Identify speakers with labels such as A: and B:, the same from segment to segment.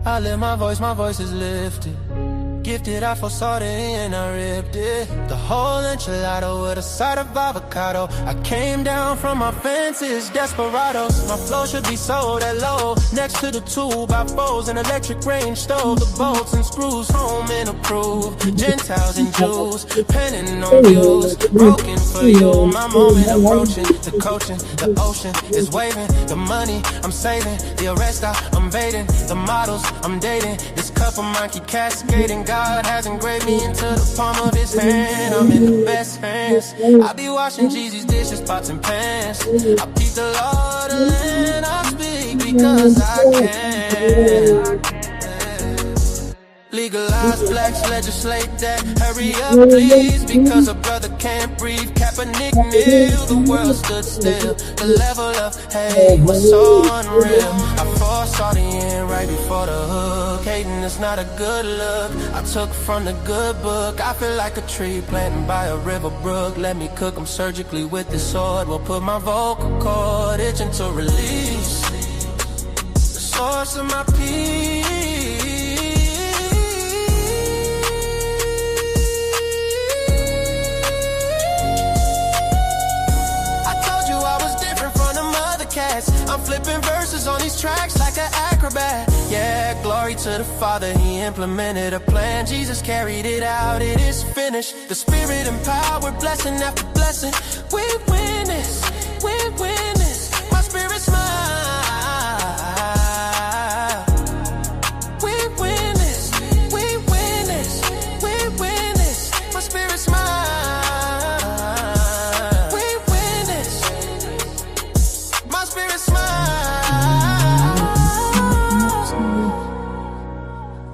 A: I lift my voice is lifted. Gifted, I foresaw it and I ripped it. The whole enchilada with a side of avocado. I came down from my fences, desperados. My flow should be sold at low. Next to the 2x4s, an electric range stove. The bolts and screws, home and approved. Gentiles and Jews, penning on views. Broken for you, my moment approaching. The coaching, the ocean is waving. The money I'm saving, the arrest I'm evading. The models I'm dating, this cup of mine keep cascading. God has engraved me into the palm of his hand. I'm in the best hands. I be washing Jeezy's dishes, pots and pans. I keep the Lord and I speak because I can. Legalize blacks, legislate that. Hurry up, please, because a brother can't breathe. Kaepernick kneel, the world stood still. The level of hate was so unreal. I foresaw the end right before the hook. Hating is not a good look. I took from the good book. I feel like a tree planted by a river brook. Let me cook them surgically with this sword. Will put my vocal cord itching to release the source of my peace. I'm flipping verses on these tracks like an acrobat. Yeah, glory to the Father, he implemented a plan. Jesus carried it out, it is finished. The Spirit empowered, blessing after blessing. We win this, we win this. My spirit smile. We win this, we win this, we win this. My spirit smile.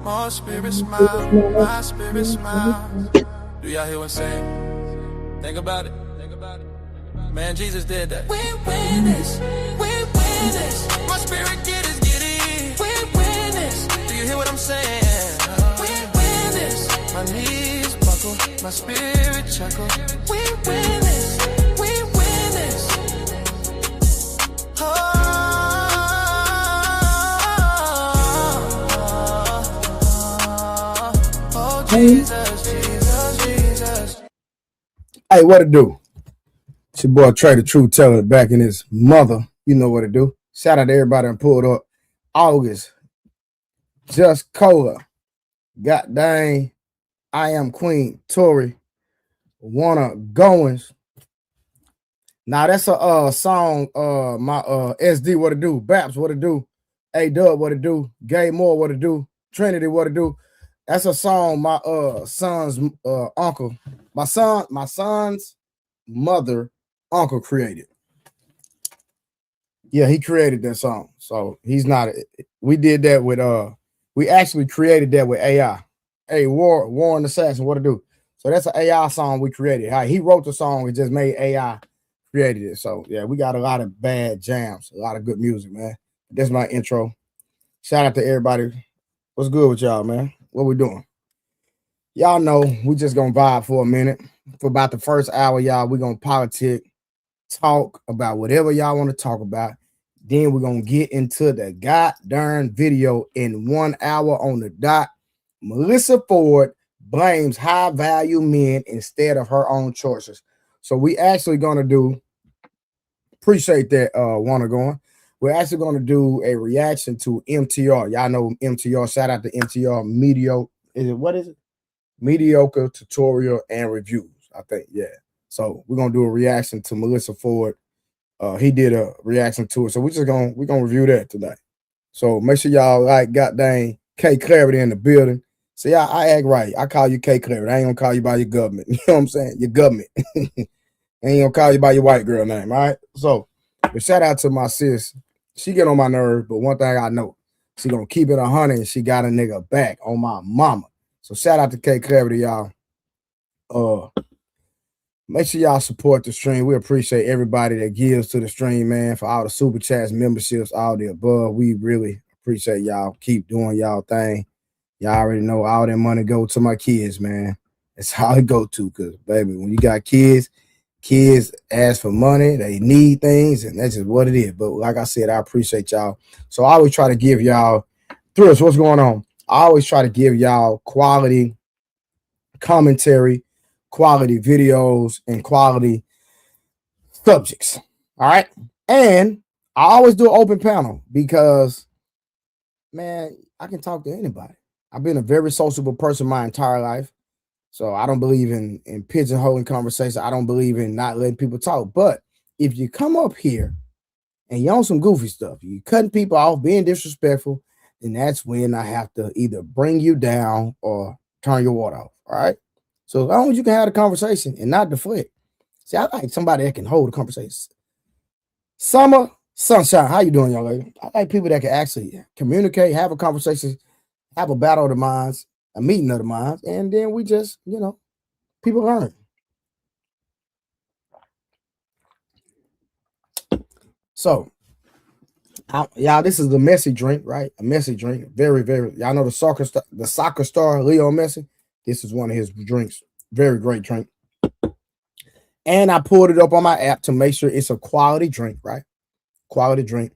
A: My spirit smiles, my spirit smiles. Do y'all hear what I'm saying? Think about it, think about it. Man, Jesus did that. We win this, we win this. My spirit get it. We win this. Do you hear what I'm saying? We win this. My knees buckle, my spirit chuckle. We win this, we win this. Oh. Jesus, Jesus, Jesus.
B: Hey, what it do? It's your boy Trey the Truth Teller back in his mother. You know what it do. Shout out to everybody that pulled up. August. Just Cola. God dang. I Am Queen. Tori. Wanna Goins. Now that's a song. My SD what it do. Baps what it do. A Dub what it do. Gay Moore what it do. Trinity what it do. That's a song my son's uncle, my son's mother uncle created. Yeah, he created that song. So he's not. We did that with we actually created that with AI. Hey, Warren Assassin, what to do? So that's an AI song we created. He wrote the song, we just made AI created it. So yeah, we got a lot of bad jams, a lot of good music, man. That's my intro. Shout out to everybody. What's good with y'all, man? What we doing? Y'all know we just gonna vibe for a minute. For about the first hour, y'all, we gonna politic, talk about whatever y'all want to talk about. Then we're gonna get into the goddamn video in 1 hour on the dot. Melyssa Ford blames high value men instead of her own choices. So we actually gonna do, appreciate that wanna going. We're actually going to do a reaction to MTR. Y'all know MTR. Shout out to MTR. What is it? Mediocre tutorial and reviews, I think. Yeah. So we're going to do a reaction to Melyssa Ford. He did a reaction to it. So we're going to review that tonight. So make sure y'all like goddamn K Clarity in the building. See, I act right. I call you K Clarity. I ain't going to call you by your government. You know what I'm saying? Your government. I ain't going to call you by your white girl name. All right. So but shout out to my sis. She get on my nerves, but one thing I know, she gonna keep it 100 and she got a nigga back on my mama. So shout out to K Clarity, y'all. Make sure y'all support the stream. We appreciate everybody that gives to the stream, man, for all the super chats, memberships, all the above. We really appreciate y'all. Keep doing y'all thing. Y'all already know all that money go to my kids, man. That's how it go to, because, baby, when you got kids ask for money, they need things, and that's just what it is. But like I said, I appreciate y'all. So I always try to give y'all Thrips, what's going on? I always try to give y'all quality commentary, quality videos, and quality subjects. All right. And I always do an open panel because, man, I can talk to anybody. I've been a very sociable person my entire life. So I don't believe in pigeonholing conversation. I don't believe in not letting people talk. But if you come up here and you're on some goofy stuff, you cutting people off, being disrespectful, then that's when I have to either bring you down or turn your water off. All right. So as long as you can have a conversation and not deflect. See, I like somebody that can hold a conversation. Summer Sunshine, how you doing, young lady? I like people that can actually communicate, have a conversation, have a battle of the minds, a meeting of the minds, and then we just, people learn. So, y'all, this is the Messi drink, right? A Messi drink, very, very. Y'all know the soccer star Leo Messi. This is one of his drinks, very great drink. And I pulled it up on my app to make sure it's a quality drink, right? Quality drink.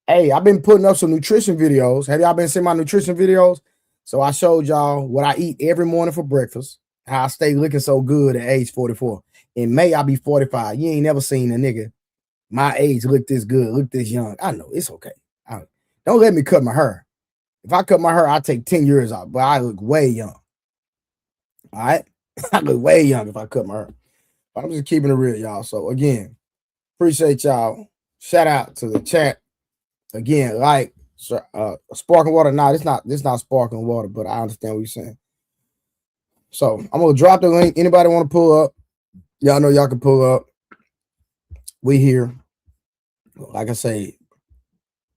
B: Hey, I've been putting up some nutrition videos. Have y'all been seeing my nutrition videos? So I showed y'all what I eat every morning for breakfast, how I stay looking so good at age 44. In May, I'll be 45. You ain't never seen a nigga my age look this good, look this young. I know, it's okay. Don't let me cut my hair. If I cut my hair, I'll take 10 years off, but I look way young. All right? I look way young if I cut my hair. But I'm just keeping it real, y'all. So, again, appreciate y'all. Shout out to the chat. Again, like sparkling water. Nah, this not sparkling water, but I understand what you're saying. So I'm gonna drop the link. Anybody want to pull up? Y'all know y'all can pull up. We here. Like I say,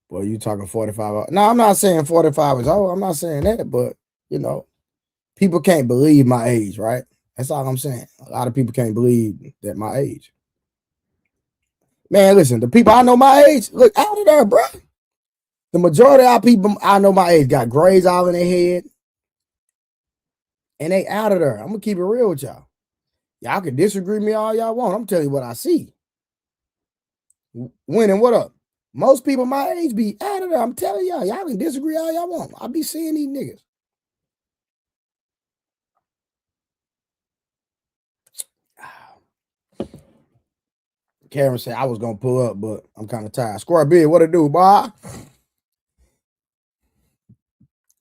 B: well, you talking 45 hours. No, I'm not saying 45 hours. Oh, I'm not saying that, but people can't believe my age, right? That's all I'm saying. A lot of people can't believe that my age. Man, listen, the people I know my age, look out of there, bro. The majority of our people I know my age got grays all in their head. And they out of there. I'm going to keep it real with y'all. Y'all can disagree with me all y'all want. I'm telling you what I see. Winning, what up? Most people my age be out of there. I'm telling y'all. Y'all can disagree all y'all want. I be seeing these niggas. Karen said I was going to pull up, but I'm kind of tired. Square bid, what it do, boy?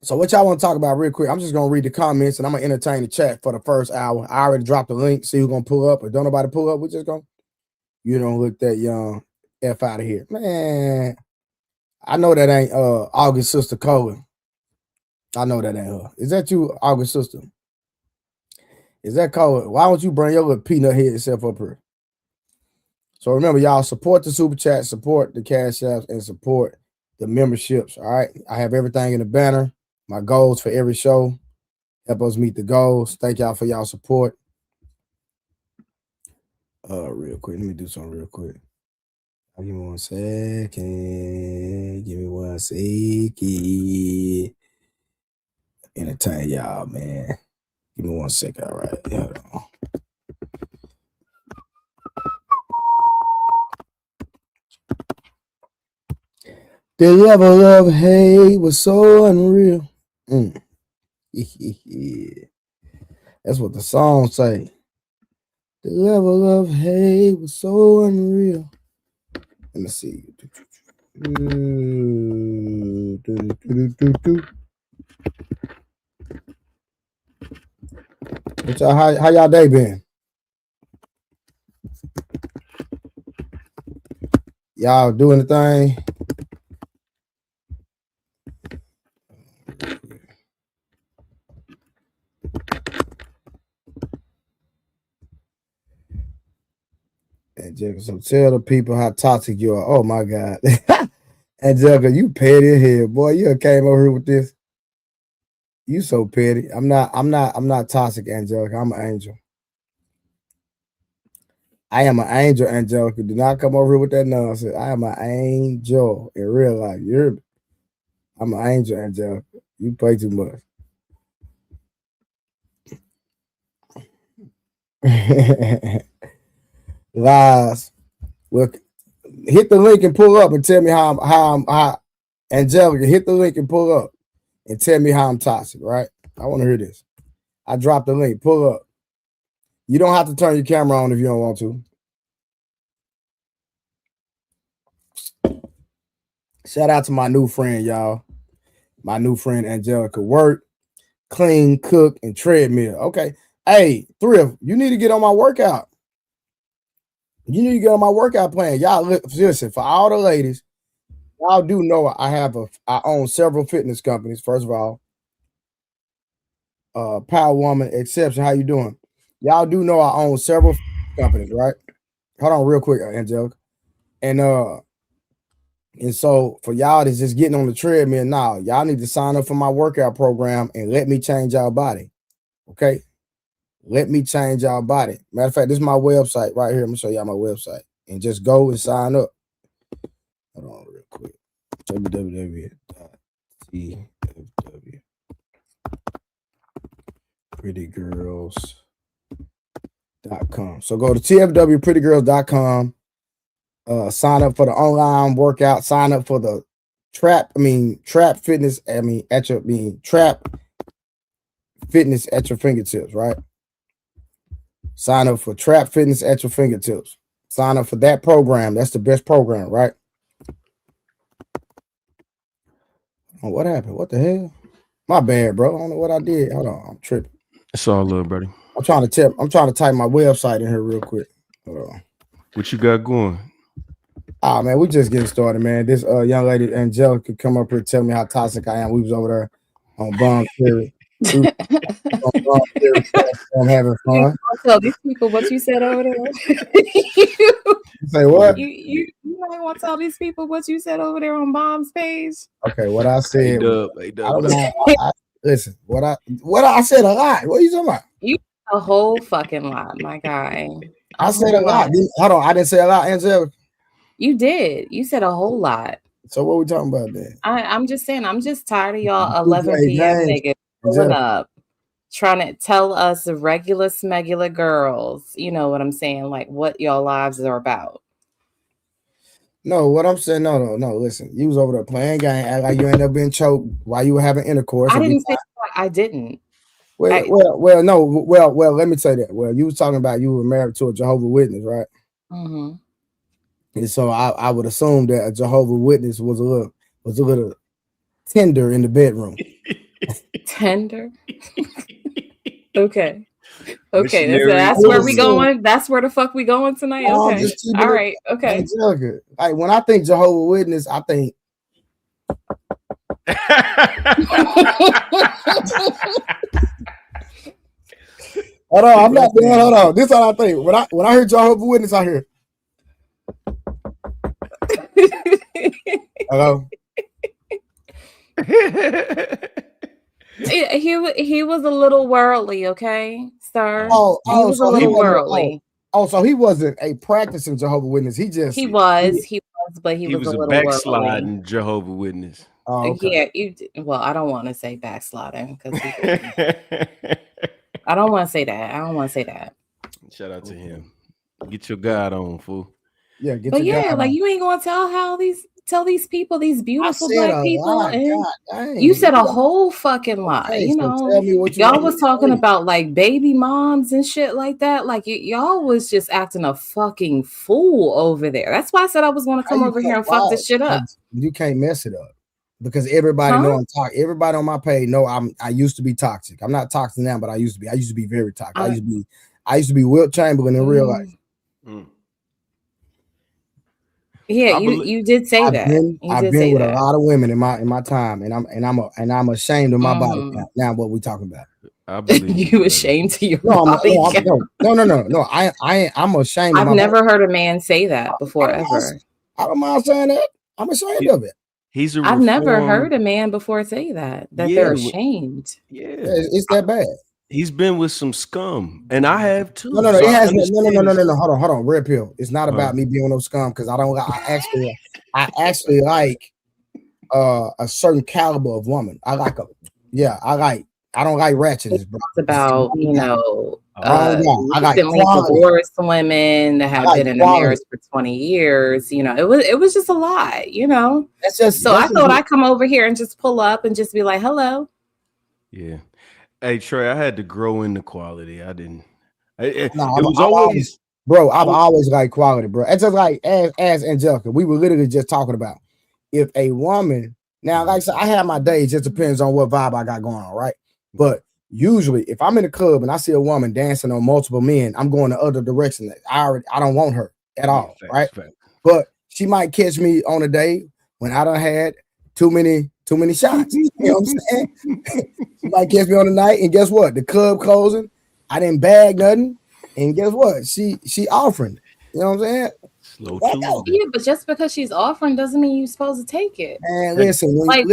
B: So what y'all want to talk about real quick? I'm just going to read the comments and I'm going to entertain the chat for the first hour. I already dropped the link. See who's going to pull up. If don't nobody pull up, we're just going to, look that young F out of here. Man, I know that ain't August sister Colin. I know that ain't her. Is that you, August sister? Is that Colin? Why don't you bring your little peanut head self up here? So remember, y'all, support the super chat, support the cash apps, and support the memberships. All right. I have everything in the banner. My goals for every show. Help us meet the goals. Thank y'all for y'all support. Real quick. Let me do something real quick. Give me 1 second. Give me 1 second. Entertain y'all, man. Give me 1 second. All right. Hold on. The level of hate was so unreal. That's what the song say. The level of hate was so unreal. Let me see. How y'all day been? Y'all do anything? Angelica, so tell the people how toxic you are. Oh my God. Angelica, you petty as hell, boy. You came over here with this. You so petty. I'm not toxic, Angelica. I'm an angel. I am an angel, Angelica. Do not come over here with that nonsense. I am an angel in real life. I'm an angel, Angelica. You play too much. Lies. Look, hit the link and pull up and tell me how Angelica, hit the link and pull up. and tell me how I'm toxic, right? I want to hear this. I dropped the link. Pull up. You don't have to turn your camera on if you don't want to. Shout out to my new friend, y'all. My new friend Angelica. Work, clean, cook, and treadmill. Okay. Hey, Thrift, you need to get on my workout. You need to get on my workout plan. Y'all listen, for all the ladies, y'all do know I own several fitness companies. First of all, Power Woman Exception. How you doing? Y'all do know I own several companies, right? Hold on real quick, Angelica. And so for y'all that's just getting on the treadmill now, y'all need to sign up for my workout program and let me change y'all body. Okay? Let me change y'all body. Matter of fact, this is my website right here. I'm gonna show y'all my website. And just go and sign up. Hold on real quick. www.tfwprettygirls.com. So go to tfwprettygirls.com. Sign up for the online workout. Sign up for the trap fitness. Trap fitness at your fingertips, right? Sign up for Trap Fitness at your fingertips. Sign up for that program. That's the best program, right? Oh, what happened? What the hell? My bad, bro. I don't know what I did. Hold on, I'm tripping.
C: It's all good, buddy.
B: I'm trying to type my website in here real quick. Hold on.
C: What you got going?
B: Ah, man, we just getting started, man. This young lady Angelica come up here and tell me how toxic I am. We was over there on Bond Theory. I'm having fun.
D: Tell these people what you said over there.
B: You say what?
D: You might want to tell these people what you said over there on Bomb's page.
B: Okay, what I said.
C: Hey, Dub.
B: Listen, what I said a lot. What are you talking about?
D: You a whole fucking lot, my guy.
B: I said a lot. Hold on, I didn't say a lot, Angelica.
D: You did. You said a whole lot.
B: So what we talking about then?
D: I'm just saying. I'm just tired of y'all 11 p.m. niggas pulling up, trying to tell us the regular smegular girls. You know what I'm saying? Like what y'all lives are about.
B: No, what I'm saying, no. Listen, you was over there playing game, act like you ain't never been choked while you were having intercourse.
D: I didn't say that. I didn't.
B: Well, no. Let me say that. Well, you was talking about you were married to a Jehovah's Witness, right?
D: Mm-hmm.
B: And so I would assume that a Jehovah's Witness was a little tender in the bedroom.
D: Tender. Okay. Okay, so that's where we going. That's where the fuck we going tonight. Okay, all right. Okay.
B: Angelica, like when I think Jehovah's Witness, I think. Hold on, I'm not doing. Hold on, this is all I think. When I hear Jehovah's Witness, I hear. Hello.
D: He was a little worldly, okay, sir. He was a little worldly.
B: So he wasn't a practicing Jehovah's Witness. He was,
D: but he was a little
C: backsliding
D: worldly.
C: Jehovah's Witness.
B: Oh, okay.
D: Yeah, well, I don't want to say backsliding because I don't want to say that.
C: Shout out to him. Get your God on, fool.
B: Yeah,
D: like you ain't gonna tell these people, these beautiful black people, and you said a whole fucking lot.
B: Okay,
D: you
B: so
D: know,
B: tell me what
D: y'all was talking about like baby moms and shit like that. Like y'all was just acting a fucking fool over there. That's why I said I was gonna come over here and fuck this shit up.
B: You can't mess it up because everybody know I'm toxic. Everybody on my page know I used to be toxic. I'm not toxic now, but I used to be. I used to be very toxic. I used to be Wilt Chamberlain in real life.
C: Mm.
D: Yeah, you did say that.
B: I've been with a lot of women in my time, and I'm ashamed of my body count. Now, what we talking about?
C: I believe
D: you ashamed of your body count.
B: No. I'm ashamed.
D: I've never heard a man say that before ever.
B: I don't mind saying that. I'm ashamed of it.
D: I've never heard a man before say that they're ashamed.
C: Yeah,
B: it's that bad.
C: He's been with some scum, and I have too.
B: No. It has no. Hold on. Red pill. It's not about me being with no scum because I actually like a certain caliber of woman. I like I don't like ratchetness, bro.
D: It's about, you know,
B: I like
D: recently divorced women that have been in a marriage for 20 years. You know, it was just a lot, you know.
B: That's just
D: so I thought I'd come over here and just pull up and just be like, hello.
C: Yeah. Hey, Trey, I had to grow into quality. I didn't. It
B: No,
C: was always,
B: bro. I've always liked quality, bro. It's just like as Angelica, we were literally just talking about if a woman. Now, like I said, I have my days. Just depends on what vibe I got going on, right? But usually, if I'm in a club and I see a woman dancing on multiple men, I'm going the other direction. I don't want her at all, right? But she might catch me on a day when I done had too many shots. You know what I'm saying? She might catch me on the night, and guess what? The club closing. I didn't bag nothing, and guess what? She offering. You know what I'm saying?
D: Yeah, but just because she's offering doesn't mean you're supposed to take it.
B: Man, listen,
D: like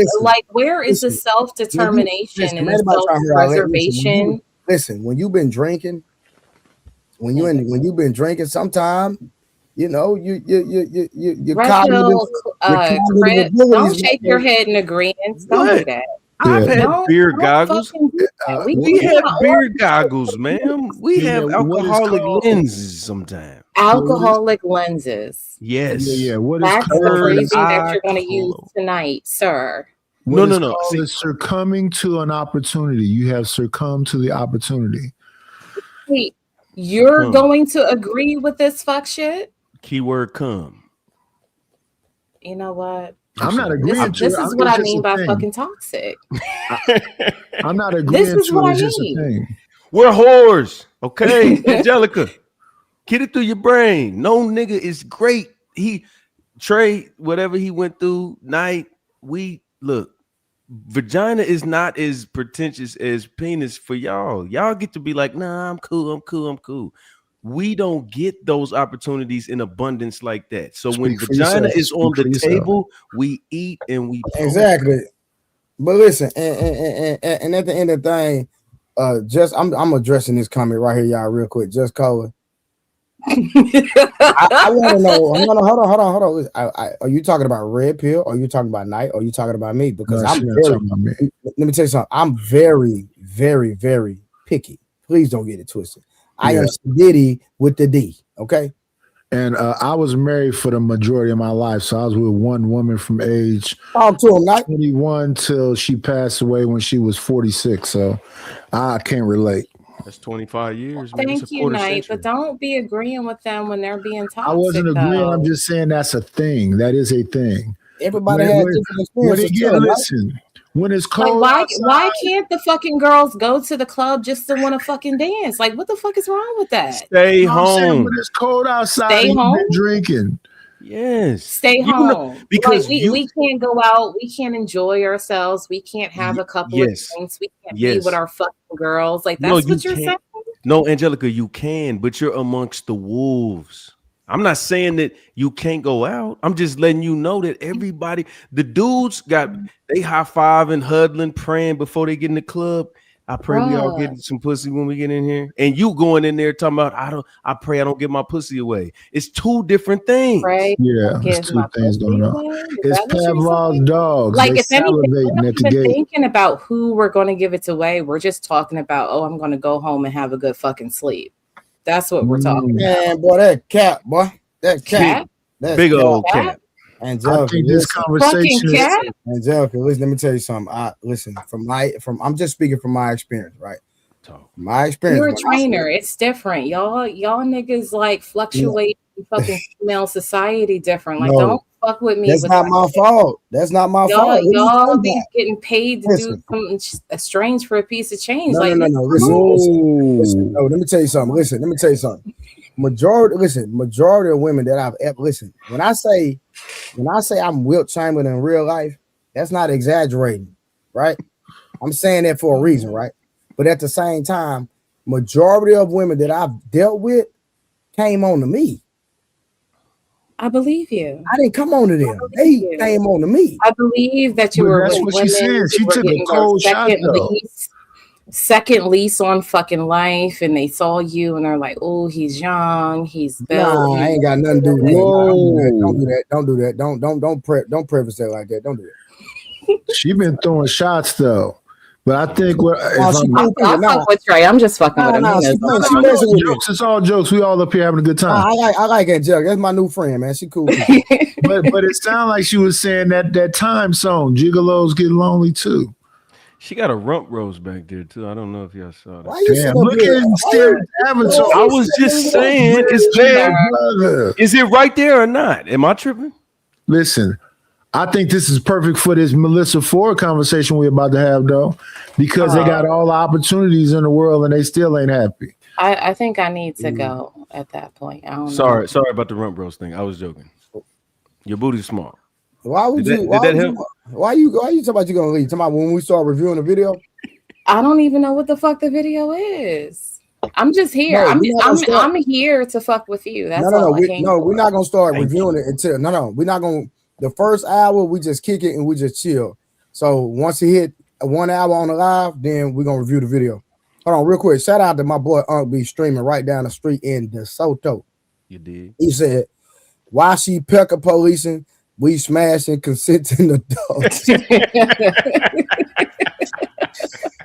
D: where is the self-determination and the self-preservation?
B: Listen, when you've been drinking, when you've been drinking, sometime, you know, you
D: don't shake your head in agreement. Don't do that.
C: I've had beer goggles. We have beer goggles, ma'am. We have alcoholic lenses sometimes.
D: Alcoholic lenses.
C: Yes.
E: Yeah. What
D: That's the phrasing that you're going to use tonight, sir.
E: No. It's succumbing to an opportunity. You have succumbed to the opportunity.
D: Wait, you're going to agree with this fuck shit?
C: Keyword come.
D: You know what?
E: I'm not agreeing.
D: This is what I mean by fucking toxic.
E: I'm not agreeing.
D: This is what I mean.
C: We're whores, okay, Angelica. Get it through your brain. No nigga is great. Trey, whatever he went through, look. Vagina is not as pretentious as penis for y'all. Y'all get to be like, nah, I'm cool. We don't get those opportunities in abundance like that. So when vagina is on the table, we eat and we
B: exactly. But listen, and at the end of the thing, I'm addressing this comment right here, y'all, real quick. Just Colin. I want to know. Hold on. Are you talking about red pill? Or are you talking about night? Or are you talking about me? Because let me tell you something. I'm very, very, very picky. Please don't get it twisted. I am Diddy with the D. Okay.
E: And I was married for the majority of my life, so I was with one woman from age 21 till she passed away when she was 46. So I can't relate.
C: That's 25 years.
D: Thank you, Knight, but don't be agreeing with them when they're being toxic.
E: I wasn't agreeing. I'm just saying that's a thing. That is a thing.
B: Everybody has different experiences.
E: Listen, when it's cold,
D: why can't the fucking girls go to the club just to want to fucking dance? Like, what the fuck is wrong with that?
C: Stay home.
E: When it's cold outside, stay home. Drinking.
C: Yes.
D: Stay home. Because we can't go out. We can't enjoy ourselves. We can't have a couple of drinks. We can't be with our fucking girls. Like, that's what you're saying?
C: No, Angelica, you can, but you're amongst the wolves. I'm not saying that you can't go out. I'm just letting you know that everybody, the dudes they high-fiving, huddling, praying before they get in the club. I pray we all get some pussy when we get in here. And you going in there talking about, I pray I don't get my pussy away. It's two different things.
D: Right?
E: Yeah, there's two things going on. It's Pavlov's dogs.
D: Like, if anything, we're not even thinking about who we're going to give it away. We're just talking about, I'm going to go home and have a good fucking sleep. That's what we're talking about.
B: Man, boy, that cat, boy. That cat.
C: That's big old cat.
B: Angelica,
E: I think this conversation is
B: Angelica, listen, let me tell you something. I'm just speaking from my experience, right? My experience.
D: You're a trainer. It's different. Y'all niggas like fluctuate in fucking female society different. Like, don't fuck with me.
B: That's not my fault. That's not my fault.
D: Y'all be getting paid to do something strange for a piece of change.
B: No. Listen. No, let me tell you something. Majority of women that I've ever when I say I'm Wilt Chamberlain in real life, that's not exaggerating, right? I'm saying that for a reason, right? But at the same time, majority of women that I've dealt with came on to me.
D: I believe you.
B: I didn't come on to them. They came on to me.
D: I believe that you were with women.
E: She said. She took a cold shot though.
D: Second lease on fucking life, and they saw you and they're like, oh, he's young, he's built.
B: No, I ain't got nothing to do with that. Don't do that. Don't preface that like that. Don't do that.
E: She been throwing shots though. But I think
D: I fuck with Trey. I'm just fucking with him.
E: It's all jokes. We all up here having a good time.
B: I like Angelica. That's my new friend, man. She cool.
E: but it sounded like she was saying that time song, Gigolos Get Lonely Too.
C: She got a rump rose back there too. I don't know if y'all saw that.
B: Why you
E: look at Avatar.
C: I was just saying, it's there. Is it right there or not? Am I tripping?
E: Listen, I think this is perfect for this Melyssa Ford conversation we're about to have, though, because they got all the opportunities in the world and they still ain't happy.
D: I think I need to go at that point. I don't
C: Sorry
D: know.
C: about the rump bros thing. I was joking. Your booty's small.
B: Why would you? Why you talking about you gonna leave? Talking about when we start reviewing the video?
D: I don't even know what the fuck the video is. I'm just here. I'm here to fuck with you. That's all.
B: We're not gonna start reviewing it until we're not gonna. The first hour we just kick it and we just chill. So once he hit 1 hour on the live, then we're gonna review the video. Hold on, real quick. Shout out to my boy Unc B streaming right down the street in DeSoto.
C: You did.
B: He said, "Why she pecker policing? We smashing consenting adults."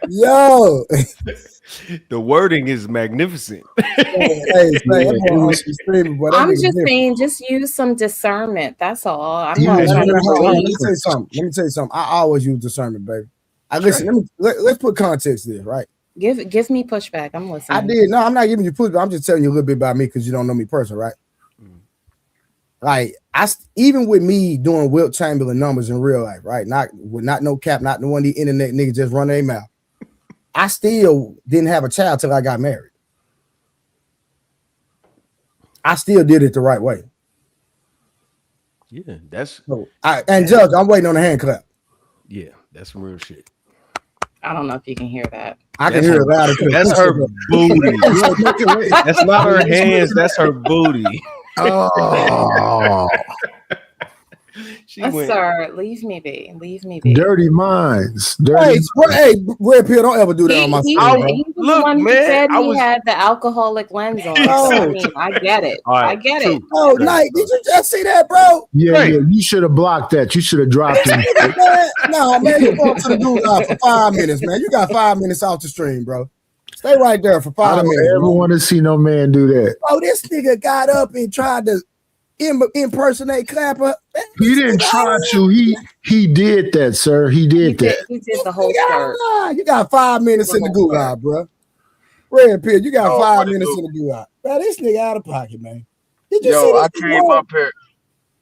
B: Yo,
C: the wording is magnificent.
D: I'm just saying, just use some discernment. That's all. I'm not
B: let me tell you something. I always use discernment, baby. Listen. Let's put context there, right?
D: Give me pushback. I'm listening.
B: I did. No, I'm not giving you pushback. I'm just telling you a little bit about me because you don't know me personally, right? Like even with me doing Wilt Chamberlain numbers in real life, right? Not no cap, not the one the internet niggas just run their mouth. I still didn't have a child till I got married. I still did it the right way.
C: Yeah, that's
B: and Judge, I'm waiting on the hand clap.
C: Yeah, that's some real shit.
D: I don't know if you can hear that.
B: I can hear it loud.
C: That's her booty. That's not her hands, that's her booty.
E: Oh.
D: Sir, leave me be. Leave me be.
E: Dirty minds.
B: Hey, Red Pill, don't ever do that on my screen.
D: He was the one who said he had the alcoholic lens on. I mean, I get it.
C: Right,
D: I get it.
B: Oh, Knight, did you just see that, bro?
E: Yeah, you should have blocked that. You should have dropped him.
B: No, man, you go to the gulag for 5 minutes, man. You got 5 minutes off the stream, bro. Stay right there for 5 minutes.
E: I don't ever want to see no man do that.
B: Oh, this nigga got up and tried to impersonate Clapper.
E: He didn't try to. He did that, sir. He did that.
D: He did the whole shirt.
B: You got 5 minutes in the gulag, bro. Red Pill, you got 5 minutes in the gulag. Bro, this nigga out of pocket, man. Did you see
F: I came up here,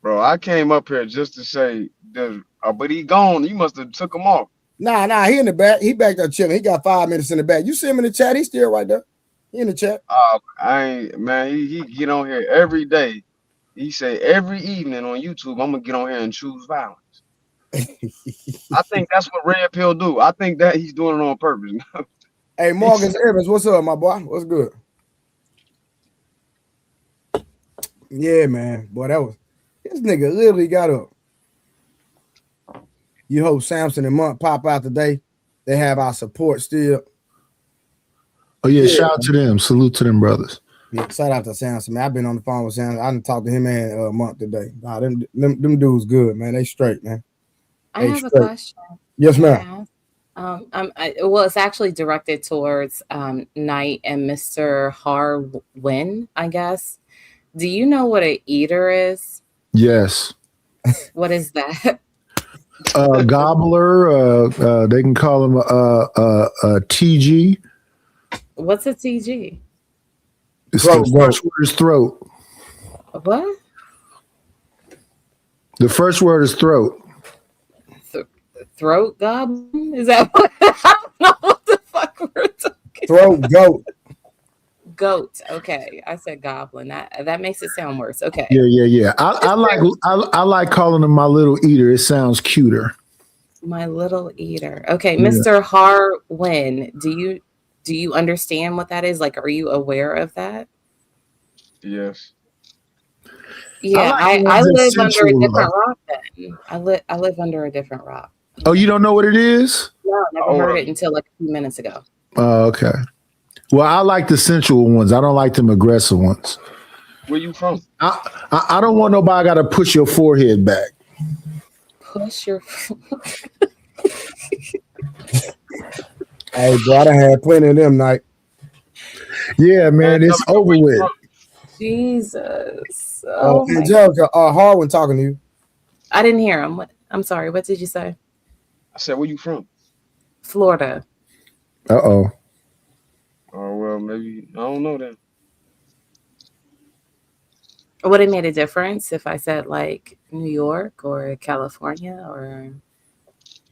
F: bro. I came up here just to say, but he gone. You must have took him off.
B: Nah, he in the back. He back there chilling. He got 5 minutes in the back. You see him in the chat? He's still right there. He in the chat.
F: I ain't, man. He get on here every day. He say every evening on YouTube, I'm gonna get on here and choose violence. I think that's what Red Pill do. I think that he's doing it on purpose.
B: Hey, Morgan Evans, what's up, my boy? What's good? Yeah, man. Boy, this nigga literally got up. You hope Samson and Monk pop out today. They have our support still.
E: Oh, yeah, shout out to them. Salute to them brothers.
B: Yeah, shout out to Samson, man. I've been on the phone with Samson. I didn't talk to him and Monk today. Nah, them dudes good, man. They straight, man.
D: I have a question.
B: Yes, ma'am.
D: Well, it's actually directed towards Knight and Mr. Harwin, I guess. Do you know what an eater is?
E: Yes.
D: What is that?
E: Gobbler. They can call him a TG.
D: What's a TG?
E: The first word is throat.
D: What?
E: The first word is throat.
D: Throat goblin? Is that what? I don't know what the fuck we're talking.
B: Throat goat.
D: Goat. Okay, I said goblin. That makes it sound worse. Okay.
E: Yeah. I like calling him my little eater. It sounds cuter.
D: My little eater. Okay, yeah. Mr. Harwin, do you understand what that is? Like, are you aware of that?
F: Yes.
D: Yeah, I live under a different rock then. I live under a different rock.
E: Oh, you don't know what it is?
D: No, I never heard it until like a few minutes ago.
E: Oh, okay. Well, I like the sensual ones. I don't like them aggressive ones.
F: Where you from?
E: I don't want nobody got to push your forehead back.
D: Push your
B: Hey, bro, I done had plenty of them night.
E: Yeah, man, it's over with.
D: Jesus. Oh my
B: Angelica, Harwin talking to you.
D: I didn't hear him. I'm sorry. What did you say?
F: I said, where you from?
D: Florida.
E: Uh-oh.
F: Oh, well, maybe, I don't know then.
D: Would it made a difference if I said like New York or California or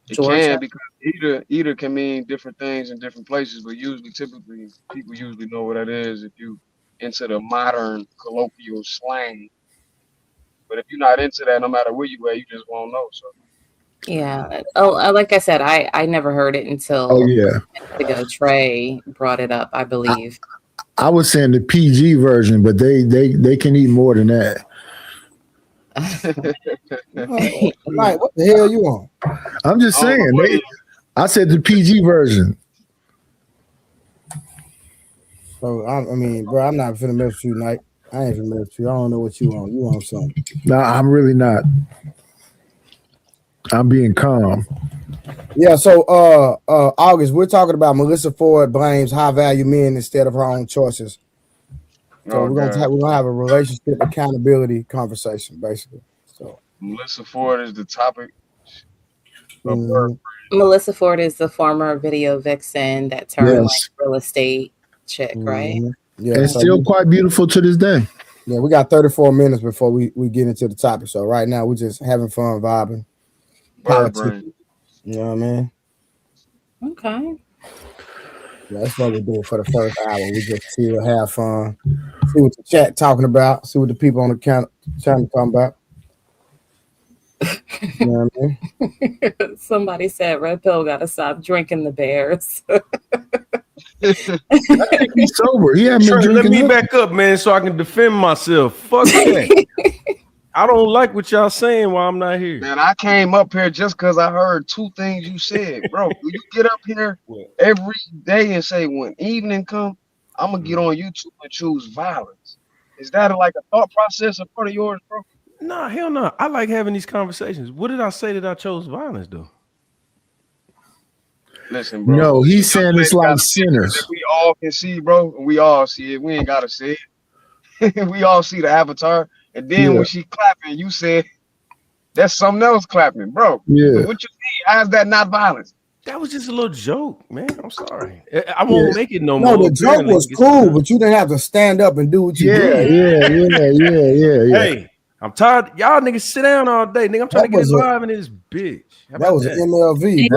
D: Georgia?
F: It can, because either can mean different things in different places, but typically, people usually know what that is if you into the modern colloquial slang. But if you're not into that, no matter where you at, you just won't know. So
D: Yeah. Oh, like I said, I never heard it until ago. Trey brought it up, I believe.
E: I was saying the PG version, but they can eat more than that.
B: Like, what the hell you on?
E: I'm just saying. I said the PG version.
B: So I mean, bro, I'm not finna mess with you, Nike. I ain't finna mess with you. I don't know what you on. You on something?
E: No, I'm really not. I'm being calm.
B: Yeah. So, August, we're talking about Melyssa Ford blames high value men instead of her own choices. So we're gonna have a relationship accountability conversation, basically. So
F: Melyssa Ford is the topic.
D: Melyssa Ford is the former video vixen that turned like real estate chick, right?
B: Yeah,
E: and still quite beautiful to this day.
B: Yeah, we got 34 minutes before we get into the topic. So right now we're just having fun, vibing, politics. You know what I mean?
D: Okay.
B: Yeah, that's what we do for the first hour. We just chill, have fun, see what the chat talking about, see what the people on the channel talking about. You know what I
D: mean? Somebody said Red Pill gotta stop drinking the bears.
E: I think he's sober. He hasn't been drinking.
C: Let me back up, man, so I can defend myself. Fuck that. I don't like what y'all saying while I'm not here.
F: Man, I came up here just because I heard two things you said, bro. You get up here every day and say, when evening come, I'm gonna get on YouTube and choose violence. Is that like a thought process, a part of yours, bro?
C: Nah, hell no. I like having these conversations. What did I say that I chose violence, though?
F: Listen, bro.
E: No, he's saying it's like sinners.
F: We all can see, bro. We all see it. We ain't gotta see it. We all see the avatar. And then when she clapping, you said that's something else clapping, bro.
E: Yeah.
F: What you mean? How is that not violence?
C: That was just a little joke, man. I'm sorry. I won't make it no
B: more.
C: No,
B: the joke was cool, but you didn't have to stand up and do what you
E: did. Yeah.
C: Hey, I'm tired. Y'all niggas sit down all day. Nigga, I'm trying to get live in this bitch.
B: That was an MLV.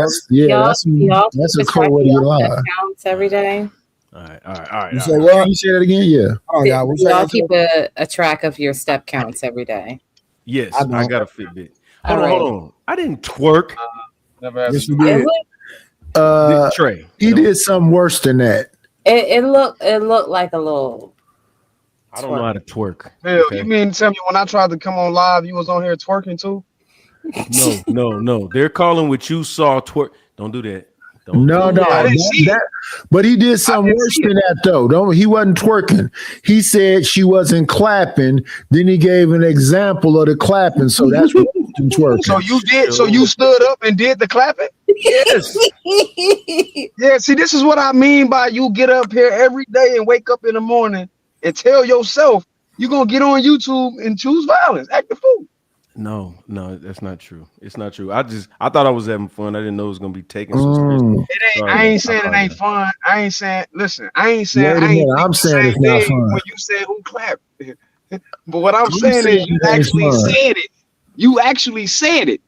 E: That's a cold way to get live.
D: Counts every day.
C: All right.
E: You say what? Can you say that again? Yeah.
B: Oh, yeah.
D: Y'all keep a track of your step counts every day.
C: Yes, I got a Fitbit. Hold on. I didn't twerk.
B: Yes, you did.
C: Trey.
E: He did something worse than that.
D: It looked like a little.
C: I don't know how to twerk.
F: Hell, you mean to tell me when I tried to come on live, you was on here twerking too?
C: No. They're calling what you saw twerk. Don't do that.
E: No. But he did something worse than that, though. He wasn't twerking. He said she wasn't clapping. Then he gave an example of the clapping. So that's what twerking.
F: So you did. So you stood up and did the clapping?
C: Yes.
F: Yeah. See, this is what I mean by you get up here every day and wake up in the morning and tell yourself you're gonna get on YouTube and choose violence. Act the fool.
C: No, that's not true. It's not true. I thought I was having fun. I didn't know it was gonna be taken so seriously.
F: I ain't saying it ain't fun. I ain't saying. Listen, I'm saying
E: it's not fun.
F: When you said who clapped, but what I'm saying is you actually said it. You actually said it.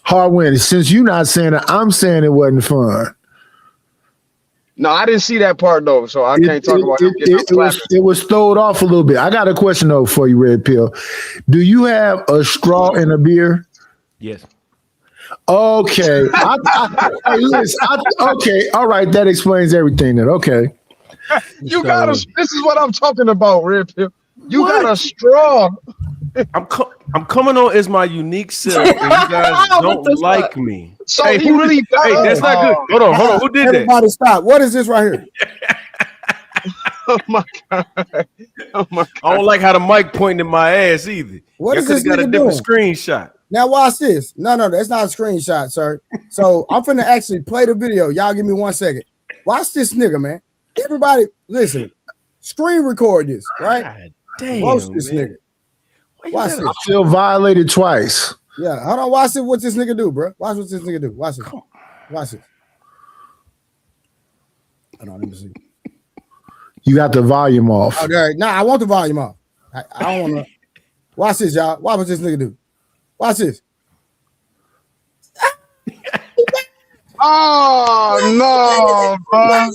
E: Hardwin, since you're not saying it, I'm saying it wasn't fun.
F: No, I didn't see that part though, so I can't talk about it.
E: It was thrown off a little bit. I got a question though for you, Red Pill. Do you have a straw in a beer?
C: Yes.
E: Okay. Okay. All right. That explains everything then. Okay.
F: You got a. This is what I'm talking about, Red Pill. You got a straw.
C: I'm coming on as my unique self, and you guys don't like me.
F: So hey,
C: that's not good. Hold on. Who did that?
B: Everybody stop. What is this right here?
F: Oh my god.
C: I don't like how the mic pointing at my ass either.
B: What is this
C: got a different screenshot.
B: Now watch this. No, that's not a screenshot, sir. So I'm finna actually play the video. Y'all give me 1 second. Watch this nigga, man. Everybody, listen. Screen record this, right?
C: God damn,
B: roast this
C: man.
B: nigga. Watch this.
E: I feel violated twice.
B: Yeah, hold on. Watch it. What this nigga do, bro? Watch what this nigga do. Watch this. Watch this. Hold on, let me see.
E: You got the volume off.
B: Oh, there. Nah, I want the volume off. I don't want to. Watch this, y'all. Watch what this nigga do. Watch this.
F: Oh no, bro!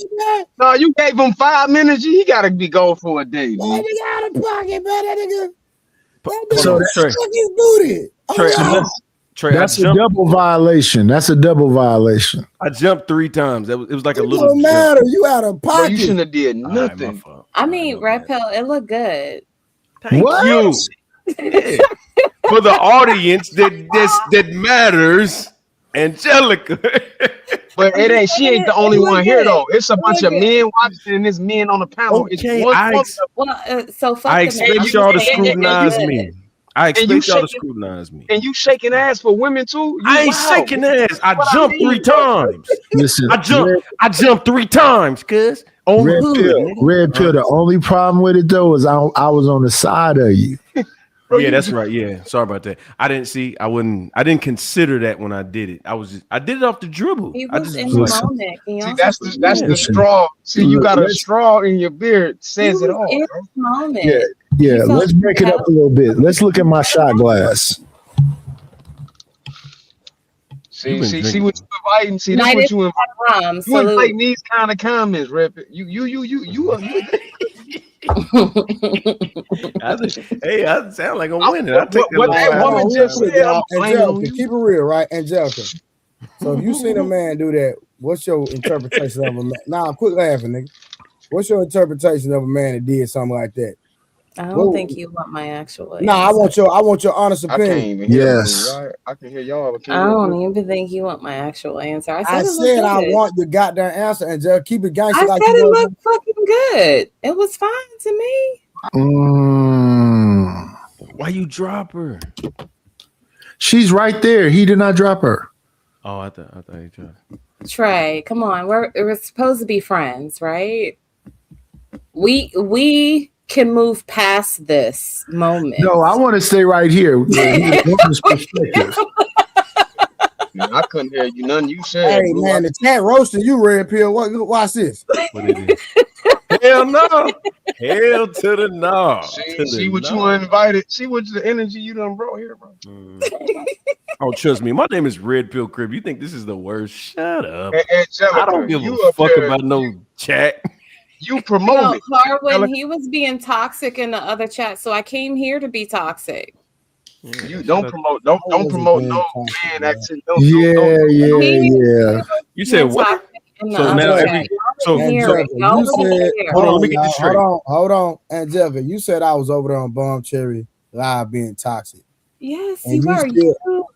F: No, you gave him 5 minutes. He gotta be going for a day, man.
B: That nigga out of pocket, man. That nigga.
E: So
C: Trey,
E: that's a double violation. That's a double violation.
C: I jumped 3 times. It was like a little.
B: Don't matter. You out of pocket.
F: Bro, you shouldn't have did nothing.
D: I mean, Red Pill, it looked good.
C: Thank you. Yeah. For the audience that matters, Angelica.
F: But it ain't. She ain't the only one here though. It's a bunch of men watching, and there's men on the panel.
C: Okay,
D: so fuck
C: I expect y'all to scrutinize me. I expect y'all to scrutinize me.
F: And you shaking ass for women too?
C: I ain't shaking ass. I jumped 3 times.
E: Listen,
C: I jumped 3 times, cuz.
E: Red Pill. The only problem with it though is I was on the side of you.
C: Yeah, that's right. Yeah, sorry about that. I didn't consider that when I did it. I did it off the dribble.
D: He was in the moment.
F: See, that's the straw. See, you got a straw in your beard. Says it all.
D: In the moment.
E: Yeah. Let's break it up a little bit. Let's look at my shot glass.
F: See what you inviting. See, this what you inviting. You inviting these kind of comments, Rep. You.
C: Hey, I sound like I'm winning. I take
F: what that woman just said.
B: Angelica, keep it real, right, Angelica? So if you seen a man do that, what's your interpretation of a man? Nah, quit laughing, nigga. What's your interpretation of a man that did something like that?
D: I don't think you want my actual.
B: No, I want your honest opinion.
F: I can't even hear you, right? I can hear y'all.
D: I don't even think you want my actual answer.
B: I said I want your goddamn answer, Angel. Keep it gangster.
D: I said it looked fucking good. It was fine to me.
C: Why you drop her?
E: She's right there. He did not drop her.
C: Oh, I thought he tried.
D: Trey, come on. We're supposed to be friends, right? We can move past this moment.
E: No, I want to stay right here.
F: I couldn't hear you. None you said.
B: Hey man, the chat roasting you, Red Pill. Watch this.
C: What it is? Hell no. Hell to the no.
F: See what you invited. See what the energy you done brought here, bro.
C: Oh, trust me. My name is Red Pill Crib. You think this is the worst? Shut up.
F: Angelica,
C: I don't give a fuck about no chat.
F: You promote
D: Harwin, he was being toxic in the other chat, so I came here to be toxic.
F: You don't promote no man activity.
E: Yeah.
C: You said what? So now
B: you said, hold on, Angelica. You said I was over there on Bomb Cherry Live being toxic.
D: Yes,
B: and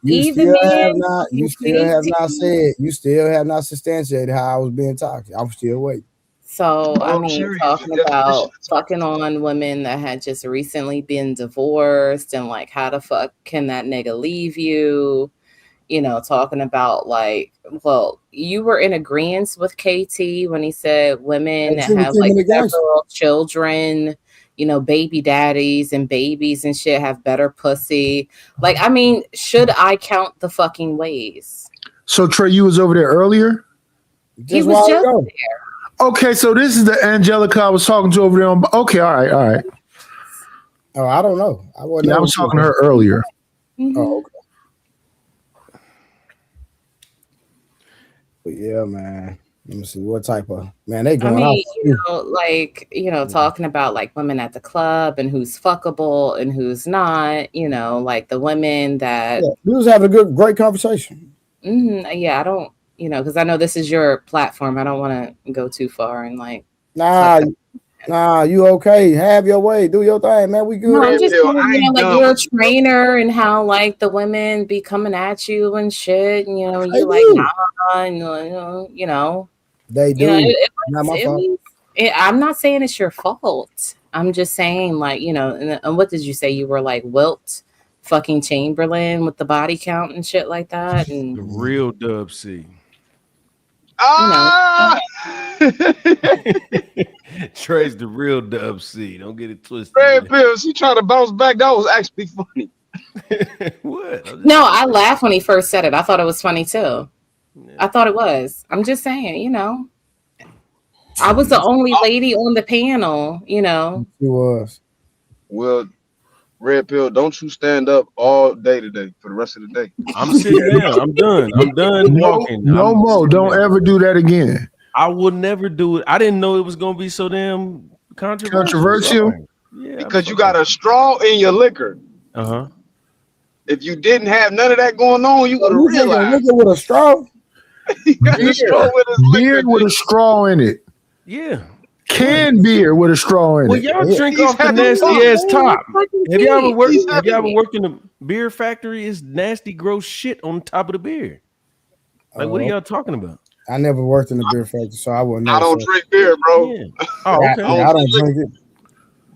B: you still have not substantiated how I was being toxic. I'm still waiting.
D: So I mean, talking about fucking on women that had just recently been divorced and like how the fuck can that nigga leave you? You know, talking about like, well, you were in agreement with KT when he said women that have like several children, you know, baby daddies and babies and shit have better pussy. Like, I mean, should I count the fucking ways?
E: So Trey, you was over there earlier?
D: He was just there.
E: Okay, so this is the Angelica I was talking to over there. Okay, all right.
B: Oh, I don't know. I
E: was talking to her earlier.
D: Mm-hmm.
B: Oh, okay. But yeah, man. Let me see what type of man they going
D: out. Talking about like women at the club and who's fuckable and who's not. You know, like the women that
B: we was having a great conversation.
D: Mm-hmm. Yeah, I don't. You know, because I know this is your platform. I don't want to go too far and like.
B: Nah, you okay? Have your way, do your thing, man. We good.
D: No, I'm just saying, like you're a trainer and how like the women be coming at you and shit, and you know, you're like, nah, and, you know,
B: they do.
D: You know,
B: not my fault.
D: I'm not saying it's your fault. I'm just saying, like, you know, and what did you say? You were like wilt fucking Chamberlain with the body count and shit like that.
C: The
D: And
C: real Dub C.
F: Ah,
C: Trey's the real Dub C. Don't get it twisted.
F: Red Pill, she tried to bounce back. That was actually funny.
C: What?
D: no, I laughed when he first said it. I thought it was funny too. I thought it was. I'm just saying, you know. I was the only lady on the panel, you know.
B: She was.
F: Well, Red Pill, don't you stand up all day today for the rest of the day.
C: I'm sitting down. I'm done. I'm done walking.
E: No more. Don't ever do that again.
C: I will never do it. I didn't know it was gonna be so damn controversial.
F: Yeah, because you got a straw in your liquor. If you didn't have none of that going on, you would have realized.
B: Liquor with a straw.
F: He got a straw with his
E: Beer
F: liquor.
E: with a straw in it.
C: Yeah.
E: Canned beer with a straw in
C: Well,
E: it.
C: y'all drink
F: He's
C: off the
F: having
C: nasty
F: fun.
C: ass top. Have y'all ever worked?
F: He's
C: Have y'all ever
F: having
C: worked in a beer factory? It's nasty, gross shit on top of the beer. Like, what are y'all talking about?
B: I never worked in a beer factory, so I wouldn't know.
F: I don't drink beer, bro.
C: Yeah. Oh, okay.
B: I don't drink it.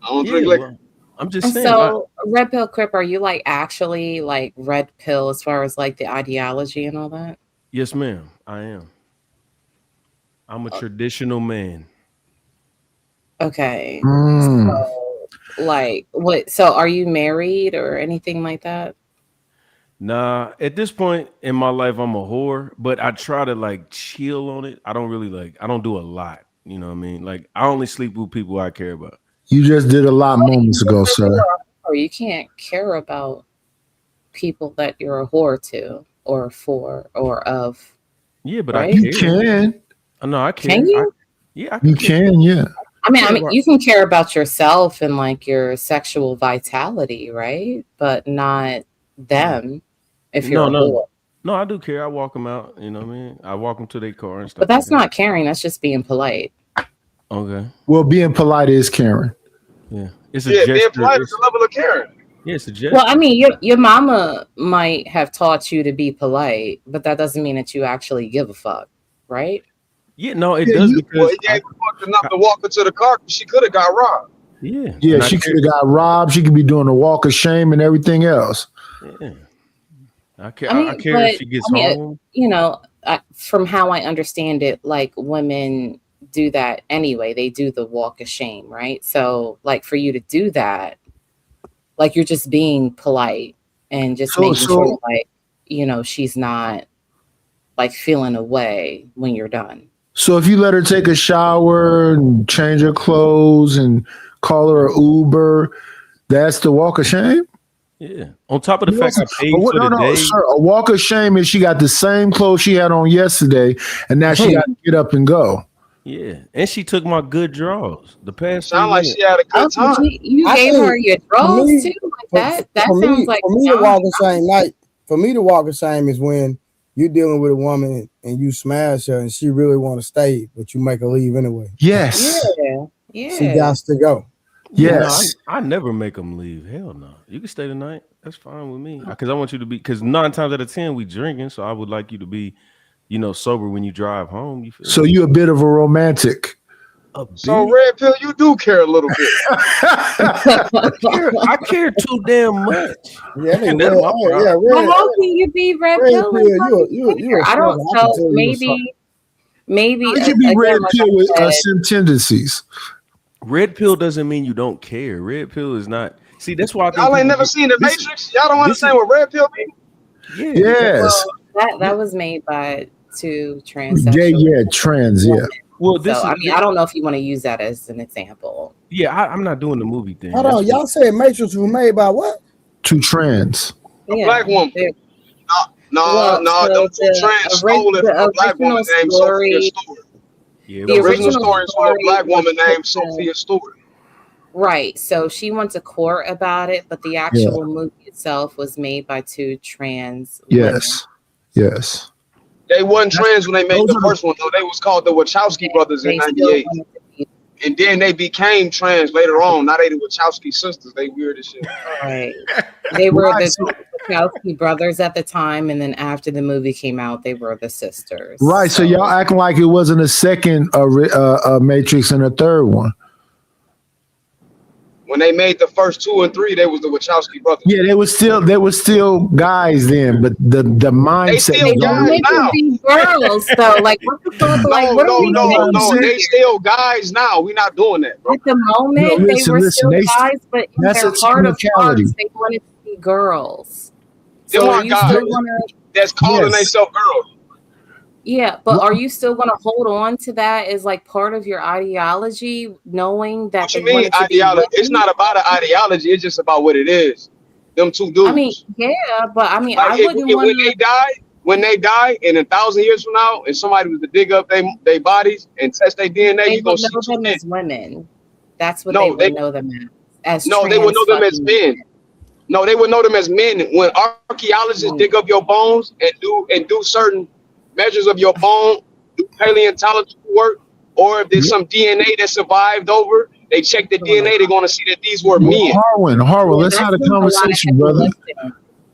F: I don't drink liquor.
C: Well, I'm just saying.
D: So, Red Pill Crip, are you like actually like Red Pill as far as like the ideology and all that?
C: Yes, ma'am. I am. I'm a traditional man.
D: Okay.
E: Mm.
D: So, like, what? So, are you married or anything like that?
C: Nah, at this point in my life, I'm a whore, but I try to like chill on it. I don't really like, I don't do a lot. You know what I mean? Like, I only sleep with people I care about.
E: You just did a lot moments ago, sir.
D: Or you can't care about people that you're a whore to or for or of.
C: Yeah, but
D: right?
C: I care.
E: You can.
C: No, I care.
D: Can you?
C: Yeah, I
E: You can, yeah.
D: I mean, you can care about yourself and like your sexual vitality, right? But not them. If you're a whore.
C: No, I do care. I walk them out. You know what I mean? I walk them to their car and stuff.
D: But that's not caring. That's just being polite.
C: Okay.
E: Well, being polite is caring.
C: Yeah, it's a gesture.
F: Being polite is a level of caring.
C: Yeah, it's a gesture.
D: Well, I mean, your mama might have taught you to be polite, but that doesn't mean that you actually give a fuck, right?
C: Yeah, no, it does because
F: Well, he ain't fucked enough to walk her to the car because she could have got robbed.
C: Yeah.
E: Yeah, she could have got robbed. She could be doing a walk of shame and everything else.
C: Yeah. I care if she gets home.
D: You know, from how I understand it, like women do that anyway. They do the walk of shame, right? So, like for you to do that, like you're just being polite and just making sure, like, you know, she's not like feeling away when you're done.
E: So if you let her take a shower and change her clothes and call her an Uber, that's the walk of shame?
C: Yeah. On top of the fact I paid for the day.
E: Sir, a walk of shame is she got the same clothes she had on yesterday, and now she got to get up and go.
C: Yeah. And she took my good draws. The past
F: sound like she had a good time.
D: You gave her your draws too? Like that sounds like
B: for me to walk the same night. For me to walk the same is when you're dealing with a woman and you smash her and she really want to stay, but you make her leave anyway.
E: Yes.
D: Yeah.
B: She got to go.
E: Yes.
C: No, I never make them leave. Hell no. You can stay tonight. That's fine with me. Because I want you to be, because 9 times out of 10 we drinking. So I would like you to be, you know, sober when you drive home. You feel
E: so you a bit of a romantic.
F: So Red Pill, you do care a little bit.
C: I care too damn much.
B: Yeah,
D: well, how can you be Red Pill? I don't know. Maybe
E: you can be Red Pill with some tendencies.
C: Red Pill doesn't mean you don't care. Red Pill is not. See, that's why
F: y'all ain't never seen the Matrix. Y'all don't understand what Red Pill means.
C: Yeah.
E: Yes.
D: Well, that was made by 2 trans.
E: Yeah, trans. Yeah.
C: Well,
D: I don't know if you want to use that as an example.
C: Yeah, I'm not doing the movie thing.
B: Hold on, y'all said Matrix was made by what?
E: 2 trans.
F: A black woman. No, them 2 trans stole it from a black woman named Sophia Stewart. Yeah, the original story is from a black woman named Sophia Stewart.
D: Right. So she went to court about it, but the actual movie itself was made by 2 trans women.
E: Yes.
F: They wasn't trans when they made the first one, though. They was called the Wachowski brothers in '98. And then they became trans later on. Now they the Wachowski sisters. They weird as shit.
D: Right. They were the Wachowski brothers at the time, and then after the movie came out, they were the sisters.
E: Right. So y'all acting like it wasn't a second Matrix and a third one.
F: When they made the first 2 and 3, they was the Wachowski brothers.
E: Yeah, they were still guys then, but the mindset.
F: They still
D: They
F: guys
D: make
F: now.
D: them be girls though. Like what the fuck? Like what are we
F: No. They still guys now. We not doing that, bro.
D: At the moment,
E: No,
D: they were still
E: they-
D: guys, but in
E: that's
D: their
E: a
D: heart of
E: technicality.
D: hearts, they wanted to be girls.
F: Them
D: So
F: are
D: are you
F: guys.
D: still gonna?
F: That's calling
E: Yes.
F: themselves girls.
D: Yeah, but are you still gonna hold on to that as like part of your ideology, knowing that
F: What you
D: they
F: mean
D: wanted to be
F: ideology? It's
D: women?
F: not about an ideology. It's just about what it is. Them two dudes.
D: I mean, yeah, but I mean,
F: like
D: I wouldn't want
F: when they die, in 1,000 years from now, and somebody was to dig up their bodies and test their DNA,
D: They
F: you gonna
D: would
F: see
D: know
F: two
D: them
F: men.
D: as women. That's what
F: No,
D: they would know them as.
F: No, they would know them as men. No, they would know them as men. When archaeologists dig up your bones and do certain measures of your bone, do paleontological work, or if there's some DNA that survived over, they check the DNA, they're gonna see that these were men.
E: Harwin, let's have a conversation, brother.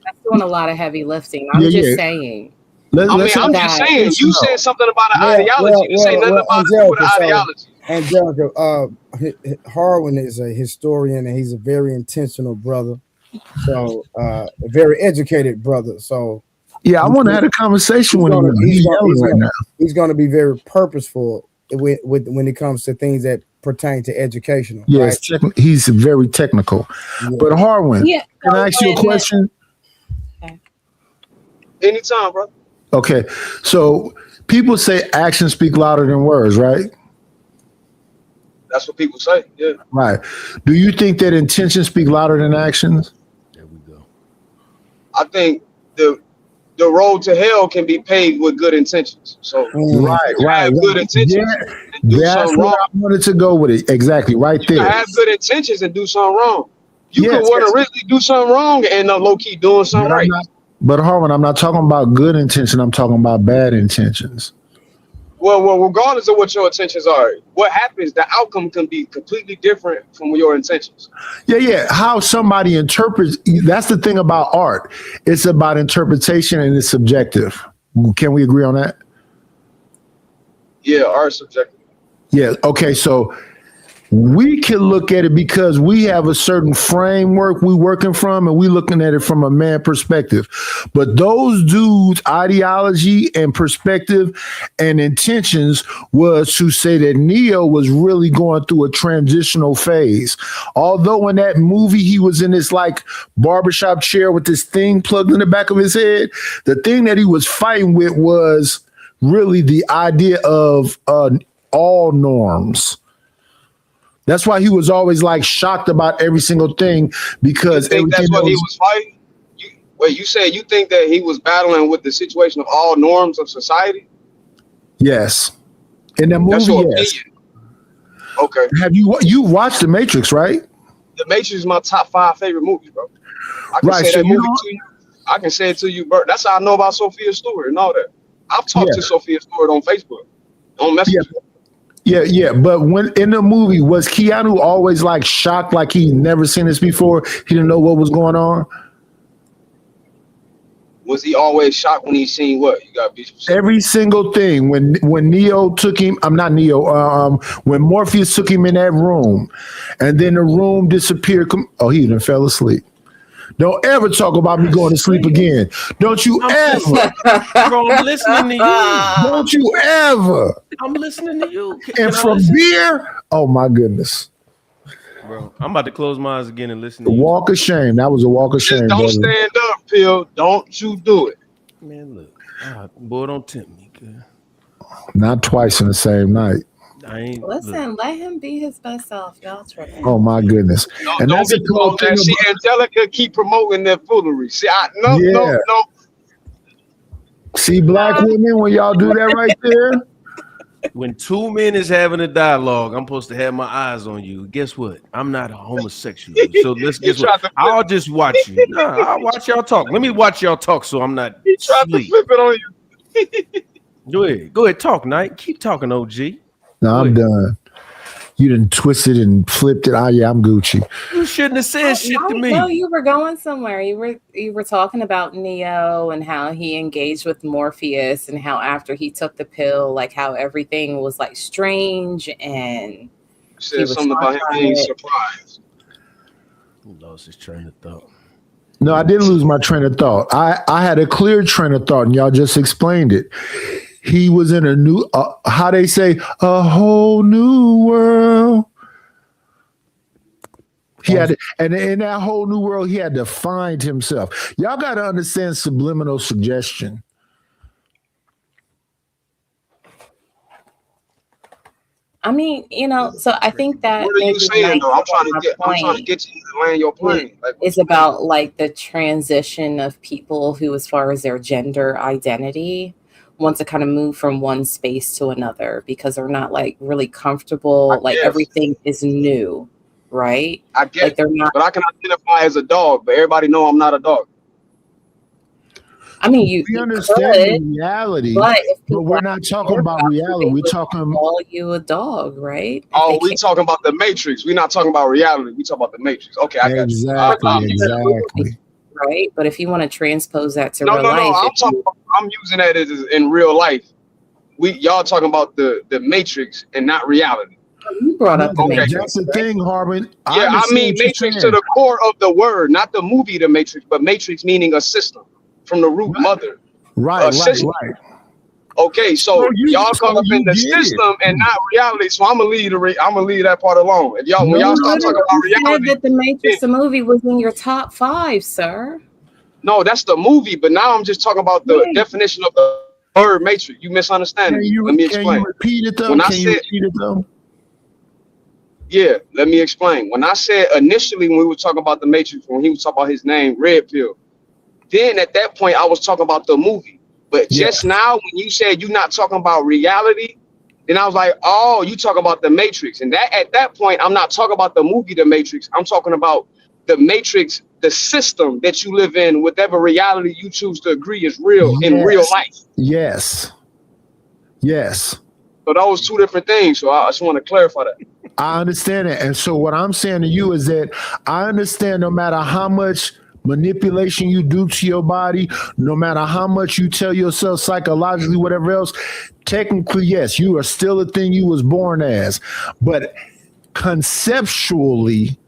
D: That's doing a lot of heavy lifting. I'm just saying.
F: I'm just saying, you said something about an ideology. You say nothing about an ideology.
B: Angelica, Harwin is a historian and he's a very intentional brother. So a very educated brother. So
E: yeah, I want to have a conversation with him.
B: He's going to be very purposeful when it comes to things that pertain to educational.
E: Yes, right? He's very technical. Yeah. But Harwin, can I ask you a question?
D: Okay.
F: Anytime, bro.
E: Okay, so people say actions speak louder than words, right?
F: That's what people say. Yeah.
E: Right. Do you think that intentions speak louder than actions?
C: There we go.
F: I think the road to hell can be paved with good intentions. So
E: right.
F: Good intentions.
E: Yeah, that's where I wanted to go with it. Exactly, right there.
F: You can have good intentions and do something wrong. You could want to really do something wrong and low key doing something right.
E: But Harwin, I'm not talking about good intention. I'm talking about bad intentions.
F: Well, regardless of what your intentions are, what happens, the outcome can be completely different from your intentions.
E: Yeah. How somebody interprets, that's the thing about art. It's about interpretation and it's subjective. Can we agree on that?
F: Yeah, art is subjective.
E: Yeah, okay, so we can look at it because we have a certain framework we working from and we looking at it from a man perspective. But those dudes' ideology and perspective and intentions was to say that Neo was really going through a transitional phase. Although in that movie, he was in this like barbershop chair with this thing plugged in the back of his head, the thing that he was fighting with was really the idea of all norms. That's why he was always like shocked about every single thing because
F: you think that's what he was fighting. You said you think that he was battling with the situation of all norms of society?
E: Yes, in the movie.
F: That's your
E: yes.
F: opinion. Okay.
E: Have you watched The Matrix, right?
F: The Matrix is my top 5 favorite movies, bro. I can say that movie to you. I can say it to you, bro. That's how I know about Sophia Stewart and all that. I've talked to Sophia Stewart on Facebook, on Messenger.
E: Yeah. But when in the movie, was Keanu always like shocked, like he never seen this before? He didn't know what was going on.
F: Was he always shocked when he seen what? You got
E: every single thing. When Neo took him, I'm not Neo. When Morpheus took him in that room, and then the room disappeared. Oh, he even fell asleep. Don't ever talk about me going to sleep again. Don't you ever.
C: Bro, I'm listening to you.
E: Don't you ever.
C: I'm listening to you.
E: And from beer, oh my goodness.
C: Bro, I'm about to close my eyes again and listen
E: to you. Walk of shame. That was a walk of shame.
F: Just don't stand up, Phil. Don't you do it.
C: Man, look. Boy, don't tempt me, girl.
E: Not twice in the same night.
D: Listen, let him be his best self. Y'all tripping.
E: Oh my goodness.
F: And that's a cool thing. See, Angelica keep promoting their foolery. See, no.
E: See, black women, when y'all do that right there.
C: When 2 men is having a dialogue, I'm supposed to have my eyes on you. Guess what? I'm not a homosexual. So let's guess what? I'll just watch you. Nah, I'll watch y'all talk. Let me watch y'all talk so I'm not.
F: He tried to flip it on
C: you. Go ahead. Talk, Knight. Keep talking, OG.
E: No, I'm done. You done twisted and flipped it. I'm Gucci.
C: You shouldn't have said shit to me.
D: No, you were going somewhere. You were talking about Neo and how he engaged with Morpheus and how after he took the pill, like how everything was like strange and
F: said something about him being surprised.
C: Lost his train of thought.
E: No, I didn't lose my train of thought. I had a clear train of thought, and y'all just explained it. He was in a new, how they say, a whole new world. He had, and in that whole new world, he had to find himself. Y'all got to understand subliminal suggestion.
D: I mean, so I think that
F: what are you saying though? I'm trying to get you to land your plane. Like,
D: it's about like the transition of people who, as far as their gender identity, want to kind of move from one space to another because they're not like really comfortable. Like everything is new, right?
F: I get
D: like they're not.
F: But I can identify as a dog, but everybody know I'm not a dog.
D: I mean,
E: we understand the reality, but we're not talking about reality. We're talking
D: call you a dog, right?
F: Oh, we talking about the Matrix. We're not talking about reality. We talk about the Matrix. Okay, I got you.
E: Exactly.
D: Right, but if you want to transpose that to real life,
F: I'm using that as in real life. Y'all talking about the Matrix and not reality.
D: You brought up the Matrix.
E: That's the thing, Harbin.
F: Yeah, I mean Matrix to the core of the word, not the movie The Matrix, but Matrix meaning a system. From the root mother.
E: Right.
F: Okay, so y'all come up in the system and not reality. So I'm gonna leave that part alone. If y'all when y'all start talking about reality,
D: that the Matrix, the movie, was in your top 5, sir.
F: No, that's the movie. But now I'm just talking about the definition of the word Matrix. You misunderstand me. Let me explain.
E: Can you repeat it though?
F: Yeah, let me explain. When I said initially when we were talking about the Matrix, when he was talking about his name, Red Pill. Then at that point, I was talking about the movie. But just now, when you said you're not talking about reality, then I was like, oh, you talking about the Matrix. And that at that point, I'm not talking about the movie The Matrix. I'm talking about the Matrix, the system that you live in, whatever reality you choose to agree is real in real life.
E: Yes.
F: So those 2 different things. So I just want to clarify that.
E: I understand it. And so what I'm saying to you is that I understand no matter how much manipulation you do to your body, no matter how much you tell yourself psychologically, whatever else, technically, yes, you are still a thing you was born as. But conceptually,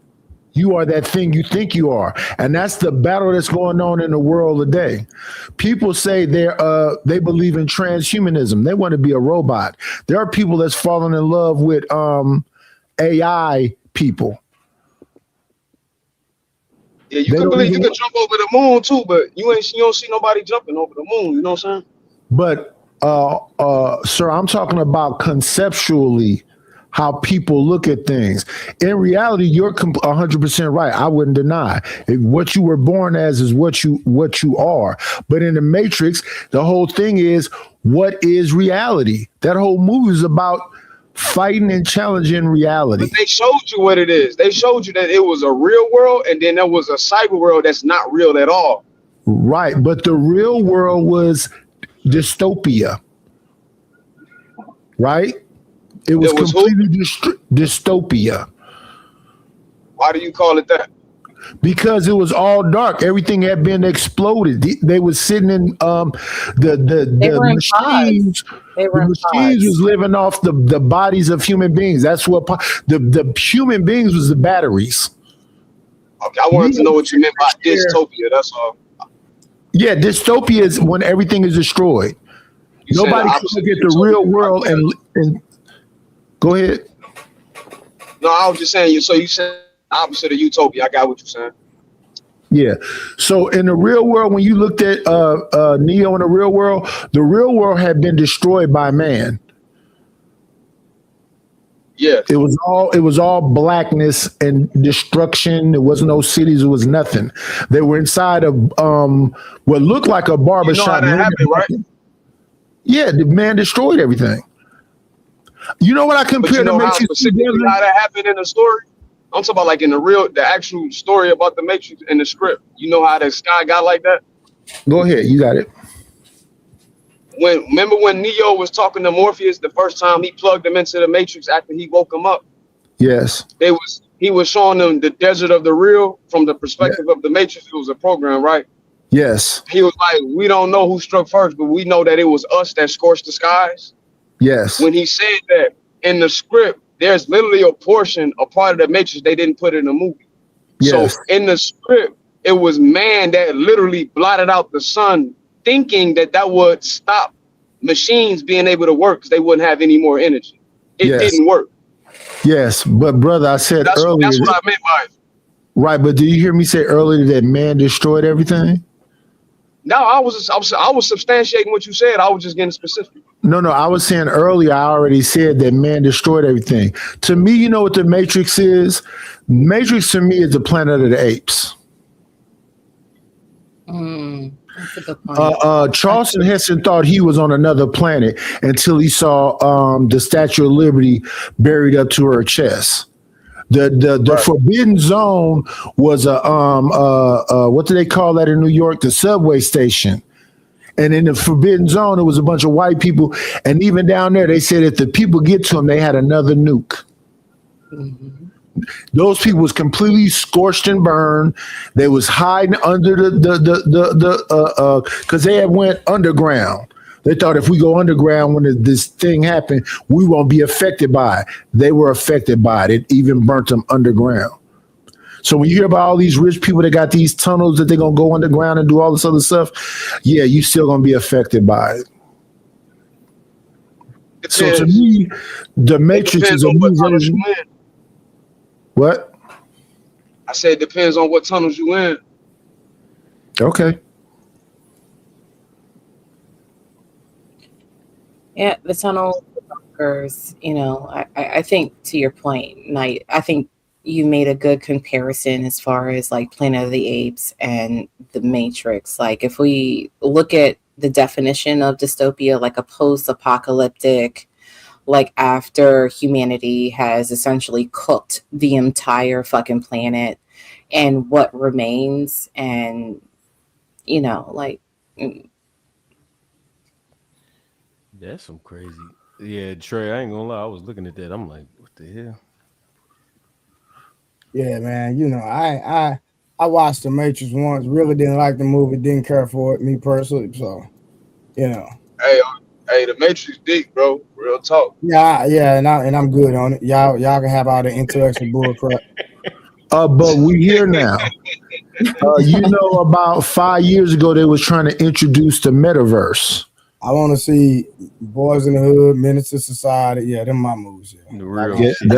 E: you are that thing you think you are. And that's the battle that's going on in the world today. People say they believe in transhumanism. They want to be a robot. There are people that's falling in love with AI people.
F: Yeah, you can jump over the moon too, but you don't see nobody jumping over the moon. You know what I'm saying?
E: But sir, I'm talking about conceptually how people look at things. In reality, you're 100% right. I wouldn't deny what you were born as is what you are. But in the Matrix, the whole thing is what is reality. That whole movie is about fighting and challenging reality.
F: But they showed you what it is. They showed you that it was a real world and then there was a cyber world that's not real at all.
E: Right. But the real world was dystopia. Right? It was completely dystopia.
F: Why do you call it that?
E: Because it was all dark. Everything had been exploded. They were sitting in the machines. The machines was living off the bodies of human beings. That's what the human beings was the batteries.
F: Okay, I wanted to know what you meant by dystopia. That's all.
E: Yeah, dystopia is when everything is destroyed. Nobody can look at the real world and go ahead.
F: No, I was just saying. So you said opposite of utopia. I got what you're saying.
E: Yeah. So in the real world, when you looked at Neo in the real world had been destroyed by man.
F: Yeah.
E: It was all blackness and destruction. There was no cities. It was nothing. They were inside of what looked like a barbershop.
F: You know how that happened, right?
E: Yeah, the man destroyed everything. You know what I compare to Matrix?
F: How that happened in the story? I'm talking about like in the actual story about the Matrix in the script. You know how the sky got like that?
E: Go ahead, you got it.
F: Remember when Neo was talking to Morpheus the first time he plugged him into the Matrix after he woke him up?
E: Yes.
F: He was showing them the desert of the real from the perspective of the Matrix. It was a program, right?
E: Yes.
F: He was like, we don't know who struck first, but we know that it was us that scorched the skies.
E: Yes.
F: When he said that in the script, there's literally a part of the Matrix they didn't put in the movie.
E: Yes.
F: So in the script, it was man that literally blotted out the sun, thinking that would stop machines being able to work because they wouldn't have any more energy. It
E: Yes.
F: didn't work.
E: Yes, but brother, I said earlier.
F: That's what I meant by it.
E: Right, but did you hear me say earlier that man destroyed everything?
F: No, I was substantiating what you said. I was just getting specific.
E: No, I was saying earlier, I already said that man destroyed everything. To me, you know what the Matrix is? Matrix to me is the Planet of the Apes.
D: That's a good point.
E: Charleston Heston thought he was on another planet until he saw the Statue of Liberty buried up to her chest. The Forbidden Zone was a what do they call that in New York? The subway station. And in the Forbidden Zone, it was a bunch of white people. And even down there, they said if the people get to them, they had another nuke. Mm-hmm. Those people was completely scorched and burned. They was hiding under because they had went underground. They thought if we go underground when this thing happened, we won't be affected by it. They were affected by it. It even burnt them underground. So when you hear about all these rich people that got these tunnels that they're going to go underground and do all this other stuff, yeah, you still going to be affected by it. So to me, the Matrix is a new version. What?
F: I said it depends on what tunnels you in.
E: Okay.
D: Yeah, the tunnel bunkers, I think to your point, Knight, I think you made a good comparison as far as like Planet of the Apes and the Matrix. Like if we look at the definition of dystopia, like a post-apocalyptic, like after humanity has essentially cooked the entire fucking planet and what remains, and
C: that's some crazy. Yeah, Trey, I ain't gonna lie. I was looking at that. I'm like, what the hell?
B: Yeah, man. I watched The Matrix once. Really didn't like the movie. Didn't care for it, me personally. So,
F: Hey, The Matrix deep, bro. Real talk.
B: Yeah, and I'm good on it. Y'all can have all the intellectual bull crap.
E: But we here now. About 5 years ago, they was trying to introduce the metaverse.
B: I want to see Boys in the Hood, Menace to Society. Yeah, them my movies. Yeah.
C: The real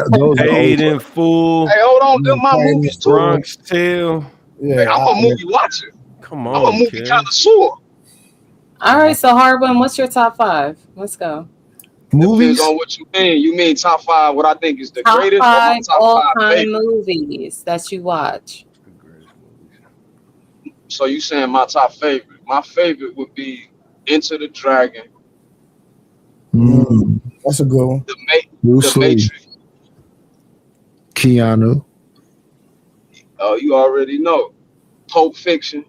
E: those
C: Paid in Full.
F: Hey, hold on, them my movies too.
C: Bronx Tale.
F: Yeah, man, I'm a movie watcher.
C: Come on,
F: I'm a movie connoisseur.
D: All right, so Hardwin, what's your top 5? Let's go.
E: Movies?
F: Depends on what you mean. You mean top 5? What I think is the
D: top
F: greatest?
D: Top all-time
F: favorite
D: movies that you watch.
F: So you saying my top favorite? My favorite would be Enter the Dragon.
B: That's a good one.
F: The Matrix.
E: Keanu.
F: Oh, you already know. Pulp Fiction.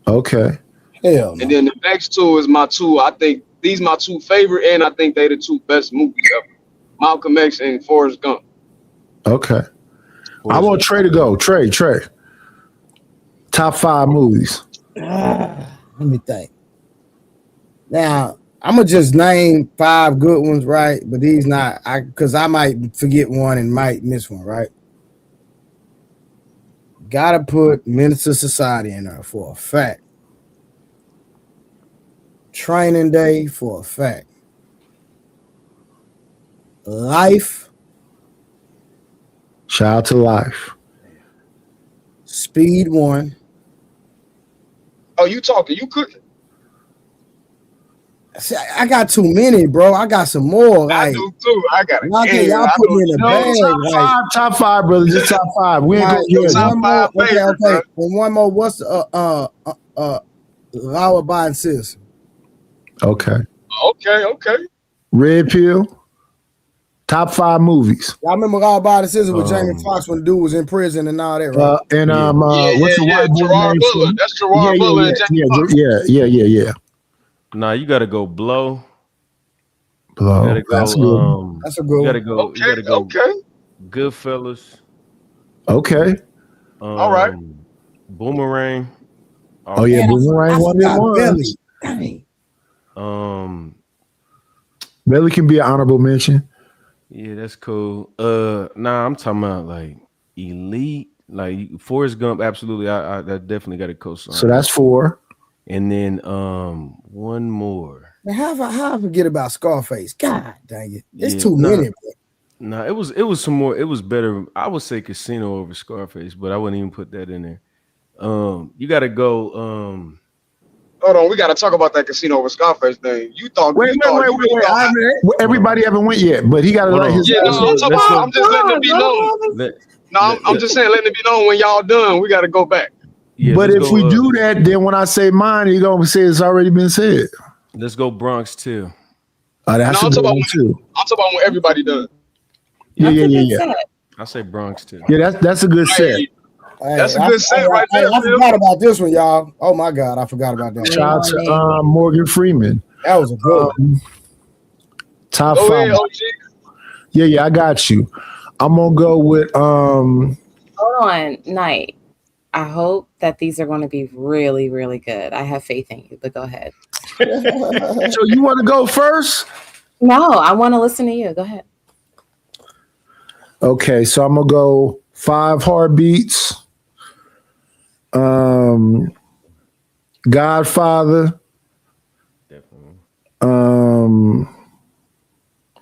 E: Okay.
B: Hell no.
F: And then the next two is my two. I think these my two favorite, and I think they the two best movies ever. Malcolm X and Forrest Gump.
E: Okay. I want Trey to go. Trey. Top 5 movies.
B: Let me think. Now, I'm gonna just name 5 good ones, right? But these not, because I might forget one and might miss one, right? Gotta put Menace to Society in there for a fact. Training Day for a fact. Life.
E: Shout out to Life.
B: Speed 1.
F: Oh, you talking? You cooking?
B: See, I got too many, bro. I got some more. Like,
F: I do too. I got it.
B: Y'all put me in the bag.
E: Top 5, brother. Just top 5. We ain't going
B: top 5. Okay.
F: Bro.
B: And one more. What's law abiding citizen?
E: Okay.
F: Okay.
E: Red Pill. Top 5 movies.
B: Y'all remember Law Abiding Citizen with Jamie Foxx when the dude was in prison and all that, right?
E: What's the white boy
F: Gerard
E: name?
F: Butler. That's Gerard Butler and Jamie Foxx.
E: Yeah.
C: Nah, you gotta go Blow.
E: Blow.
C: You gotta go,
B: That's a good one. That's a good one.
C: You gotta go.
F: Okay.
C: Goodfellas.
E: Okay.
F: All right.
C: Boomerang.
E: Oh yeah, Boomerang one. Belly can be an honorable mention.
C: Yeah, that's cool. Nah, I'm talking about like Elite. Like Forrest Gump, absolutely. I definitely got a co-sign.
E: So that's 4.
C: And then one more.
B: Man, how I forget about Scarface? God dang it. It's too many, bro.
C: No, it was some more. It was better. I would say Casino over Scarface, but I wouldn't even put that in there. You gotta go.
F: Hold on, we gotta talk about that Casino over Scarface thing. You thought
E: Wait. Everybody haven't went yet, but he gotta let his.
F: Yeah, no, I'm just letting it be known. I'm just saying, letting it be known when y'all done, we gotta go back.
C: Yeah,
E: but if we do that, then when I say mine, you're gonna say it's already been said.
C: Let's go Bronx too.
E: That's
F: I'm talking about when everybody done.
E: Yeah.
C: I say Bronx too.
E: Yeah, that's a good set.
F: That's a good set right there.
B: I forgot about this one, y'all. Oh my God, I forgot about that.
E: Shout out to Morgan Freeman.
B: That was a good one.
E: Top 5.
F: Ahead, OG.
E: Yeah, I got you. I'm gonna go with
D: Hold on, Night. I hope that these are going to be really, really good. I have faith in you, but go ahead.
E: So you want to go first?
D: No, I want to listen to you. Go ahead.
E: Okay, so I'm gonna go 5 Heartbeats. Godfather.
C: Definitely.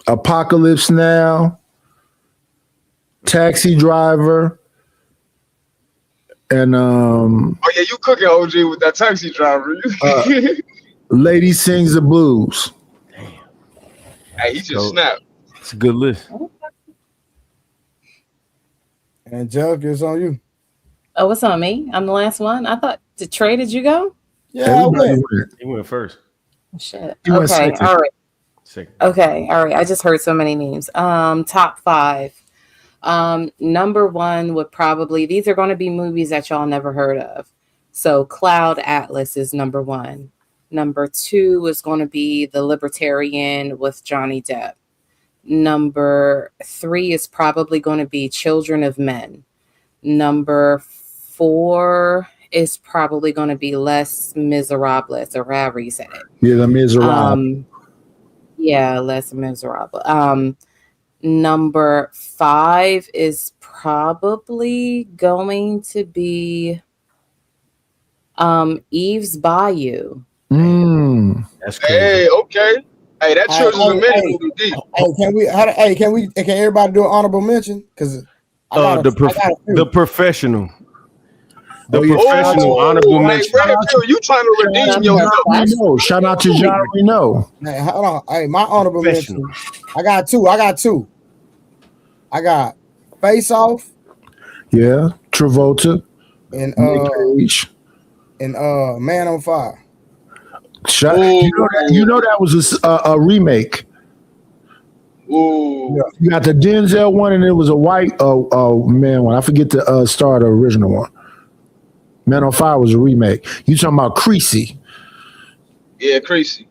E: Apocalypse Now. Taxi Driver. And
F: oh yeah, you cooking OG with that Taxi Driver.
E: Lady Sings the Blues.
C: Damn.
F: Hey, he just snapped.
C: It's a good list.
B: And Jeff, it's on you.
D: Oh, it's on me? I'm the last one? I thought, Trey, did you go?
B: Yeah, I went.
C: He went first.
D: Shit.
E: He went
D: Okay,
E: second.
D: all right.
C: Second.
D: Okay, all right. I just heard so many names. Top 5. Number 1 would probably, these are going to be movies that y'all never heard of. So Cloud Atlas is number 1. Number 2 is going to be The Libertarian with Johnny Depp. Number 3 is probably going to be Children of Men. Number 4 is probably going to be Les Miserables, or however you said it.
E: Yeah, Les Miserables.
D: Yeah, Les Miserables. Number 5 is probably going to be Eve's Bayou.
C: That's crazy.
F: Hey, okay. Hey, that Children of Men movie deep.
B: Can everybody do an honorable mention? Because
C: the professional. The professional honorable mention.
F: You trying to redeem yourself?
E: Shout out to John Reno.
B: Hey, hold on. Hey, my honorable mention. I got two. I got Face Off.
E: Yeah, Travolta.
B: And
E: Nick Cage.
B: And Man on Fire.
E: You know that was a remake.
F: Ooh.
E: You got the Denzel one, and it was a white man one. I forget the star of the original one. Man on Fire was a remake. You talking about Creasy?
F: Yeah, Creasy.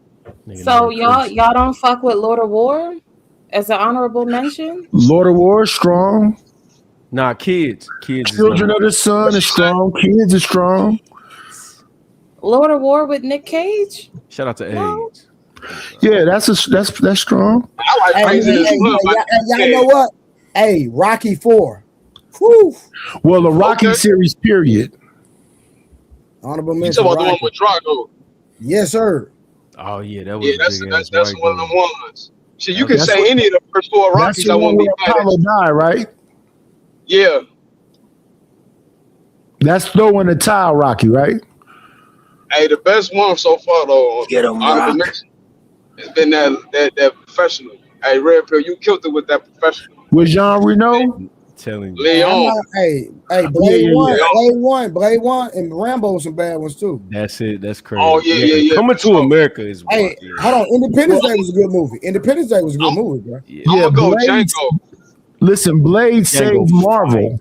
D: So y'all don't fuck with Lord of War as an honorable mention?
E: Lord of War is strong.
C: Nah, kids.
E: Children of the Sun is strong. Kids is strong.
D: Lord of War with Nick Cage?
C: Shout out to AIDS.
E: Yeah, that's strong.
F: I like Crazy.
B: Y'all know what? Hey, Rocky 4. Whew.
E: Well, the Rocky series, period.
B: Honorable
F: You
B: mention.
F: talking about the one with Drago?
B: Yes, sir.
C: Oh yeah, that was
F: that's one of them ones. Shit, you can say any of the first 4 Rockies. I won't be mad at you.
E: Die, right?
F: Yeah.
E: That's throwing the towel, Rocky, right?
F: Hey, the best one so far though.
E: Get him,
F: it's been that professional. Hey, Red Pill, you killed it with that professional.
E: With Jean Reno?
C: Telling you.
F: Leon.
B: Hey, Blade 1, and Rambo some bad ones too.
C: That's it. That's crazy.
F: Oh yeah.
C: Coming to America is.
B: Hey, hold on. Independence Day was a good movie. Independence Day was a good movie, bro.
F: I'm gonna go Django.
E: Listen, Blade saved Marvel.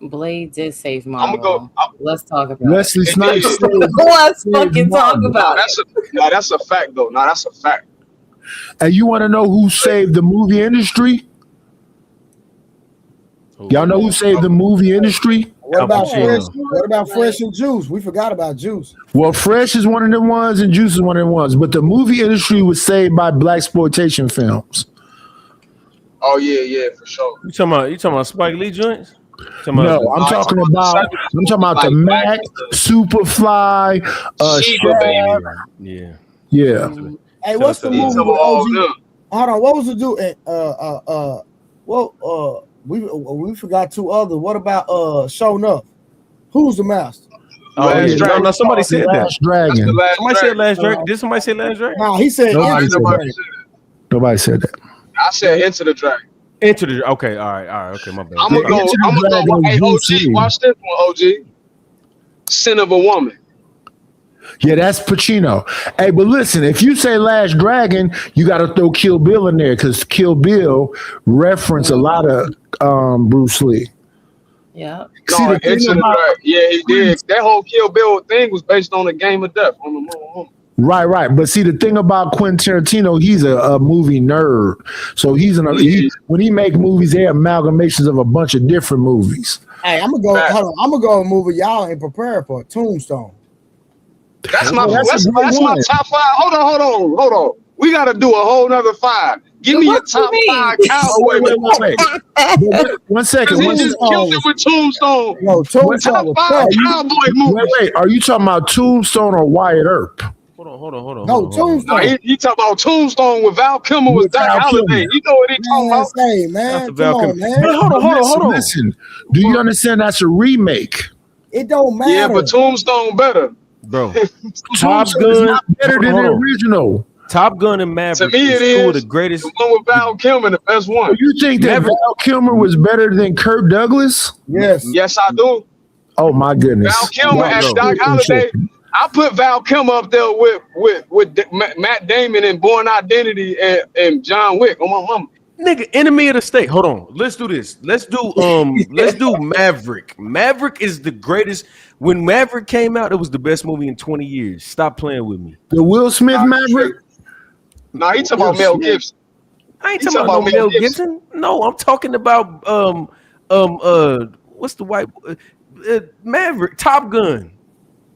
D: Blade did save Marvel. Let's talk about
E: Wesley Snipes.
D: Let's fucking talk about it.
F: That's a fact though. Nah, that's a fact.
E: And you want to know who saved the movie industry? Y'all know who saved the movie industry?
B: What about Fresh and Juice? We forgot about Juice.
E: Well, Fresh is one of them ones, and Juice is one of them ones. But the movie industry was saved by blaxploitation films.
F: Oh yeah, for sure.
C: You talking about Spike Lee joints?
E: No, I'm talking about the Mac, Superfly, Strap. Yeah.
B: Hey, what's the movie with OG? Hold on, what was the dude? We forgot two others. What about Show Enough? Who's the master?
C: No, somebody said that.
E: Last Dragon.
C: Somebody said Last Dragon. Did somebody say Last Dragon?
B: Nah, he said
E: Nobody said that.
F: I said Into the Dragon.
C: Okay, all right, okay, my bad.
F: I'm gonna go. Hey, OG, watch this one, OG. Sin of a Woman.
E: Yeah, that's Pacino. Hey, but listen, if you say Last Dragon, you got to throw Kill Bill in there because Kill Bill reference a lot of Bruce Lee.
D: Yeah.
F: No, yeah, he did. That whole Kill Bill thing was based on a Game of Death.
E: Right. But see, the thing about Quentin Tarantino, he's a movie nerd. So when he make movies, they're amalgamations of a bunch of different movies.
B: Hey, I'm gonna go. Hold on, I'm gonna go a movie y'all ain't prepared for. Tombstone.
F: That's my top 5. Hold on. We gotta do a whole nother 5. Give me your top 5 cowboy movies.
E: Wait. One second.
F: He just killed it with Tombstone.
B: No, Tombstone.
F: Top 5 cowboy movies.
E: Wait. Are you talking about Tombstone or Wyatt Earp?
C: Hold on.
B: No, Tombstone.
F: He talking about Tombstone with Val Kilmer was Doc Holliday. You know what he talking about?
B: Hey, man, come on, man.
E: Hold on. Listen, do you understand that's a remake?
B: It don't matter.
F: Yeah, but Tombstone better.
C: Bro.
E: Top Gun is not better than the original.
C: Top Gun and Maverick.
F: To me, it is
C: the greatest.
F: The one with Val Kilmer, the best one.
E: You think that Val Kilmer was better than Kirk Douglas?
F: Yes, I do.
E: Oh my goodness.
F: Val Kilmer as Doc Holliday. I put Val Kilmer up there with Matt Damon and Born Identity and John Wick on my mama.
C: Nigga, Enemy of the State. Hold on. Let's do this. Let's do Maverick. Maverick is the greatest. When Maverick came out, it was the best movie in 20 years. Stop playing with me.
E: The Will Smith Maverick?
F: No, he talking about Mel Gibson.
C: I ain't talking about Mel Gibson. No, I'm talking about what's the white Maverick? Top Gun.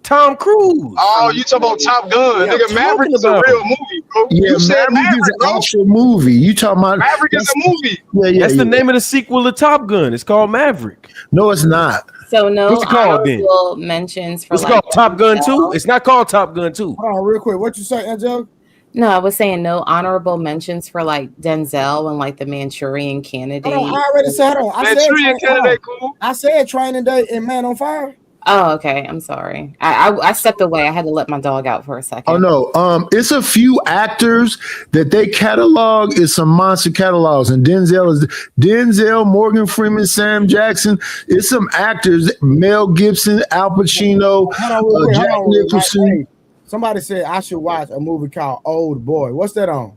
C: Tom Cruise.
F: Oh, you talking about Top Gun?
C: Yeah,
F: nigga, Maverick is a real movie, bro.
E: Yeah,
F: you said
E: Maverick is an actual movie. You talking about
F: Maverick is a movie.
C: That's the name of the sequel to Top Gun. It's called Maverick.
E: No, it's not.
D: So no
C: What's it called then?
D: mentions for
C: It's called Top Gun 2. It's not called Top Gun 2.
B: Hold on, real quick. What you say, Angel?
D: No, I was saying no honorable mentions for like Denzel and like the Manchurian Candidate.
B: Hold on, I already said it.
F: Manchurian Candidate, cool.
B: I said Training Day and Man on Fire.
D: Oh, okay. I'm sorry. I stepped away. I had to let my dog out for a second.
E: Oh no. It's a few actors that they catalog is some monster catalogs, and Denzel, Morgan Freeman, Sam Jackson. It's some actors. Mel Gibson, Al Pacino, Jack Nicholson.
B: Somebody said I should watch a movie called Old Boy. What's that on?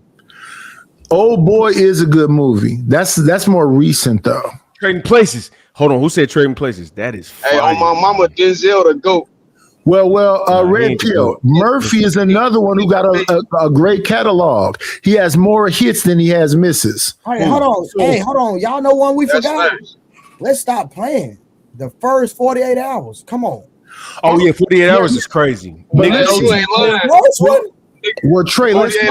E: Old Boy is a good movie. That's more recent though.
C: Trading Places. Hold on, who said Trading Places? That is fire.
F: Hey, on my mama, Denzel the GOAT.
E: Well, Red Pill. Murphy is another one who got a great catalog. He has more hits than he has misses.
B: Hey, hold on. Y'all know one we forgot? Nice. Let's stop playing. The first 48 hours. Come on.
C: Oh, yeah, 48 hours is crazy.
E: But you ain't lying. Well, Trey, let's
F: Eddie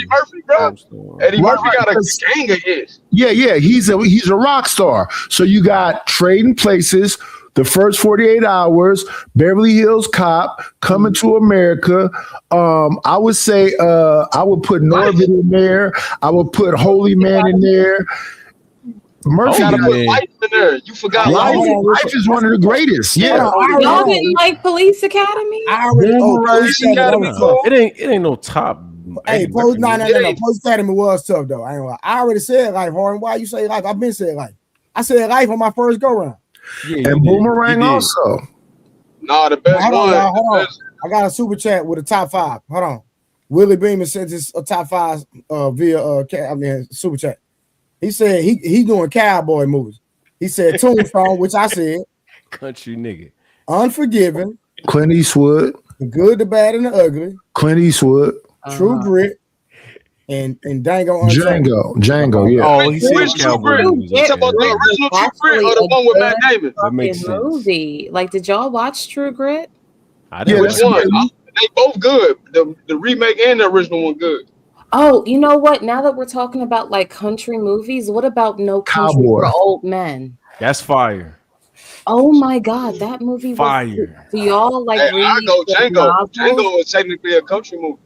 F: Murphy, bro. Eddie Murphy got a gang of hits.
E: Yeah, he's a rock star. So you got Trading Places, The First 48 Hours, Beverly Hills Cop, Coming to America. I would say I would put Norbit in there. I would put Holy Man in there. Murphy
F: got to put Life in there. You forgot Life.
E: Life is one of the greatest. Yeah.
D: Y'all didn't like Police Academy?
C: It ain't no top.
B: Hey, Police Academy was tough though. I already said Life, Horn. Why you say Life? I've been saying Life. I said Life on my first go round.
E: Yeah, and Boomerang also.
F: No, the best one.
B: Hold on. I got a super chat with a top 5. Hold on. Willie Beeman sent his top 5 via super chat. He said he doing cowboy movies. He said Tombstone, which I said.
C: Country nigga.
B: Unforgiven.
E: Clint Eastwood.
B: The Good, the Bad, and the Ugly.
E: Clint Eastwood.
B: True Grit. And Django.
E: Django, yeah.
C: Oh, he said cowboy movies.
F: You talking about the original True Grit or the one with Matt Damon?
C: That makes sense.
D: Movie. Like, did y'all watch True Grit?
F: Which one? They both good. The remake and the original one good.
D: Oh, you know what? Now that we're talking about like country movies, what about No Country
E: Cowboy.
D: for Old Men?
C: That's fire.
D: Oh my God, that movie was.
C: Fire.
D: Do y'all like
F: Hey, I
D: read
F: go
D: the
F: Django.
D: novels?
F: Django is technically a country movie.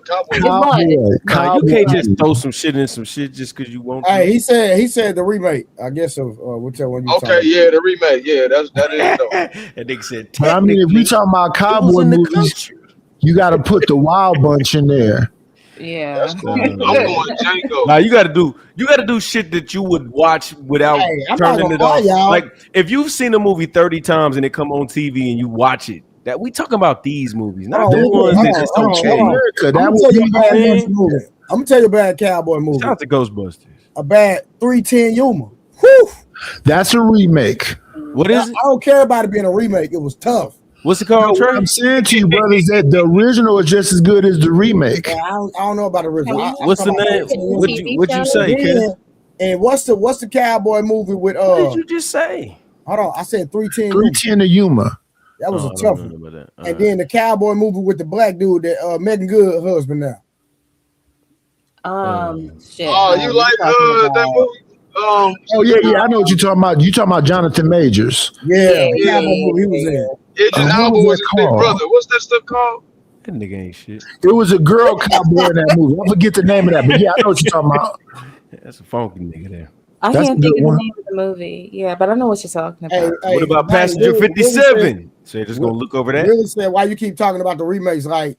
F: Cowboy.
D: It was.
C: Nah, you can't
E: Cowboy.
C: just throw some shit in some shit just because you want to.
B: Hey, he said the remake. I guess of whichever one you
F: Okay,
B: talking.
F: yeah, the remake. Yeah, that is dope.
C: And nigga said,
E: But I mean, if we talking about
C: it was
E: cowboy
C: in the
E: movies,
C: country.
E: you got to put the Wild Bunch in there.
D: Yeah.
F: That's cool. I'm going Django.
C: Nah, you gotta do shit that you would watch without
B: Hey, I'm not
C: turning
B: gonna
C: it
B: lie,
C: off.
B: y'all.
C: Like if you've seen a movie 30 times and it come on TV and you watch it, that we talking about these movies, not
B: Hold
C: the
B: on,
C: ones
B: hold
C: that
B: on,
C: just
B: hold on,
C: okay.
B: hold on.
E: America,
B: I'm
E: that
B: gonna
E: was
B: tell you a bad
C: man.
B: country movie. I'm gonna tell you a bad cowboy movie.
C: Shout out to Ghostbusters.
B: A bad 310 Yuma. Whew.
E: That's a remake.
C: What is it?
B: I don't care about it being a remake. It was tough.
C: What's it called,
E: What
C: Trey?
E: I'm saying to you, brother, is that the original is just as good as the remake.
B: Yeah, I don't know about the original.
C: What's the name? What'd you say, kid?
B: And what's the cowboy movie with
C: What did you just say?
B: hold on, I said 310 Yuma.
E: 310 to Yuma.
B: That was
C: Oh,
B: a
C: I
B: tough
C: don't know
B: one.
C: about that.
B: And then the cowboy movie with the black dude that Megan Good husband now.
D: Shit.
F: Oh, you like that movie?
E: Oh yeah, I know what you're talking about. You talking about Jonathan Majors?
B: Yeah, the cowboy movie he was in.
F: Idris
E: what
F: Elba
E: was
F: was
E: that
F: his big
E: called?
F: brother. What's that stuff called?
C: That nigga ain't shit.
E: It was a girl cowboy in that movie. I forget the name of that, but yeah, I know what you're talking about.
C: That's a funky nigga there.
D: I
E: That's
D: can't
E: a
D: think
E: good
D: of
E: one.
D: the name of the movie. Yeah, but I know what you're talking about.
C: What about Passenger 57? So you're just gonna look over that?
B: Really said, why you keep talking about the remakes? Like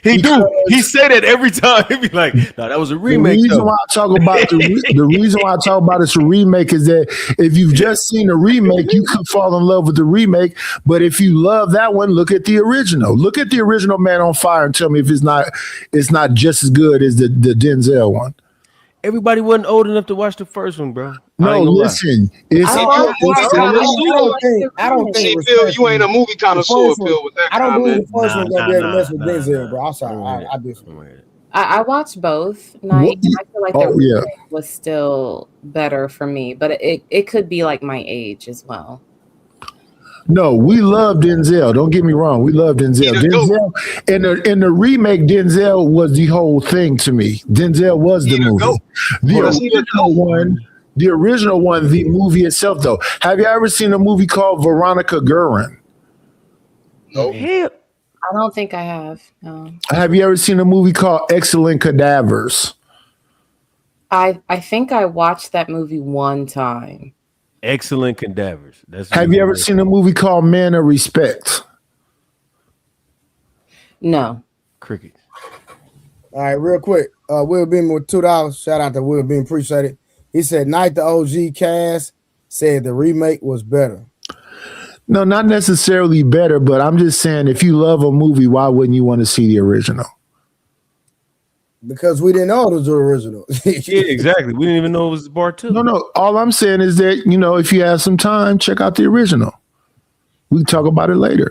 C: He do. He say that every time. He be like, "No, that was a remake."
E: The reason why I talk about the reason why I talk about it's a remake is that if you've just seen a remake, you could fall in love with the remake. But if you love that one, look at the original. Look at the original Man on Fire and tell me if it's not just as good as the Denzel one.
C: Everybody wasn't old enough to watch the first one, bro.
E: No, listen.
B: I don't
F: See,
B: think
F: Phil, you ain't a movie connoisseur, Phil, with that
B: I don't believe
F: comment.
B: the first one's gonna be able to mess with Denzel, bro. I'm sorry. I disagree.
D: I watched both night, and I feel like the
E: yeah.
D: remake was still better for me, but it could be like my age as well.
E: No, we love Denzel. Don't get me wrong. We love Denzel. Denzel in the remake, Denzel was the whole thing to me. Denzel was the movie. The original one, the movie itself, though. Have you ever seen a movie called Veronica Guerin?
F: No.
D: I don't think I have. No.
E: Have you ever seen a movie called Excellent Cadavers?
D: I think I watched that movie one time.
C: Excellent Cadavers.
E: Have you ever seen a movie called Man of Respect?
D: No.
C: Cricket.
B: All right, real quick. Will Beam with $2. Shout out to Will Beam, appreciate it. He said, Night the OG cast said the remake was better.
E: No, not necessarily better, but I'm just saying if you love a movie, why wouldn't you want to see the original?
B: Because we didn't know it was the original.
C: Yeah, exactly. We didn't even know it was part two.
E: No. All I'm saying is that, if you have some time, check out the original. We can talk about it later.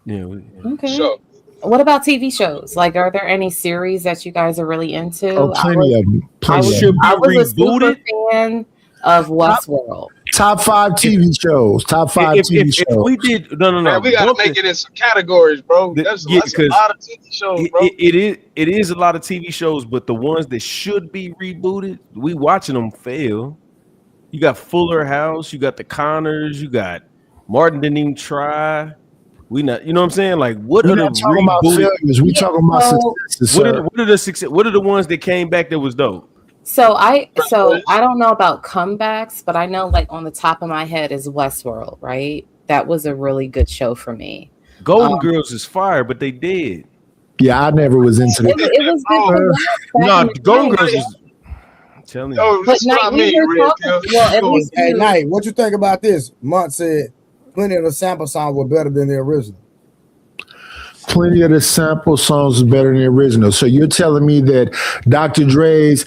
C: Yeah.
D: Okay.
F: Sure.
D: What about TV shows? Like, are there any series that you guys are really into?
E: Oh, plenty of them.
D: I was
C: rebooted.
D: a super fan of Westworld.
E: Top 5 TV shows. Top 5 TV shows.
C: If we did no.
F: Man, we gotta make it in some categories, bro. That's a lot of TV shows, bro.
C: It is a lot of TV shows, but the ones that should be rebooted, we watching them fail. You got Fuller House, you got the Connors, you got Martin didn't even try. We not, you know what I'm saying? Like, what
E: We're
C: are the
E: not talking about failures. We talking about successes.
C: What are the success? What are the ones that came back that was dope?
D: So I don't know about comebacks, but I know like on the top of my head is Westworld, right? That was a really good show for me.
C: Golden Girls is fire, but they did.
E: Yeah, I never was into that.
D: It was good.
C: No, Golden Girls is. I'm telling you.
F: Oh, that's what I mean.
B: Hey, Knight, what you think about this? Munt said plenty of the sample songs were better than the original.
E: Plenty of the sample songs is better than the original. So you're telling me that Dr. Dre's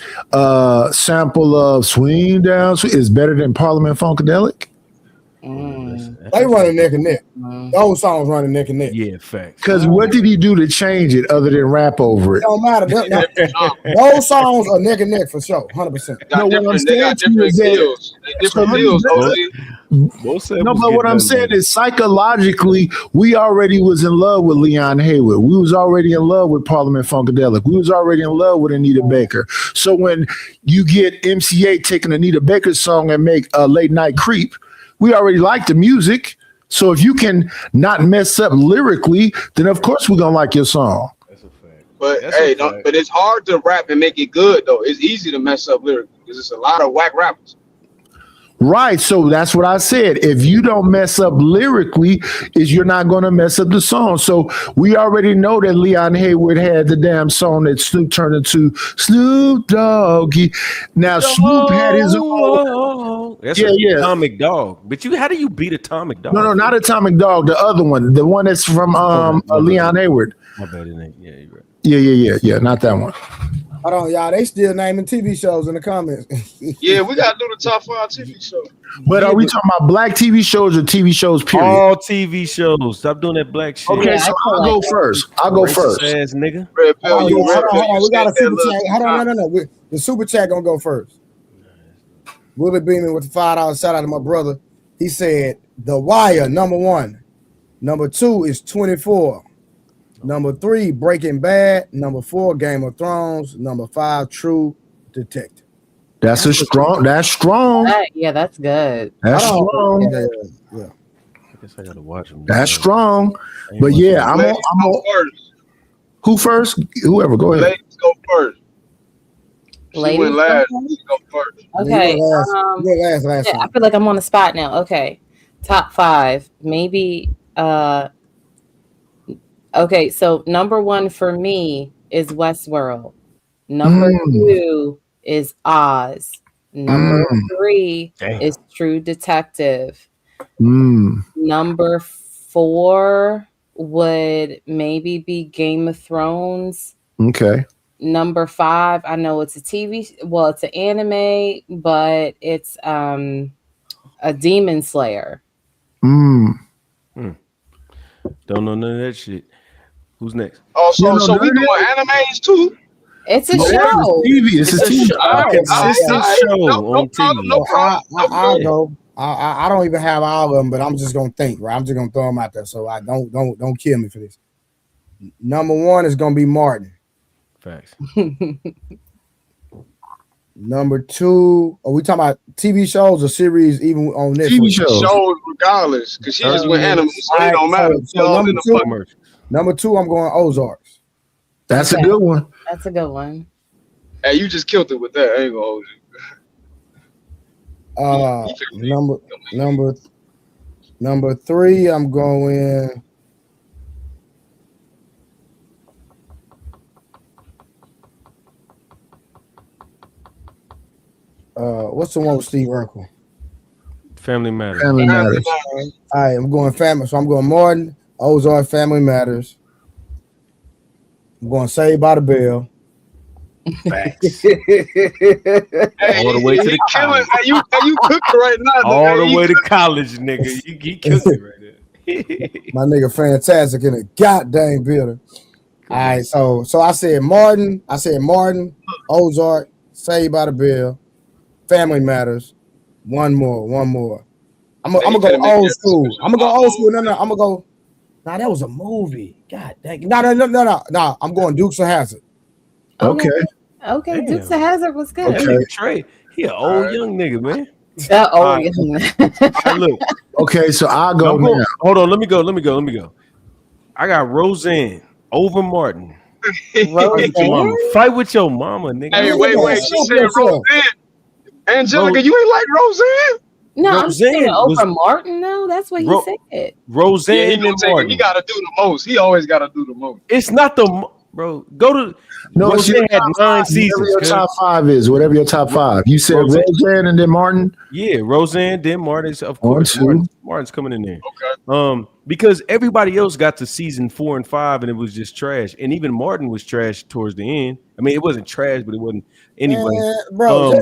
E: sample of Swing Down is better than Parliament Funkadelic?
B: They running neck and neck. Those songs running neck and neck.
C: Yeah, facts.
E: Because what did he do to change it other than rap over it?
B: It don't matter. Those songs are neck and neck for sure, 100%.
E: No, what I'm saying to you is no, but what I'm saying is psychologically, we already was in love with Leon Haywood. We was already in love with Parliament Funkadelic. We was already in love with Anita Baker. So when you get MC8 taking Anita Baker's song and make a Late Night Creep, we already like the music. So if you can not mess up lyrically, then of course we're gonna like your song.
F: That's a fact. But but it's hard to rap and make it good though. It's easy to mess up lyrically because it's a lot of whack rappers.
E: Right. So that's what I said. If you don't mess up lyrically, you're not going to mess up the song. So we already know that Leon Haywood had the damn song that Snoop turned into Snoop Doggy. Now Snoop had his own.
C: That's Atomic Dog. But how do you beat Atomic Dog?
E: No, not Atomic Dog. The other one, the one that's from Leon Haywood.
C: My bad, it ain't. Yeah, you're right.
E: Yeah. Not that one.
B: Hold on, y'all. They still naming TV shows in the comments.
F: Yeah, we gotta do the top 5 TV shows.
E: But are we talking about black TV shows or TV shows? Period.
C: All TV shows. Stop doing that black shit.
E: Okay, so I'll go first.
C: Ass nigga.
B: Hold on. We got a super chat. Hold on, no. The super chat gonna go first. Willie Beeman with the $5 shout out to my brother. He said The Wire, number 1. Number 2 is 24. Number 3, Breaking Bad. Number 4, Game of Thrones. Number 5, True Detective.
E: That's strong. That's
D: Yeah, that's good.
E: That's strong.
B: Yeah.
C: I guess I gotta watch them.
E: That's strong. But yeah, I'm on first. Who first? Whoever. Go ahead.
F: Ladies go first. She went last. Go first.
D: Okay. I feel like I'm on the spot now. Okay. Top 5. Maybe. Okay, so number 1 for me is Westworld. Number 2 is Oz. Number 3 is True Detective. Number 4 would maybe be Game of Thrones.
E: Okay.
C: Number
D: 5, I know it's a TV. Well, it's an anime, but it's a Demon Slayer.
C: Don't know none of that shit. Who's next?
F: Oh, so we doing animes too?
D: It's a show.
E: It's a TV.
C: Consistent show on TV.
F: No problem.
B: I'll go. I don't even have all of them, but I'm just gonna think. Right, I'm just gonna throw them out there. So I don't kill me for this. Number 1 is gonna be Martin.
C: Facts.
B: Number 2, are we talking about TV shows or series? Even on Netflix?
E: TV shows
F: regardless, because she just went animals, so it don't matter.
B: So number 2, I'm going Ozarks.
E: That's a good one.
D: That's a good one.
F: Hey, you just killed it with that. I ain't gonna hold you.
B: Number 3, I'm going. What's the one with Steve Urkel?
C: Family Matters.
E: Family Matters.
B: All right, I'm going family. So I'm going Martin, Ozark, Family Matters. I'm going Saved by the Bell.
C: Facts.
F: Hey,
C: all the way to the college.
F: You cooking right now.
C: All the way to college, nigga. You cooking right there.
B: My nigga Fantastic in a goddamn building. All right, so I said Martin, Ozark, Saved by the Bell, Family Matters. One more. I'm gonna go old school. No, I'm gonna go. Nah, that was a movie. God dang. No. I'm going Dukes of Hazzard.
E: Okay.
D: Okay, Dukes of Hazzard was good.
C: Okay. Trey, he an old young nigga, man.
D: That old young
C: nigga. Look.
E: Okay, so I'll go now.
C: Hold on, let me go. I got Roseanne over Martin. Fight with your mama, nigga.
F: Hey, wait. She said Roseanne. Angelica, you ain't like Roseanne?
D: No, I'm saying over Martin. No, that's what he said.
C: Roseanne and Martin.
F: He got to do the most. He always got to do the most.
C: It's not bro. Go to Roseanne had 9 seasons.
E: Whatever your top 5 is, whatever your top 5. You said Roseanne and then Martin.
C: Yeah, Roseanne, then Martin. Of course, Martin's coming in there.
F: Okay.
C: Because everybody else got to season 4 and 5, and it was just trash. And even Martin was trash towards the end. I mean, it wasn't trash, but it wasn't anyway.
B: Bro,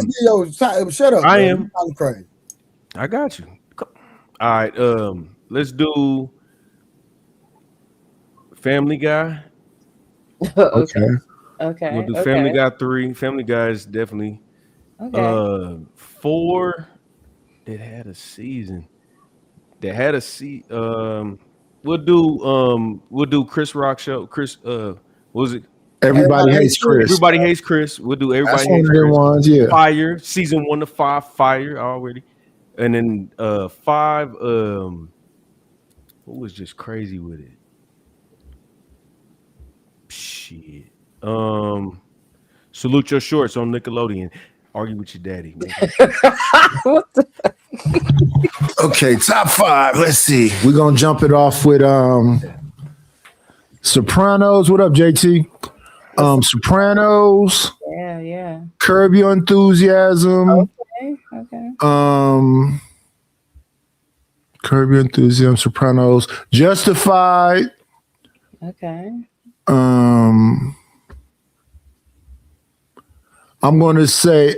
B: shut up.
C: I am.
B: I'm crazy.
C: I got you. All right. Let's do Family Guy.
D: Okay.
C: We'll
D: Okay.
C: do Family
D: Okay.
C: Guy 3. Family Guy is definitely
D: Okay.
C: 4. That had a season. We'll do Chris Rock show. What was it?
E: Everybody hates Chris.
C: Everybody hates Chris. We'll do
E: That's
C: Everybody
E: one
C: Hates
E: of them
C: Chris.
E: ones. Yeah.
C: Fire season 1 to 5. Fire already, and then 5. What was just crazy with it? Shit. Salute Your Shorts on Nickelodeon. Argue with your daddy.
D: What the-
E: Okay, top 5. Let's see. We're gonna jump it off with Sopranos. What up, JT? Sopranos.
D: Yeah.
E: Curb Your Enthusiasm.
D: Okay.
E: Curb Your Enthusiasm. Sopranos. Justified.
D: Okay.
E: I'm going to say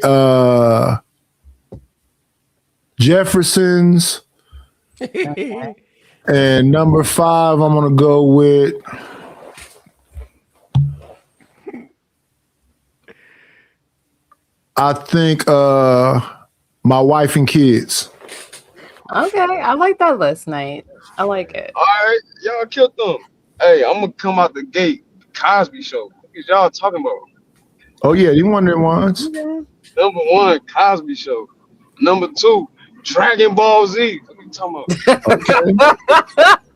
E: Jeffersons. And number 5, I'm going to go with I think My Wife and Kids.
D: Okay. I like that list, Nate. I like it.
F: All right, y'all killed them. Hey, I'm gonna come out the gate. Cosby Show. What is y'all talking about?
E: Oh yeah, you one of them ones.
F: Number 1, Cosby Show. Number 2, Dragon Ball Z. What are you talking about?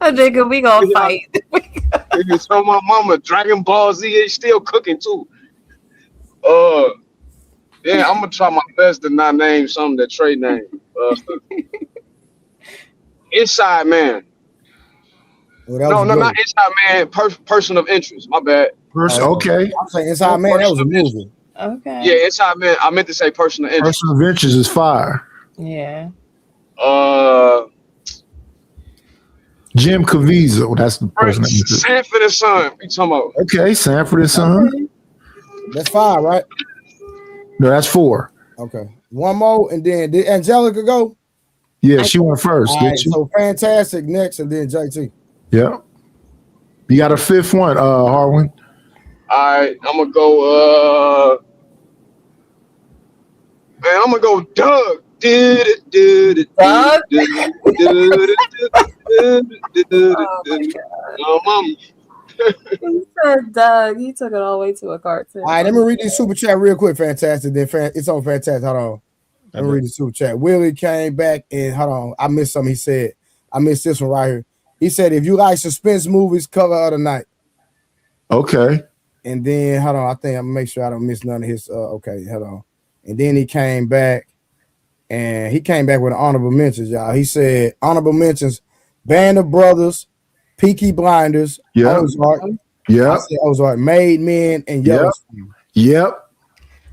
D: Nigga, we gonna fight.
F: If you tell my mama Dragon Ball Z is still cooking too. Yeah, I'm gonna try my best to not name something that Trey named. Inside Man.
B: Well,
F: No, not Inside Man. Person of Interest. My bad.
E: Okay.
B: I'm saying Inside Man. That was a movie.
D: Okay.
F: Yeah, Inside Man. I meant to say Person of Interest.
E: Person of Interest is fire.
D: Yeah.
E: Jim Caviezel. That's the person.
F: Sanford and Son. You talking about?
E: Okay, Sanford and Son.
B: That's 5, right?
E: No, that's 4.
B: Okay. One more, and then did Angelica go?
E: Yeah, she went first.
B: All right, so Fantastic next, and then JT.
E: Yeah. You got a 5th one, Harwin.
F: All right, I'm gonna go. Man, I'm gonna go Doug.
D: Mom. He said Doug. He took it all the way to a cartoon.
B: All right, let me read this super chat real quick. Fantastic. Then it's on Fantastic. Hold on. Let me read the super chat. Willie came back and hold on. I missed something. He said, I missed this one right here. He said, if you like suspense movies, cover of the night.
E: Okay.
B: And then hold on. I think I'm make sure I don't miss none of his. Okay, hold on. And then he came back, and he came back with an honorable mentions, y'all. He said honorable mentions: Band of Brothers, Peaky Blinders, Ozark.
E: Yeah.
B: Ozark, Made Men, and Yellowstone.
E: Yep.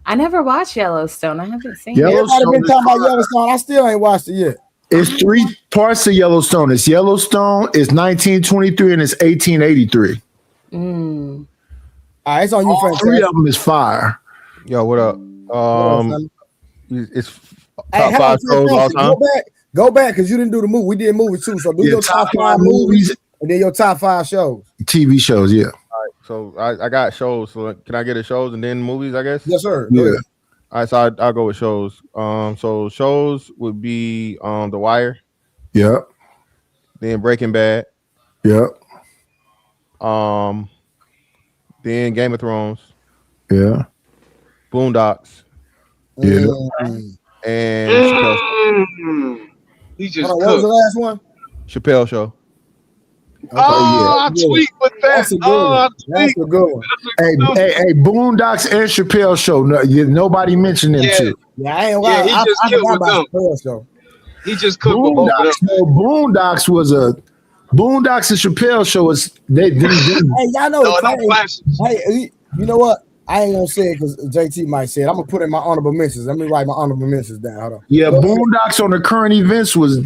D: I never watched Yellowstone. I haven't seen it.
B: Everybody been talking about Yellowstone. I still ain't watched it yet.
E: It's 3 parts of Yellowstone. It's Yellowstone, it's 1923, and it's 1883.
D: Mm.
B: All right, it's on you,
E: All 3 of them is fire.
G: Yo, what up? It's
B: Hey,
G: top 5 shows all time.
B: Go back, because you didn't do the movie. We did movies too. So do your top 5 movies and then your top 5 shows.
E: TV shows, yeah.
G: All right, so I got shows. So can I get the shows and then movies? I guess.
B: Yes, sir.
E: Yeah.
G: All right, so I'll go with shows. So shows would be The Wire.
E: Yep.
G: Then Breaking Bad.
E: Yep.
G: Then Game of Thrones.
E: Yeah.
G: Boondocks.
E: Yeah.
G: And
F: he just
B: what was the last one?
G: Chappelle Show.
B: Okay,
F: I tweet with that.
B: That's a good one. That's a good one.
E: Hey, Boondocks and Chappelle Show. No, nobody mentioned them too.
B: Yeah, I ain't lying.
F: he just killed with them.
B: Chappelle Show.
F: He just cooked with both of them.
E: Boondocks was a Boondocks and Chappelle Show is they
B: Hey, y'all know hey, you know what? I ain't gonna say it because JT might say it. I'm gonna put in my honorable mentions. Let me write my honorable mentions down. Hold on.
E: Yeah, Boondocks on the current events was a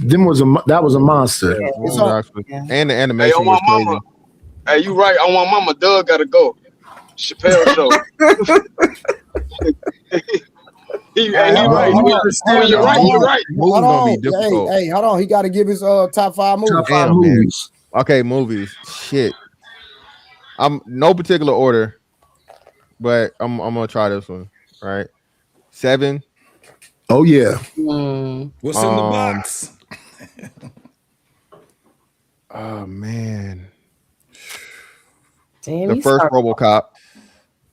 E: monster.
G: Yeah,
D: Yeah.
G: and the animation
F: Hey,
G: was crazy.
F: mama. Hey, you right. On my mama, Doug gotta go. Chappelle Show. he he right. When you're right, you're right.
C: Movie's gonna be difficult.
B: Hey, hold on. He got to give his top 5 movies.
E: Top 5 movies.
G: Okay, movies. Shit. I'm no particular order, but I'm gonna try this one. Right. 7.
E: Oh yeah.
H: What's in the box?
G: Oh man.
D: Damn,
G: The first RoboCop.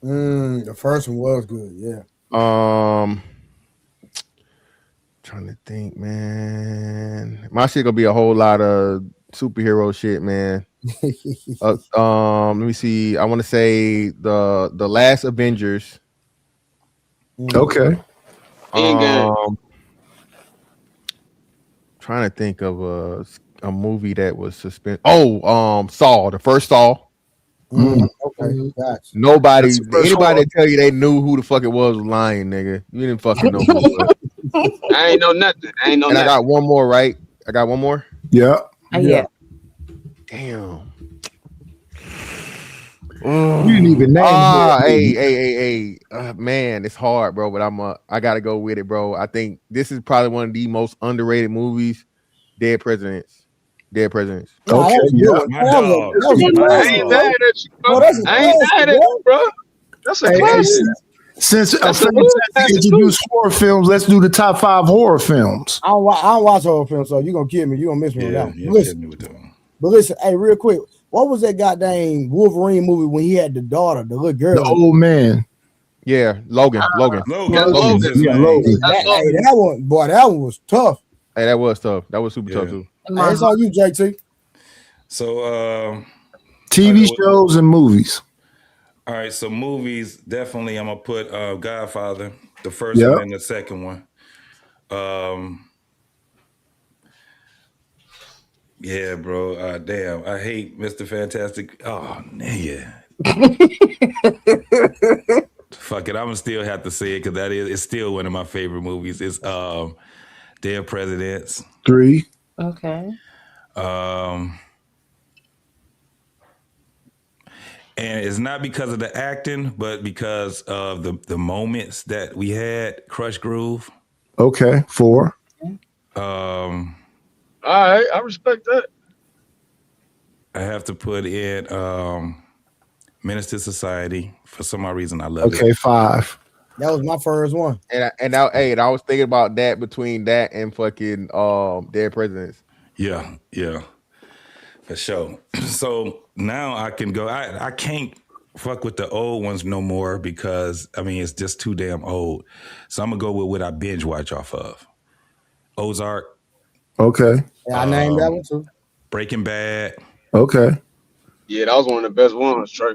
B: The first one was good. Yeah.
G: Trying to think, man. My shit gonna be a whole lot of superhero shit, man. Let me see. I want to say the last Avengers.
E: Okay.
G: Trying to think of a movie that was suspended. Saw, the first Saw.
B: Okay, gotcha.
G: Anybody that tell you they knew who the fuck it was lying, nigga. You didn't fucking know who it was.
F: I ain't know nothing.
G: I got one more, right? I got one more.
E: Yeah.
D: Yeah.
G: Damn.
E: You didn't even name
G: Hey. Man, it's hard, bro. But I gotta go with it, bro. I think this is probably one of the most underrated movies. Dead Presidents.
E: Okay, yeah.
F: I ain't mad at you, bro. Bro. That's a classic.
E: Since introduce horror films, let's do the top 5 horror films.
B: I don't watch horror films, so you're gonna kill me. You're gonna miss me on that one.
H: Yeah,
B: listen, hey, real quick, what was that goddamn Wolverine movie when he had the daughter, the little girl?
E: The old man.
G: Yeah, Logan.
H: Logan.
E: Yeah,
B: Logan. That one, boy, that one was tough.
G: Hey, that was tough. That was super tough too.
B: Hey, it's on you, JT.
H: So
E: TV shows and movies.
H: All right, so movies, definitely I'm gonna put Godfather, the first one and the second one. Yeah, bro. Damn, I hate Mr. Fantastic. Oh, yeah. Fuck it, I'm gonna still have to say it because it's still one of my favorite movies. It's Dead Presidents.
E: 3.
D: Okay.
H: And it's not because of the acting, but because of the moments that we had. Crush Groove.
E: Okay, 4.
F: All right, I respect that.
H: I have to put in Menace to Society. For some odd reason, I love it.
E: Okay, 5.
B: That was my first one.
G: And I was thinking about that between that and fucking Dead Presidents.
H: Yeah, for sure. So now I can go. I can't fuck with the old ones no more because it's just too damn old. So I'm gonna go with what I binge watch off of. Ozark.
E: Okay.
B: Yeah, I named that one too.
H: Breaking Bad.
E: Okay.
F: Yeah, that was one of the best ones, Trey.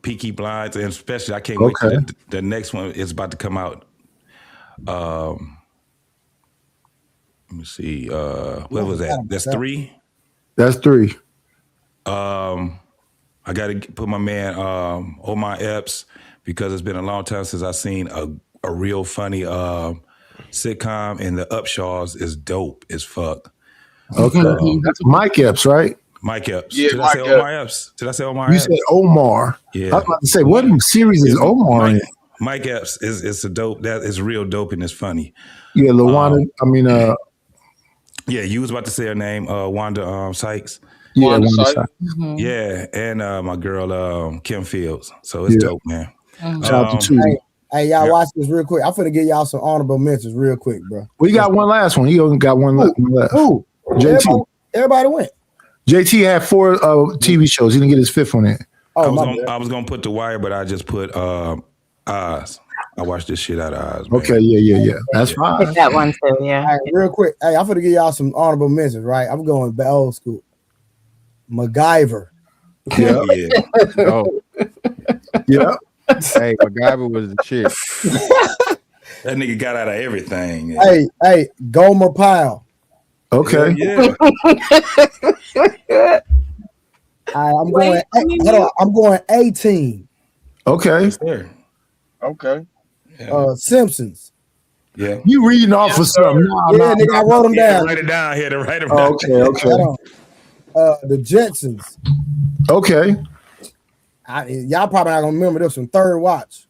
H: Peaky Blinders, and especially I can't wait till the next one is about to come out. Let me see. What was that? That's 3.
E: That's 3.
H: I got to put my man Omar Epps because it's been a long time since I've seen a real funny sitcom, and the Upshaws is dope as fuck.
E: Okay, that's Mike Epps, right?
H: Mike Epps.
F: Yeah,
H: Did I say Omar Epps? Did I say Omar
E: You
H: Epps?
E: said Omar.
H: Yeah.
E: I was about to say, what series is Omar in?
H: Mike Epps is a dope. That is real dope and it's funny.
E: Yeah, LaWanda.
H: Yeah, you was about to say her name, Wanda Sykes.
E: Yeah,
F: Wanda
E: Wanda
F: Sykes.
E: Sykes.
H: Yeah, and my girl Kim Fields. So it's dope, man.
E: Shout out to Tootie.
B: Hey, y'all watch this real quick. I'm finna give y'all some honorable mentions real quick, bro.
E: We got one last one. You got one left.
B: Ooh,
E: JT.
B: Everybody went.
E: JT had 4 TV shows. He didn't get his 5th one in.
H: I was gonna put The Wire, but I just put Oz. I watched this shit out of Oz. Man.
E: Okay, yeah. That's fine.
D: Pick that one too, yeah.
B: All right, real quick. Hey, I'm finna give y'all some honorable mentions, right? I'm going back old school. MacGyver.
E: Yeah.
G: Oh,
E: Yeah.
G: hey, MacGyver was the shit.
H: That nigga got out of everything.
B: Hey, Gomer Pyle.
E: Okay.
H: Yeah.
B: I'm going 18.
E: Okay.
H: Sure.
F: Okay.
B: Simpsons.
H: Yeah.
E: You reading off of something?
B: Nigga, I wrote them down.
H: Write it down here to write them down.
E: Okay.
B: The Jetsons.
E: Okay.
B: Y'all probably not gonna remember this one. Third Watch.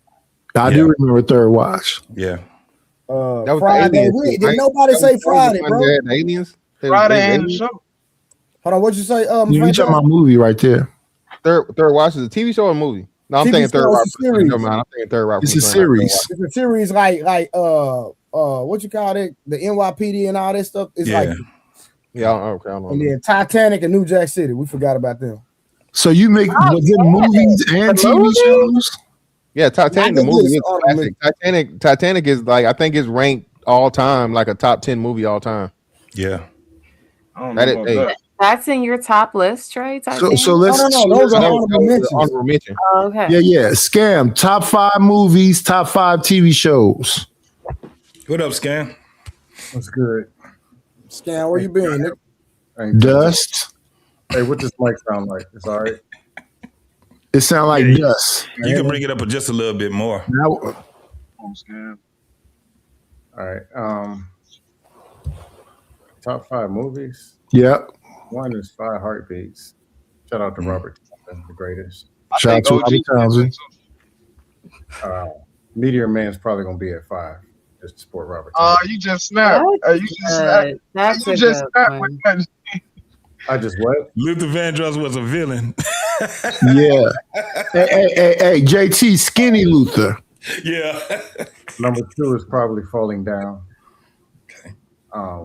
E: I do remember Third Watch.
H: Yeah.
G: That was
B: Friday. Did nobody say Friday, bro?
G: The aliens.
F: Friday ain't the show.
B: Hold on, what'd you say?
E: You talking about movie right there?
G: Third Watch is a TV show or a movie? No, I'm thinking Third Watch. I'm thinking Third Watch.
E: It's a series.
B: It's a series like what you call it? The NYPD and all that stuff. It's like
G: okay. I don't know.
B: And then Titanic and New Jack City. We forgot about them.
E: So you make movies and TV shows?
G: Yeah, Titanic the movie is classic. Titanic is like, I think it's ranked all time like a top 10 movie all time.
H: Yeah.
D: That's in your top list, Trey?
E: So let's
B: those are honorable mentions.
D: Oh, okay.
E: Yeah. Scam. Top 5 movies, top 5 TV shows.
H: What up, Scam?
I: What's good?
B: Scam, where you been, Nick?
E: Dust.
I: Hey, what does mic sound like? It's all right.
E: It sounds like dust.
H: You can bring it up just a little bit more.
I: Scam. All right. Top 5 movies.
E: Yep.
I: One is 5 Heartbeats. Shout out to Robert Townsend, the greatest.
E: Shout out to Robert Townsend.
I: Meteor Man's probably gonna be at 5. Just to support Robert.
F: You just snapped. You just snapped with that.
I: I just what?
H: Luther Vandross was a villain.
E: Yeah. Hey, JT, skinny Luther.
H: Yeah.
I: Number 2 is probably Falling Down. Okay.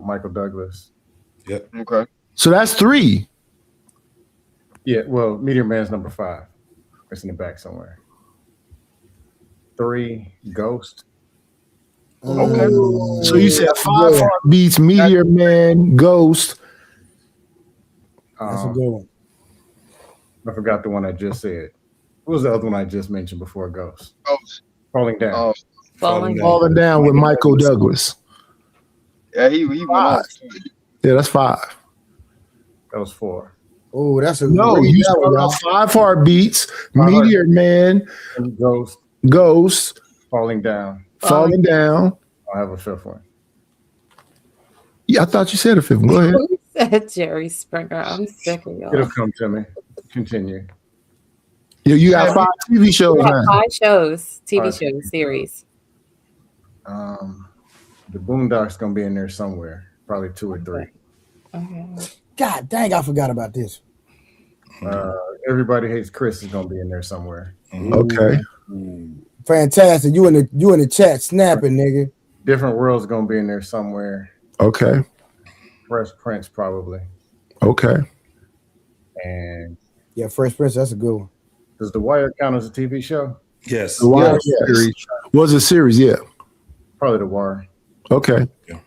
I: Michael Douglas.
H: Yep.
F: Okay.
E: So that's 3.
I: Yeah. Well, Meteor Man's number 5. It's in the back somewhere. 3, Ghost.
F: Okay.
E: So you said 5 Heartbeats, Meteor Man, Ghost.
B: That's a good one.
I: I forgot the one I just said. What was the other one I just mentioned before Ghost?
F: Ghost.
I: Falling Down.
E: Falling Down with Michael Douglas.
F: Yeah, he went off.
E: Yeah, that's 5.
I: That was 4.
B: Oh, that's a
E: you said 5 Heartbeats, Meteor Man, Ghost,
I: Falling Down.
E: Falling Down.
I: I'll have a 5th one.
E: Yeah, I thought you said a 5th one. Go ahead.
D: Who said Jerry Springer? I'm sick of y'all.
I: It'll come to me. Continue.
E: You got 5 TV shows now.
D: 5 shows, TV shows, series.
I: The Boondocks gonna be in there somewhere. Probably 2 or 3.
D: Okay.
B: God dang, I forgot about this.
I: Everybody Hates Chris is gonna be in there somewhere.
E: Okay.
B: Fantastic. You in the chat snapping, nigga.
I: Different World's gonna be in there somewhere.
E: Okay.
I: Fresh Prince probably.
E: Okay.
I: And
B: yeah, Fresh Prince, that's a good one.
I: Does The Wire count as a TV show?
H: Yes.
E: The Wire series. Was a series, yeah.
I: Probably The Wire.
E: Okay.
H: Yeah.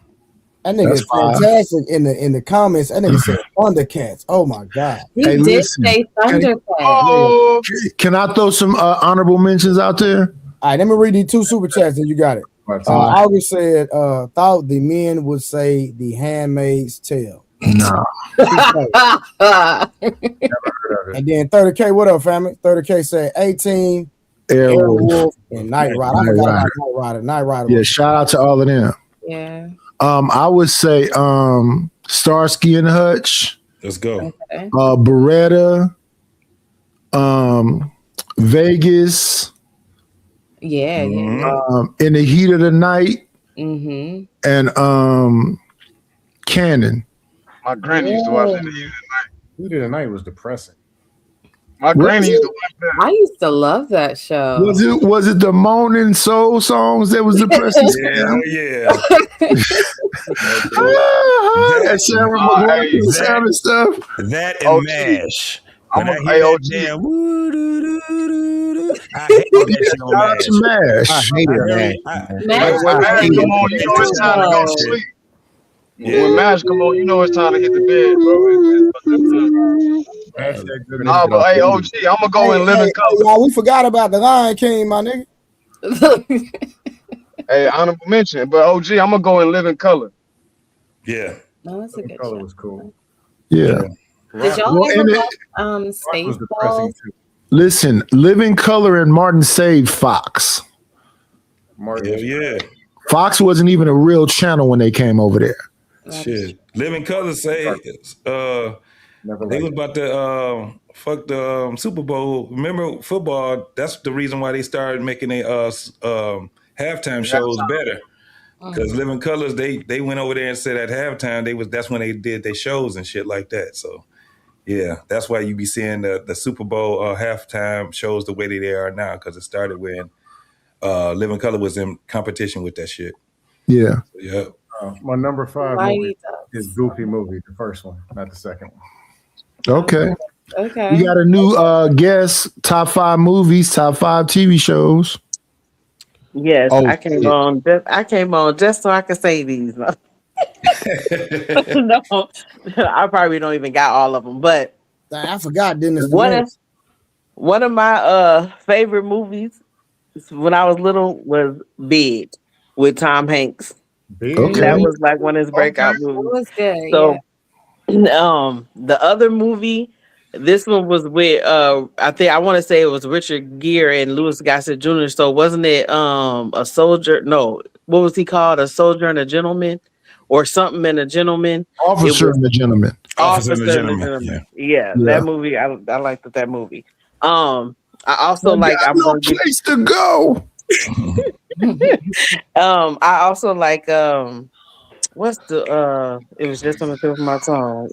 B: That nigga is fantastic in the comments. That nigga said Thundercats. Oh my God.
D: He did say Thundercats.
E: Can I throw some honorable mentions out there?
B: All right, let me read these 2 super chats and you got it. August said, thought the men would say The Handmaid's Tale.
E: No.
B: And then 30K, what up, family? 30K said 18, Airwolf, and Night Rider. I forgot about Night Rider.
E: Yeah, shout out to all of them.
D: Yeah.
E: I would say Starsky and Hutch.
H: Let's go.
D: Okay.
E: Beretta, Vegas.
D: Yeah.
E: In the Heat of the Night.
D: Mm-hmm.
E: And Cannon.
F: My granny used to watch In the Heat of the Night.
I: Heat of the Night was depressing.
F: My granny used to watch that.
D: I used to love that show.
E: Was it the moaning soul songs that was depressing?
H: Yeah.
E: Sound and stuff.
H: That and MASH.
F: I'm a AOG.
H: I hate that
E: MASH.
G: I hate it.
F: When MASH come on, you know it's time to go to sleep.
H: Yeah.
F: When MASH come on, you know it's time to hit the bed, bro. Nah, but hey, OG, I'm gonna go and live in color.
B: Y'all, we forgot about the Lion King, my nigga.
F: Hey, honorable mention, but OG, I'm gonna go and live in color.
H: Yeah.
D: No, that's a good
I: Color
D: show.
I: was cool.
E: Yeah.
D: Did y'all ever watch Spaceballs?
E: Listen, Living Color and Martin saved Fox.
H: Yeah.
E: Fox wasn't even a real channel when they came over there.
H: Shit. Living Color say
I: Never
H: They
I: liked
H: was about to fuck the Super Bowl. Remember football? That's the reason why they started making a halftime shows better. Because Living Colors, they went over there and said at halftime that's when they did their shows and shit like that. So yeah, that's why you be seeing the Super Bowl halftime shows the way they are now, because it started when Living Color was in competition with that shit.
E: Yeah.
H: So, yeah.
I: my number 5 movie is Goofy movie, the first one, not the second one.
E: Okay.
D: Okay.
E: We got a new guest, top 5 movies, top 5 TV shows.
J: Yes,
G: Oh,
J: I came
G: shit.
J: on. I came on just so I could say these. No, I probably don't even got all of them. But
B: I forgot, Dennis.
J: one of my favorite movies when I was little was Big with Tom Hanks.
I: Big.
E: Okay.
J: That was like one of his breakout
D: That
J: movies.
D: was good.
J: So, the other movie, this one was with I want to say it was Richard Gere and Louis Gossett Jr. So wasn't it a soldier? No, what was he called? A soldier and a gentleman, or something and a gentleman?
E: Officer and the Gentleman.
J: Officer and a Gentleman. Yeah, that movie. I liked that movie. I also like. I'm
E: no
J: gonna
E: place to go.
J: I also like. What's the? It was just on the tip of my tongue.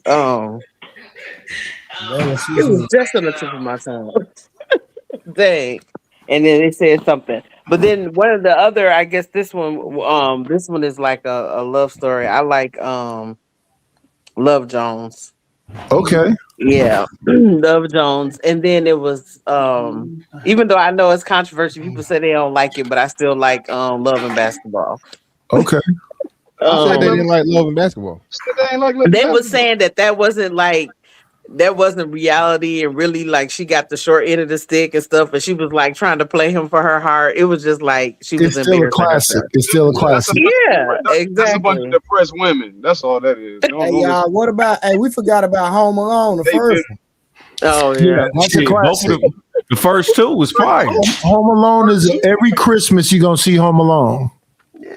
J: It was just on the tip of my tongue. Dang. And then they said something. But then one of the other, I guess this one is like a love story. I like Love Jones.
E: Okay.
J: Yeah. Love Jones. And then it was even though I know it's controversial, people say they don't like it, but I still like Love and Basketball.
E: Okay.
G: I said they didn't like Love and Basketball.
J: They were saying that wasn't reality, and really like she got the short end of the stick and stuff, and she was like trying to play him for her heart. It was just like she was
E: It's still a classic. It's still a classic.
J: Yeah, exactly.
F: That's a bunch of depressed women. That's all that is.
B: Hey, y'all, what about? Hey, we forgot about Home Alone, the first one.
J: Oh yeah,
E: that's a classic.
C: The first two was fire.
E: Home Alone is every Christmas you're gonna see Home Alone.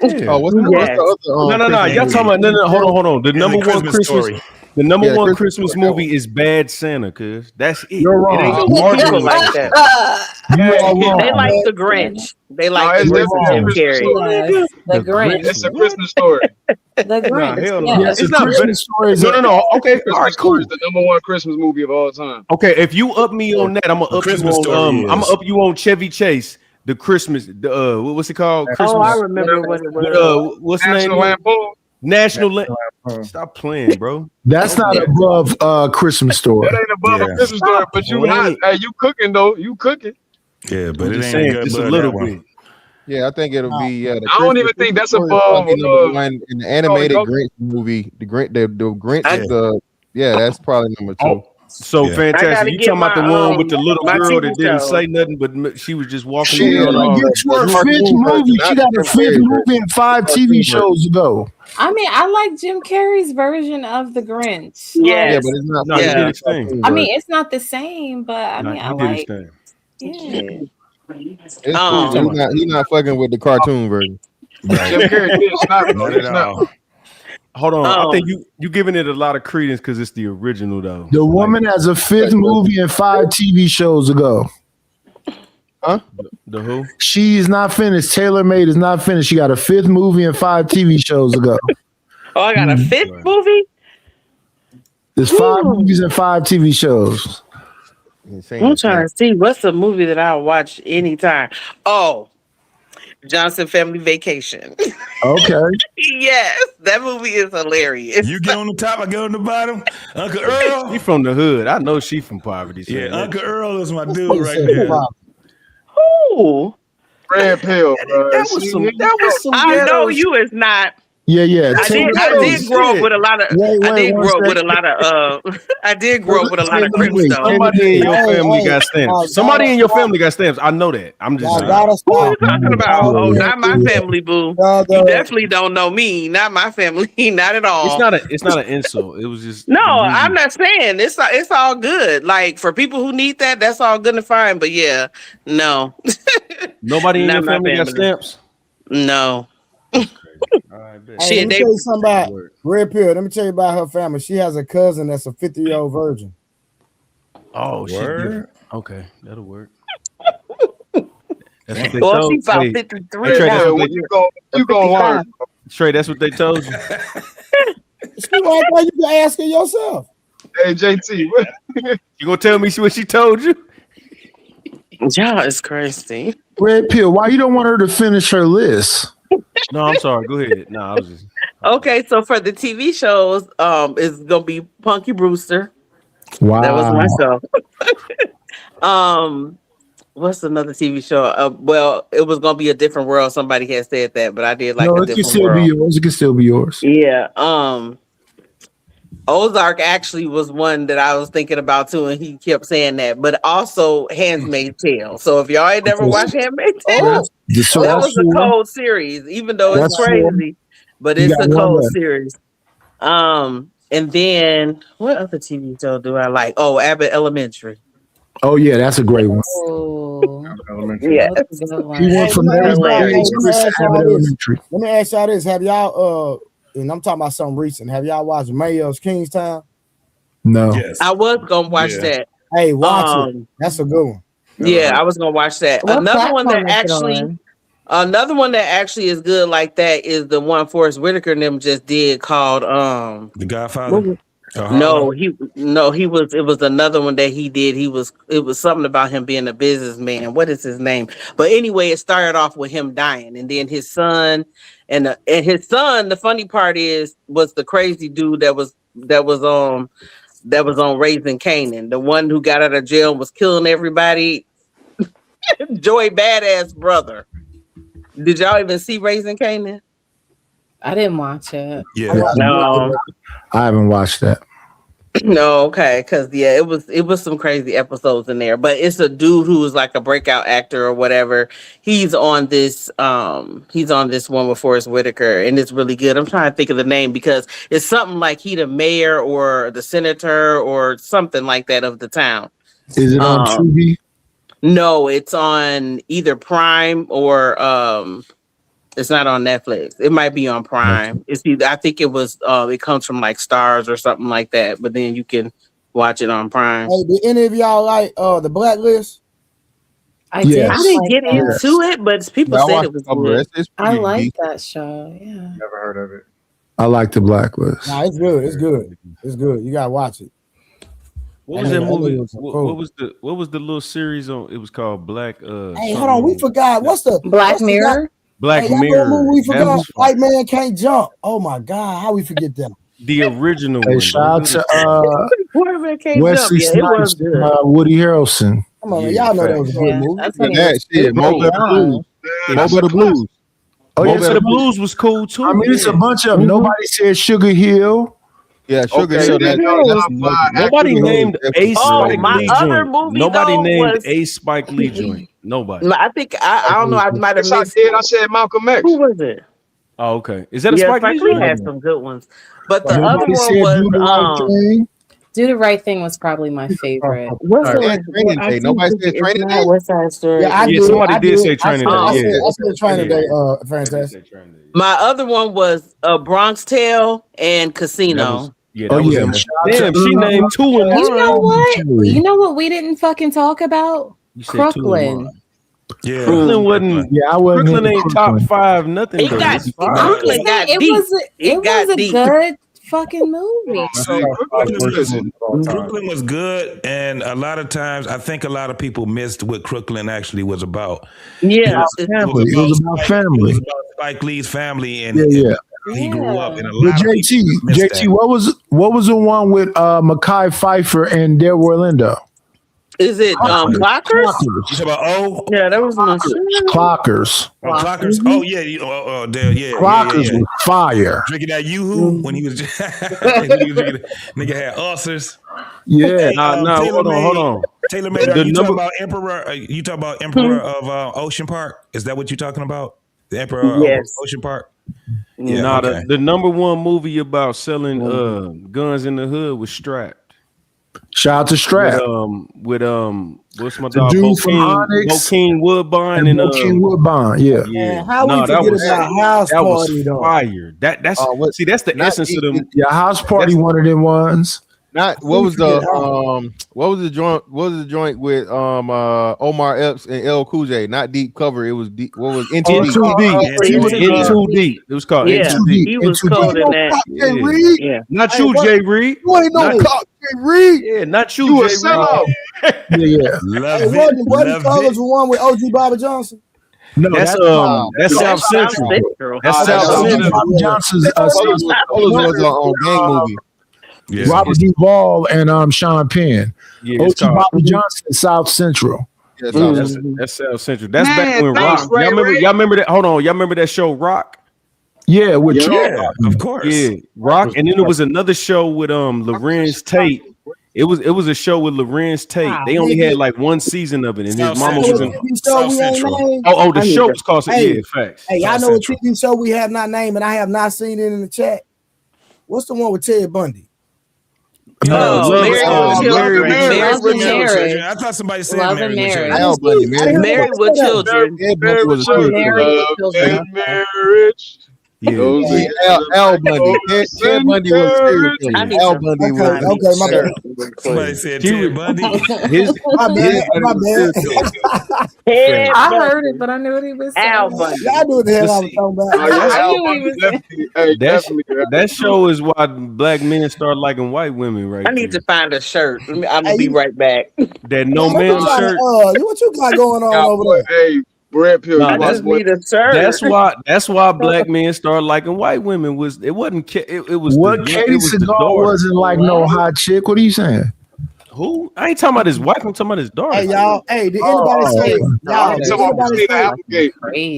C: Yeah.
G: Oh, what's the other?
C: No. Y'all talking about no. Hold on. The number one Christmas
H: story.
C: The number one Christmas movie is Bad Santa, cuz that's it.
E: You're wrong.
C: It ain't no
J: People
C: argument.
J: like that. They like the Grinch. They like the Grinch and Jim Carrey.
D: Yes, the Grinch.
F: It's a Christmas story.
D: The Grinch.
C: hell no.
D: Yeah.
E: Yes,
C: It's not
E: Christmas story is
C: No. Okay, all right,
F: Christmas
C: cool.
F: story is the number one Christmas movie of all time.
C: Okay, if you up me on that, I'm gonna up
H: Christmas
C: you
H: story
C: on
H: is-
C: I'm gonna up you on Chevy Chase. The Christmas, what's it called? Christmas.
J: Oh, I remember what it was.
C: What's the
F: National
C: name?
F: Lampoon.
C: National. Stop playing, bro.
E: That's not above Christmas story.
F: That ain't above a
H: Yeah.
F: Christmas story, but you hot. Hey, you cooking though? You cooking?
H: Yeah, but
C: I'm
H: it
C: just
H: ain't
C: saying,
H: good.
C: just a
H: blood,
C: little
H: that one.
C: bit.
G: Yeah, I think it'll be. The
F: I don't even think that's
G: story is
F: above,
G: probably number one in the animated
F: go-
G: Grinch movie. The Grinch, the Grinch,
H: Yeah.
G: that's probably number 2.
C: Oh, so
H: Yeah.
J: I
C: fantastic!
J: gotta
C: You
J: get
C: talking about the
J: my,
C: one with the little
J: my
C: girl
J: TV
C: that didn't
J: show.
C: say nothing, but she was just walking
E: She
C: around. all
E: get to her
C: that.
E: 5th movie. She got her 5th movie and 5 TV shows ago.
D: I mean, I like Jim Carrey's version of the Grinch.
J: Yes.
G: Yeah, but it's not.
C: No, he did his thing.
D: I mean, it's not the same, but I
C: No,
D: mean,
C: he
D: I
C: did his
D: like.
C: thing.
D: Yeah.
G: It's cool. He's not fucking with the cartoon version.
F: Jim Carrey did snap.
H: Not
F: It's
H: at
F: not.
H: all.
C: Hold on, I think you giving it a lot of credence because it's the original though.
E: The woman has a 5th movie and 5 TV shows ago.
G: Huh?
C: The who?
E: She's not finished. Taylor Made is not finished. She got a 5th movie and 5 TV shows ago.
J: Oh, I got a 5th movie.
E: There's 5 movies and 5 TV shows.
J: I'm trying to see what's a movie that I'll watch anytime. Oh, Johnson Family Vacation.
E: Okay.
J: Yes, that movie is hilarious.
H: You get on the top, I get on the bottom. Uncle Earl.
C: She from the hood. I know she from poverty. So
H: Yeah,
C: that
H: Uncle
C: shit.
H: Earl is my dude right there.
J: Ooh,
F: Red pill, bro.
C: That was some.
J: I
C: ghetto
J: know
C: shit.
J: you is not.
E: Yeah.
J: I did grow up with a lot of. I did grow up with a lot of Crips though.
C: Somebody in your family got stamps. Somebody in your family got stamps. I know that. I'm just saying.
J: Who are you talking about? Oh, not my family, boo. You definitely don't know me. Not my family. Not at all.
C: It's not an insult. It was just
J: No, I'm not saying it's all good. Like for people who need that, that's all good and fine. But yeah, no.
C: Nobody in
J: Not
C: your
J: my
C: family got
J: family.
C: stamps.
J: No.
C: right, bet.
B: Hey, let me tell you something about Red Pill. Let me tell you about her family. She has a cousin that's a 50-year-old virgin.
C: Oh, shit. Okay, that'll work. That's what they
J: Well,
C: told
J: she found
C: Hey,
J: 53
C: Trey,
J: now.
F: When you gonna learn?
C: Trey, that's what they told you.
B: She right there. You can ask her yourself.
F: Hey, JT,
C: You gonna tell me what she told you?
J: Yeah, it's crazy.
E: Red Pill, why you don't want her to finish her list?
C: No, I'm sorry. Go ahead. No, I was just
J: Okay, so for the TV shows, it's gonna be Punky Brewster.
E: Wow.
J: That was my show. What's another TV show? Well, it was gonna be A Different World. Somebody had said that, but I did like
E: No,
J: A
E: it can
J: Different
E: still
J: World.
E: be yours. It can still be yours.
J: Yeah. Ozark actually was one that I was thinking about too, and he kept saying that. But also Handmaid's Tale. So if y'all ain't never watched Handmaid's Tale, that was a cold series, even though it's crazy, but it's a cold series. And then what other TV show do I like? Oh, Abbott Elementary.
E: Oh yeah, that's a great one.
D: Oh,
J: yeah.
E: He went from everybody to Chris Abbott Elementary.
B: Let me ask y'all this: have y'all and I'm talking about something recent? Have y'all watched Mayo's Kingstown?
E: No.
H: Yes.
J: I was gonna watch that.
B: Hey, watch it. That's a good one.
J: Yeah, I was gonna watch that. Another one that actually is good like that is the one Forrest Whitaker and them just did called
H: The Godfather.
J: It was another one that he did. It was something about him being a businessman. What is his name? But anyway, it started off with him dying, and then his son and his son. The funny part was the crazy dude that was on Raising Kanan, the one who got out of jail and was killing everybody. Joey Badass brother. Did y'all even see Raising Kanan?
D: I didn't watch it.
H: Yeah.
J: No.
E: I haven't watched that.
J: No, okay, because it was some crazy episodes in there. But it's a dude who is like a breakout actor or whatever. He's on this one with Forrest Whitaker, and it's really good. I'm trying to think of the name because it's something like he the mayor or the senator or something like that of the town.
E: Is it on TV?
J: No, it's on either Prime or it's not on Netflix. It might be on Prime. It's either, I think it was it comes from like Stars or something like that, but then you can watch it on Prime.
B: Hey, did any of y'all like the Blacklist?
D: I did.
J: I didn't get into it, but people said it was good.
D: I like that show. Yeah.
I: Never heard of it.
E: I like The Blacklist.
B: Nah, it's good. It's good. It's good. You gotta watch it.
C: What was that movie? What was the little series on? It was called Black.
B: Hey, hold on. We forgot. What's the
D: Black Mirror?
C: Black Mirror.
B: Movie we forgot. White Man Can't Jump. Oh my God, how we forget that?
C: The original
E: one. Shout out to Wesley Snipes, Woody Harrelson.
B: Come on, y'all know that was a good movie.
E: Mo Better Blues.
C: Oh yeah, the Blues was cool too.
E: I mean, it's a bunch of them. Nobody said Sugar Hill.
G: Yeah, Sugar
C: Hill. Nobody named a Spike Lee joint. Nobody named a Spike Lee joint. Nobody.
J: I think I don't know. I might have missed.
F: I said Malcolm X.
J: Who was it?
C: Oh, okay. Is that a Spike Lee joint?
J: Had some good ones, but the other one was
D: Do the Right Thing was probably my favorite.
G: Nobody said Training Day.
J: West Side Story.
C: Somebody did say Training Day.
B: I said Training Day. Fantastic.
J: My other one was Bronx Tale and Casino.
C: Damn, she named two in one.
D: You know what? You know what we didn't fucking talk about? Crooklyn.
H: Yeah,
C: Crooklyn wasn't.
E: Yeah, I wasn't.
C: Crooklyn ain't top 5. Nothing.
J: It got
D: a good fucking movie.
H: Crooklyn was good, and a lot of times I think a lot of people missed what Crooklyn actually was about.
J: Yeah,
E: it was about family.
H: It was about Spike Lee's family, and he grew up in a lot.
E: JT, what was the one with Mekhi Phifer and Delroy Lindo?
J: Is it Clockers?
H: You talking about
J: Yeah, that was my
E: Clockers.
H: Clockers. Oh yeah,
E: Clockers was fire.
H: Drinking that Yoo-hoo when he was nigga had ulcers.
E: Yeah.
C: Hold on.
H: Taylor made. You talking about Emperor? You talking about Emperor of Ocean Park? Is that what you talking about? The Emperor of Ocean Park?
C: Yeah. The number one movie about selling guns in the hood was Strapped.
E: Shout out to Strap.
C: What's my
E: The
C: dog?
E: dude from Onyx.
C: Bokeem Woodbine and
E: Bokeem Woodbine. Yeah.
B: Man, how we forget about House
C: that
B: Party
C: was
B: though?
C: fire. That's see, that's the essence of them.
E: Yeah, House Party, one of them ones.
G: Not what was the joint with Omar Epps and L Cool J? Not Deep Cover. It was deep. What was In Too Deep?
C: In Too Deep. It was called In Too Deep.
J: He was cold in that.
C: Yeah. Not you, Jay Reed.
B: You ain't no cop, Jay Reed.
C: Yeah, not you, Jay Reed.
E: Yeah.
B: Wasn't Colors the one with OG Bobby Johnson?
E: No,
C: that's South Central.
J: That's
C: South Central.
E: Bobby Johnson's
G: Colors was on gang movie.
H: Yeah.
E: Robert Duvall and Sean Penn.
C: Yeah,
E: OG Bobby Johnson, South Central.
C: That's South Central. That's back when Rock. Y'all remember that? Hold on, y'all remember that show Rock?
E: Yeah, with
H: of course.
C: Yeah, Rock, and then there was another show with Lorenz Tate. It was a show with Lorenz Tate. They only had like one season of it, and his mama was in. The show was called. Yeah, facts.
B: Hey, y'all know a TV show we have not named, and I have not seen it in the chat. What's the one with Ted Bundy?
J: Married with Children.
H: I thought somebody said
D: Love
H: Married
D: and
H: with Children.
J: Married with Children.
D: Married with Children.
F: Marriage.
G: Yeah, Al Bundy. Ted Bundy was serious. Al Bundy was.
B: Okay, my bad.
H: Somebody said Ted Bundy.
B: My bad.
D: I heard it, but I knew what he was saying.
J: Al Bundy.
B: I knew what the hell I was talking about.
C: That show is why black men start liking white women, right?
J: I need to find a shirt. I'm gonna be right back.
C: That no man shirt.
B: What you got going on over there?
F: Hey, Brad Pill.
J: I just need a shirt.
C: That's why black men start liking white women. It wasn't. It was
E: what Katie Seagal wasn't like no hot chick. What are you saying?
C: Who? I ain't talking about his wife. I'm talking about his daughter.
B: Hey y'all. Hey, did anybody say?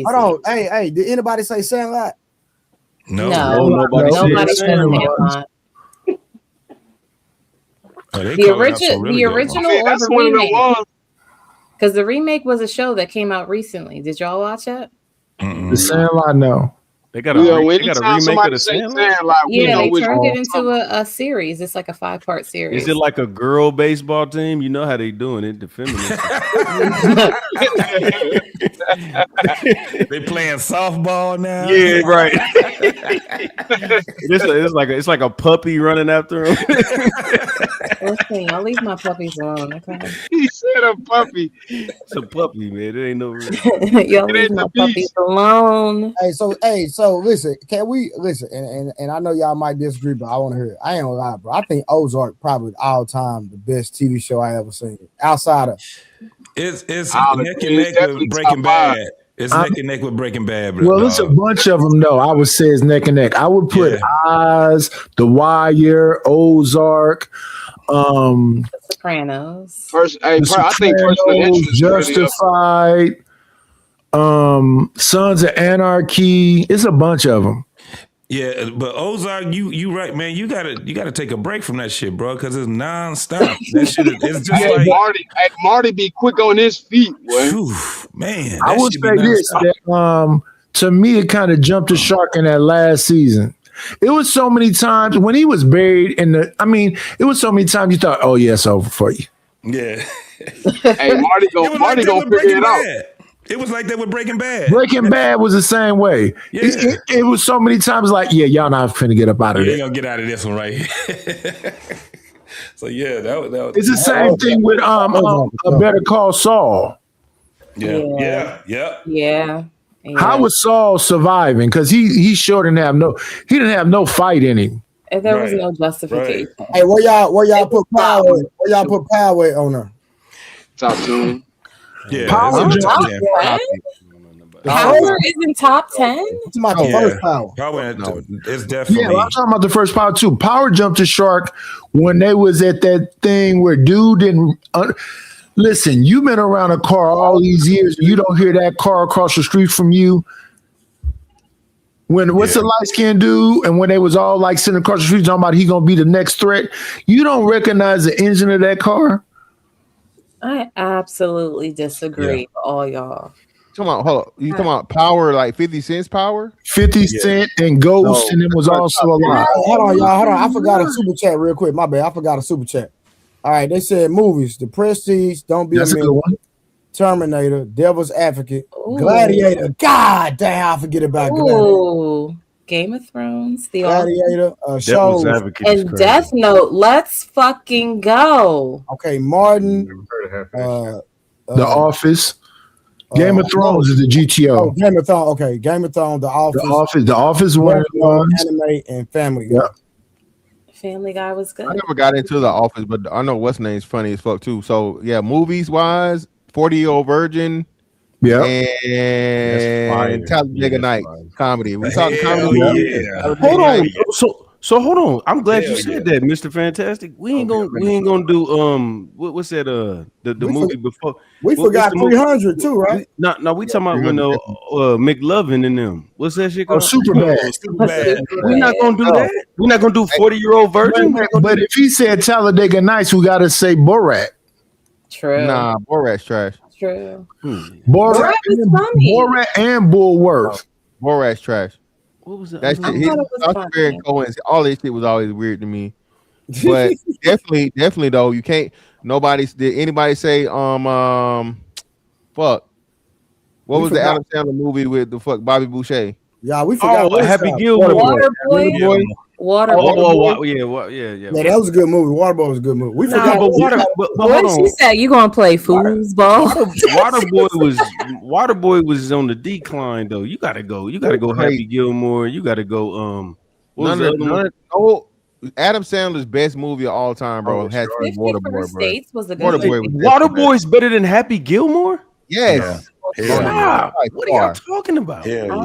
B: Hold on. Hey, did anybody say Sandlot?
H: No,
C: nobody said
D: Sandlot. The original or the remake? Because the remake was a show that came out recently. Did y'all watch it?
E: The Sandlot, no.
C: They got a remake of the Sandlot.
D: Yeah, they turned it into a series. It's like a 5-part series.
C: Is it like a girl baseball team? You know how they doing it, the feminists.
H: They playing softball now.
C: Yeah, right. It's like a puppy running after him.
D: Listen, y'all leave my puppies alone, okay?
F: He said a puppy.
C: It's a puppy, man. It ain't no real.
D: Y'all leave my puppies alone.
B: So listen, can we listen? And I know y'all might disagree, but I want to hear it. I ain't gonna lie, bro. I think Ozark probably all time the best TV show I ever seen. Outside of
H: it's neck and neck with Breaking Bad. It's neck and neck with Breaking Bad.
E: Well, there's a bunch of them though. I would say it's neck and neck. I would put Oz, The Wire, Ozark,
D: The Sopranos.
F: I think
E: Justified. Sons of Anarchy. It's a bunch of them.
H: Yeah, but Ozark, you right, man. You gotta take a break from that shit, bro, because it's nonstop. That shit it's just like
F: Marty be quick on his feet, boy.
H: Man.
E: I would say this that, to me, it kind of jumped the shark in that last season. It was so many times when he was buried it was so many times you thought, oh yeah, it's over for you.
H: Yeah.
F: Hey, Marty gonna figure it out.
H: It was like that with Breaking Bad.
E: Breaking Bad was the same way.
H: Yeah.
E: It was so many times like, yeah, y'all not finna get up out of
H: there.
E: there.
H: You're gonna get out of this one right here. So yeah, that was
E: it's the same thing with a Better Call Saul.
H: Yeah.
E: How was Saul surviving? Because he sure didn't have no fight in him.
D: And there was no justification.
B: Right. Hey, where y'all put power? Where y'all put power on her?
F: Top 2.
H: Yeah,
D: Power is in top 10.
B: It's my first Power.
H: It's definitely.
E: Yeah, I'm talking about the first Power too. Power jumped the shark when they was at that thing where dude didn't. Listen, you've been around a car all these years. You don't hear that car across the street from you. What's the light skinned dude? And when they was all like sitting across the street talking about he gonna be the next threat, you don't recognize the engine of that car.
D: I absolutely disagree with all y'all.
G: Hold on. You talking about Power, like 50 Cent's Power?
E: 50 Cent and Ghost, and it was also alive.
B: Hold on, y'all. Hold on. I forgot a super chat real quick. My bad. I forgot a super chat. All right, they said movies: The Prestige, Don't Be
E: That's
B: a
E: a good
B: Minute,
E: one.
B: Terminator, Devil's Advocate,
D: Ooh.
B: Gladiator. God damn, I forget about Gladiator.
D: Ooh, Game of Thrones, The
B: Gladiator,
C: Devil's
B: shows.
C: Advocate is
D: and
C: crazy.
D: Death Note. Let's fucking go.
B: Okay, Martin.
I: Heard of half of
E: The Office. Game of Thrones is the
B: Oh,
E: GTO.
B: Game of Thrones. Okay, Game of Thrones, The Office.
E: The Office one of the ones.
B: Anime and Family Guy.
E: Yeah.
D: Family Guy was good.
G: I never got into The Office, but I know what's name's funny as fuck too. So yeah, movies wise, 40-Year-Old Virgin.
E: Yeah.
G: And Talladega Nights comedy. We talking comedy.
H: Yeah.
C: Hold on. So hold on. I'm glad you said that, Mr. Fantastic. We ain't gonna do what's that the movie before
B: We forgot 300 too, right?
C: No, we talking about when McLovin and them. What's that shit called?
E: Superbad.
C: We're not gonna do that. We're not gonna do 40-Year-Old Virgin.
E: But if he said Talladega Nights, we gotta say Borat.
D: True.
G: Nah, Borat's trash.
D: True.
E: Borat and Bullworth.
G: Borat's trash.
C: What was that?
G: That shit, Sacha and Cohen's, all this shit was always weird to me. But definitely though, you can't. Did anybody say fuck? What was the Adam Sandler movie with the fuck Bobby Boucher?
B: Yeah, we forgot.
C: Happy Gilmore.
D: Waterboy.
B: Yeah, that was a good movie. Waterboy was a good movie. We forgot.
D: What she said? You gonna play foosball?
C: Waterboy was on the decline though. You gotta go. Happy Gilmore. You gotta go.
G: Adam Sandler's best movie of all time, bro. Has to be Waterboy, bro.
D: States was a good
C: Waterboy's better than Happy Gilmore.
G: Yes.
C: What are y'all talking about? That's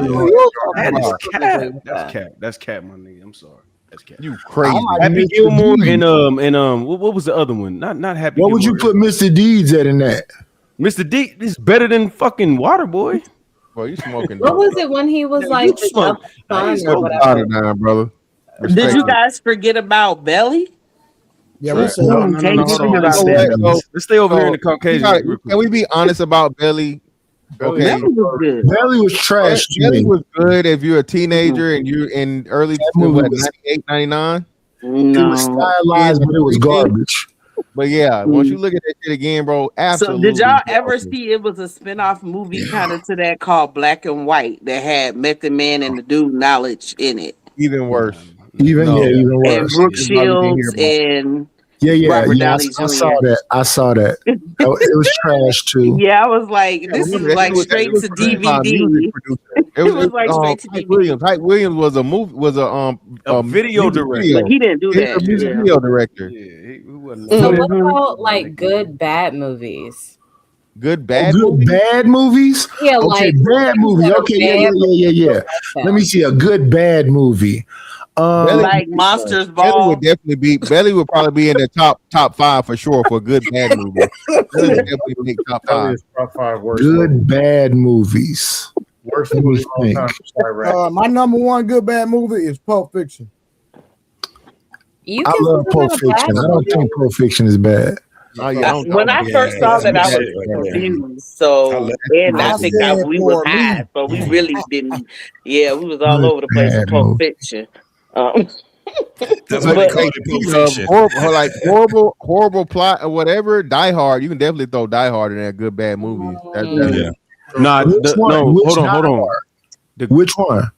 C: cap, my nigga. I'm sorry. That's cap.
G: You crazy.
C: Happy Gilmore and what was the other one? Not Happy.
E: What would you put Mr. Deeds at in that?
C: Mr. D is better than fucking Waterboy.
G: Bro, you smoking.
D: What was it when he was like the son or whatever?
G: Now, brother.
J: Did you guys forget about Belly?
B: Yeah, we said
C: let's stay over here in the Caucasian.
G: Can we be honest about Belly? Okay,
J: Belly was good.
E: Belly was trash.
G: Belly was good if you're a teenager and you're in early 98, 99.
E: No. It was stylized, but it was garbage.
G: But yeah, once you look at that shit again, bro, absolutely.
J: So did y'all ever see it was a spinoff movie kind of to that called Black and White that had Method Man and the Dude Knowledge in it?
G: Even worse.
E: Even worse.
J: And Brooke Shields and Robert Downey Jr.
E: I saw that. It was trash too.
J: Yeah, I was like, this is like straight to DVD.
G: It was like straight to DVD. Hype Williams was a
C: video director.
J: But he didn't do that.
G: Music video director.
D: So what about like good bad movies?
G: Good bad
E: movies?
D: Yeah,
E: okay, bad movie. Okay, yeah. Let me see a good bad movie.
J: Like Monsters Ball.
G: Belly would probably be in the top 5 for sure for a good bad movie. Belly would definitely make top 5.
E: Good bad movies.
I: Worst movie of all time.
B: My number one good bad movie is Pulp Fiction.
E: I love Pulp Fiction. I don't think Pulp Fiction is bad.
J: When I first saw that, I was confused. So, and I think we was high, so we really didn't. Yeah, we was all over the place with Pulp Fiction.
H: That's what they call it, Pulp Fiction.
G: Horrible plot or whatever. Die Hard. You can definitely throw Die Hard in that good bad movie.
E: Hold on. Which one?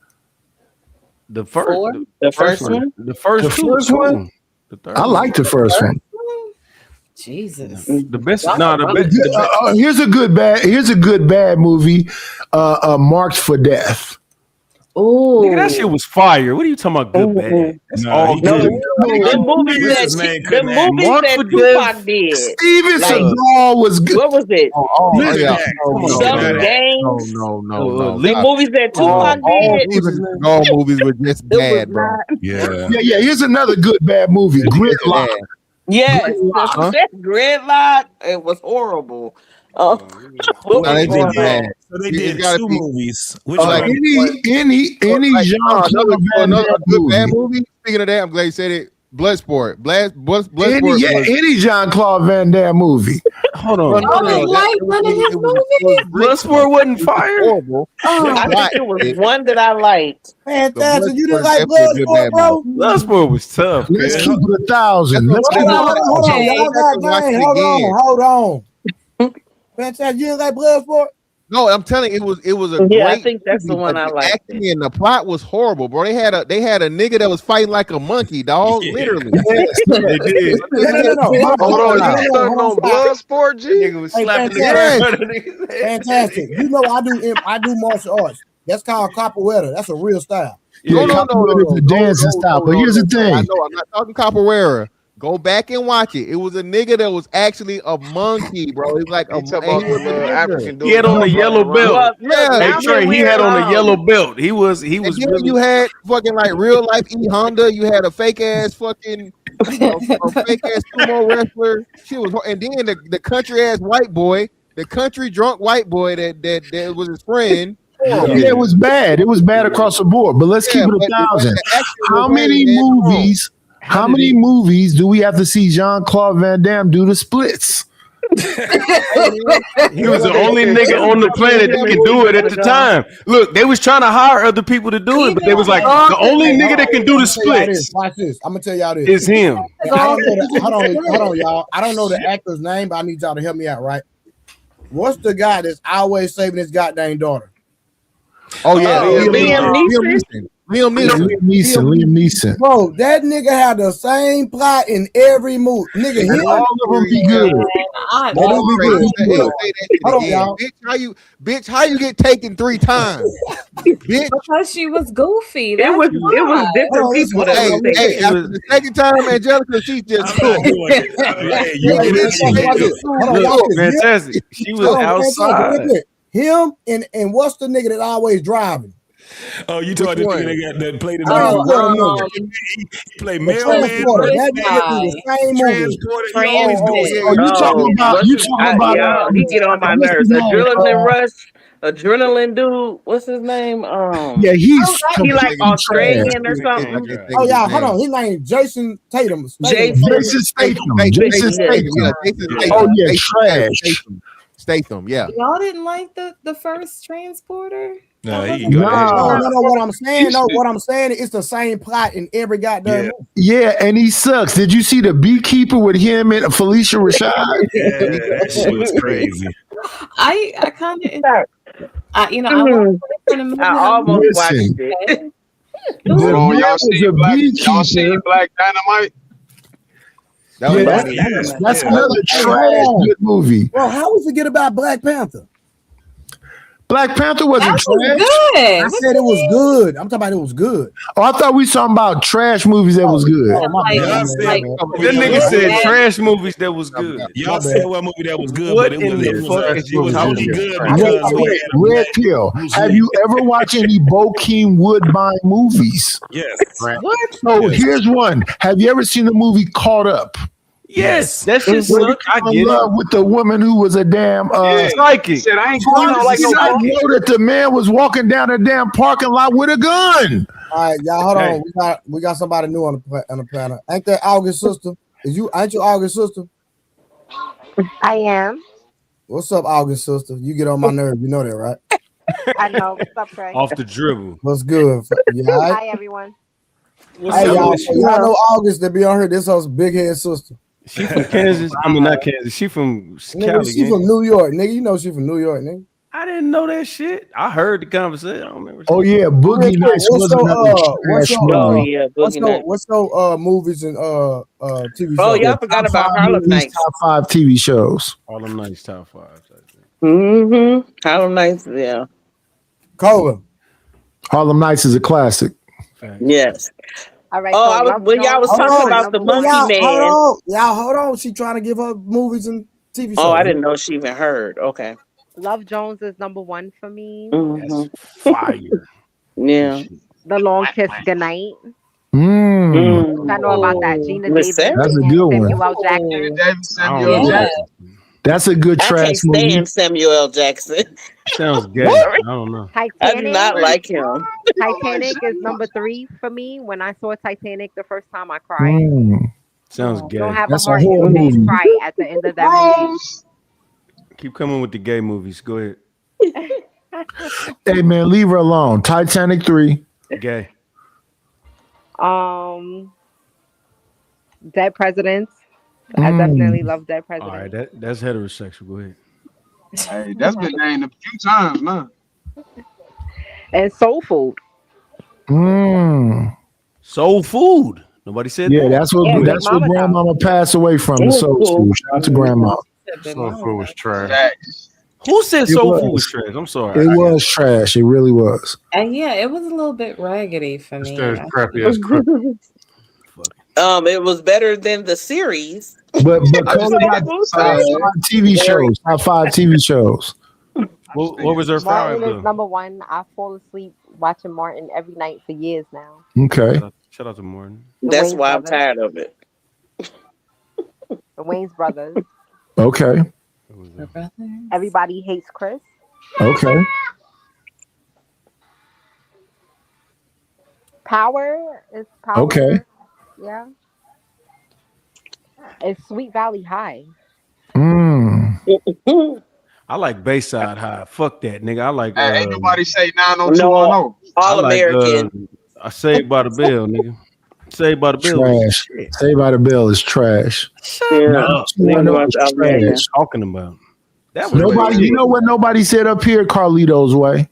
C: The first.
J: The first one.
C: The first one.
E: I like the first one.
D: Jesus.
C: The best.
E: Here's a good bad movie. Marked for Death.
D: Oh,
C: nigga, that shit was fire. What are you talking about? Good bad. That's all good.
J: The movies that Tupac did.
E: Steven Seagal was good.
J: What was it? Some Gangs.
G: No.
J: The movies that Tupac did.
G: All movies were just bad, bro.
H: Yeah.
E: Here's another good bad movie. Gridlock.
J: Yes, Gridlock. It was horrible.
H: So they did 2 movies. Which
E: any genre.
G: Another good bad movie. Speaking of that, I'm glad you said it. Bloodsport.
E: Any Jean-Claude Van Damme movie.
C: Hold on.
D: Y'all didn't like none of his movies?
C: Bloodsport wasn't fire.
G: Horrible.
J: I think it was one that I liked.
B: Fantastic. You didn't like Bloodsport, bro?
C: Bloodsport was tough.
E: Let's
C: Man.
E: keep it 1,000. Let's keep it
B: Hold on. Y'all got game. Hold on. Fantastic. You didn't like Bloodsport?
G: No, I'm telling you, it was a great.
J: I think that's the one I liked.
G: Acting and the plot was horrible, bro. They had a nigga that was fighting like a monkey, dog. Literally.
C: They did.
B: No.
F: Hold on, you starting on Bloodsport, G?
C: Nigga was slapping the ground.
B: Fantastic. You know I do martial arts. That's called capoeira. That's a real style.
E: No. It's a dancing style. But here's the thing.
G: I know, I'm not talking capoeira. Go back and watch it. It was a nigga that was actually a monkey, bro. He's like
F: African dude.
C: He had on a yellow belt.
G: Yeah,
C: Hey Trey, he had on a yellow belt. He was
G: and then
C: really,
G: you had fucking like real life E Honda. You had a fake ass fucking a fake ass sumo wrestler. She was, and then the country ass white boy, the country drunk white boy that was his friend.
E: Yeah, it was bad. It was bad across the board. But let's keep it 1,000. How many movies? How many movies do we have to see Jean-Claude Van Damme do the splits?
C: he was the only nigga on the planet that can do it at the time. Look, they was trying to hire other people to do it, but they was like, the only nigga that can do the splits
B: Watch this. I'm gonna tell y'all this.
C: is him.
B: Hold on, y'all. I don't know the actor's name, but I need y'all to help me out, right? What's the guy that's always saving his goddamn daughter?
G: Oh yeah,
J: Liam Neeson.
E: Liam Neeson.
B: Bro, that nigga had the same plot in every movie. Nigga,
E: all of them be good.
B: Hold on, y'all.
G: Bitch, how you get taken 3 times? Bitch,
D: Because she was goofy.
J: It was different people that was taking.
G: after the second time, Angelica, she just
C: Fantastic. She was outside.
B: Him and what's the nigga that always driving?
H: Oh, you talking about the nigga that played in the he played mailman,
B: that nigga do the same movie.
J: You talking about he get on my nerves. Adrenaline dude, what's his name?
E: Yeah, he
J: like Australian or something.
B: Oh yeah, hold on. His name Jason Tatum.
E: Jason Statham. Oh yeah, trash.
G: Statham, yeah.
D: Y'all didn't like the first Transporter?
H: No,
B: what I'm saying, what I'm saying is the same plot in every goddamn movie.
E: Yeah, and he sucks. Did you see The Beekeeper with him and Felicia Rashad?
H: Yeah, that shit was crazy.
D: I kind of, I
J: almost watched it.
F: Y'all seen Black Dynamite?
E: That's another trash good movie.
B: Bro, how we forget about Black Panther?
E: Black Panther wasn't trash.
D: Good.
B: I said it was good. I'm talking about it was good.
E: Oh, I thought we were talking about trash movies that was good.
C: That nigga said trash movies that was good.
H: Y'all said what movie that was good,
C: What
H: but
C: in the fuck is
H: it was only good because
E: Red Pill. Have you ever watched any Bokeem Woodbine movies?
H: Yes.
C: What?
E: So here's one. Have you ever seen the movie Caught Up?
C: Yes, that shit sucked. I get it.
E: With the woman who was a damn
C: psychic.
F: Said I ain't going out like no
E: know that the man was walking down a damn parking lot with a gun.
B: All right, y'all, hold on. We got somebody new on the panel. Ain't that August sister? Ain't you August sister?
K: I am.
B: What's up, August sister? You get on my nerves. You know that, right?
K: I know. What's up, Trey?
C: Off the dribble.
B: What's good? You all right?
K: Hi, everyone.
B: Hey, y'all know August that be on here. This her big head sister.
C: She from Kansas. I mean, not Kansas. She from Cali.
B: She from New York, nigga. You know she from New York, nigga.
C: I didn't know that shit. I heard the conversation. I don't remember.
E: Oh yeah, Boogie Nights was
B: what's your movies and TV shows?
J: Oh, y'all forgot about Harlem Nights.
E: Top 5 TV shows.
C: Harlem Nights top 5.
J: Harlem Nights, yeah.
B: Colin.
E: Harlem Nights is a classic.
J: Yes.
K: All right.
J: When y'all was talking about the monkey man.
B: Hold on. She trying to give her movies and TV shows.
J: Oh, I didn't know she even heard. Okay.
K: Love Jones is number 1 for me.
C: That's fire.
J: Yeah.
K: The Long Kiss Goodnight. I know about that. Gina Davis.
E: That's a good one.
K: Samuel Jackson.
E: That's a good
J: I
E: trash
J: can't
E: movie.
J: stand Samuel L. Jackson.
C: Sounds gay. I don't know.
J: I do
K: Titanic.
J: not like him.
K: Titanic is number 3 for me. When I saw Titanic the first time, I cried.
C: Sounds gay.
K: Don't have
E: That's
K: a
E: a
K: heart in
E: horror
K: the man
E: movie.
K: cry at the end of that movie.
C: Keep coming with the gay movies. Go ahead.
E: Hey man, leave her alone. Titanic 3.
C: Gay.
K: Dead Presidents. I definitely love Dead Presidents.
C: All right, that's heterosexual. Go ahead.
F: Hey, that's been named a few times now.
K: And Soul Food.
C: Soul Food. Nobody said
E: Yeah,
C: that.
E: that's what grandmama passed away from. The soul food. Shout out to grandma.
I: Soul Food was trash.
C: Who said Soul Food was trash? I'm sorry.
E: It was trash. It really was.
D: And yeah, it was a little bit raggedy for me.
I: Crappy as crap.
J: It was better than the series.
E: But call it like TV shows. Top 5 TV shows.
C: What was her
K: Martin
C: five?
K: is number 1. I fall asleep watching Martin every night for years now.
E: Okay.
C: Shout out to Martin.
J: That's why I'm tired of it.
K: The Wayne's Brothers.
E: Okay.
K: Everybody Hates Chris.
E: Okay.
K: Power is Power.
E: Okay.
K: Yeah. It's Sweet Valley High.
C: I like Bayside High. Fuck that, nigga. I like.
F: Ain't nobody say 90210.
J: All American.
C: I Saved by the Bell, nigga. Saved by the Bell.
E: Trash. Saved by the Bell is trash.
C: No,
E: Trash.
C: talking about. That was
E: Nobody. You know what nobody said up here? Carlito's Way.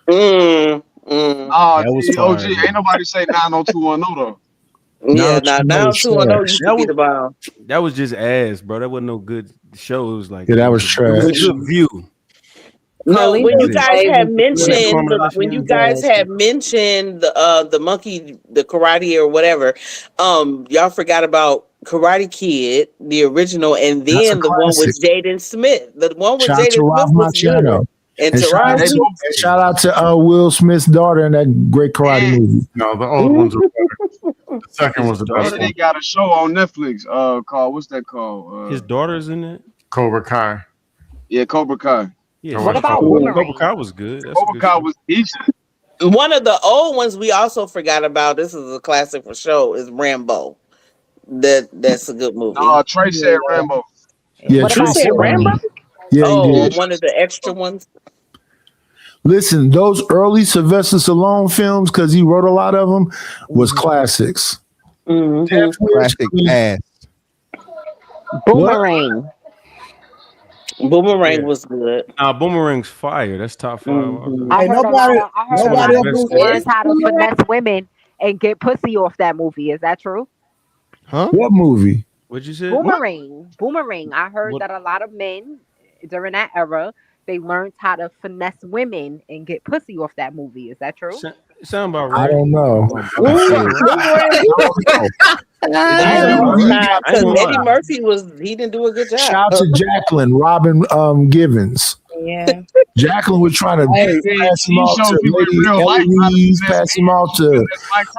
F: Oh,
C: That was
F: OG.
C: fire.
F: Ain't nobody say 90210 though.
J: Yeah, now 210 used to be the bomb.
C: That was just ass, bro. That wasn't no good show. It was like
E: Yeah, that was trash.
C: It was a good view.
J: No, when you
C: Yeah.
J: guys had mentioned
C: Yeah.
J: the monkey, the karate or whatever, y'all forgot about Karate Kid, the original, and then the one with Jaden Smith. The one with
E: Shout out
J: Jaden
E: to Rob
J: Smith was good.
E: Marciano.
J: And
E: shout out to Will Smith's daughter in that great karate movie.
I: No, the old ones were better. The second was the best
F: They
I: one.
F: got a show on Netflix called, what's that called?
C: His daughter's in it.
I: Cobra Kai.
F: Yeah, Cobra Kai.
C: Yeah,
K: What about
C: Cobra Kai was good. That's
F: Cobra Kai was decent.
J: one of the old ones we also forgot about. This is a classic for show. Is Rambo. That's a good movie.
F: Trey said Rambo.
E: Yeah,
K: What
E: Trey
K: about
E: said
J: Rambo?
E: Yeah, he did.
J: One of the extra ones.
E: Listen, those early Sylvester Stallone films, because he wrote a lot of them, was classics.
G: Classic ass.
K: Boomerang.
J: Boomerang was good.
C: Boomerang's fire. That's top 5.
K: I
B: Hey,
K: heard
B: nobody
K: a lot of dudes
B: else-
K: learned how to finesse women and get pussy off that movie. Is that true?
G: Huh?
E: What movie?
C: What'd you say?
K: Boomerang. Boomerang. I heard
C: What?
K: that a lot of men during that era, they learned how to finesse women and get pussy off that movie. Is that true?
C: Sound about
E: I
C: right.
E: don't know.
J: Because Eddie Murphy he didn't do a good job.
E: Shout out to Jacqueline Robin Givens.
D: Yeah.
E: Jacqueline was trying to pass him off to Lady Eloise, pass him off to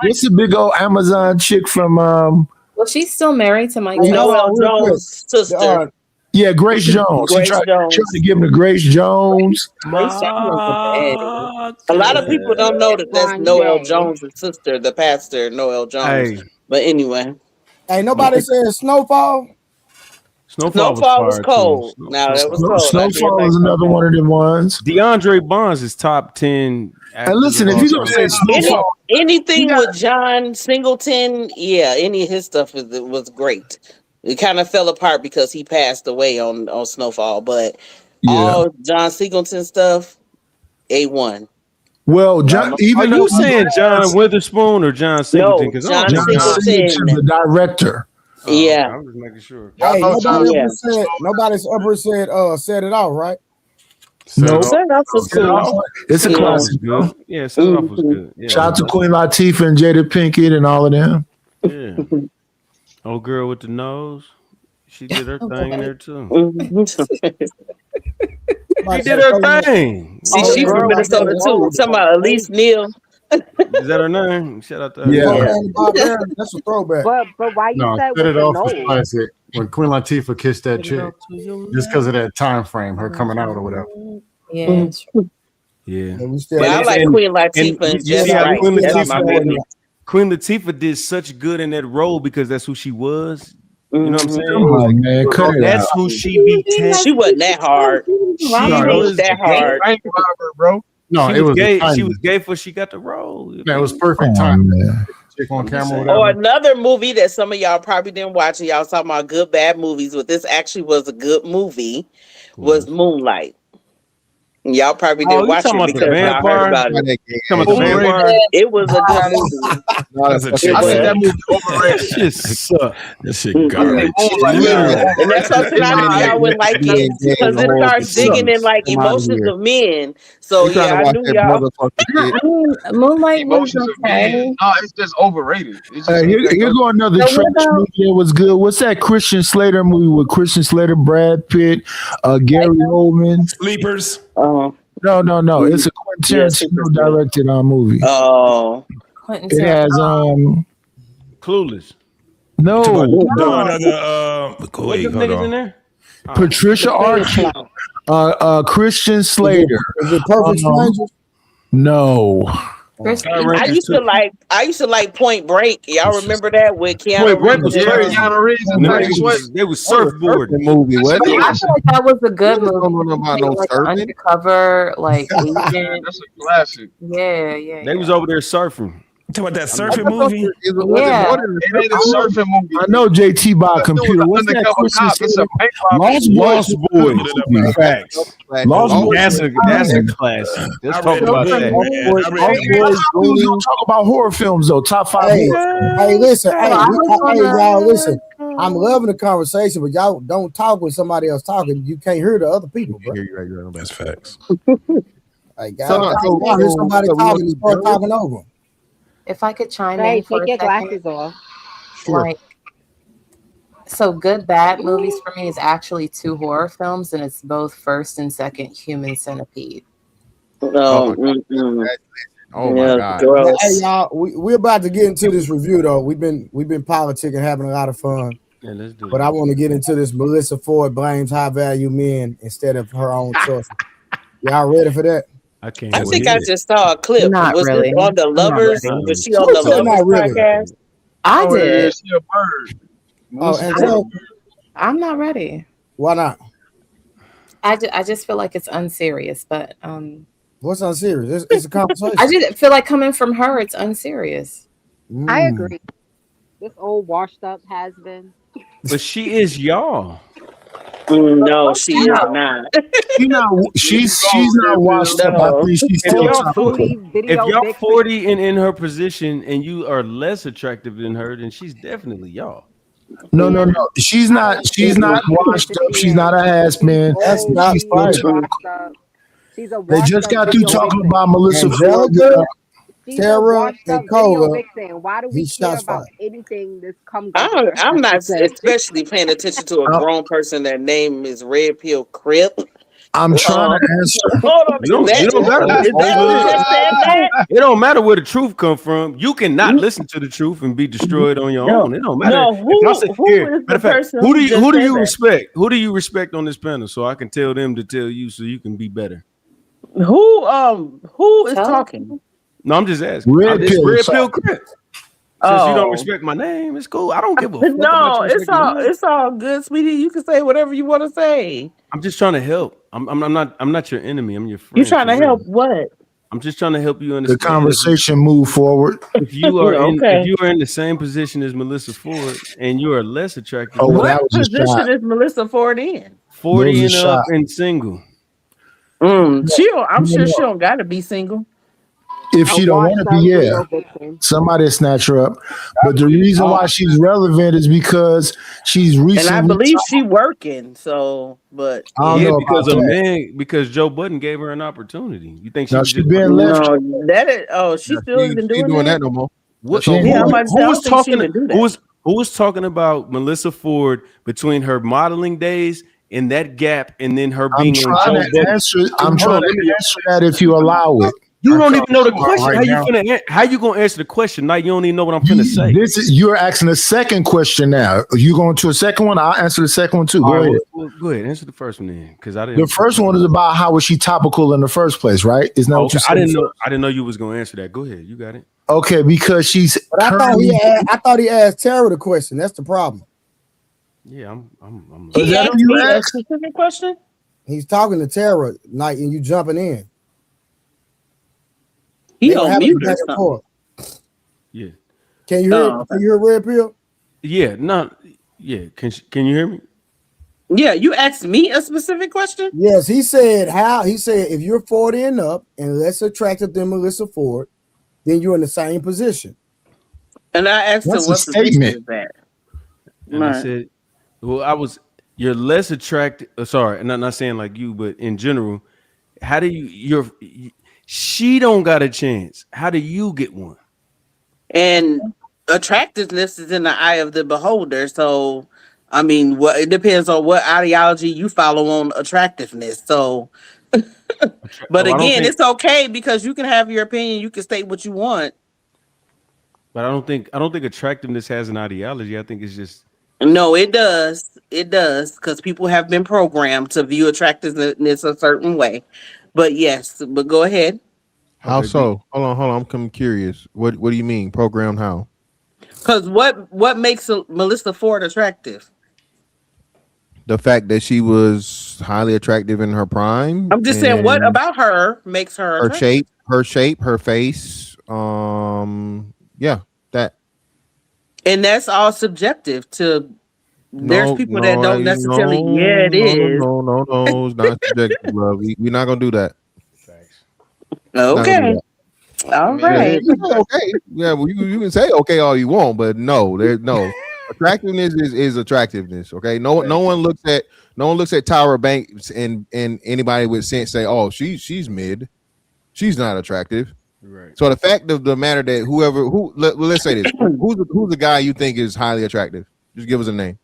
E: what's the big old Amazon chick from
D: Well, she's still married to Mike.
J: Noel Jones' sister.
E: yeah, Grace Jones.
J: Grace
E: She tried
J: Jones.
E: to give him to Grace Jones.
J: A lot of people don't know that that's Noel Jones' sister, the pastor Noel Jones.
C: Hey.
J: But anyway,
B: Hey, nobody said Snowfall.
J: Snowfall was cold. Now that was cold.
E: Snowfall is another one of them ones.
C: DeAndre Bonds is top 10.
E: And listen, if you're gonna say Snowfall,
J: Anything with John Singleton, yeah, any of his stuff was great. It kind of fell apart because he passed away on Snowfall, but all John Singleton stuff, A1.
E: well, John, even
C: Are you saying John Witherspoon or John Singleton?
J: No,
C: I
J: John
C: don't
J: Singleton.
E: the director.
J: Yeah.
C: I'm just making sure.
B: Hey, nobody
J: Yeah.
B: ever said it out, right?
E: No,
J: Set Off was cool.
E: it's a
C: Set Off was
E: classic.
C: good. Yeah, Set Off was good. Yeah,
E: Shout out to Queen Latifah and Jada Pinkett and all of them.
C: Yeah. Old girl with the nose. She did her thing in there too. She did her thing.
J: See, she from Minnesota too. Talking about Elise Neal.
C: Is that her name? Shout out to her.
E: Yeah.
B: That's a throwback.
K: But why you
I: No,
K: said
I: Set
K: with
I: It
K: the
I: Off was
K: nose?
I: classic. When Queen Latifah kissed that chick, just because of that time frame, her coming out or whatever.
D: Yeah.
C: Yeah.
J: But I like Queen Latifah and Just Right. That's my baby.
C: Queen Latifah did such good in that role because that's who she was. You know what I'm saying?
E: Come on, man. Cut it
C: That's
E: out.
C: who she became.
J: She wasn't that hard. She ain't that hard.
I: Bro. No,
C: she
I: it
C: was
I: was
C: gay.
I: timing.
C: She was gay before she got the role.
I: Man, it was perfect time. Chick on camera, whatever.
J: Or another movie that some of y'all probably didn't watch, and y'all was talking about good, bad movies, but this actually was a good movie, was Moonlight. Y'all probably didn't watch it because y'all heard about it. It was a good movie.
F: I think that movie overrated.
C: Shit suck.
H: That shit garbage.
J: And that's something I knew y'all would like it because it starts digging in like emotions of men. So yeah, I knew y'all.
D: Moonlight was okay.
F: No, it's just overrated. It's just
E: Here go another trash movie that was good. What's that Christian Slater movie with Christian Slater, Brad Pitt, Gary Oldman?
H: Sleepers.
E: No. It's a Quentin Tarantino directed movie.
J: Oh,
E: it has
C: Clueless.
E: No.
H: Wait, hold on.
C: In there?
E: Patricia Arquette, Christian Slater.
B: Is it Perfect Strangers?
E: No.
J: I used to like Point Break. Y'all remember that with Keanu
C: Point Break was
J: Reeves?
C: crazy. They was surfboard
G: movie. What?
D: I feel like that was a good movie. Like undercover, like agent.
F: That's a classic.
D: Yeah.
C: They was over there surfing.
H: Talk about that surfing movie.
D: Yeah.
F: It a surfing movie.
E: I know JT by a computer. What's that Christian Slater?
C: Lost Boys. Facts.
E: Lost Boys.
C: That's a classic. Let's talk about that.
E: Don't talk about horror films though. Top 5.
B: Hey, listen. Hey, y'all, listen. I'm loving the conversation, but y'all don't talk when somebody else talking. You can't hear the other people, bro.
H: That's facts.
B: Like, y'all hear somebody talking, you start talking over them.
D: If I could chime
K: Hey,
D: in for
K: take
D: a
K: your
D: second,
K: glasses off.
D: like, so good bad movies for me is actually 2 horror films, and it's both first and second Human Centipede.
J: Oh
G: my God.
B: Hey y'all, we're about to get into this review though. We've been politicking, having a lot of fun.
C: Yeah, let's do it.
B: But I want to get into this. Melyssa Ford blames high value men instead of her own choice. Y'all ready for that?
J: I think I just saw a clip.
D: Not
J: was
D: really.
J: this on the Lovers? Was she on the
B: Not
J: Lovers
B: really.
J: podcast?
D: I did.
F: She a bird.
D: I'm not ready.
B: Why not?
D: I just feel like it's unserious, but
B: What's unserious? It's a conversation.
D: I just feel like coming from her, it's unserious.
K: I agree. This old washed up has been.
C: But she is y'all.
J: No, she is not.
E: She's not washed up. I think she's still
C: If y'all 40 and in her position and you are less attractive than her, then she's definitely y'all.
E: No. She's not washed up. She's not a ass man.
B: That's not right.
E: They just got through talking about Melyssa Ford.
B: Tara and Cole.
K: Why do we care about anything that's come?
J: I'm not especially paying attention to a grown person that name is Red Pill Crip.
E: I'm trying to answer.
J: Hold on.
C: It don't matter where the truth come from. You cannot listen to the truth and be destroyed on your own. It don't matter.
J: No, who is the person
C: who do you respect? Who do you respect on this panel so I can tell them to tell you so you can be better?
J: Who is talking?
C: No, I'm just asking.
E: Red
C: Pill Crip. Since you don't respect my name, it's cool. I don't give a fuck.
J: No, it's all good, sweetie. You can say whatever you want to say.
C: I'm just trying to help. I'm not your enemy. I'm your friend.
J: You trying to help what?
C: I'm just trying to help you understand.
E: The conversation move forward.
C: If you are if you are in the same position as Melyssa Ford and you are less attractive,
J: what position is Melyssa Ford in?
C: 40 and up and single.
J: I'm sure she don't gotta be single.
E: If she don't want to be, somebody snatch her up. But the reason why she's relevant is because she's recently.
J: And I believe she working. So, but
C: because Joe Budden gave her an opportunity. You think
E: she's been left?
J: No, that is. She's still even doing that
G: no more.
C: Who was talking about Melyssa Ford between her modeling days and that gap, and then her being?
E: I'm trying to answer that if you allow it.
C: You don't even know the
I: Well,
C: question.
I: right
C: How you gonna answer the question? Now you don't even know what I'm finna say.
E: You're asking a second question now. You going to a second one? I'll answer the second one too. Go ahead.
C: Well, go ahead. Answer the first one then, because I didn't.
E: The first one is about how was she topical in the first place, right? Isn't that what you said?
C: I didn't know you was gonna answer that. Go ahead. You got it.
E: Okay, because she's.
B: But I thought he asked Tara the question. That's the problem.
C: Yeah, I'm.
J: He asked me a specific question.
B: He's talking to Tara, Knight, and you jumping in.
J: He on mute or something.
C: Yeah.
B: Can you hear? Can you hear Red Pill?
C: Yeah. No. Yeah. Can you hear me?
J: Yeah. You asked me a specific question.
B: Yes. He said how. He said if you're 40 and up and less attractive than Melyssa Ford, then you're in the same position.
J: And I asked him what position is that.
C: And I said, well, you're less attractive. Sorry, and I'm not saying like you, but in general, how do she don't got a chance. How do you get one?
J: And attractiveness is in the eye of the beholder. So, I mean, it depends on what ideology you follow on attractiveness. So, but again, it's okay because you can have your opinion. You can state what you want.
C: But I don't think attractiveness has an ideology. I think it's just.
J: No, it does. It does because people have been programmed to view attractiveness a certain way. But yes, but go ahead.
G: How so? Hold on. I'm curious. What do you mean programmed? How?
J: Because what makes Melyssa Ford attractive?
G: The fact that she was highly attractive in her prime.
J: I'm just saying, what about her makes her attractive?
G: Her shape, her face. Yeah, that.
J: And that's all subjective to. There's people that don't necessarily. It is.
G: No, it's not subjective, love. We're not gonna do that.
J: Okay. All right.
G: Okay. Yeah, well, you can say okay all you want, but no, there's no attractiveness is attractiveness. Okay. No one looks at Tyra Banks and anybody with sense say, oh, she's mid. She's not attractive.
C: Right.
G: So the fact of the matter that let's say this, who's the guy you think is highly attractive? Just give us a name.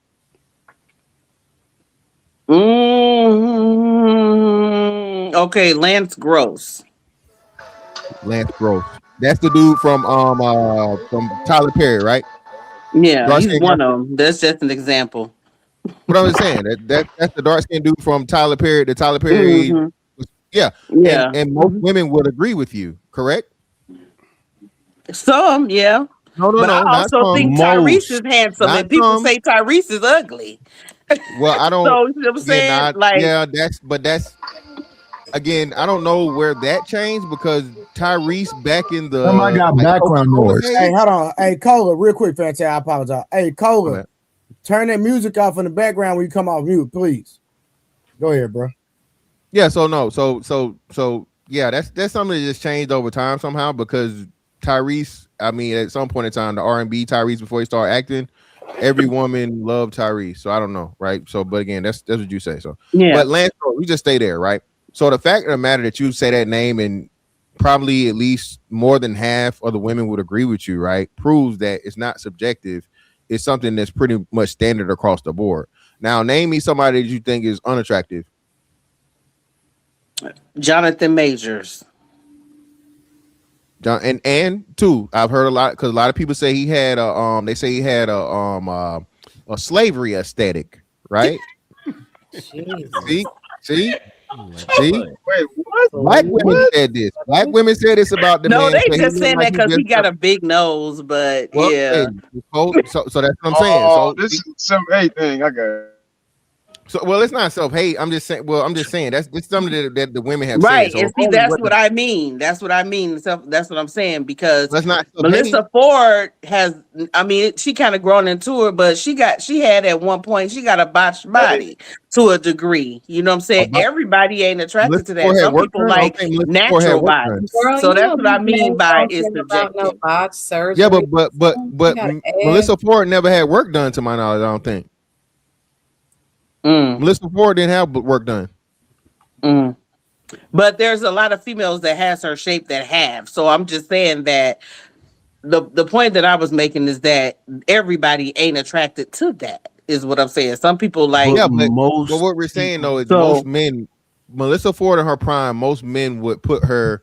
J: Okay, Lance Gross.
G: Lance Gross. That's the dude from Tyler Perry, right?
J: Yeah, he's one of them. That's just an example.
G: But I'm just saying that's the dark skinned dude from Tyler Perry. The Tyler Perry, yeah. And most women would agree with you, correct?
J: Some, yeah.
G: No.
J: I also think Tyrese is handsome, and people say Tyrese is ugly.
G: Well, I don't.
J: So you know what I'm saying?
G: That's again. I don't know where that changed because Tyrese back in the.
E: Oh my God! Background noise.
B: Hey, hold on. Hey, Cola, real quick, Fantastic. I apologize. Hey, Cola, turn that music off in the background when you come off mute, please. Go ahead, bro.
G: Yeah. So no. So yeah. That's something that just changed over time somehow because Tyrese. I mean, at some point in time, the R&B Tyrese before he started acting. Every woman loved Tyrese, so I don't know, right? So, but again, that's what you say. So, yeah. But Lance, we just stay there, right? So the fact of the matter that you say that name and probably at least more than half of the women would agree with you, right? Proves that it's not subjective. It's something that's pretty much standard across the board. Now, name me somebody that you think is unattractive.
J: Jonathan Majors.
G: And two, I've heard a lot because a lot of people say he had a slavery aesthetic, right? See.
F: Wait, what?
G: Black women said this. Black women said this about the man.
J: No, they just saying that because he got a big nose, but yeah.
G: So that's what I'm saying. So
F: this is some hate thing. I got it.
G: So it's not self-hate. I'm just saying. Well, I'm just saying it's something that the women have
J: right.
G: said. So
J: and see, that's what I mean. That's what I mean. That's what I'm saying because
G: that's not
J: Melyssa Ford has. I mean, she kind of grown into it, but she had at one point she got a botched body to a degree. You know what I'm saying? Everybody ain't attracted to that. Some people like natural bodies. So that's what I mean by it's subjective.
D: No botched surgery.
G: Yeah, but Melyssa Ford never had work done to my knowledge. I don't think. Melyssa Ford didn't have work done.
J: But there's a lot of females that has her shape that have. So I'm just saying that the point that I was making is that everybody ain't attracted to that is what I'm saying. Some people like
G: but what we're saying though is most men Melyssa Ford in her prime, most men would put her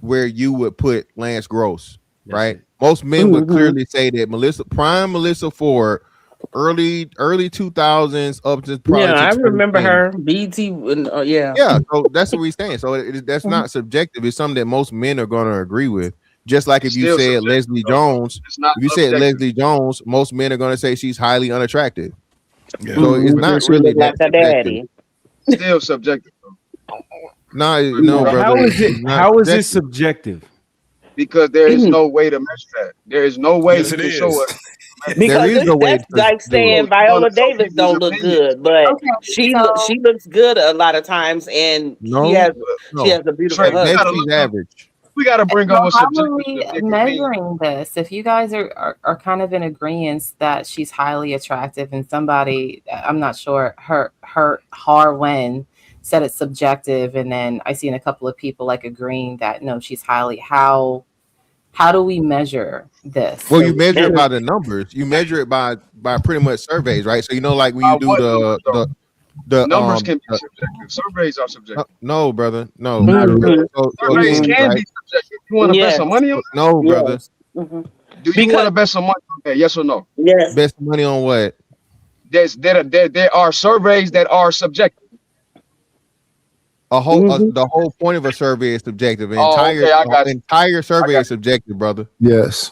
G: where you would put Lance Gross, right? Most men would clearly say that Melyssa Ford, early 2000s up to probably
J: Yeah,
G: to
J: I remember
G: 2010.
J: her. BT, yeah.
G: Yeah, so that's what we're saying. So that's not subjective. It's something that most men are going to agree with. Just like if you
F: Still
G: said
F: subjective,
G: Leslie
F: though.
G: Jones,
F: It's not
G: if you said
F: objective.
G: Leslie Jones, most men are going to say she's highly unattractive.
H: Yeah.
G: So it's not
J: She
G: really
J: look like
G: that
J: her
G: subjective.
J: daddy.
F: Still subjective, though.
G: No, brother.
C: How is it?
G: it's not
C: How is it subjective?
F: Because there is no way to measure that. There is no way
H: Yes,
F: you
H: it
F: can show
H: is.
F: us.
G: There is no way
J: That's
G: to
J: like
G: do it.
J: saying Viola Davis don't look good, but
D: Okay,
J: she
D: so
J: she looks good a lot of times, and she
G: No,
J: has a beautiful
F: Trey,
G: at best
J: husband.
G: she's average.
F: we gotta bring
D: so
F: up what
D: how are
F: subjective
D: we
F: subjective means.
D: measuring this? If you guys are kind of in agreement that she's highly attractive, and somebody, I'm not sure, her Harwin said it's subjective, and then I seen a couple of people like agreeing that no, she's highly. How do we measure this?
G: Well, you measure it by the numbers. You measure it by pretty much surveys, right? So like when you do
F: What numbers, though?
G: the
F: Numbers can be subjective. Surveys are subjective.
G: no, brother, no.
E: Not really.
G: So
F: Surveys
G: again,
F: can
G: right?
F: be subjective. You want to bet some money on that?
G: No, brother.
F: Do you want to bet some money on that? Yes or no?
J: Yes.
G: Best money on what?
F: There are surveys that are subjective.
G: The whole point of a survey is subjective. An entire survey is subjective, brother.
E: Yes.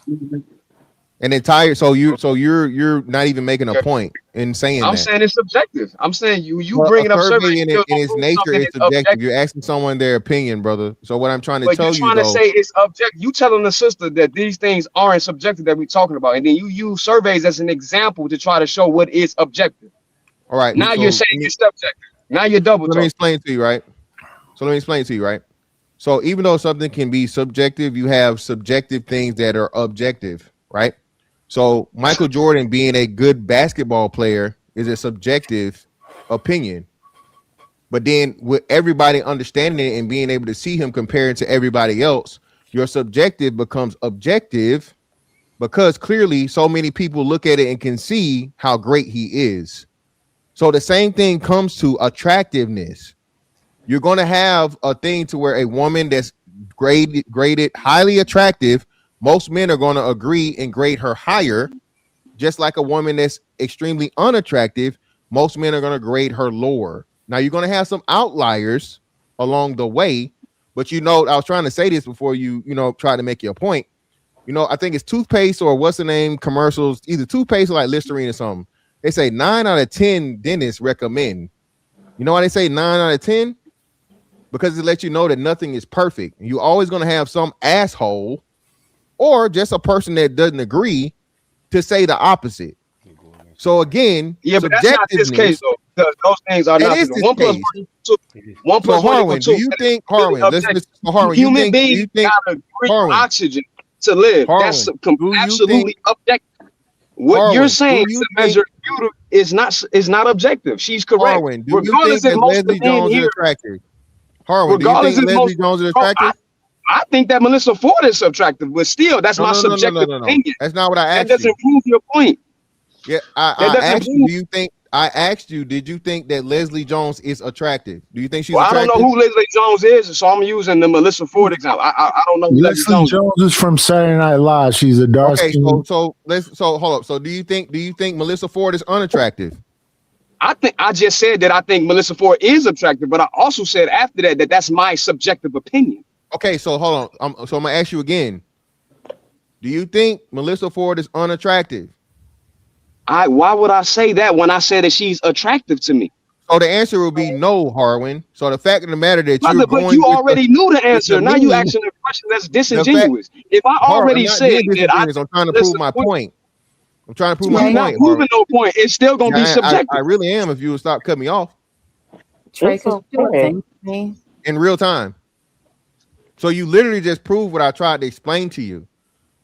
G: An entire so you're not even making a point in saying
F: I'm
G: that.
F: saying it's subjective. I'm saying you
G: Well,
F: bringing up
G: survey
F: surveys
G: in its nature is subjective. You're asking someone their opinion, brother. So what I'm trying to tell you,
F: to say it's objective. You telling the sister that these things aren't subjective that we're talking about, and then you use surveys as an example to try to show what is objective.
G: All right.
F: Now you're saying it's subjective. Now you're double talking.
G: Let me explain to you, right? So even though something can be subjective, you have subjective things that are objective, right? So Michael Jordan being a good basketball player is a subjective opinion. But then with everybody understanding it and being able to see him compared to everybody else, your subjective becomes objective because clearly so many people look at it and can see how great he is. So the same thing comes to attractiveness. You're going to have a thing to where a woman that's graded highly attractive, most men are going to agree and grade her higher, just like a woman that's extremely unattractive, most men are going to grade her lower. Now, you're going to have some outliers along the way, but I was trying to say this before you try to make your point. I think it's toothpaste or what's the name commercials, either toothpaste or like Listerine or something. They say 9 out of 10 dentists recommend. You know why they say 9 out of 10? Because it lets you know that nothing is perfect. You're always going to have some asshole or just a person that doesn't agree to say the opposite. So again,
F: but that's not this case though, because those things are not. 1 plus 1 equals 2. 1 plus 1 equals 2.
G: Do you think Harwin? Harwin,
F: human beings gotta breathe oxygen to live. That's absolutely objective. What you're saying to measure beauty is not objective. She's correct.
G: Harwin, do you think that Leslie Jones is attractive? Harwin, do you think Leslie Jones is attractive?
F: I think that Melyssa Ford is attractive, but still, that's my subjective opinion.
G: That's not what I asked you.
F: That doesn't prove your point.
G: Yeah, I asked you, did you think that Leslie Jones is attractive? Do you think she's attractive?
F: I don't know who Leslie Jones is, so I'm using the Melyssa Ford example. I don't know who
E: Leslie Jones is from Saturday Night Live. She's a dark skin.
G: So hold up. So do you think Melyssa Ford is unattractive?
F: I just said that I think Melyssa Ford is attractive, but I also said after that that's my subjective opinion.
G: Okay, so hold on. So I'm gonna ask you again. Do you think Melyssa Ford is unattractive?
F: Why would I say that when I said that she's attractive to me?
G: So the answer will be no, Harwin. So the fact of the matter that you're going,
F: but you already knew the answer. Now you asking a question that's disingenuous. If I already said that
G: I'm trying to prove my point. I'm trying to prove my point.
F: Not proving no point. It's still gonna be subjective.
G: I really am. If you would stop cutting me off.
D: Trey, could you do a thing for me?
G: In real time. So you literally just proved what I tried to explain to you.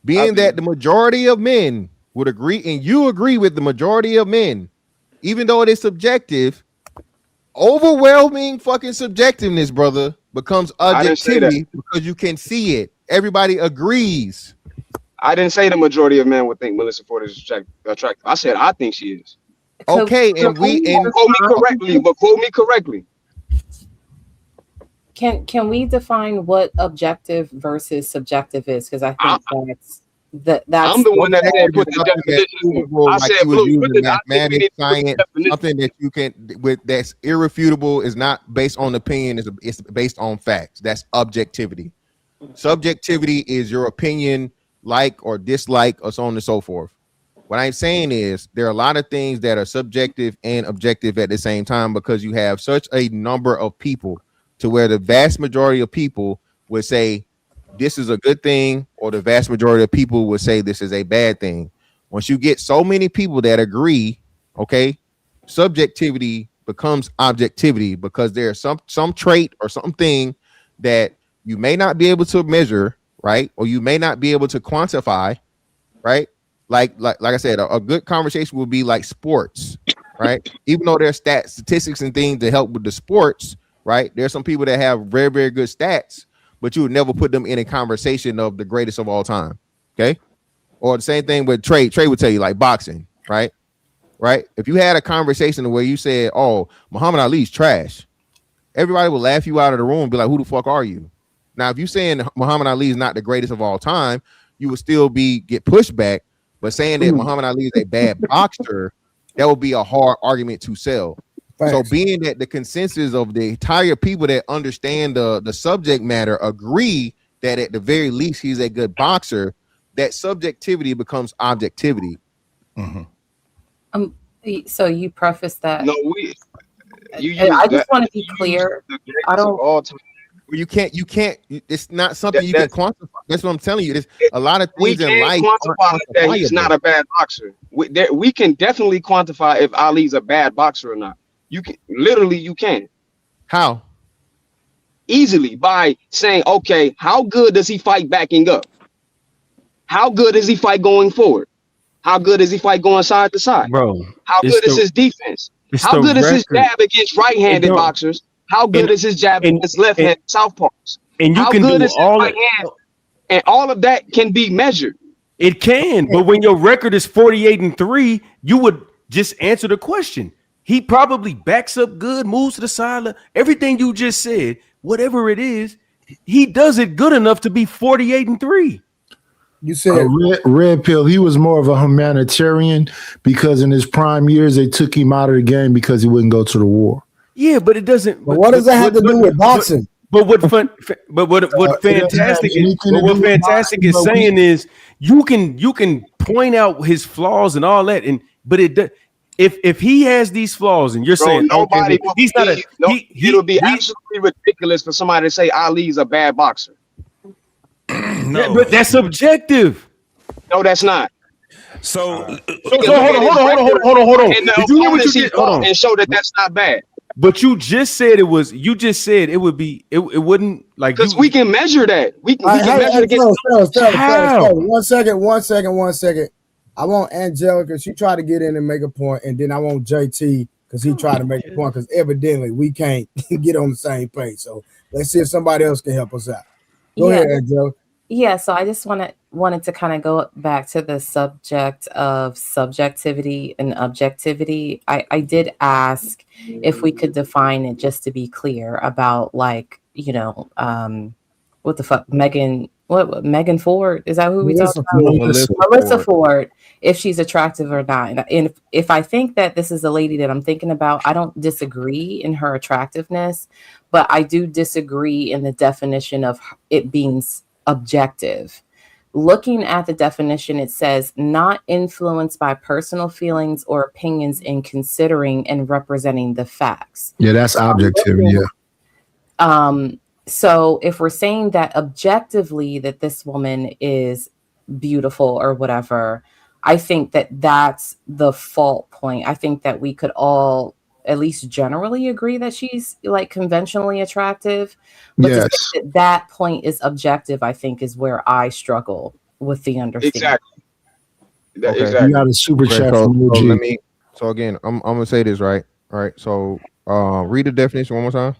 G: Being that the majority of men would agree, and you agree with the majority of men, even though it is subjective, overwhelming fucking subjectiveness, brother, becomes objectivity because you can see it. Everybody agrees.
F: I didn't say the majority of men would think Melyssa Ford is attractive. I said I think she is.
G: Okay, and
F: quote me correctly.
D: Can we define what objective versus subjective is? Because I think that's
F: I'm the one that said put the definition. I
G: like
F: said,
G: you was
F: Blue,
G: using mathematics, science, something that you can that's irrefutable is not based on opinion, it's based on facts. That's objectivity. Subjectivity is your opinion, like or dislike, or so on and so forth. What I'm saying is there are a lot of things that are subjective and objective at the same time because you have such a number of people to where the vast majority of people would say this is a good thing, or the vast majority of people would say this is a bad thing. Once you get so many people that agree, okay, subjectivity becomes objectivity because there's some trait or something that you may not be able to measure, right? Or you may not be able to quantify, right? Like I said, a good conversation will be like sports, right? Even though there's statistics and things to help with the sports, right? There's some people that have very, very good stats, but you would never put them in a conversation of the greatest of all time, okay? Or the same thing with Trey. Trey would tell you like boxing, right? Right? If you had a conversation where you said, "Oh, Muhammad Ali's trash," everybody would laugh you out of the room and be like, "Who the fuck are you?" Now, if you're saying Muhammad Ali is not the greatest of all time, you would still get pushback. But saying that Muhammad Ali is a bad boxer, that would be a hard argument to sell. Thanks. So being that the consensus of the entire people that understand the subject matter agree that at the very least he's a good boxer, that subjectivity becomes objectivity.
C: Mm-hmm.
D: So you preface that.
F: No,
D: I just want to be clear. I don't.
F: All time.
G: You can't. It's not something you can quantify. That's what I'm telling you. There's a lot of things in life.
F: Quantify that he's not a bad boxer. We can definitely quantify if Ali's a bad boxer or not. You can literally, you can.
G: How?
F: Easily by saying, okay, how good does he fight backing up? How good does he fight going forward? How good does he fight going side to side?
C: Bro,
F: how good is his defense? How good is his jab against right-handed boxers? How good is his jab against left-handed southpaws?
C: And you
F: how
C: can
F: good
C: do
F: is
C: all
F: his right hand? And all of that can be measured.
C: It can, but when your record is 48-3, you would just answer the question. He probably backs up good, moves to the side. Everything you just said, whatever it is, he does it good enough to be 48-3.
E: You said Red Pill. He was more of a humanitarian because in his prime years they took him out of the game because he wouldn't go to the war.
C: Yeah, but it doesn't.
B: But what does that have to do with boxing?
C: But what fantastic is saying is you can point out his flaws and all that, but if he has these flaws and you're saying
F: nobody,
C: okay, he's not
F: it'll be absolutely ridiculous for somebody to say Ali's a bad boxer.
C: No, but that's subjective.
F: No, that's not.
H: So
C: hold on.
F: And the opponents he fought and show that that's not bad.
C: But you just said it was. You just said it would be. It wouldn't like
F: because we can measure that. We can measure against.
C: How?
B: 1 second. I want Angelica. She tried to get in and make a point, and then I want JT because he tried to make a point. Because evidently we can't get on the same page. So let's see if somebody else can help us out. Go ahead, Angelica.
D: Yeah, so I just wanted to kind of go back to the subject of subjectivity and objectivity. I did ask if we could define it just to be clear about like, what the fuck, Megan Ford? Is that who we talked about? Melyssa Ford, if she's attractive or not. And if I think that this is a lady that I'm thinking about, I don't disagree in her attractiveness, but I do disagree in the definition of it being objective. Looking at the definition, it says not influenced by personal feelings or opinions in considering and representing the facts.
E: Yeah, that's objectivity. Yeah.
D: So if we're saying that objectively that this woman is beautiful or whatever, I think that that's the fault point. I think that we could all at least generally agree that she's like conventionally attractive. But to say that point is objective, I think is where I struggle with the understanding.
F: Exactly.
E: You got a super chat from OG.
G: So again, I'm gonna say this right. All right. So read the definition one more time.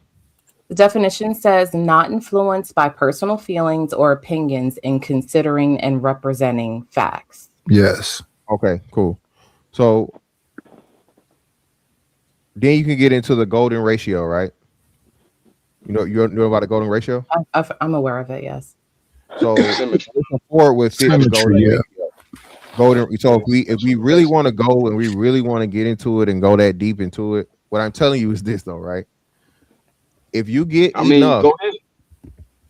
D: The definition says not influenced by personal feelings or opinions in considering and representing facts.
E: Yes.
G: Okay, cool. So then you can get into the golden ratio, right? You know about the golden ratio?
D: I'm aware of it. Yes.
G: So Melyssa Ford would fit the golden ratio. So if we really want to go and we really want to get into it and go that deep into it, what I'm telling you is this though, right? If you get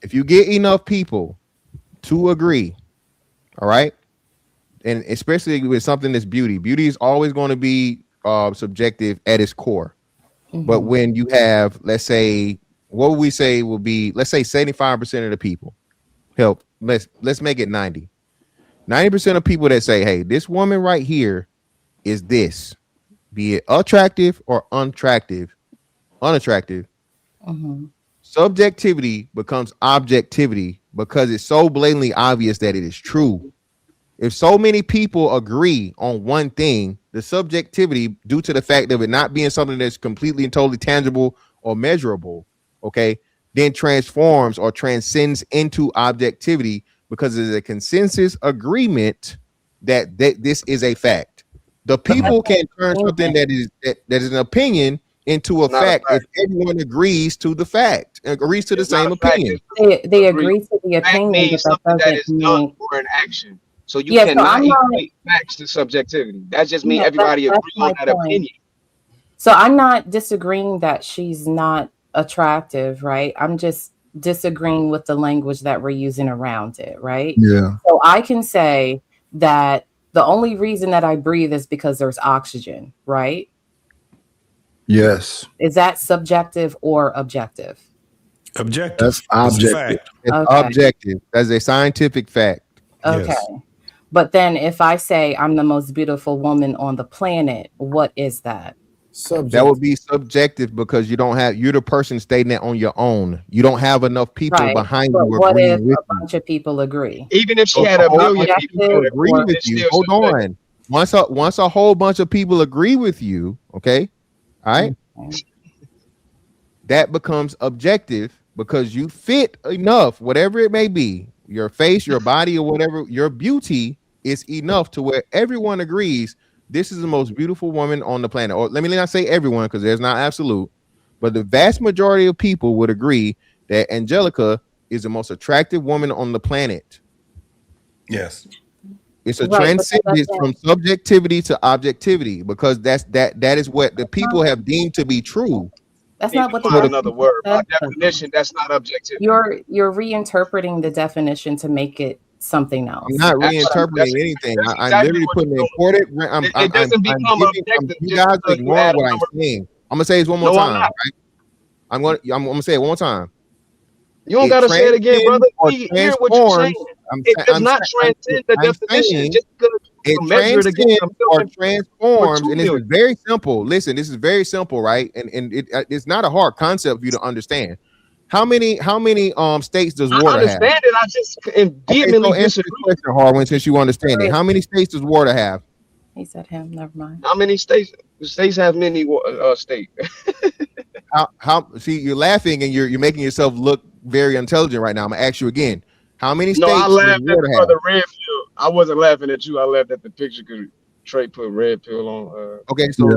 G: if you get enough people to agree, all right, and especially with something that's beauty is always going to be subjective at its core. Mm-hmm. But when you have, let's say, what would we say will be, let's say 75% of the people, help, let's make it 90. 90% of people that say, hey, this woman right here is this, be it attractive or unattractive, subjectivity becomes objectivity because it's so blatantly obvious that it is true. If so many people agree on one thing, the subjectivity, due to the fact of it not being something that's completely and totally tangible or measurable, okay, then transforms or transcends into objectivity because there's a consensus agreement that this is a fact. The people can turn something that is an opinion into a fact if everyone agrees to the fact, agrees to the same opinion.
D: They agree to the opinion,
F: that means something that is done for an action. So you cannot equate facts to subjectivity. That just means everybody agrees on that opinion.
D: So I'm not disagreeing that she's not attractive, right? I'm just disagreeing with the language that we're using around it, right?
E: Yeah.
D: So I can say that the only reason that I breathe is because there's oxygen, right?
E: Yes.
D: Is that subjective or objective?
H: Objective.
E: That's objective.
G: It's objective. That's a scientific fact.
D: Okay. Yes. But then if I say I'm the most beautiful woman on the planet, what is that?
G: Subjective. That would be subjective because you're the person stating it on your own. You don't have enough people behind you.
D: What if a bunch of people agree?
F: Even if she had a million people
G: agree with you, hold on. Once a whole bunch of people agree with you, okay, all right, that becomes objective because you fit enough, whatever it may be, your face, your body, or whatever, your beauty is enough to where everyone agrees this is the most beautiful woman on the planet. Or let me not say everyone because there's not absolute, but the vast majority of people would agree that Angelica is the most attractive woman on the planet.
H: Yes.
G: It's a transcendence from subjectivity to objectivity because that is what the people have deemed to be true.
D: That's not what
F: another word. By definition, that's not objective.
D: You're reinterpreting the definition to make it something else.
G: I'm not reinterpreting anything. I'm literally putting an important.
F: It doesn't become objective.
G: You guys ignore what I'm saying. I'm gonna say it one more time. Right? I'm gonna say it one more time.
F: You don't gotta say it again, brother. We hear what you're saying. It does not transcend the definition. Just because
G: it transcends or transforms, and this is very simple. Listen, this is very simple, right? And it's not a hard concept for you to understand. How many states does water have?
F: I understand it. I just vehemently disagree.
G: Harwin, since you understand it, how many states does water have?
D: He said him. Never mind.
F: How many states? The states have many states.
G: How? See, you're laughing and you're making yourself look very intelligent right now. I'm gonna ask you again. How many states?
F: No, I laughed at the red pill. I wasn't laughing at you. I laughed at the picture because Trey put red pill on.
G: Okay, so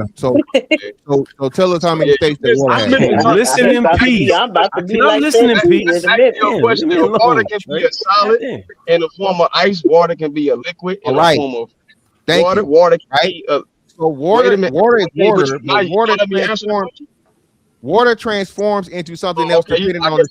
G: tell us how many states that water has.
C: Listen in peace. I'm about to be like
F: listen in peace. Water can be a solid in the form of ice. Water can be a liquid in the form of water. Water can be a.
G: So water is water. Water transforms into something else depending on the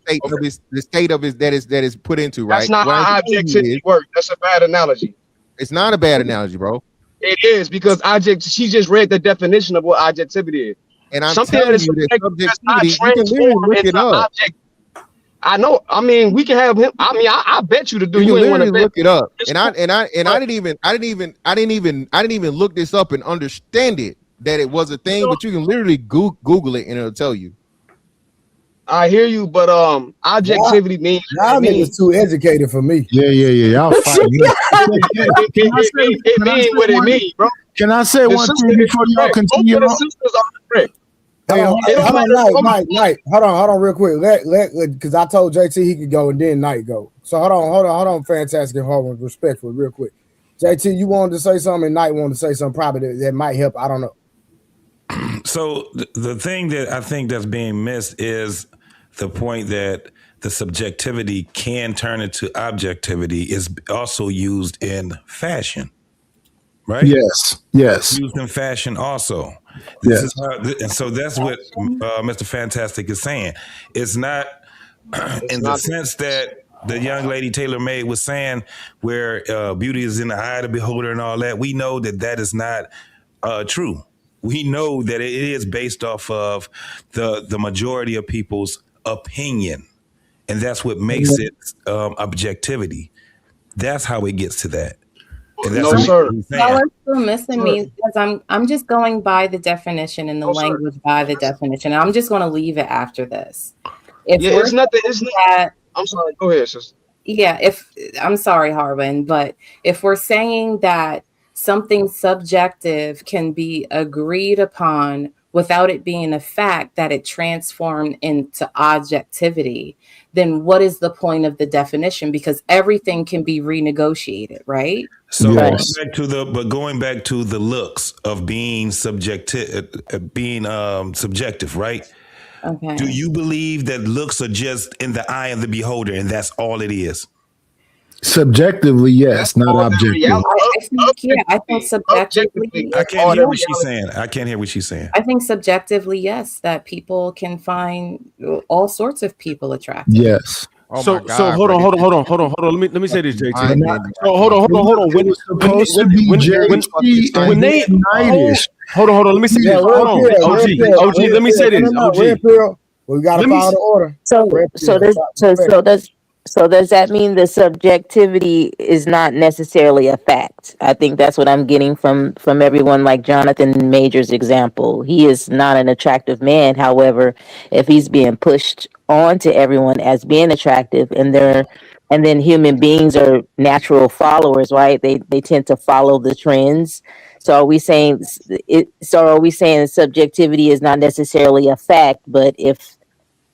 G: state of it that is put into, right?
F: That's not how objectivity works. That's a bad analogy.
G: It's not a bad analogy, bro.
F: It is because she just read the definition of what objectivity is.
G: And I'm telling you that subjectivity, you can literally look it up.
F: I know. I mean, we can have him. I mean, I bet you to do.
G: You can literally look it up. And I didn't even look this up and understand it. That it was a thing, but you can literally Google it and it'll tell you.
F: I hear you, but objectivity means
B: y'all niggas too educated for me.
E: Yeah. Y'all fighting.
F: It means what it means, bro.
E: Can I say one thing before y'all continue?
F: Both of the sisters are correct.
B: Hey, hold on, Knight. Hold on, real quick. Let because I told JT he could go and then Knight go. So hold on, fantastic and hard, respectful, real quick. JT, you wanted to say something, and Knight wanted to say something probably that might help. I don't know.
H: So the thing that I think that's being missed is the point that the subjectivity can turn into objectivity is also used in fashion, right?
E: Yes.
H: Used in fashion also. This is how, and so that's what Mr. Fantastic is saying. It's not in the sense that the young lady Taylor May was saying, where beauty is in the eye of the beholder and all that. We know that that is not true. We know that it is based off of the majority of people's opinion. And that's what makes it objectivity. That's how it gets to that. And that's
F: No, sir.
D: Y'all are still missing me because I'm just going by the definition and the language by the definition. And I'm just going to leave it after this. If
F: it's nothing. It's not. I'm sorry. Go ahead, sister.
D: Yeah, I'm sorry, Harwin, but if we're saying that something subjective can be agreed upon without it being a fact that it transformed into objectivity, then what is the point of the definition? Because everything can be renegotiated, right?
H: So going back to the looks of being subjective, subjective, right?
D: Okay.
H: Do you believe that looks are just in the eye of the beholder and that's all it is?
E: Subjectively, yes, not objectively.
D: I think subjectively.
H: I can't hear what she's saying. I can't hear what she's saying.
D: I think subjectively, yes, that people can find all sorts of people attractive.
E: Yes.
C: Oh so hold on. Let me say this, JT. So hold on. When they hold on. Let me say this. Hold on, OG. Let me say this. OG.
B: We got to follow the order.
L: So does that mean the subjectivity is not necessarily a fact? I think that's what I'm getting from everyone, like Jonathan Major's example. He is not an attractive man. However, if he's being pushed on to everyone as being attractive, and then human beings are natural followers, right? They tend to follow the trends. So are we saying subjectivity is not necessarily a fact, but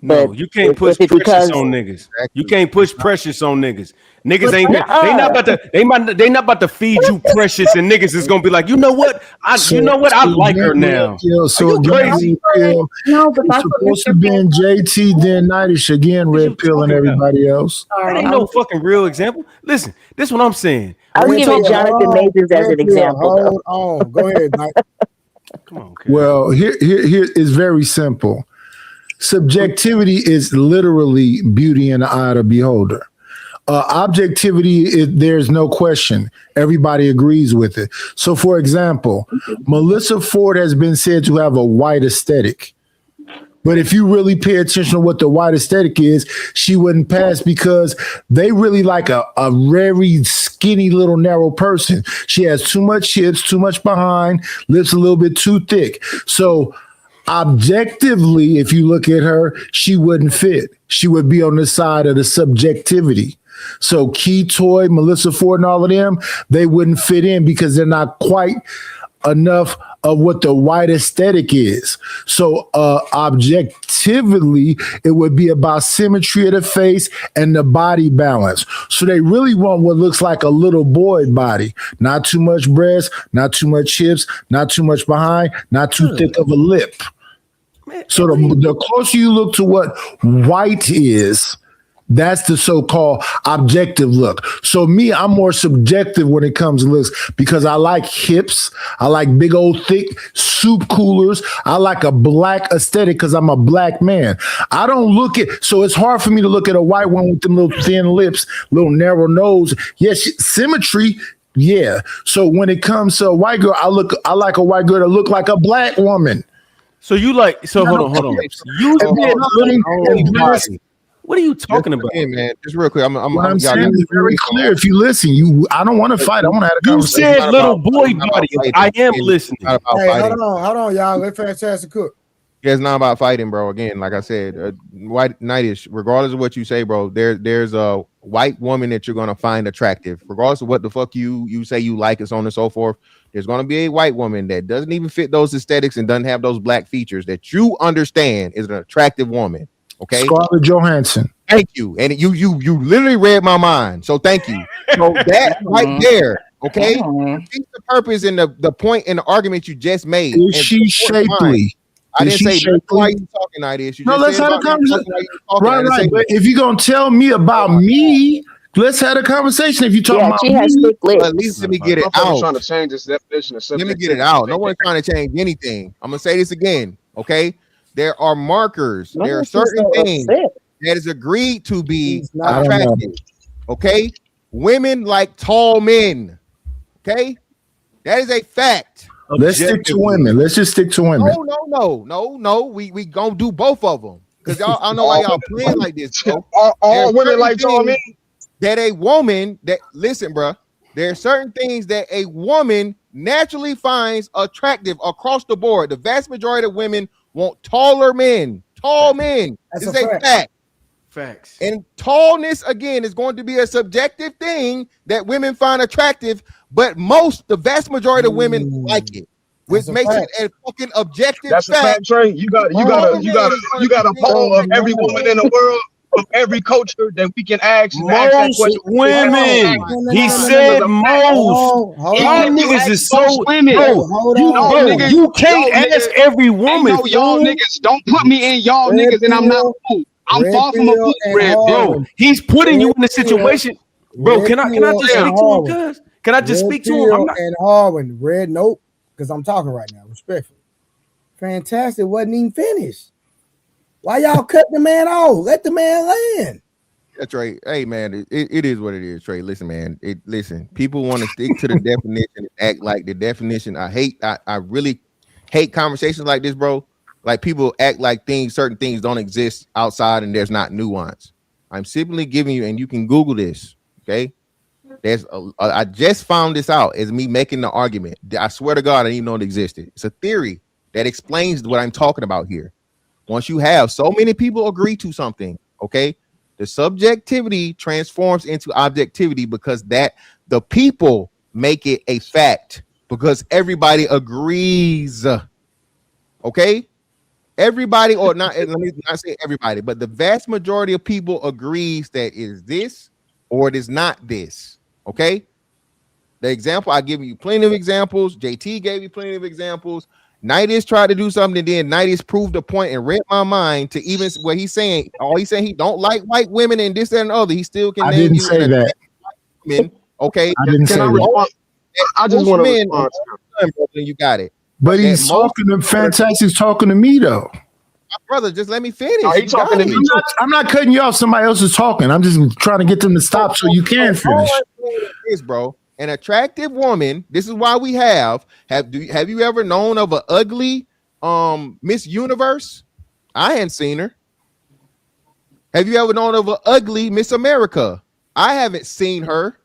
C: no, you can't push pressures on niggas. You can't push pressures on niggas. Niggas ain't they not about to feed you precious, and niggas is gonna be like, you know what? I like her now.
E: So crazy.
D: No, but that's
E: supposed to be in JT, then Nightish again, Red Pill and everybody else.
C: That ain't no fucking real example. Listen, this is what I'm saying.
L: I'm giving Jonathan Majors as an example.
B: Hold on, go ahead, Mike.
E: Come on. Well, here is very simple. Subjectivity is literally beauty in the eye of the beholder. Objectivity, there's no question. Everybody agrees with it. So, for example, Melyssa Ford has been said to have a white aesthetic. But if you really pay attention to what the white aesthetic is, she wouldn't pass because they really like a very skinny little narrow person. She has too much hips, too much behind, lips a little bit too thick. So objectively, if you look at her, she wouldn't fit. She would be on the side of the subjectivity. So Key Toy, Melyssa Ford, and all of them, they wouldn't fit in because they're not quite enough of what the white aesthetic is. So objectively, it would be about symmetry of the face and the body balance. So they really want what looks like a little boy body. Not too much breast, not too much hips, not too much behind, not too thick of a lip. So the closer you look to what white is, that's the so-called objective look. So me, I'm more subjective when it comes to looks because I like hips. I like big old thick soup coolers. I like a black aesthetic because I'm a black man. I don't look at, so it's hard for me to look at a white one with them little thin lips, little narrow nose. Yes, symmetry. Yeah. So when it comes to a white girl, I like a white girl that look like a black woman.
C: So you like, so hold on. What are you talking about?
G: Hey, man, just real quick.
E: I'm saying is very clear. If you listen, I don't want to fight. I want to have a conversation.
C: You said little boy body. I am listening.
B: Hey, hold on, y'all. Let Fantastic cook.
G: Yeah, it's not about fighting, bro. Again, like I said, white Nightish, regardless of what you say, bro, there's a white woman that you're gonna find attractive, regardless of what the fuck you say you like, and so on and so forth. There's gonna be a white woman that doesn't even fit those aesthetics and doesn't have those black features that you understand is an attractive woman. Okay,
E: Scarlett Johansson.
G: Thank you, and you literally read my mind. So thank you. So that right there, okay, defeats the purpose and the point in the argument you just made.
E: Is she shapely?
G: I didn't say why you talking like this. You
E: no,
G: just
E: let's
G: said
E: have a
G: about
E: conversation.
G: right.
E: Right. But if you're gonna tell me about me, let's have a conversation. If you talking about me,
G: at least let me get it
F: I'm
G: out.
F: trying to change this definition of
G: Let me get it out. No one's trying to change anything. I'm gonna say this again. Okay, there are markers. There are certain things that is agreed to be attractive. Okay, women like tall men. Okay, that is a fact.
E: Let's stick to women. Let's just stick to women.
G: No. We gonna do both of them because y'all. I don't know why y'all playing like this, bro.
F: All women like tall men.
G: That a woman that listen, bro. There are certain things that a woman naturally finds attractive across the board. The vast majority of women want taller men. Tall men. That's a fact.
C: Facts.
G: And tallness again is going to be a subjective thing that women find attractive, but the vast majority of women like it, which makes it a fucking objective.
F: That's a fact, Trey. You got a poll of every woman in the world from every culture that we can ask.
C: Most women. He said most. Y'all niggas is so women. You can't ask every woman.
F: Y'all niggas don't put me in y'all niggas, and I'm not cool. I'm far from a fool,
C: bro. He's putting you in the situation, bro. Can I just speak to him, cuz? Can I just speak to him?
B: And Harwin, Red, nope, because I'm talking right now, respectfully. Fantastic wasn't even finished. Why y'all cut the man off? Let the man land.
G: That's right. Hey, man, it is what it is, Trey. Listen, man. Listen, people want to stick to the definition and act like the definition. I really hate conversations like this, bro. Like people act like certain things don't exist outside and there's not nuance. I'm simply giving you, and you can Google this, okay? I just found this out as me making the argument. I swear to God, I didn't even know it existed. It's a theory that explains what I'm talking about here. Once you have so many people agree to something, okay, the subjectivity transforms into objectivity because the people make it a fact because everybody agrees. Okay, everybody, or not, let me not say everybody, but the vast majority of people agrees that it is this or it is not this. Okay, the example I give you plenty of examples. JT gave you plenty of examples. Nightis tried to do something, and then Nightis proved a point and read my mind to even what he's saying. He's saying he don't like white women and this, that, and other. He still can name
E: didn't
G: you
E: say that.
G: Women, okay,
E: I didn't say that.
F: I just want to respond.
G: You got it.
E: But he's talking to Fantastic's talking to me though.
G: My brother, just let me finish.
F: No, he's talking to me.
E: I'm not cutting you off. Somebody else is talking. I'm just trying to get them to stop so you can finish.
G: This, bro. An attractive woman. This is why we have you ever known of an ugly Miss Universe? I hadn't seen her. Have you ever known of an ugly Miss America? I haven't seen her.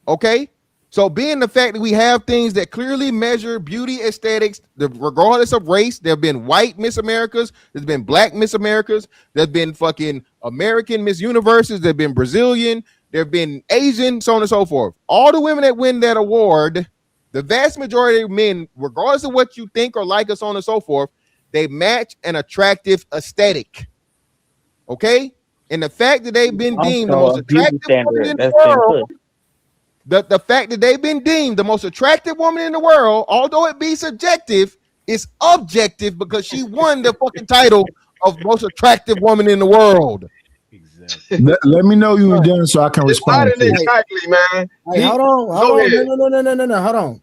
G: Okay, so being the fact that we have things that clearly measure beauty aesthetics, regardless of race, there have been white Miss Americas, there's been black Miss Americas, there's been fucking American Miss Universes, there've been Brazilian. There have been Asian, so on and so forth. All the women that win that award, the vast majority of men, regardless of what you think or like, us, so on and so forth, they match an attractive aesthetic. Okay? And the fact that they've been deemed the most attractive woman in the world, the fact that they've been deemed the most attractive woman in the world, although it be subjective, is objective because she won the fucking title of most attractive woman in the world.
E: Let me know you were done so I can respond.
F: Exactly, man.
B: Hey, hold on. No, hold on.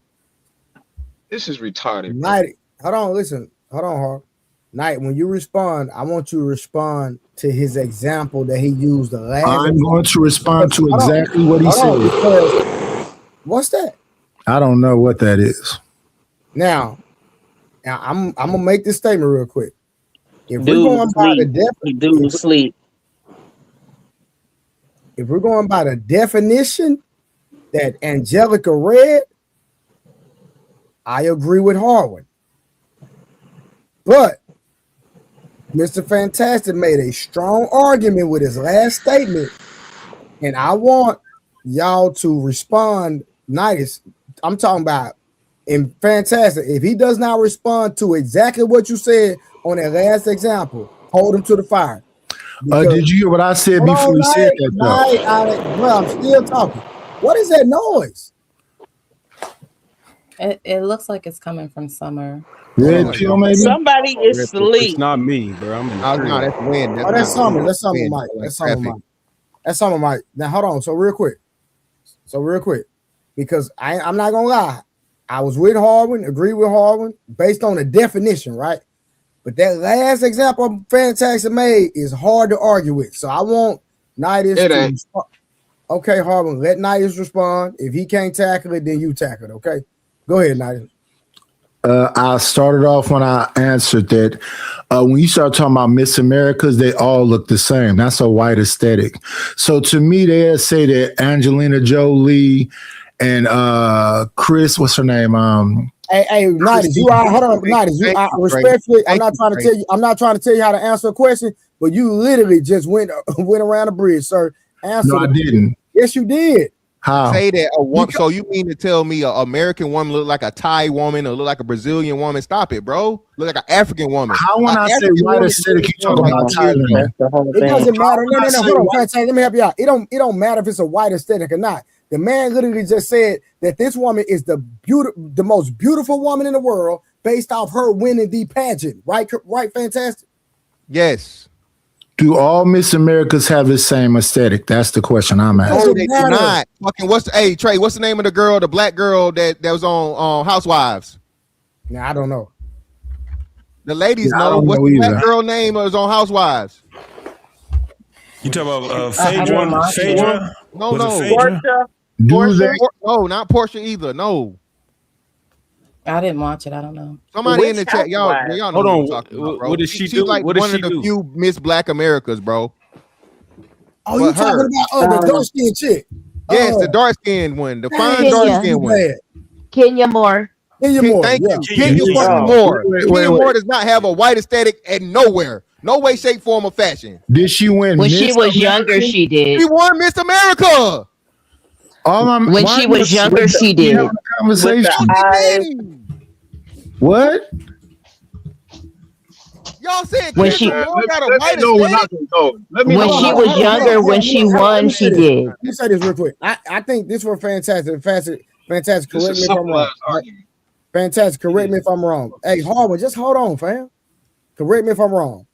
F: This is retarded.
B: Night, hold on, Harv. Night, when you respond, I want you to respond to his example that he used the last.
E: I'm going to respond to exactly what he said.
B: What's that?
E: I don't know what that is.
B: Now I'm gonna make this statement real quick. If we're going by the definition that Angelica read, I agree with Harwin. But Mr. Fantastic made a strong argument with his last statement, and I want y'all to respond nice. I'm talking about in Fantastic. If he does not respond to exactly what you said on that last example, hold him to the fire.
E: Did you hear what I said before you said that?
B: I'm still talking. What is that noise?
D: It looks like it's coming from Summer.
E: Red pill, maybe.
J: Somebody is asleep.
C: It's not me, bro. I'm in the
G: No, that's wind.
B: That's Summer.
G: wind.
B: That's Summer,
G: Wind.
B: Mike.
G: Like
B: That's Summer,
G: traffic.
B: Mike. That's Summer, Mike. Now hold on. So real quick, because I'm not gonna lie, I was with Harwin, agree with Harwin based on the definition, right? But that last example Fantastic made is hard to argue with. So I want Nidus
F: It
B: to
F: ain't.
B: respond. Okay, Harwin, let Nidus respond. If he can't tackle it, then you tackle it. Okay, go ahead, Nidus.
E: I started off when I answered that. When you start talking about Miss Americas, they all look the same. That's a white aesthetic. So to me, they say that Angelina Jolie and Chris, what's her name?
B: Hey, Nidus, you are hold on, Nidus. You are respectfully. I'm not trying to tell you. I'm not trying to tell you how to answer a question, but you literally just went around the bridge, sir. Answer.
E: No, I didn't.
B: Yes, you did.
E: How?
G: Say that a woman. So you mean to tell me an American woman look like a Thai woman or look like a Brazilian woman? Stop it, bro. Look like an African woman.
E: How when I say white aesthetic, you talking about Thailand?
B: It doesn't matter. No. Hold on, Fantastic. Let me help you out. It don't matter if it's a white aesthetic or not. The man literally just said that this woman is the most beautiful woman in the world based off her winning the pageant. Right, Fantastic.
G: Yes.
E: Do all Miss Americas have the same aesthetic? That's the question I'm asking.
G: No, they do not. Fucking hey Trey, what's the name of the girl, the black girl that was on Housewives?
B: Nah, I don't know.
G: The ladies know. What's the black girl name was on Housewives?
H: You talking about Phaedra?
G: No.
J: Portia.
G: No, not Portia either. No.
D: I didn't watch it. I don't know.
G: Somebody in the chat, y'all know
C: Hold
G: what
C: on.
G: I'm talking about, bro.
C: What does she
G: She's
C: do?
G: like
C: What does
G: one
C: she
G: of the
C: do?
G: few Miss Black Americas, bro.
B: Oh, you talking about the dark skinned chick?
G: Yes, the dark skinned one, the fine
L: Kenya.
G: dark skinned one.
L: Kenya Moore.
G: Thank you, Kenya Moore. Kenya Moore does not have a white aesthetic and nowhere, no way, shape, form, or fashion.
E: Did she win?
L: When she was younger, she did.
G: She won Miss America.
L: When she was younger, she did.
E: Conversation. What?
G: Y'all said
L: When
G: Kenya
L: she-
G: Moore got a white aesthetic.
L: When she was younger, when she won, she did.
B: Let me say this real quick. I think this was fantastic. Fantastic. Correct me if I'm wrong. Fantastic. Correct me if I'm wrong. Hey, Harvard, just hold on, fam. Correct me if I'm wrong.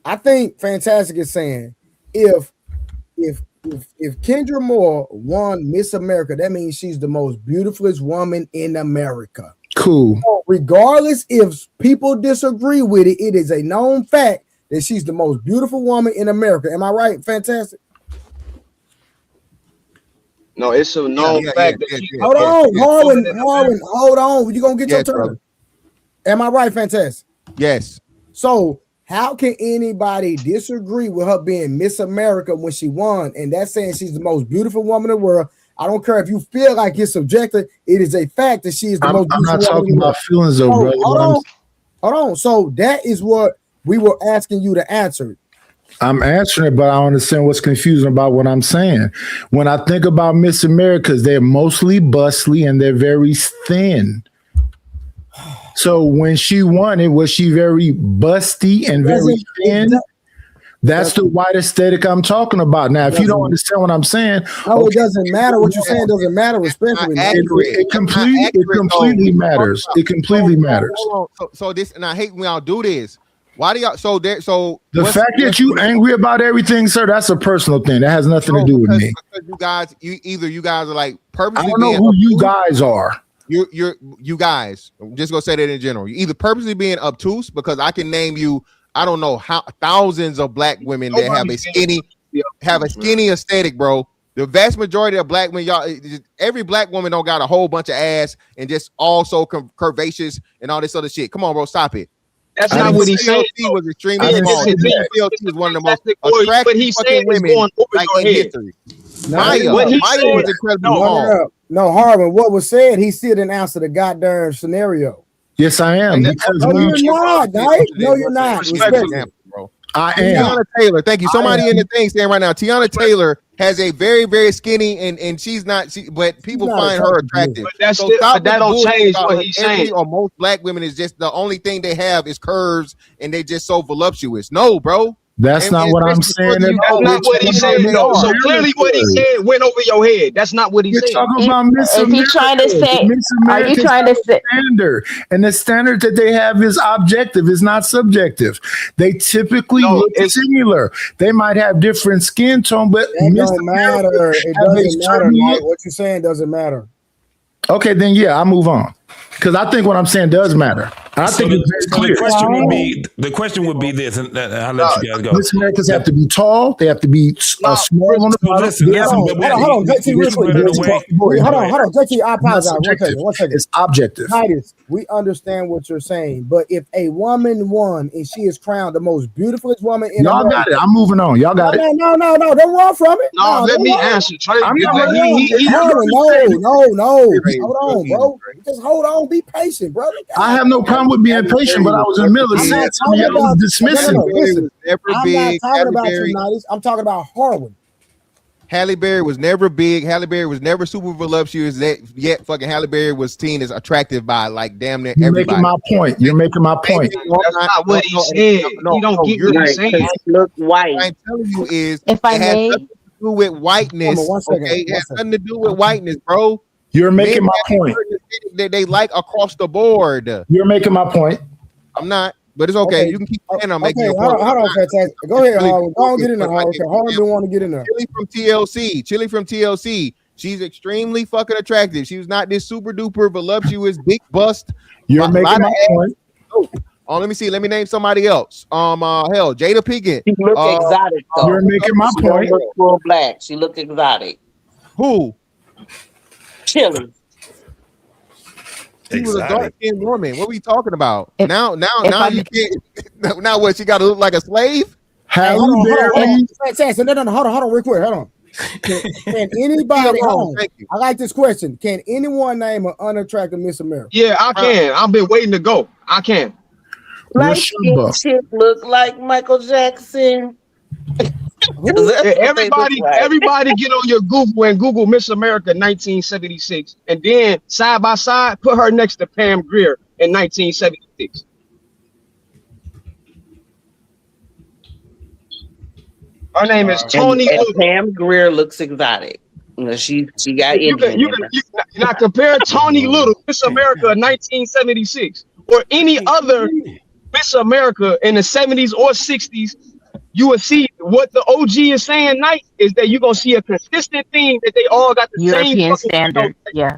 B: I think Fantastic is saying if Kendra Moore won Miss America, that means she's the most beautifulest woman in America.
E: Cool.
B: So regardless if people disagree with it, it is a known fact that she's the most beautiful woman in America. Am I right? Fantastic.
F: No, it's a known fact that she.
B: Hold on, Harwin, hold on. You're gonna get your turn.
G: Brother.
B: Am I right, Fantastic?
G: Yes.
B: So how can anybody disagree with her being Miss America when she won? And that's saying she's the most beautiful woman in the world. I don't care if you feel like it's subjective. It is a fact that she is the most beautiful
E: I'm not
B: woman
E: talking
B: in the world.
E: about feelings, though, brother.
B: Hold on. So that is what we were asking you to answer.
E: I'm answering it, but I don't understand what's confusing about what I'm saying. When I think about Miss Americas, they're mostly bustly and they're very thin. So when she won it, was she very busty and very thin? That's the white aesthetic I'm talking about. Now, if you don't understand what I'm saying,
B: no, it doesn't matter. What you're saying doesn't matter, respectfully.
E: It completely matters. It completely matters.
G: So this, and I hate when y'all do this. Why do y'all? So
E: the fact that you angry about everything, sir, that's a personal thing. That has nothing to do with me.
G: Because you guys are like purposely.
E: I don't know who you guys are.
G: You guys. I'm just gonna say that in general. You're either purposely being obtuse, because I can name you, I don't know how thousands of black women that have a skinny aesthetic, bro. The vast majority of black women, y'all, every black woman don't got a whole bunch of ass and just also curvaceous and all this other shit. Come on, bro, stop it.
F: That's not what he said.
G: CLT was extremely small. CLT was one of the most attractive fucking women like in history. Maya was incredibly small.
B: No, Harvin, what was said, he still didn't answer the goddamn scenario.
E: Yes, I am. Because
B: no, you're not, right? No, you're not.
E: I am.
G: Tiana Taylor, thank you. Somebody in the thing saying right now, Tiana Taylor has a very, very skinny and she's not. But people find her attractive.
F: But that don't change what he's saying.
G: Or most black women is just the only thing they have is curves and they just so voluptuous. No, bro,
E: That's not what I'm saying.
F: That's not what he said, though. So clearly, what he said went over your head. That's not what he said.
E: You're talking about Miss America.
L: Is he trying to say?
E: Miss
L: Are you trying to say?
E: Standard, and the standard that they have is objective, is not subjective. They typically look similar. They might have different skin tone, but
B: it don't matter. It doesn't matter. Mike. What you're saying doesn't matter.
E: Okay, then yeah, I'll move on. Because I think what I'm saying does matter. I think it's very clear.
H: The question would be this, and I'll let you guys go.
E: Miss Americans have to be tall. They have to be small on the bottom.
B: Hold on, JT, real quick. Hold on, JT, I apologize. One second.
E: It's objective.
B: Titus, we understand what you're saying, but if a woman won and she is crowned the most beautifulest woman in
E: Y'all
B: America,
E: got it. I'm moving on. Y'all got it.
B: No, don't run from it.
F: No, let me answer. Trey,
B: no. Hold on, bro. Just hold on. Be patient, brother.
E: I have no problem with being patient, but I was in the middle of saying something y'all was dismissing.
B: Listen, I'm not talking about tonight. I'm talking about Harlan.
G: Halle Berry was never big. Halle Berry was never super voluptuous. Yet fucking Halle Berry was seen as attractive by like damn near everybody.
E: You're making my point.
F: That's not what he said. You don't get what he's saying.
J: Look white.
G: What I'm telling you is
L: if I may,
G: nothing to do with whiteness. It has nothing to do with whiteness, bro.
E: You're making my point.
G: They like across the board.
E: You're making my point.
G: I'm not, but it's okay. You can keep saying I'm making your point.
B: Hold on, fantastic. Go ahead, Harlan. Don't get in there, Harlan. Harlan didn't want to get in there.
G: Chili from TLC. She's extremely fucking attractive. She was not this super duper voluptuous big bust.
E: You're making my point.
G: Oh, let me see. Let me name somebody else. Hell, Jada Pinkett.
J: She looked exotic. Though.
E: You're making my point.
J: She looked full black. She looked exotic.
G: Who?
J: Chili.
G: She was a dark-skinned woman. What were you talking about? Now you can't. Now what? She got to look like a slave?
B: Hold on. Fantastic. No, hold on, real quick. Hold on. Can anybody? I like this question. Can anyone name an unattractive Miss America?
F: Yeah, I can. I've been waiting to go. I can.
J: Light skin chick look like Michael Jackson.
F: Everybody get on your Google and Google Miss America 1976, and then side by side put her next to Pam Grier in 1976. Her name is Tony.
J: And Pam Grier looks exotic. She got
F: you not compare Tony Little, Miss America 1976, or any other Miss America in the 70s or 60s. You will see what the OG is saying. Night is that you're gonna see a consistent theme that they all got the
L: European
F: same
L: standard. Yeah,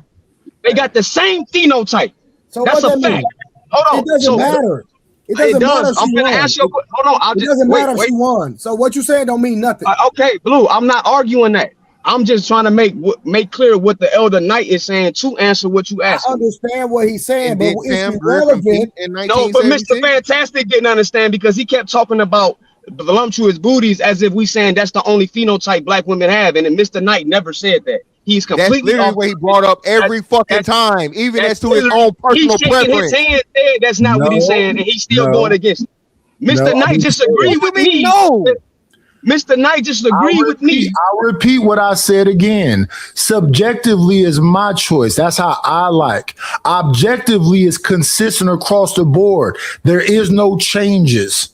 F: they got the same phenotype.
B: So
F: that's a fact. Hold on,
B: it doesn't matter. It doesn't matter.
F: I'm gonna ask you. Hold on,
B: it doesn't matter if she won. So what you saying don't mean nothing.
F: Okay, Blue. I'm not arguing that. I'm just trying to make clear what the Elder Knight is saying to answer what you asked.
B: I understand what he's saying, but it's
G: irrelevant.
F: No, but Mr. Fantastic didn't understand because he kept talking about voluptuous booties as if we saying that's the only phenotype black women have, and then Mr. Knight never said that. He's completely
G: that's literally what he brought up every fucking time, even as to his own personal preference.
F: His hand said that's not what he's saying, and he's still going against it. Mr. Knight just agreed with me. Mr. Knight just agreed with me.
E: I'll repeat what I said again. Subjectively is my choice. That's how I like. Objectively is consistent across the board. There is no changes.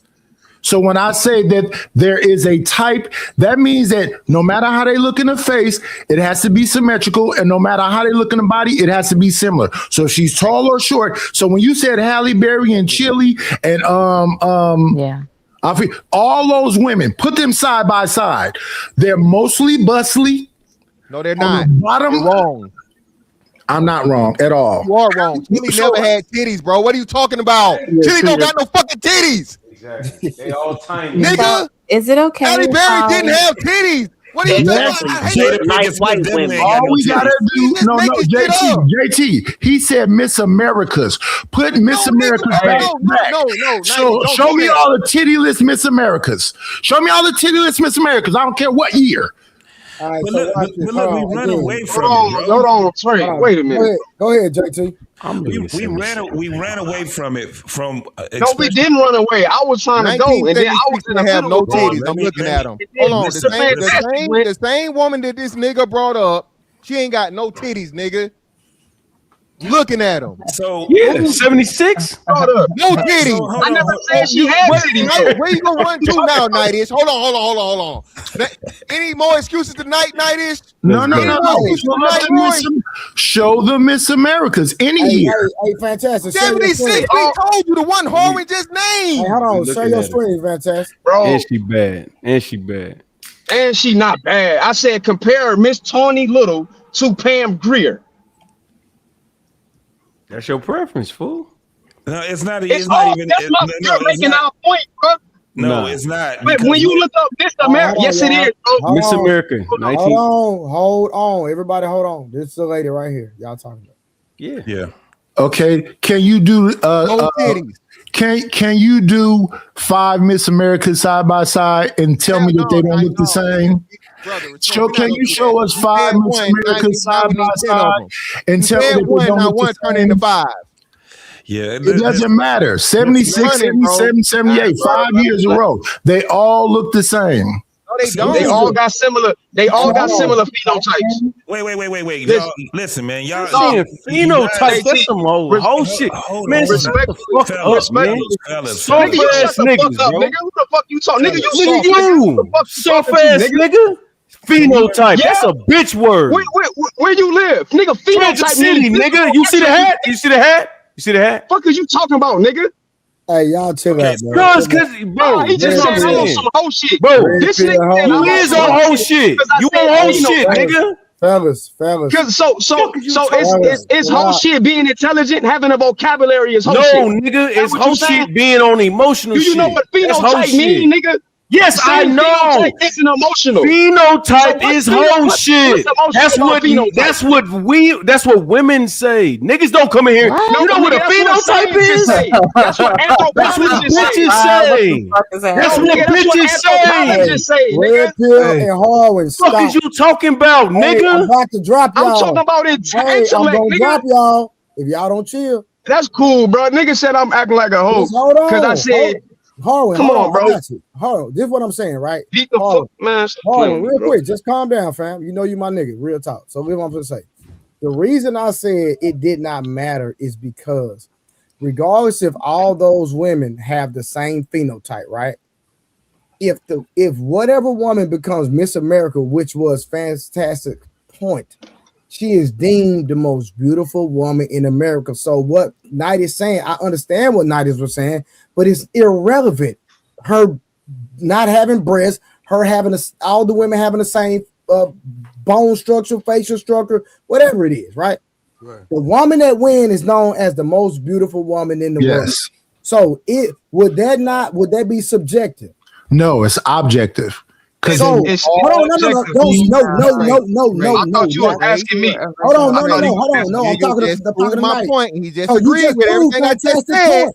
E: So when I say that there is a type, that means that no matter how they look in the face, it has to be symmetrical, and no matter how they look in the body, it has to be similar. So if she's tall or short. So when you said Halle Berry and Chili and I feel all those women, put them side by side. They're mostly bustly.
G: No, they're not.
E: Bottom,
G: you're wrong.
E: I'm not wrong at all.
G: You are wrong. Chili never had titties, bro. What are you talking about? Chili don't got no fucking titties.
C: Exactly. They all tiny.
G: Nigga,
D: is it okay?
G: Halle Berry didn't have titties. What are you talking about? I hate
J: nice white women.
E: All we gotta do, no, JT. He said Miss Americas. Put Miss Americas back.
G: No.
E: Show me all the tittyless Miss Americas. Show me all the tittyless Miss Americas. I don't care what year.
B: All right,
H: but look, we run away from it.
F: Hold on, Trey. Wait a minute.
B: Go ahead, JT.
H: We ran away from it.
F: No, we didn't run away. I was trying to go, and then I was
G: gonna have no titties. I'm looking at them. Hold on, the same woman that this nigga brought up, she ain't got no titties, nigga. looking at him.
H: So
C: yeah, 76.
G: No titties.
H: hold
F: I
H: on,
F: never
H: hold
F: said she had titties.
G: Where you gonna run to now, Nightish? Hold on. Any more excuses tonight, Nightish?
E: No. Show the Miss Americas any year.
B: Hey, fantastic.
G: 76. We told you the one Harvey just named.
B: Hey, hold on. Share your screen, fantastic.
F: Bro.
C: And she bad.
F: And she not bad. I said compare Miss Tawny Little to Pam Grier.
C: That's your preference, fool.
H: No, it's not.
F: It's not even. That's you're making our point, bro.
H: No, it's not.
F: But when you look up Miss America, yes, it is. Bro.
C: Miss America.
B: Hold on. Everybody, hold on. This is the lady right here. Y'all talking about?
H: Yeah.
E: Okay, can you do can you do 5 Miss Americas side by side and tell me that they don't look the same? Can you show us 5 Miss Americas side by side and tell me that they don't look the same?
G: Turn into 5.
H: Yeah,
E: it doesn't matter. 76, 77, 78, 5 years in a row. They all look the same.
G: No, they don't.
F: They all got similar. They all got similar phenotypes.
H: Wait. Y'all, listen, man. Y'all
C: saying phenotype. That's some whole shit. Man,
F: respect
C: the fuck up, man.
H: Soft
C: ass niggas, bro.
F: Nigga, who the fuck you talking? Nigga,
C: you soft ass nigga. Phenotype.
F: Yeah.
C: That's a bitch word.
F: Where you live, nigga? Phenotype
C: City, nigga. You see the hat? You see the hat?
F: Fuck is you talking about, nigga?
B: Hey, y'all chill out, bro.
C: Cause, bro,
F: he just said I'm on some whole shit.
C: Bro,
F: this nigga
C: you is on whole shit. You on whole shit, nigga.
B: Fellas.
F: Cause so it's whole shit being intelligent, having a vocabulary is whole shit.
C: No, nigga, it's whole shit being on emotional shit.
F: Do you know what phenotype mean, nigga?
C: Yes, I know.
F: Phenotype isn't emotional.
C: Phenotype is whole shit. That's what women say. Niggas don't come in here. You know what a phenotype is?
F: That's what
C: bitches say. That's what bitches say.
B: Red pill and Harwin.
C: What the fuck is you talking about, nigga?
B: I'm about to drop y'all.
F: I'm talking about intellect,
B: I'm gonna
F: nigga.
B: drop y'all if y'all don't chill.
F: That's cool, bro. Nigga said I'm acting like a hoe because I said.
B: Harwin,
F: come on, bro.
B: Harwin, this is what I'm saying, right?
F: Beat the fuck, man.
B: Harwin, real quick, just calm down, fam. You know you my nigga, real talk. So what I'm gonna say. The reason I said it did not matter is because regardless if all those women have the same phenotype, right? If whatever woman becomes Miss America, which was fantastic point, she is deemed the most beautiful woman in America. So what Knight is saying, I understand what Knight was saying, but it's irrelevant. Her not having breasts, her having all the women having the same bone structure, facial structure, whatever it is, right? The woman that wins is known as the most beautiful woman in the world. So would that be subjective?
E: No, it's objective.
B: So, no. I
F: thought you were asking me.
B: Hold on, no. I'm talking to
G: my point. He just agreed with everything I just said.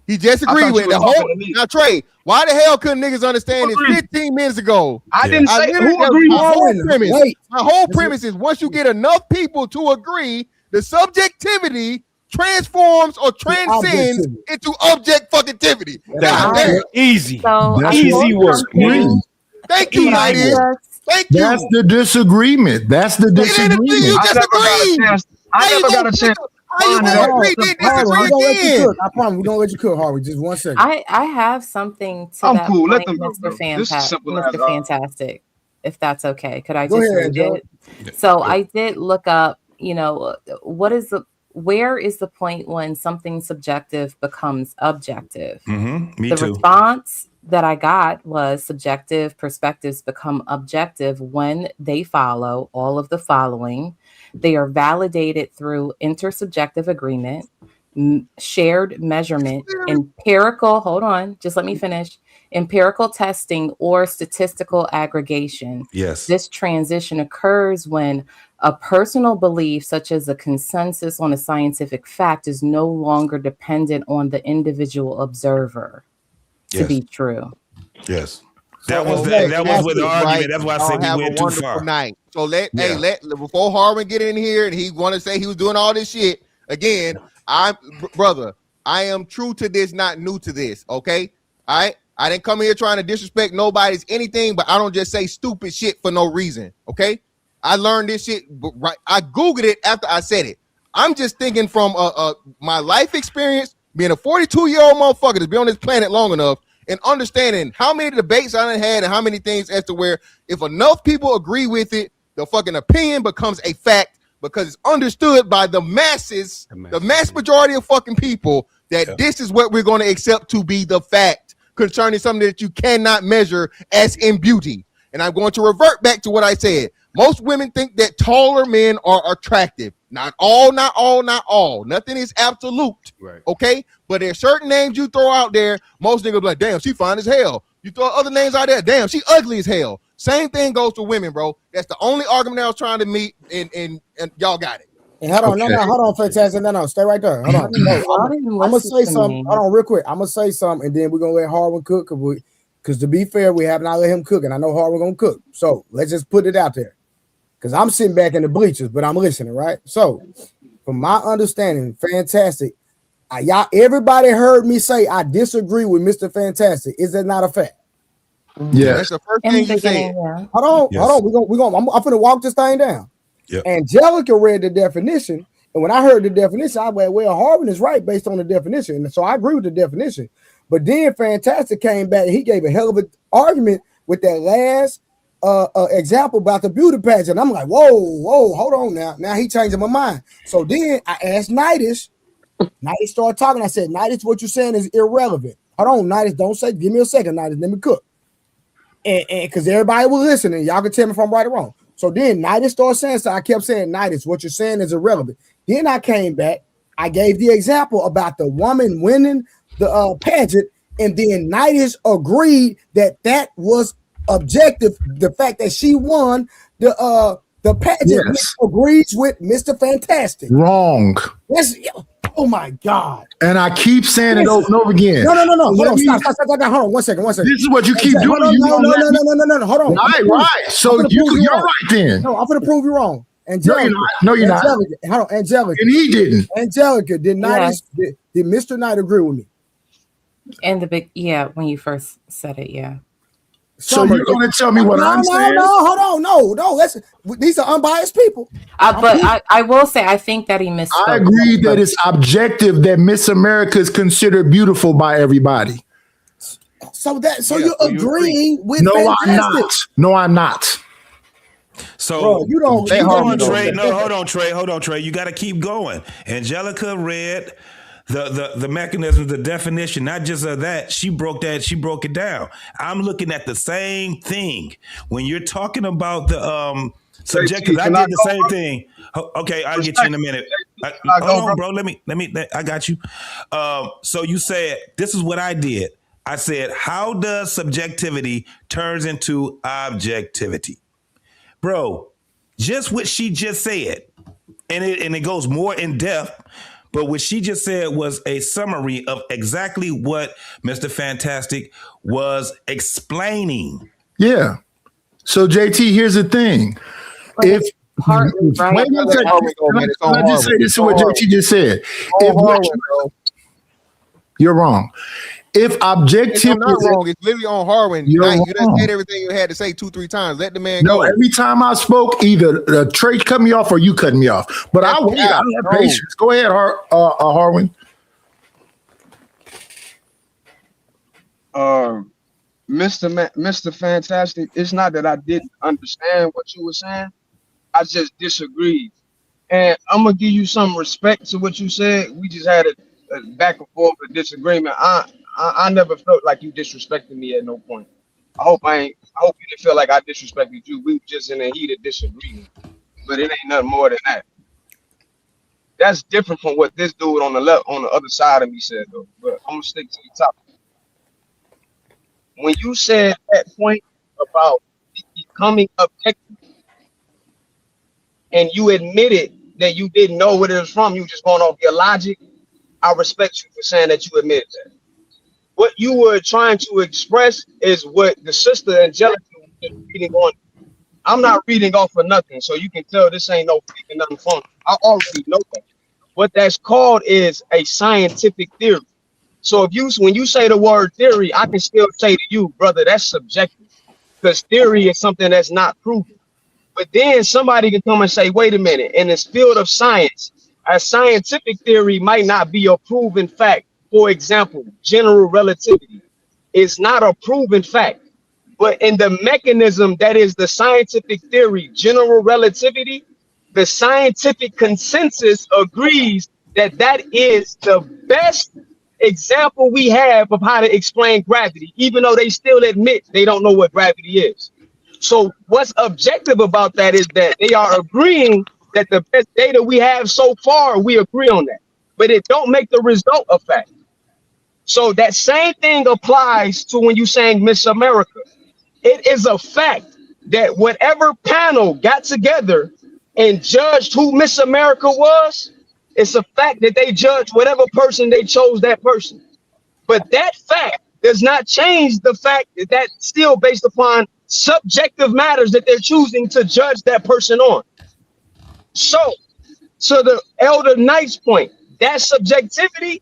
G: He just agreed with the whole. Now, Trey, why the hell couldn't niggas understand this 15 minutes ago?
F: I didn't say who agreed.
G: My whole premise is once you get enough people to agree, the subjectivity transforms or transcends into object fuckingtivity.
C: Easy.
L: So
C: easy work.
G: Thank you, ladies. Thank you.
E: That's the disagreement.
G: You disagree.
F: I never got a chance.
G: How you gonna agree?
B: I promise we're gonna let you cook, Harvey. Just 1 second.
D: I have something to
F: I'm
D: that
F: cool.
D: point,
F: Let them
D: Mr.
F: Mr.
D: Fantastic, if that's okay. Could I
B: Go
D: just
B: ahead,
D: read it? So I did look up, where is the point when something subjective becomes objective?
H: Me
D: the
H: too.
D: response that I got was subjective perspectives become objective when they follow all of the following. They are validated through intersubjective agreement, shared measurement, empirical testing, or statistical aggregation.
H: Yes.
D: This transition occurs when a personal belief, such as a consensus on a scientific fact, is no longer dependent on the individual observer to be true.
H: Yes. That was with the argument. That's why I said we went too far.
G: Night. So let before Harvin get in here and he want to say he was doing all this shit again. I am true to this, not new to this. Okay, I didn't come here trying to disrespect nobody's anything, but I don't just say stupid shit for no reason. Okay, I learned this shit right. I googled it after I said it. I'm just thinking from my life experience, being a 42-year-old motherfucker that's been on this planet long enough, and understanding how many debates I done had and how many things as to where if enough people agree with it, the fucking opinion becomes a fact because it's understood by the masses, the mass majority of fucking people that this is what we're going to accept to be the fact concerning something that you cannot measure as in beauty. And I'm going to revert back to what I said. Most women think that taller men are attractive. Not all. Nothing is absolute. Right. Okay? But there's certain names you throw out there, most niggas be like, damn, she fine as hell. You throw other names out there, damn, she ugly as hell. Same thing goes to women, bro. That's the only argument I was trying to meet, and y'all got it.
B: And hold on, hold on, fantastic. No, stay right there. Hold on. I'm gonna say something. Hold on, real quick. I'm gonna say something, and then we're gonna let Harwin cook. Because to be fair, we have not let him cook, and I know Harwin gonna cook. So let's just put it out there. Because I'm sitting back in the bleachers, but I'm listening, right? So, from my understanding, Fantastic. Y'all, everybody heard me say I disagree with Mr. Fantastic. Is that not a fact?
G: Yeah, that's the first thing you said.
B: Hold on. We're gonna. I'm gonna walk this thing down. Yep. Angelica read the definition, and when I heard the definition, I went, "Well, Harvin is right based on the definition," and so I agree with the definition. But then Fantastic came back, and he gave a hell of an argument with that last example about the beauty pageant. I'm like, whoa, hold on now. Now he changing my mind. So then I asked Nidus. Nidus started talking. I said, Nidus, what you're saying is irrelevant. Hold on, Nidus, don't say. Give me a second, Nidus. Let me cook. And because everybody was listening, y'all can tell me if I'm right or wrong. So then Nidus started saying, so I kept saying, Nidus, what you're saying is irrelevant. Then I came back. I gave the example about the woman winning the pageant, and then Nidus agreed that that was objective. The fact that she won the pageant, yes, agrees with Mr. Fantastic.
E: Wrong.
B: Yes. Oh my God.
E: And I keep saying it over and over again.
B: No. Hold on. Stop. Hold on. One second.
E: This is what you keep doing.
B: No. Hold on.
E: Right. So you're right then.
B: No, I'm going to prove you wrong.
E: Angelica, no, you're not.
B: Hold on, Angelica.
E: And he didn't.
B: Angelica, did Mr. Knight agree with me?
D: And when you first said it,
E: So you're going to tell me what I'm saying?
B: No, hold on. No. These are unbiased people.
D: But I will say, I think that he missed.
E: I agree that it's objective that Miss America is considered beautiful by everybody.
B: So you're agreeing with
E: Fantastic. No, I'm not.
H: So
B: bro, you don't.
H: Trey. No, hold on, Trey. You got to keep going. Angelica read the mechanism, the definition, not just of that. She broke it down. I'm looking at the same thing. When you're talking about the subjective, I did the same thing. Okay, I'll get you in a minute. Hold on, bro. Let me. I got you. So you said, this is what I did. I said, how does subjectivity turns into objectivity? Bro, just what she just said, and it goes more in depth, but what she just said was a summary of exactly what Mr. Fantastic was explaining.
E: Yeah. So JT, here's the thing. Wait one second. Can I just say this is what JT just said? You're wrong. If objectivity,
G: I'm not wrong. It's literally on Harwin. You just said everything you had to say 2-3 times. Let the man go.
E: No, every time I spoke, either Trey cut me off or you cut me off. But I don't have patience. Go ahead, Harwin.
F: Mr. Fantastic. It's not that I didn't understand what you were saying. I just disagreed, and I'm gonna give you some respect to what you said. We just had a back and forth, a disagreement. I never felt like you disrespected me at no point. I hope you didn't feel like I disrespected you. We were just in a heated disagreement, but it ain't nothing more than that. That's different from what this dude on the other side of me said, though. But I'm gonna stick to the topic. When you said that point about becoming objective, and you admitted that you didn't know what it was from, you were just going off your logic. I respect you for saying that you admitted that. What you were trying to express is what the sister Angelica was reading on. I'm not reading off of nothing, so you can tell this ain't no freaking nothing fun. I already know that. What that's called is a scientific theory. So when you say the word theory, I can still say to you, brother, that's subjective, because theory is something that's not proven. But then somebody can come and say, wait a minute, in this field of science, a scientific theory might not be a proven fact. For example, general relativity is not a proven fact, but in the mechanism that is the scientific theory, general relativity, the scientific consensus agrees that that is the best example we have of how to explain gravity, even though they still admit they don't know what gravity is. So what's objective about that is that they are agreeing that the best data we have so far, we agree on that, but it don't make the result a fact. So that same thing applies to when you saying Miss America. It is a fact that whatever panel got together and judged who Miss America was, it's a fact that they judged whatever person they chose that person. But that fact does not change the fact that that's still based upon subjective matters that they're choosing to judge that person on. So the Elder Knight's point, that subjectivity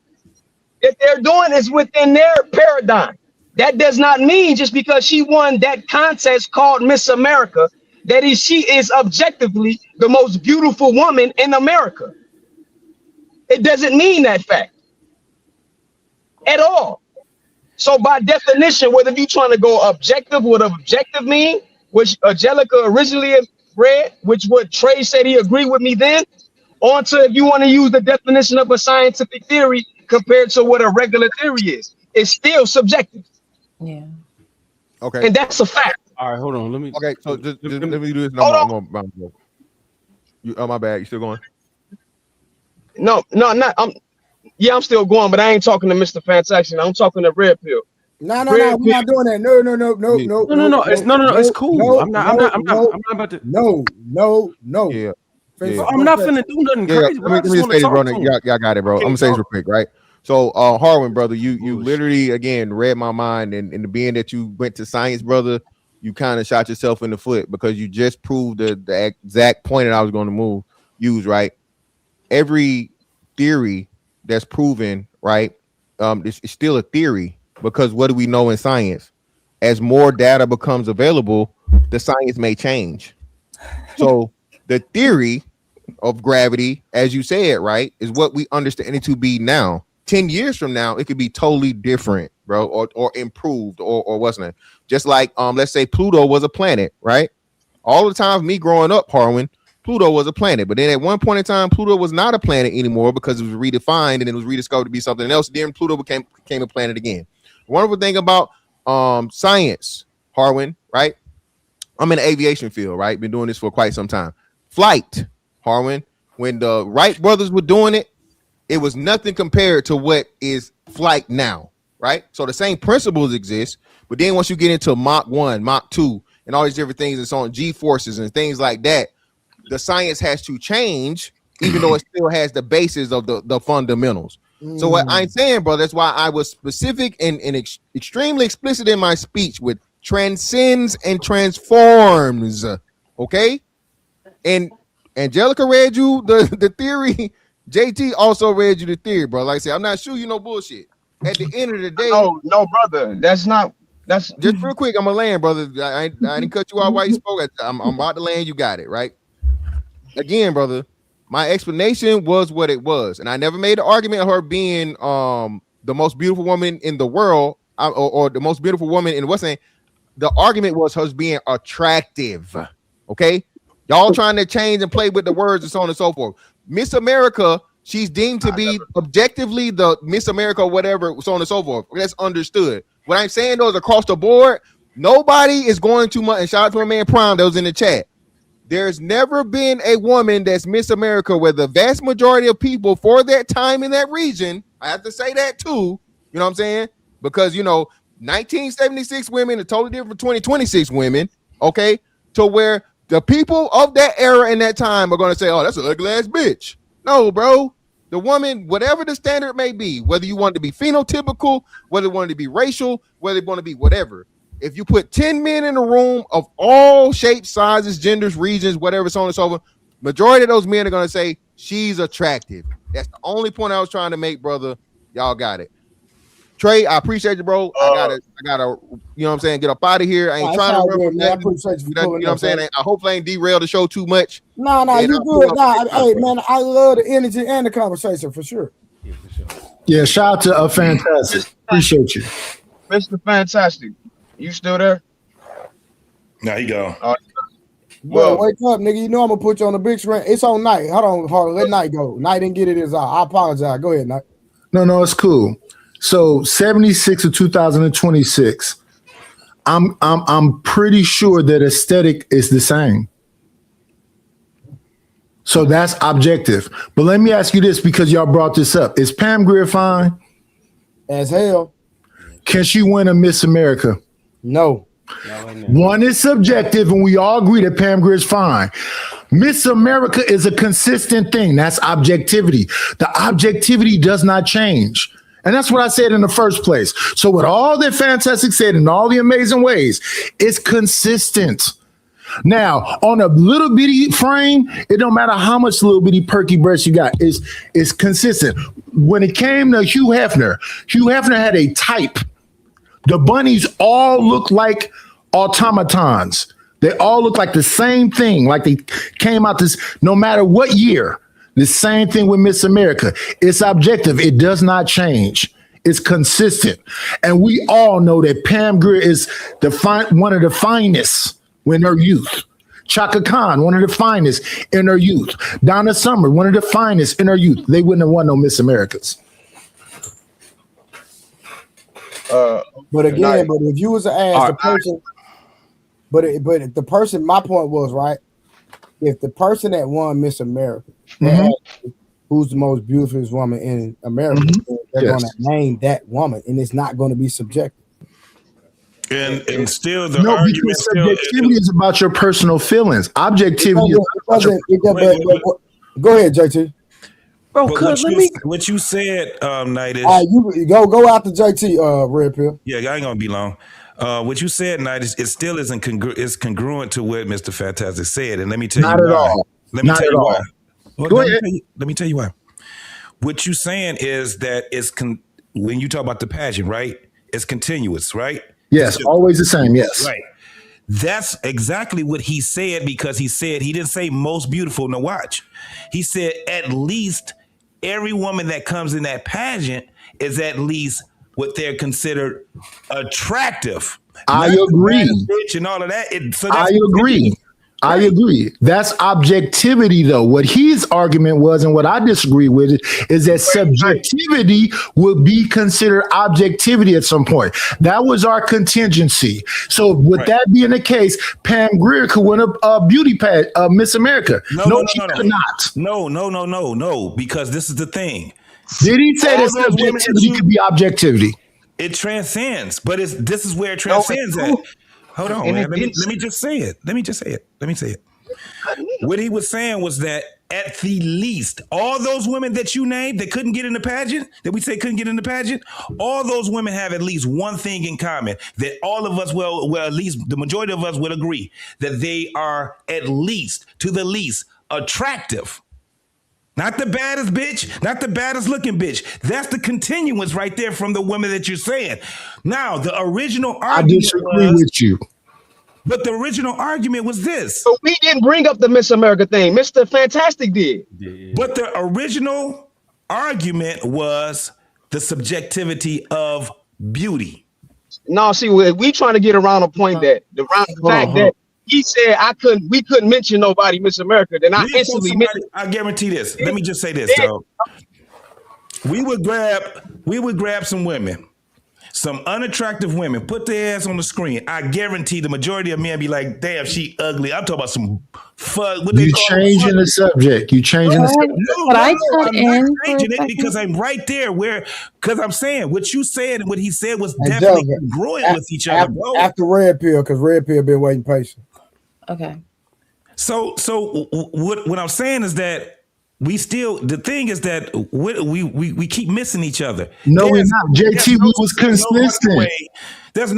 F: that they're doing is within their paradigm. That does not mean just because she won that contest called Miss America, that she is objectively the most beautiful woman in America. It doesn't mean that fact at all. So by definition, whether you're trying to go objective, what objective mean, which Angelica originally read, which what Trey said he agreed with me then, onto if you want to use the definition of a scientific theory compared to what a regular theory is, it's still subjective.
D: Yeah.
G: Okay.
F: And that's a fact.
C: All right, hold on. Let me.
G: Okay, so just let me do this.
F: Hold
G: on. You, oh, my bad. You still going?
F: No, not. I'm still going, but I ain't talking to Mr. Fantaction. I'm talking to Red Pill.
B: No, we're not doing that. No.
C: It's cool. I'm not about to.
B: No.
G: Yeah.
C: I'm not finna do nothing crazy.
G: Let me just say this, bro. Y'all got it, bro. I'm gonna say this real quick, right? So, Harwin, brother, you literally again read my mind, and being that you went to science, brother, you kind of shot yourself in the foot because you just proved the exact point that I was going to use, right? Every theory that's proven, right, it's still a theory because what do we know in science? As more data becomes available, the science may change. So the theory of gravity, as you said, right, is what we understand it to be now. 10 years from now, it could be totally different, bro, or improved or wasn't it? Just like, let's say Pluto was a planet, right? All the time, me growing up, Harwin, Pluto was a planet. But then at one point in time, Pluto was not a planet anymore because it was redefined and it was rediscovered to be something else. Then Pluto became a planet again. Wonderful thing about science, Harwin, right? I'm in the aviation field, right? Been doing this for quite some time. Flight, Harwin, when the Wright brothers were doing it, it was nothing compared to what is flight now, right? So the same principles exist, but then once you get into Mach 1, Mach 2, and all these different things that's on G-forces and things like that, the science has to change, even though it still has the basis of the fundamentals. So what I'm saying, bro, that's why I was specific and extremely explicit in my speech with transcends and transforms, okay? And Angelica read you the theory. JT also read you the theory, bro. Like I said, I'm not sure you know bullshit. At the end of the day,
F: no, brother. That's
G: just real quick. I'm gonna land, brother. I didn't cut you off while you spoke. I'm about to land. You got it right. Again, brother. My explanation was what it was, and I never made the argument of her being the most beautiful woman in the world, or the most beautiful woman in what's saying. The argument was her being attractive. Okay, y'all trying to change and play with the words and so on and so forth. Miss America, she's deemed to be objectively the Miss America, whatever, so on and so forth. That's understood. What I'm saying though is across the board, nobody is going too much. And shout out to my man Prime that was in the chat. There's never been a woman that's Miss America where the vast majority of people for that time in that region, I have to say that too, you know what I'm saying? Because, 1976 women are totally different from 2026 women, okay? To where the people of that era and that time are going to say, oh, that's an ugly ass bitch. No, bro. The woman, whatever the standard may be, whether you want it to be phenotypical, whether you want it to be racial, whether you want to be whatever. If you put 10 men in a room of all shapes, sizes, genders, regions, whatever, so on and so forth, majority of those men are going to say she's attractive. That's the only point I was trying to make, brother. Y'all got it. Trey, I appreciate you, bro. I gotta, you know what I'm saying, get up out of here. I ain't trying to run from nothing. You know what I'm saying? I hope I ain't derail the show too much.
B: No, you good. Hey, man, I love the energy and the conversation for sure.
E: Yeah, shout out to Fantastic. Appreciate you.
F: Mr. Fantastic, you still there?
H: Now you go.
B: Well, wake up, nigga. You know I'm gonna put you on the big screen. It's on Night. Hold on. Let Night go. Night didn't get it as I apologize. Go ahead, Night.
E: No, it's cool. So 76 to 2026. I'm pretty sure that aesthetic is the same. So that's objective. But let me ask you this, because y'all brought this up. Is Pam Grier fine?
B: As hell.
E: Can she win a Miss America?
B: No.
E: One is subjective, and we all agree that Pam Grier is fine. Miss America is a consistent thing. That's objectivity. The objectivity does not change. And that's what I said in the first place. So with all that Fantastic said in all the amazing ways, it's consistent. Now, on a little bitty frame, it don't matter how much little bitty perky breast you got. It's consistent. When it came to Hugh Hefner had a type. The bunnies all look like automatons. They all look like the same thing, like they came out this, no matter what year. The same thing with Miss America. It's objective. It does not change. It's consistent. And we all know that Pam Grier is one of the finest in her youth. Chaka Khan, one of the finest in her youth. Donna Summer, one of the finest in her youth. They wouldn't have won no Miss Americas.
B: But again, but if you was to ask the person, but if the person, my point was, right, if the person that won Miss America, who's the most beautiful woman in America, they're going to name that woman, and it's not going to be subjective.
H: And still the
E: argument, because subjectivity is about your personal feelings. Objectivity is about
B: go ahead, JT.
H: Bro, what you said, Night, is
B: you go out to JT, Red Pill.
H: Yeah, I ain't gonna be long. What you said, Night, is it still isn't congruent to what Mr. Fantastic said, and let me tell you why.
E: Not at all.
H: Let me tell you why. Well,
E: go ahead.
H: Let me tell you why. What you saying is that when you talk about the pageant, right? It's continuous, right?
E: Yes, always the same. Yes,
H: right. That's exactly what he said, because he didn't say most beautiful. Now watch. He said at least every woman that comes in that pageant is at least what they're considered attractive.
E: I agree.
H: Bitch and all of that.
E: I agree. I agree. That's objectivity, though. What his argument was, and what I disagree with it, is that subjectivity would be considered objectivity at some point. That was our contingency. So with that being the case, Pam Grier could win a beauty pad, Miss America. No, she could not.
H: No, because this is the thing.
E: Did he say that subjectivity could be objectivity?
H: It transcends, but this is where it transcends at. Hold on, man. Let me just say it. Let me say it. What he was saying was that at the least, all those women that you named that couldn't get in the pageant, that we say couldn't get in the pageant, all those women have at least one thing in common, that all of us, well, at least the majority of us would agree, that they are at least, to the least, attractive. Not the baddest bitch, not the baddest looking bitch. That's the continuance right there from the women that you're saying. Now, the original argument
E: I disagree with you.
H: But the original argument was this.
F: But we didn't bring up the Miss America thing. Mr. Fantastic did.
H: But the original argument was the subjectivity of beauty.
F: No, see, we trying to get around a point that the fact that he said we couldn't mention nobody Miss America. Then I instantly
H: I guarantee this. Let me just say this, dog. We would grab some women, some unattractive women, put their ass on the screen. I guarantee the majority of men be like, damn, she ugly. I'm talking about some fuck.
E: You changing the subject. You changing the subject.
H: I'm not changing it because I'm right there because I'm saying what you said and what he said was definitely growing with each other, bro.
B: After Red Pill, because Red Pill been waiting patient.
D: Okay.
H: So what I'm saying is that the thing is that we keep missing each other.
E: No, we're not. JT, we was consistent.
H: There's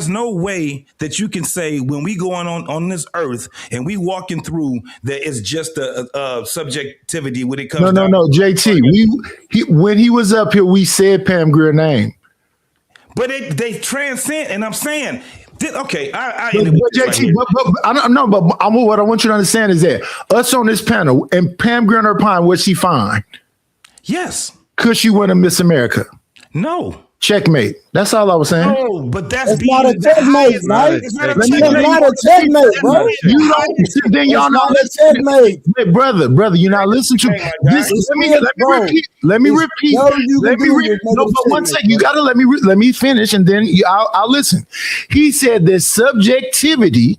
H: no way that you can say when we going on this earth and we walking through that it's just a subjectivity when it comes.
E: No. JT, when he was up here, we said Pam Grier name.
H: But they transcend, and I'm saying, okay, I
E: JT, but I don't know, but what I want you to understand is that us on this panel, and Pam Grier Pine, was she fine?
H: Yes.
E: Could she win a Miss America?
H: No.
E: Checkmate. That's all I was saying.
H: No, but that's
B: not a checkmate, right? It's not a checkmate, bro.
E: You don't. Then y'all not
B: a checkmate.
E: Wait, brother, you're not listening to this. Let me repeat. No, but one second. You gotta let me finish, and then I'll listen. He said there's subjectivity.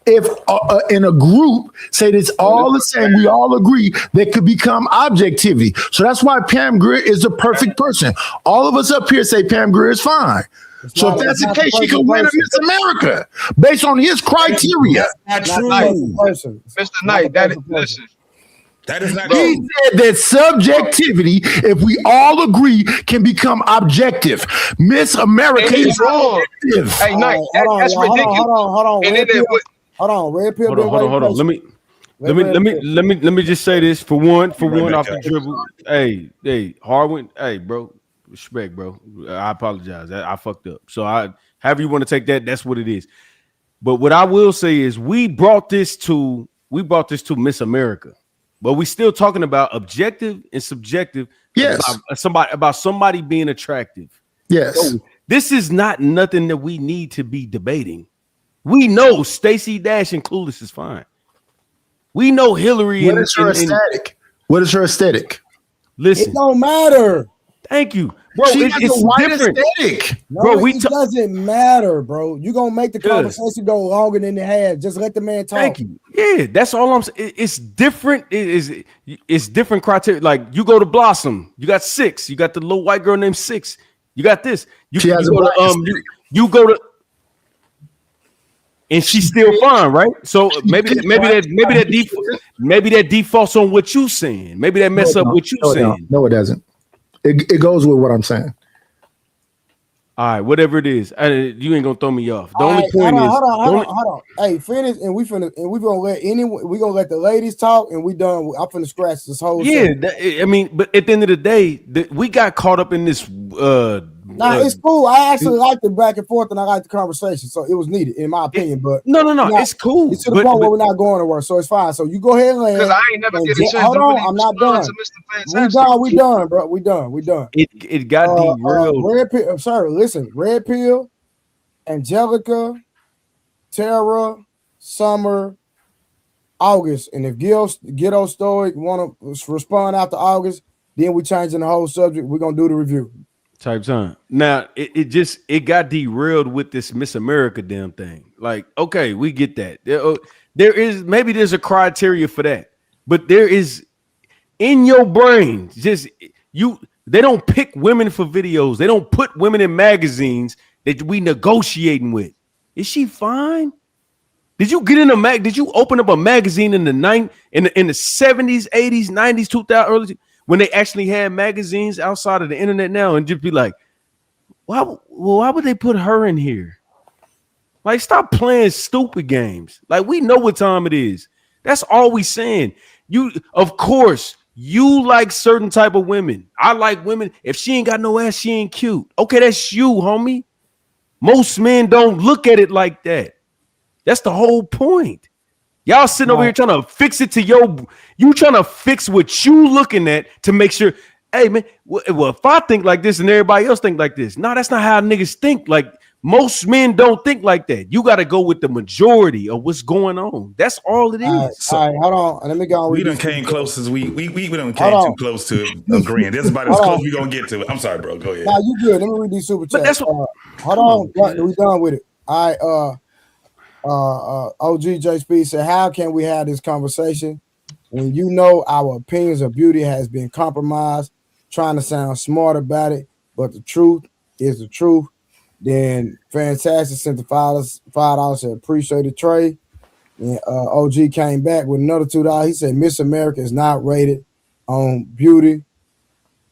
E: If in a group say it's all the same, we all agree, that could become objectivity. So that's why Pam Grier is the perfect person. All of us up here say Pam Grier is fine. So if that's the case, she could win a Miss America based on his criteria.
F: That's not true. Mr. Knight, listen.
H: That is not
E: true. He said that subjectivity, if we all agree, can become objective. Miss America is objective.
F: Hey, Knight, that's ridiculous.
B: Hold on, Red Pill.
C: Hold on. Let me just say this for one off the dribble. Hey, Harwin. Hey, bro. Respect, bro. I apologize. I fucked up. So however you want to take that, that's what it is. But what I will say is we brought this to Miss America, but we still talking about objective and subjective.
E: Yes.
C: About somebody being attractive.
E: Yes.
C: So this is not nothing that we need to be debating. We know Stacey Dash and Clueless is fine. We know Hillary.
E: What is her aesthetic? What is her aesthetic?
C: Listen,
B: it don't matter.
C: Thank you, bro.
E: It's a white aesthetic,
B: bro. It doesn't matter, bro. You gonna make the conversation go longer than it has. Just let the man talk.
C: Thank you. Yeah, that's all I'm saying. It's different. It's different criteria. Like you go to Blossom, you got 6. You got the little white girl named 6. You got this. You go to. And she's still fine, right? So maybe that defaults on what you saying. Maybe that mess up what you saying.
E: No, it doesn't. It goes with what I'm saying.
C: All right, whatever it is, you ain't gonna throw me off. The only
B: point is, hold on. Hey, finish, and we gonna let the ladies talk, and we done. I'm finna scratch this whole.
C: Yeah, but at the end of the day, we got caught up in this.
B: It's cool. I actually like the back and forth, and I like the conversation, so it was needed, in my opinion. But
C: no, it's cool.
B: It's to the point where we're not going to work, so it's fine. So you go ahead and land.
F: Because I ain't never get a chance.
B: Hold on, I'm not done. We done, bro. We done.
C: It got derailed.
B: Red Pill. Sorry, listen. Red Pill, Angelica, Tara, Summer, August, and if Ghetto Stoic want to respond after August, then we changing the whole subject. We're gonna do the review.
C: Type time. Now it got derailed with this Miss America damn thing. Like, okay, we get that. There's a criteria for that, but there is in your brain they don't pick women for videos. They don't put women in magazines that we negotiating with. Is she fine? Did you get in did you open up a magazine in the 70s, 80s, 90s, 2000 early when they actually had magazines outside of the internet now, and just be like, why would they put her in here? Like, stop playing stupid games. Like, we know what time it is. That's all we saying. Of course, you like certain type of women. I like women. If she ain't got no ass, she ain't cute. Okay, that's you, homie. Most men don't look at it like that. That's the whole point. Y'all sitting over here trying to fix it to you trying to fix what you looking at to make sure, hey man, well, if I think like this and everybody else think like this, no, that's not how niggas think. Like, most men don't think like that. You got to go with the majority of what's going on. That's all it is.
B: All right, hold on. Let me go.
H: We done came close as we done came too close to agreeing. This is about as close we gonna get to it. I'm sorry, bro. Go ahead.
B: Nah, you good. Let me read these super chats. Hold on. We done with it. All right. OG J Speed said, how can we have this conversation when you know our opinions of beauty has been compromised, trying to sound smart about it, but the truth is the truth? Then Fantastic sent the $5, said appreciate it, Trey. And OG came back with another $2. He said Miss America is not rated on beauty.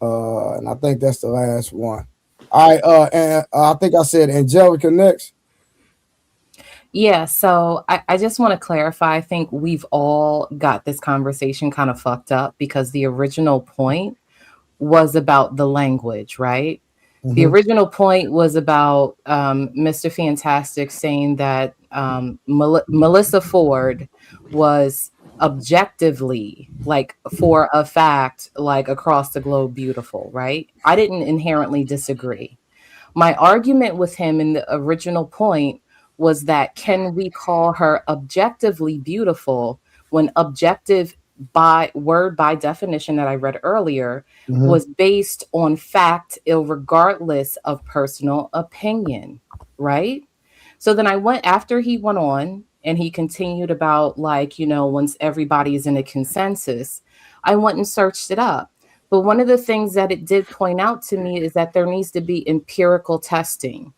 B: And I think that's the last one. All right, and I think I said Angelica next.
D: Yeah, so I just want to clarify. I think we've all got this conversation kind of fucked up because the original point was about the language, right? The original point was about Mr. Fantastic saying that Melyssa Ford was objectively, like for a fact, like across the globe beautiful, right? I didn't inherently disagree. My argument with him in the original point was that can we call her objectively beautiful when objective by definition that I read earlier was based on fact, regardless of personal opinion, right? So then I went after he went on and he continued about like, you know, once everybody is in a consensus, I went and searched it up. But one of the things that it did point out to me is that there needs to be empirical testing.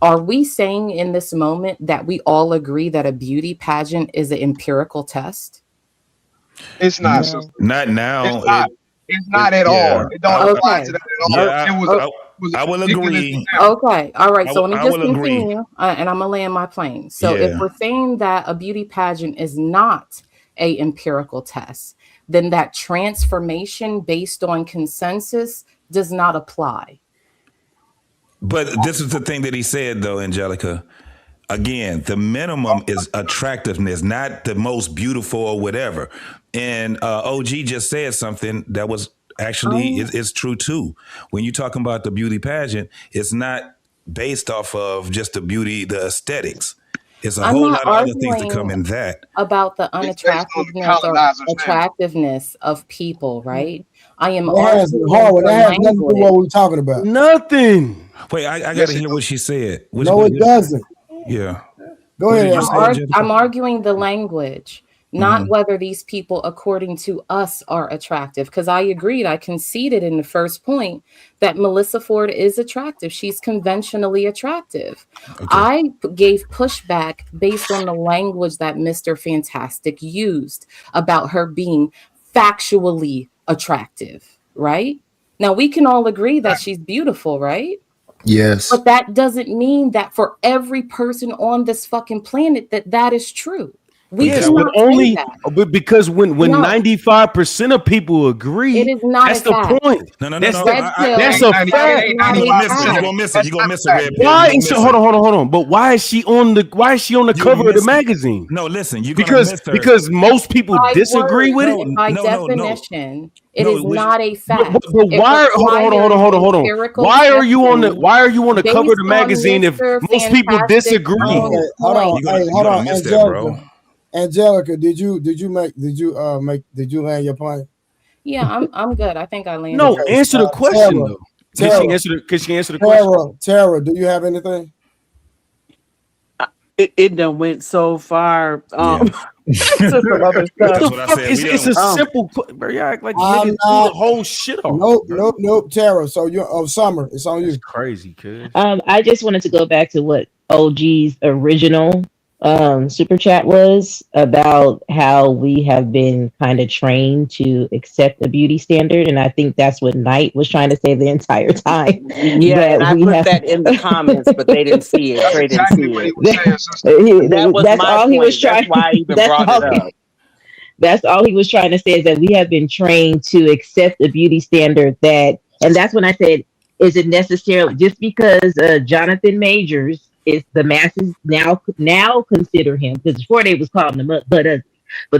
D: Are we saying in this moment that we all agree that a beauty pageant is an empirical test?
F: It's not.
H: No. Not now.
F: It's not at all. It don't apply to that at all.
H: I will agree.
D: Okay. All right. So let me just continue and I'm going to land my plane. So if we're saying that a beauty pageant is not a empirical test, then that transformation based on consensus does not apply.
H: But this is the thing that he said, though, Angelica. Again, the minimum is attractiveness, not the most beautiful or whatever. And OG just said something that was actually is true too. When you're talking about the beauty pageant, it's not based off of just the beauty, the aesthetics. It's a whole lot of other things that come in that.
D: About the unattractiveness or attractiveness of people, right? I am
B: that has nothing to do with what we're talking about.
C: Nothing.
H: Wait, I gotta hear what she said.
B: No, it doesn't.
H: Yeah.
B: Go ahead.
D: I'm arguing the language, not whether these people, according to us, are attractive. Because I agreed, I conceded in the first point that Melyssa Ford is attractive. She's conventionally attractive. Okay. I gave pushback based on the language that Mr. Fantastic used about her being factually attractive, right? Now, we can all agree that she's beautiful, right?
E: Yes.
D: But that doesn't mean that for every person on this fucking planet that is true. We
C: but only but because when 95% of people agree,
D: it is not
C: that's the point.
H: No.
C: That's a fact.
H: You're gonna miss it. You're gonna miss it, Red Pill.
C: Why? Hold on. But why is she on the cover of the magazine?
H: No, listen. You're
C: because
H: miss her.
C: because most people disagree with it.
D: By definition, it is not a fact.
C: But why? Hold on. Why are you on the cover of the magazine if most people disagree?
B: Hold on, Angelica. Angelica, did you land your plane?
D: Yeah, I'm good. I think I landed.
C: No, answer the question though. Can she answer the question?
B: Tara, do you have anything?
J: It done went so far.
H: That's what I said.
C: It's a simple. You act like niggas do the whole shit off.
B: Nope. Tara, so you're Summer. It's on you.
C: It's crazy, kid.
L: I just wanted to go back to what OG's original super chat was about how we have been kind of trained to accept a beauty standard, and I think that's what Knight was trying to say the entire time.
J: Yeah, and I put that in the comments, but they didn't see it. Trey didn't see it.
L: That's all he was trying.
J: That's why I even brought it up.
L: That's all he was trying to say, is that we have been trained to accept a beauty standard and that's when I said, is it necessarily just because Jonathan Majors is the masses now consider him, because before they was calling him up, but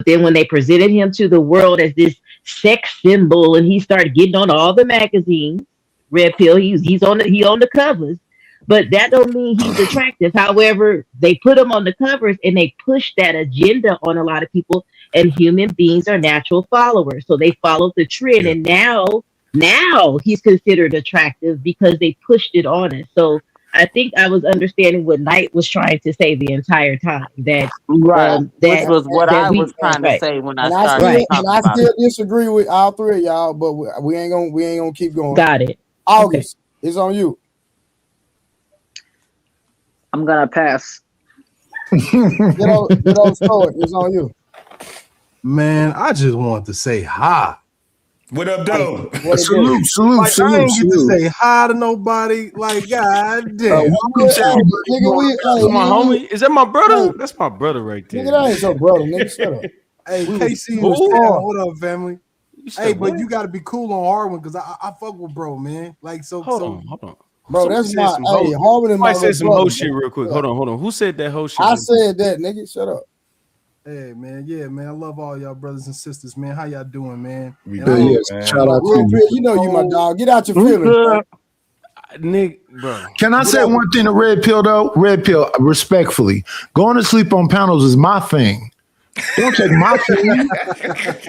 L: then when they presented him to the world as this sex symbol and he started getting on all the magazines, Red Pill, he's on the covers, but that don't mean he's attractive. However, they put him on the covers and they push that agenda on a lot of people, and human beings are natural followers, so they followed the trend, and now he's considered attractive because they pushed it on us. So I think I was understanding what Knight was trying to say the entire time. That
J: which was what I was trying to say when I started.
B: I still disagree with all three of y'all, but we ain't gonna keep going.
L: Got it.
B: August, it's on you.
M: I'm gonna pass.
B: Get on story. It's on you.
N: Man, I just wanted to say hi.
H: What up, though?
N: Salute. I ain't get to say hi to nobody. Like, God damn.
C: My homie, is that my brother? That's my brother right there.
B: Nigga, that ain't your brother, nigga. Shut up.
N: Hey, KC was down. What up, family? Hey, but you got to be cool on Harwin because I fuck with bro, man. Like, so.
C: Hold on.
B: Bro, that's my Harvard and my
C: say some
B: brother,
C: whole shit real quick. Hold on. Who said that whole shit?
B: I said that, nigga. Shut up.
N: Hey man, yeah, man. I love all y'all brothers and sisters, man. How y'all doing, man?
E: Shout out to you.
B: You know you my dog. Get out your feelings,
C: Nick, bro.
E: Can I say one thing to Red Pill though? Red Pill, respectfully, going to sleep on panels is my thing. Don't take my thing.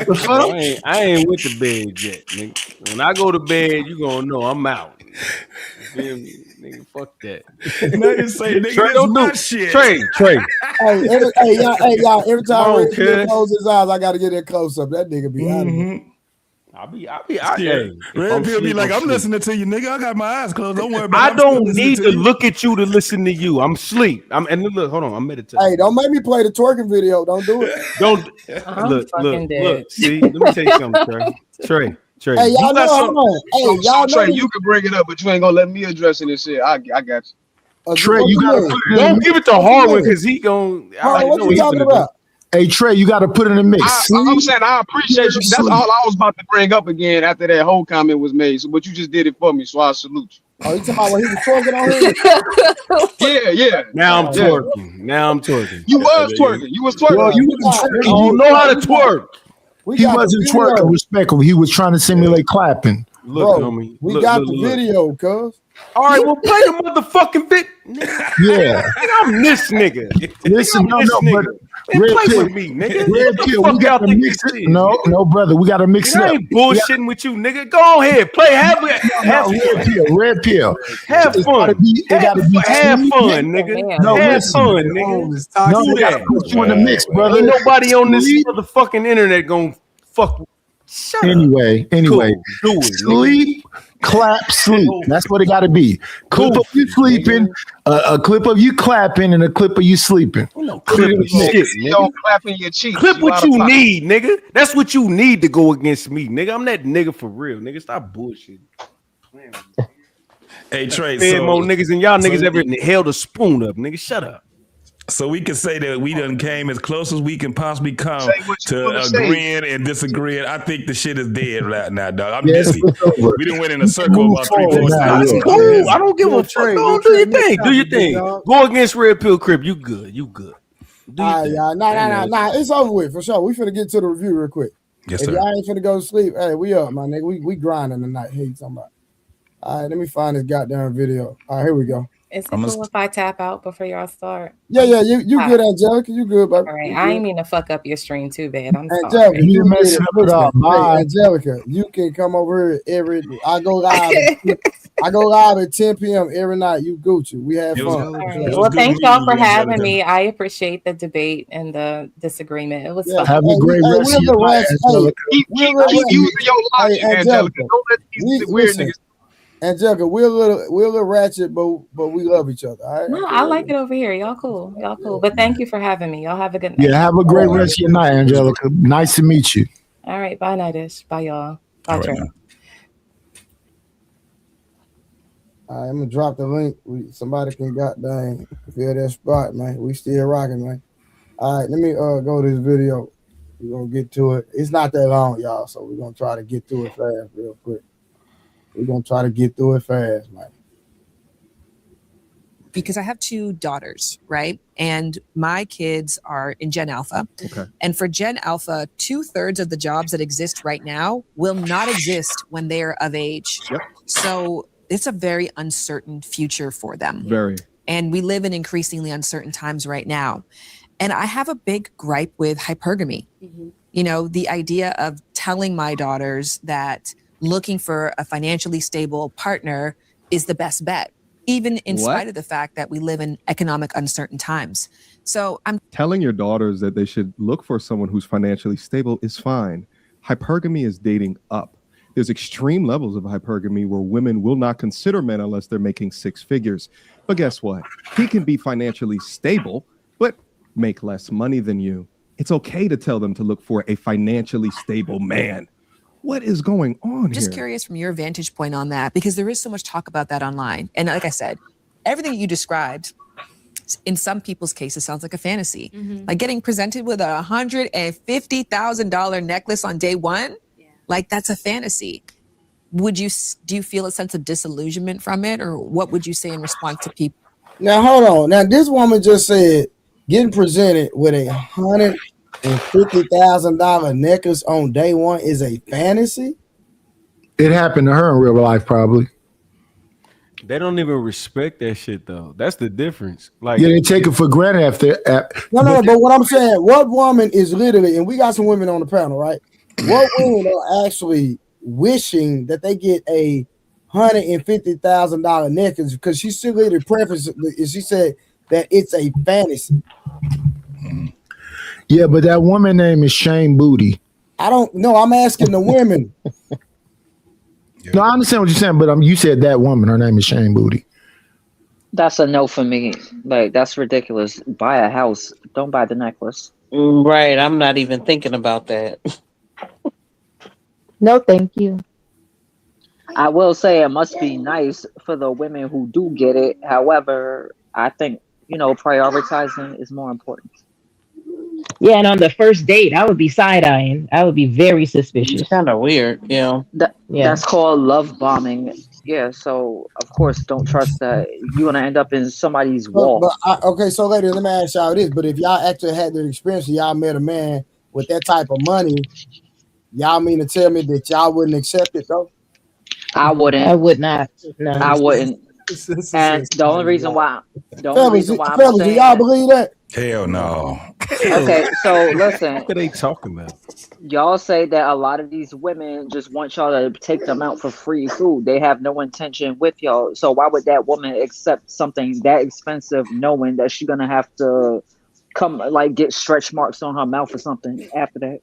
E: The fuck?
C: I ain't with the bed yet, nigga. When I go to bed, you gonna know I'm out. You feel me? Nigga, fuck that.
H: Nigga say, nigga,
C: Trey,
H: don't do shit.
C: Trey.
B: Hey, y'all, every time
C: Red
B: Red close his eyes, I gotta get that close up. That nigga be out of here.
C: I'll be hey,
H: Red Pill be like, I'm listening to you, nigga. I got my eyes closed. Don't worry about it.
C: I don't need to look at you to listen to you. I'm asleep. And look, hold on, I'm meditating.
B: Hey, don't make me play the twerking video. Don't do it.
C: Don't look. See, let me tell you something, Trey. Hey,
B: y'all know. Hey, y'all
F: Trey,
B: know.
F: you can bring it up, but you ain't gonna let me address it and shit. I got you.
E: Trey, you gotta
C: don't give it to Harwin because he gon'.
B: What you talking about?
E: Hey Trey, you got to put it in the mix.
F: I'm saying I appreciate you. That's all I was about to bring up again after that whole comment was made. So, but you just did it for me, so I salute you.
B: Oh, you talking about when he was twerking on him?
F: Yeah.
C: Now I'm twerking.
F: You was twerking. You was twerking.
E: Well, you was twerking.
C: I don't know how to twerk.
E: He wasn't twerking respectful. He was trying to simulate clapping.
C: Look, homie.
B: We got the video, cuz.
C: All right, well, play the motherfucking bit.
E: Yeah.
C: I'm this nigga.
E: Listen, no, but
C: play with me, nigga.
E: Red Pill, we got to mix it. No, brother, we got to mix it up.
C: I ain't bullshitting with you, nigga. Go ahead, play. Have
E: Red Pill.
C: Have fun. Have fun, nigga.
E: No,
C: have
E: listen,
C: fun, nigga.
E: No,
C: Do
E: we gotta
C: that.
E: put you in the mix, brother.
C: Ain't nobody on this motherfucking internet gonna fuck. Shut
E: Anyway,
C: Cool. Do it,
E: sleep, clap, sleep. That's what it got to be. Clip of you sleeping, a clip of you clapping, and a clip of you sleeping.
C: Clip shit,
F: Don't clap in your cheeks.
C: Clip what you need, nigga. That's what you need to go against me, nigga. I'm that nigga for real, nigga. Stop bullshit.
H: Hey Trey,
C: Fed more niggas than y'all niggas ever held a spoon up, nigga. Shut up.
H: So we can say that we done came as close as we can possibly come to agreeing and disagreeing. I think the shit is dead right now, dog. I'm busy. We done went in a circle about 3-4 times.
C: Cool. I don't give a fuck. Go do your thing. Do your thing. Go against Red Pill Crip. You good. You good.
B: Nah. It's over with for sure. We finna get to the review real quick.
H: Yes,
B: if
H: sir.
B: y'all ain't finna go to sleep, hey, we up, my nigga. We grinding tonight. Hey, you talking about? All right, let me find this goddamn video. All right, here we go.
D: Is it cool if I tap out before y'all start?
B: Yeah, you good, Angelica. You good, baby.
D: All right, I ain't mean to fuck up your stream too bad. I'm
B: Angelica,
D: sorry.
B: you messing it up. Hey, Angelica, you can come over here I go live at 10 p.m. every night. You Gucci. We have fun.
D: Right. Well, thank y'all for having me. I appreciate the debate and the disagreement. It was fun.
E: Have a great rest of your life, Angelica.
F: Keep using your logic, Angelica. Don't let these weird niggas.
B: Angelica, we're a little ratchet, but we love each other. All right?
D: No, I like it over here. Y'all cool. But thank you for having me. Y'all have a good night.
E: Yeah, have a great rest of your night, Angelica. Nice to meet you.
D: All right, bye, Nightish. Bye, y'all. Bye, Trey.
B: All right, I'm gonna drop the link. Somebody can goddamn fill that spot, man. We still rocking, man. All right, let me go to this video. We're gonna get to it. It's not that long, y'all, so we're gonna try to get through it fast, real quick. We're going to try to get through it fast, man.
O: Because I have 2 daughters, right? And my kids are in Gen Alpha.
G: Okay.
O: And for Gen Alpha, 2/3 of the jobs that exist right now will not exist when they are of age.
G: Yep.
O: So it's a very uncertain future for them.
G: Very.
O: And we live in increasingly uncertain times right now. And I have a big gripe with hypergamy. Mm-hmm. You know, the idea of telling my daughters that looking for a financially stable partner is the best bet, even in spite of the fact that we live in economic uncertain times. So I'm
G: telling your daughters that they should look for someone who's financially stable is fine. Hypergamy is dating up. There's extreme levels of hypergamy where women will not consider men unless they're making 6 figures. But guess what? He can be financially stable, but make less money than you. It's okay to tell them to look for a financially stable man. What is going on
O: just curious from your vantage point on that, because there is so much talk about that online. And like I said, everything you described, in some people's cases, sounds like a fantasy. Mm-hmm. Like getting presented with a $150,000 necklace on day one, like that's a fantasy. do you feel a sense of disillusionment from it, or what would you say in response to people?
B: Now hold on. Now this woman just said getting presented with $150,000 necklace on day one is a fantasy.
E: It happened to her in real life, probably.
C: They don't even respect that shit though. That's the difference. Like,
E: yeah, they take it for granted after.
B: No. But what I'm saying, what woman is literally, and we got some women on the panel, right? What women are actually wishing that they get a $150,000 necklace? Because she still literally preface, she said that it's a fantasy.
E: Yeah, but that woman name is Shane Booty.
B: I don't know. I'm asking the women.
E: No, I understand what you're saying, but you said that woman, her name is Shane Booty.
M: That's a no for me. Like, that's ridiculous. Buy a house. Don't buy the necklace.
J: Right. I'm not even thinking about that.
L: No, thank you.
M: I will say it must be nice for the women who do get it. However, I think, prioritizing is more important.
L: Yeah, and on the first date, I would be side-eyeing. I would be very suspicious.
J: It's kind of weird,
M: That's called love bombing. Yeah, so of course, don't trust that you're gonna end up in somebody's wall.
B: Okay, so ladies, let me ask y'all this: but if y'all actually had the experience, and y'all met a man with that type of money, y'all mean to tell me that y'all wouldn't accept it though?
M: I wouldn't.
L: I would not. No,
M: I wouldn't. And the only reason why,
B: fellas,
M: I'm
B: do
M: saying,
B: y'all believe that?
H: Hell no.
M: Okay, so listen.
C: What are they talking about?
M: Y'all say that a lot of these women just want y'all to take them out for free food. They have no intention with y'all. So why would that woman accept something that expensive knowing that she's gonna have to come get stretch marks on her mouth or something after that?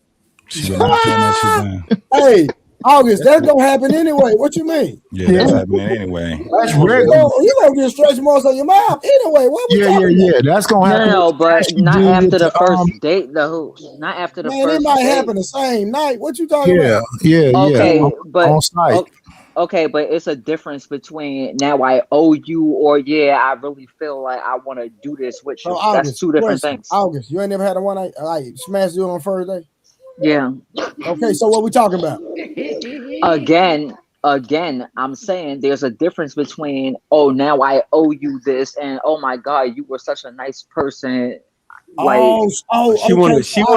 B: Hey, August, that's gonna happen anyway. What you mean?
H: Yeah, that's happening anyway.
E: That's regular.
B: You gonna get stretch marks on your mouth anyway. What we talking about?
E: That's gonna happen.
M: No, but not after the first date though. Not after the
B: Man,
M: first
B: it might
M: date.
B: happen the same night. What you talking about?
M: Okay, but
E: on site.
M: Okay, but it's a difference between now I owe you or I really feel like I want to do this with you.
B: So August,
M: that's two different things.
B: August, you ain't never had a one night like smash you on first day?
M: Yeah.
B: Okay, so what we talking about?
M: Again, I'm saying there's a difference between now I owe you this and oh my god, you were such a nice person.
C: She want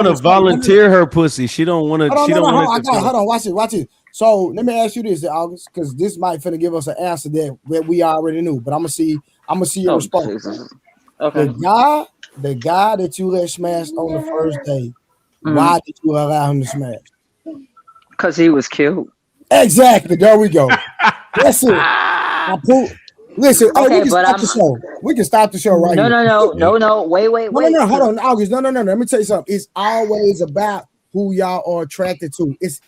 C: to volunteer her pussy. She don't want to. She don't want to.
B: Hold on, watch it. So let me ask you this, August, because this might finna give us an answer that we already knew. But I'm gonna see your response.
M: Jesus. Okay.
B: The guy that you let smash on the first day. Why did you allow him to smash?
M: Because he was cute.
B: Exactly. There we go. That's it. Listen, we can stop the show right
M: now. No. Wait.
B: No, hold on, August. No. Let me tell you something. It's always about who y'all are attracted to. It's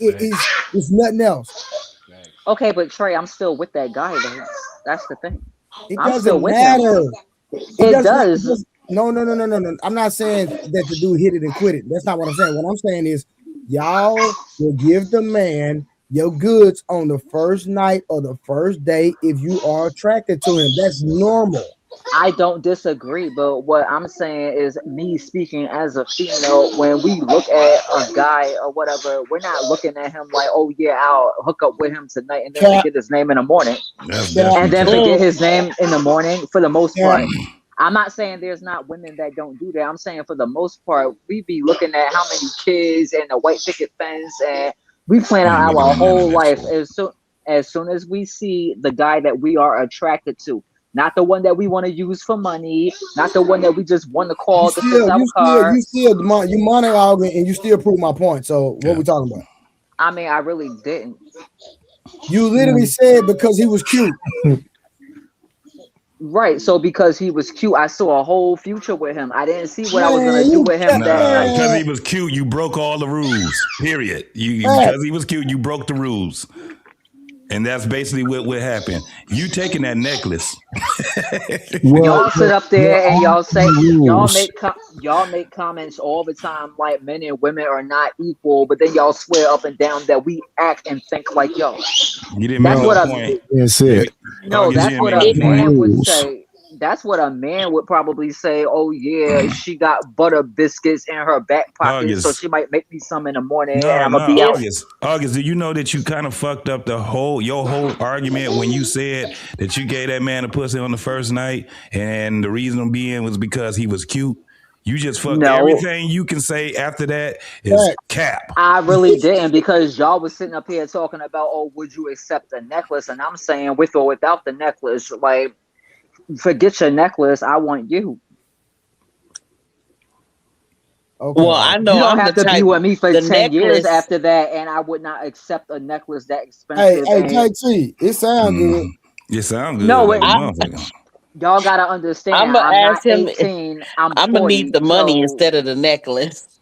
B: nothing else.
M: Okay, but Trey, I'm still with that guy though. That's the thing.
B: It doesn't matter.
M: It does.
B: No. I'm not saying that the dude hit it and quit it. That's not what I'm saying. What I'm saying is y'all will give the man your goods on the first night or the first day if you are attracted to him. That's normal.
M: I don't disagree, but what I'm saying is me speaking as a female, when we look at a guy or whatever, we're not looking at him like, oh yeah, I'll hook up with him tonight and then forget his name in the morning. And then forget his name in the morning for the most part. I'm not saying there's not women that don't do that. I'm saying for the most part, we be looking at how many kids and the white picket fence, and we plan out our whole life as soon as we see the guy that we are attracted to. Not the one that we want to use for money, not the one that we just want to call to fix our car.
B: You monologuing and you still prove my point. So what we talking about?
M: I mean, I really didn't.
B: You literally said because he was cute.
M: Right, so because he was cute, I saw a whole future with him. I didn't see what I was gonna do with him that night.
H: Because he was cute, you broke all the rules. Period. Because he was cute, you broke the rules. And that's basically what happened. You taking that necklace.
M: Y'all sit up there and y'all say y'all make comments all the time like men and women are not equal, but then y'all swear up and down that we act and think like y'all.
H: You didn't make that point.
E: That's it.
M: No, that's what a man would say. that's what a man would probably say. Oh yeah, she got butter biscuits in her back pocket, so she might make me some in the morning, and I'm gonna be out.
H: August, do you know that you kind of fucked up your whole argument when you said that you gave that man a pussy on the first night, and the reason being was because he was cute? You just fucked everything you can say after that is cap.
M: I really didn't, because y'all was sitting up here talking about, oh, would you accept the necklace? And I'm saying, with or without the necklace, like, forget your necklace. I want you.
B: Okay.
J: Well, I know
M: you don't
J: I'm
M: have
J: the
M: to
J: type,
M: be with me for
J: the
M: 10 years
J: necklace.
M: after that, and I would not accept a necklace that
B: Hey,
M: expensive.
B: JT, it sounds good.
H: It sounds good.
M: No,
H: like a
M: it,
H: motherfucker.
M: y'all gotta understand.
J: I'm gonna
M: I'm not
J: ask him.
M: 18. I'm
J: I'm gonna
M: 40.
J: need the money
M: So
J: instead of the necklace.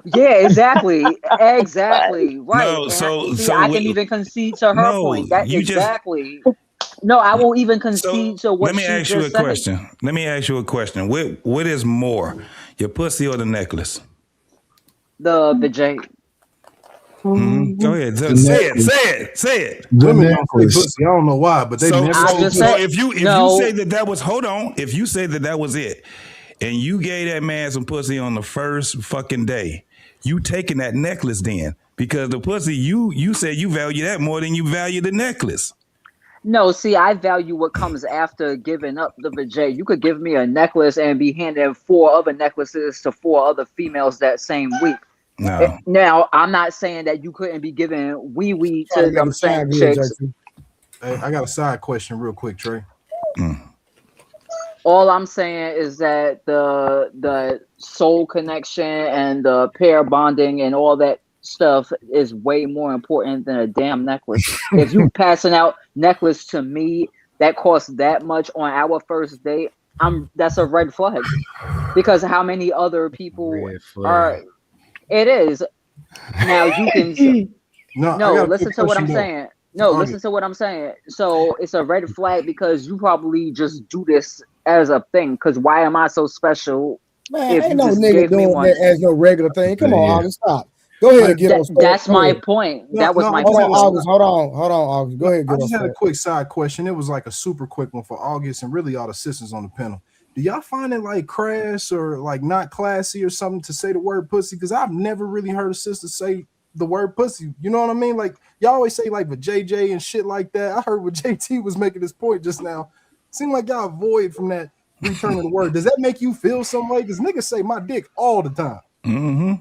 M: yeah, exactly, exactly, right.
H: No,
M: And
H: so
M: I can even concede to her point. That
H: you just.
M: exactly. No, I won't even concede to what
H: Let me
M: she
H: ask you
M: just
H: a
M: said.
H: question. Let me ask you a question. What is more, your pussy or the necklace?
M: The J.
H: Go ahead.
N: The
H: Say
N: necklace.
H: it.
N: Women don't say pussy. I don't know why, but they never.
H: So if you say that was, hold on, if you say that was it, and you gave that man some pussy on the first fucking day, you taking that necklace then, because the pussy you said you value that more than you value the necklace.
M: No, see, I value what comes after giving up the vajay. You could give me a necklace and be handing 4 other necklaces to 4 other females that same week.
H: No.
M: Now, I'm not saying that you couldn't be giving wee to them same chicks.
N: Hey, I got a side question real quick, Trey.
M: All I'm saying is that the soul connection and the pair bonding and all that stuff is way more important than a damn necklace. If you passing out necklace to me that costs that much on our first date, that's a red flag. Because how many other people are? It is. Now you can. No, listen to what I'm saying. No, listen to what I'm saying. So it's a red flag because you probably just do this as a thing. Because why am I so special?
B: Man,
M: if
B: ain't
M: you
B: no
M: just
B: nigga
M: gave me
B: doing
M: one?
B: that as no regular thing. Come on, August, stop. Go ahead and get on.
M: That's my point. That was my point.
B: August, hold on, August. Go ahead.
N: I just had a quick side question. It was like a super quick one for August and really all the sisters on the panel. Do y'all find it like crass or like not classy or something to say the word pussy? Because I've never really heard a sister say the word pussy. You know what I mean? Like y'all always say like the JJ and shit like that. I heard what JT was making this point just now. Seemed like y'all avoid from that return of the word. Does that make you feel some way? Because niggas say my dick all the time.
H: Mm-hmm.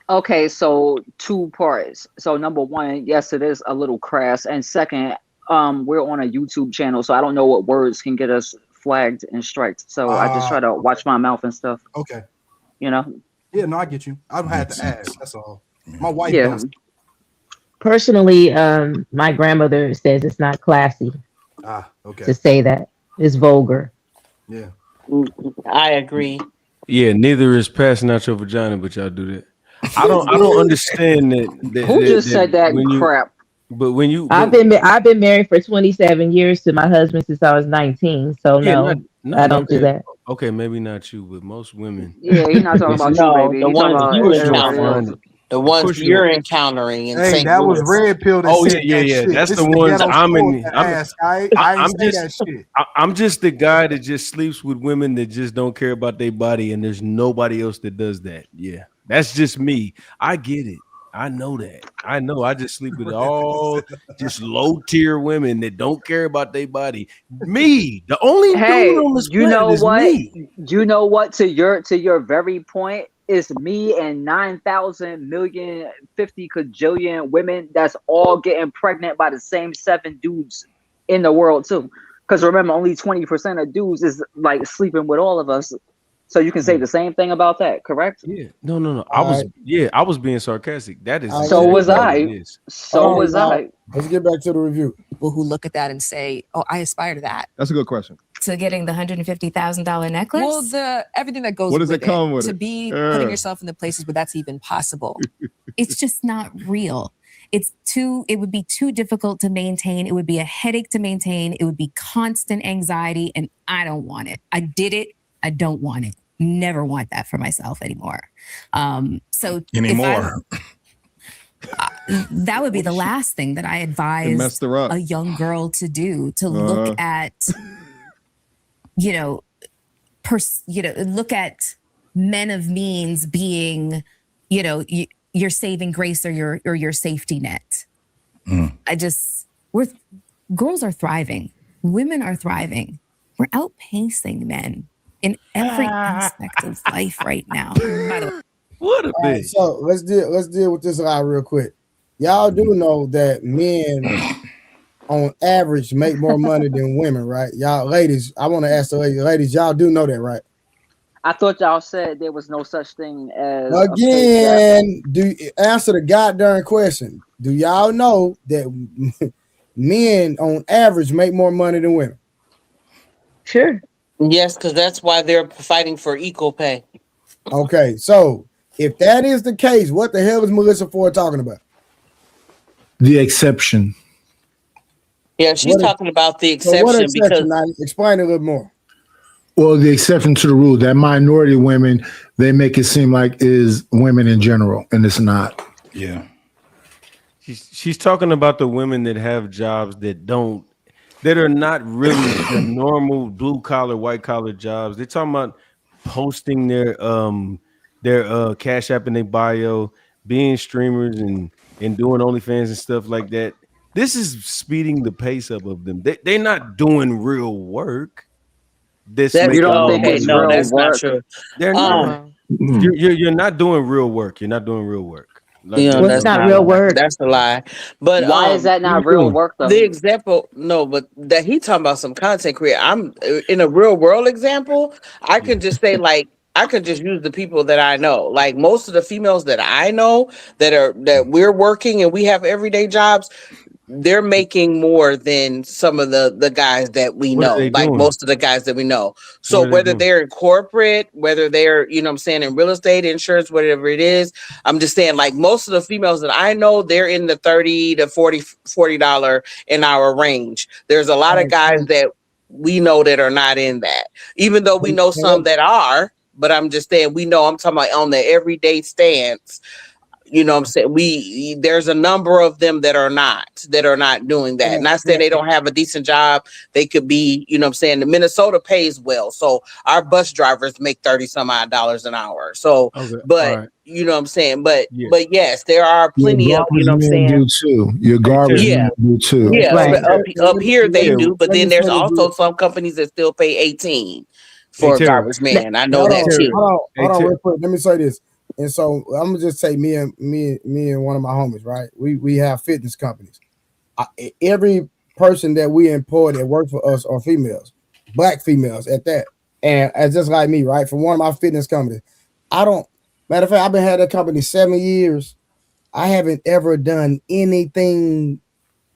M: Okay, so 2 parts. So number 1, yes, it is a little crass, and second, we're on a YouTube channel, so I don't know what words can get us flagged and striked. So I just try to watch my mouth and stuff.
N: Okay.
M: You know.
N: Yeah, no, I get you. I've had to ask. That's all. My wife
L: Yeah.
N: does.
L: Personally, my grandmother says it's not classy
N: okay.
L: to say that. It's vulgar.
N: Yeah.
J: I agree.
C: Yeah, neither is passing out your vagina, but y'all do that. I don't understand that.
M: Who just said that crap?
C: But when you,
L: I've been married for 27 years to my husband since I was 19. So
C: yeah,
L: no, I don't do that.
C: Okay, maybe not you, but most women.
M: Yeah, he's not talking about you, baby.
J: The
M: He's
J: ones
M: talking
J: you
M: about
J: encounter. The ones you're encountering in
N: Hey,
J: St.
N: that
J: Louis.
N: was Red Pill. That
C: Yeah. That's
N: this
C: the ones I'm in. I'm just the guy that just sleeps with women that just don't care about their body, and there's nobody else that does that. Yeah, that's just me. I get it. I know that. I know. I just sleep with all just low tier women that don't care about their body. Me, the only dude on this planet is me.
M: You know what? To your very point, is me and 9,000 million 50 kajillion women that's all getting pregnant by the same 7 dudes in the world too. Because remember, only 20% of dudes is like sleeping with all of us. So you can say the same thing about that, correct?
C: Yeah. No. I was being sarcastic. That is
M: so was I. So was I.
B: Let's get back to the review.
O: People who look at that and say, "Oh, I aspire to that."
G: That's a good question.
P: To getting the $150,000 necklace?
O: Well, everything that goes
G: What does
O: with
G: it come with
O: to
G: it?
O: be putting yourself in the places where that's even possible.
P: It's just not real. It would be too difficult to maintain. It would be a headache to maintain. It would be constant anxiety, and I don't want it. I did it. I don't want it. Never want that for myself anymore.
H: Anymore.
P: That would be the last thing that I advise
G: messed her up.
P: a young girl to do, to look at look at men of means being, your saving grace or your safety net. Girls are thriving. Women are thriving. We're outpacing men in every aspect of life right now. By the way.
C: What a bitch.
B: So let's deal with this line real quick. Y'all do know that men on average make more money than women, right? Y'all ladies, I want to ask the ladies, y'all do know that, right?
M: I thought y'all said there was no such thing as
B: again. Answer the goddamn question. Do y'all know that men on average make more money than women?
J: Sure. Yes, because that's why they're fighting for equal pay.
B: Okay, so if that is the case, what the hell is Melyssa Ford talking about?
E: The exception.
J: Yeah, she's talking about the exception.
B: So what exception?
J: Because
B: explain a little more.
E: Well, the exception to the rule, that minority women, they make it seem like is women in general, and it's not.
H: Yeah.
C: She's talking about the women that have jobs that are not really the normal blue collar, white collar jobs. They're talking about posting their Cash App in their bio, being streamers and doing OnlyFans and stuff like that. This is speeding the pace up of them. They're not doing real work.
J: That's not true.
C: They're not. You're not doing real work. You're not doing real work. Like,
J: that's not real work. That's a lie. But
M: why is that not real work though?
J: The example, no, but that he talking about some content creator. I'm in a real world example. I can just say like I could just use the people that I know. Like most of the females that I know that we're working and we have everyday jobs. They're making more than some of the guys that we know, like most of the guys that we know. So whether they're in corporate, whether they're, I'm saying in real estate, insurance, whatever it is, I'm just saying like most of the females that I know, they're in the $30 to $40 an hour range. There's a lot of guys that we know that are not in that, even though we know some that are, but I'm just saying, I'm talking about on the everyday stance. You know what I'm saying? There's a number of them that are not doing that. Not saying they don't have a decent job. They could be, you know what I'm saying? The Minnesota pays well. So our bus drivers make $30 some odd an hour. So, you know what I'm saying? But yes, there are plenty of, you know what I'm saying?
E: Do too. Your garbage men do too.
J: Yeah, right. up here they do, but then there's also some companies that still pay 18 for a garbage man. I know that too.
B: Hold on real quick. Let me say this. And so I'm gonna just say me and one of my homies, right? We have fitness companies. Every person that we employ that works for us are females, black females at that. And it's just like me, right? For one of my fitness companies, matter of fact, I've been had that company 7 years. I haven't ever done anything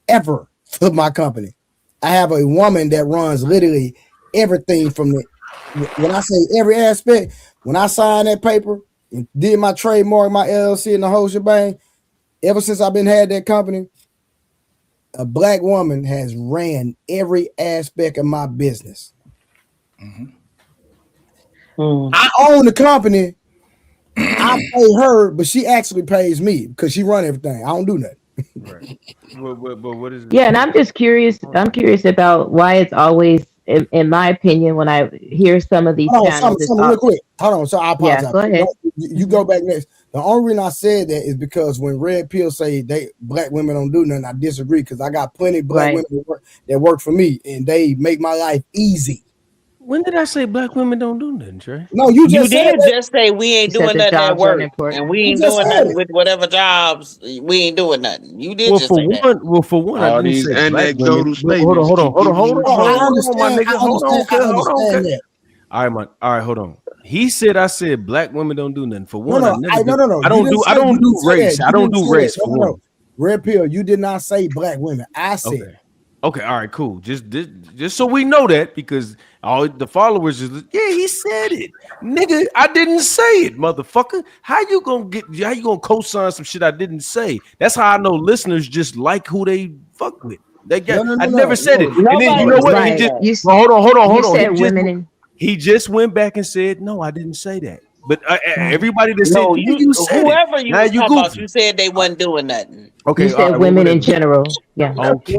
B: ever for my company. I have a woman that runs literally everything from when I say every aspect, when I sign that paper and did my trademark, my LLC, and the whole shebang. Ever since I've had that company, a black woman has ran every aspect of my business. I own the company. I pay her, but she actually pays me because she run everything. I don't do nothing.
C: Right. But what is it?
L: Yeah, and I'm just curious. I'm curious about why it's always, in my opinion, when I hear some of these channels.
B: Real quick. Hold on. So I apologize.
L: Yeah, go ahead.
B: You go back next. The only reason I said that is because when Red Pill say black women don't do nothing, I disagree because I got plenty of black women that work for me and they make my life easy.
C: When did I say black women don't do nothing, Trey?
B: No, you did
J: just say we ain't doing nothing at work, and we ain't doing nothing with whatever jobs. We ain't doing nothing. You did just say that.
C: Well, for one,
F: all
C: I didn't
F: these
C: say
F: anecdotal statements.
C: Hold on.
B: I understand. Hold on.
C: All right, hold on. He said I said black women don't do nothing. For one,
B: no.
C: I don't do race. I don't do race. For one.
B: Red Pill, you did not say black women. I said.
C: Okay, all right, cool. Just so we know that, because all the followers is he said it, nigga. I didn't say it, motherfucker. How you gonna co-sign some shit I didn't say? That's how I know listeners just like who they fuck with. They get. I never said it. And then you know what?
L: Right.
C: Hold on.
L: Said women.
C: He just went back and said, no, I didn't say that. But everybody that said
J: No,
C: you said
J: whoever
C: it.
J: you
C: Now
J: was
C: you
J: talking about,
C: goofy.
J: you said they wasn't doing nothing.
C: Okay,
L: You said women in general. Yeah.
C: Okay,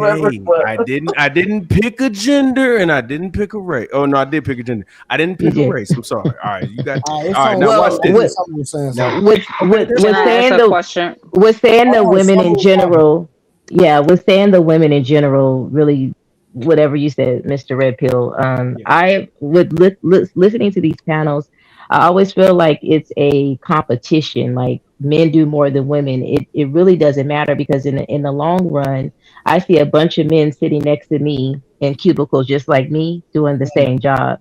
C: I didn't pick a gender and I didn't pick a race. Oh no, I did pick a gender. I didn't
L: You
C: pick a
L: did.
C: race. I'm sorry. All right, you got.
B: All right, it's
C: All right,
B: on.
C: now watch
L: Well,
C: this. Now,
L: with
D: Can I ask a question?
L: with saying the
B: Hold on,
L: women
B: Summer
L: in
B: was talking.
L: general, yeah, with saying the women in general, really, whatever you said, Mr. Red Pill. I would listening to these panels, I always feel like it's a competition. Like men do more than women. It really doesn't matter because in the long run, I see a bunch of men sitting next to me in cubicles just like me doing the same job.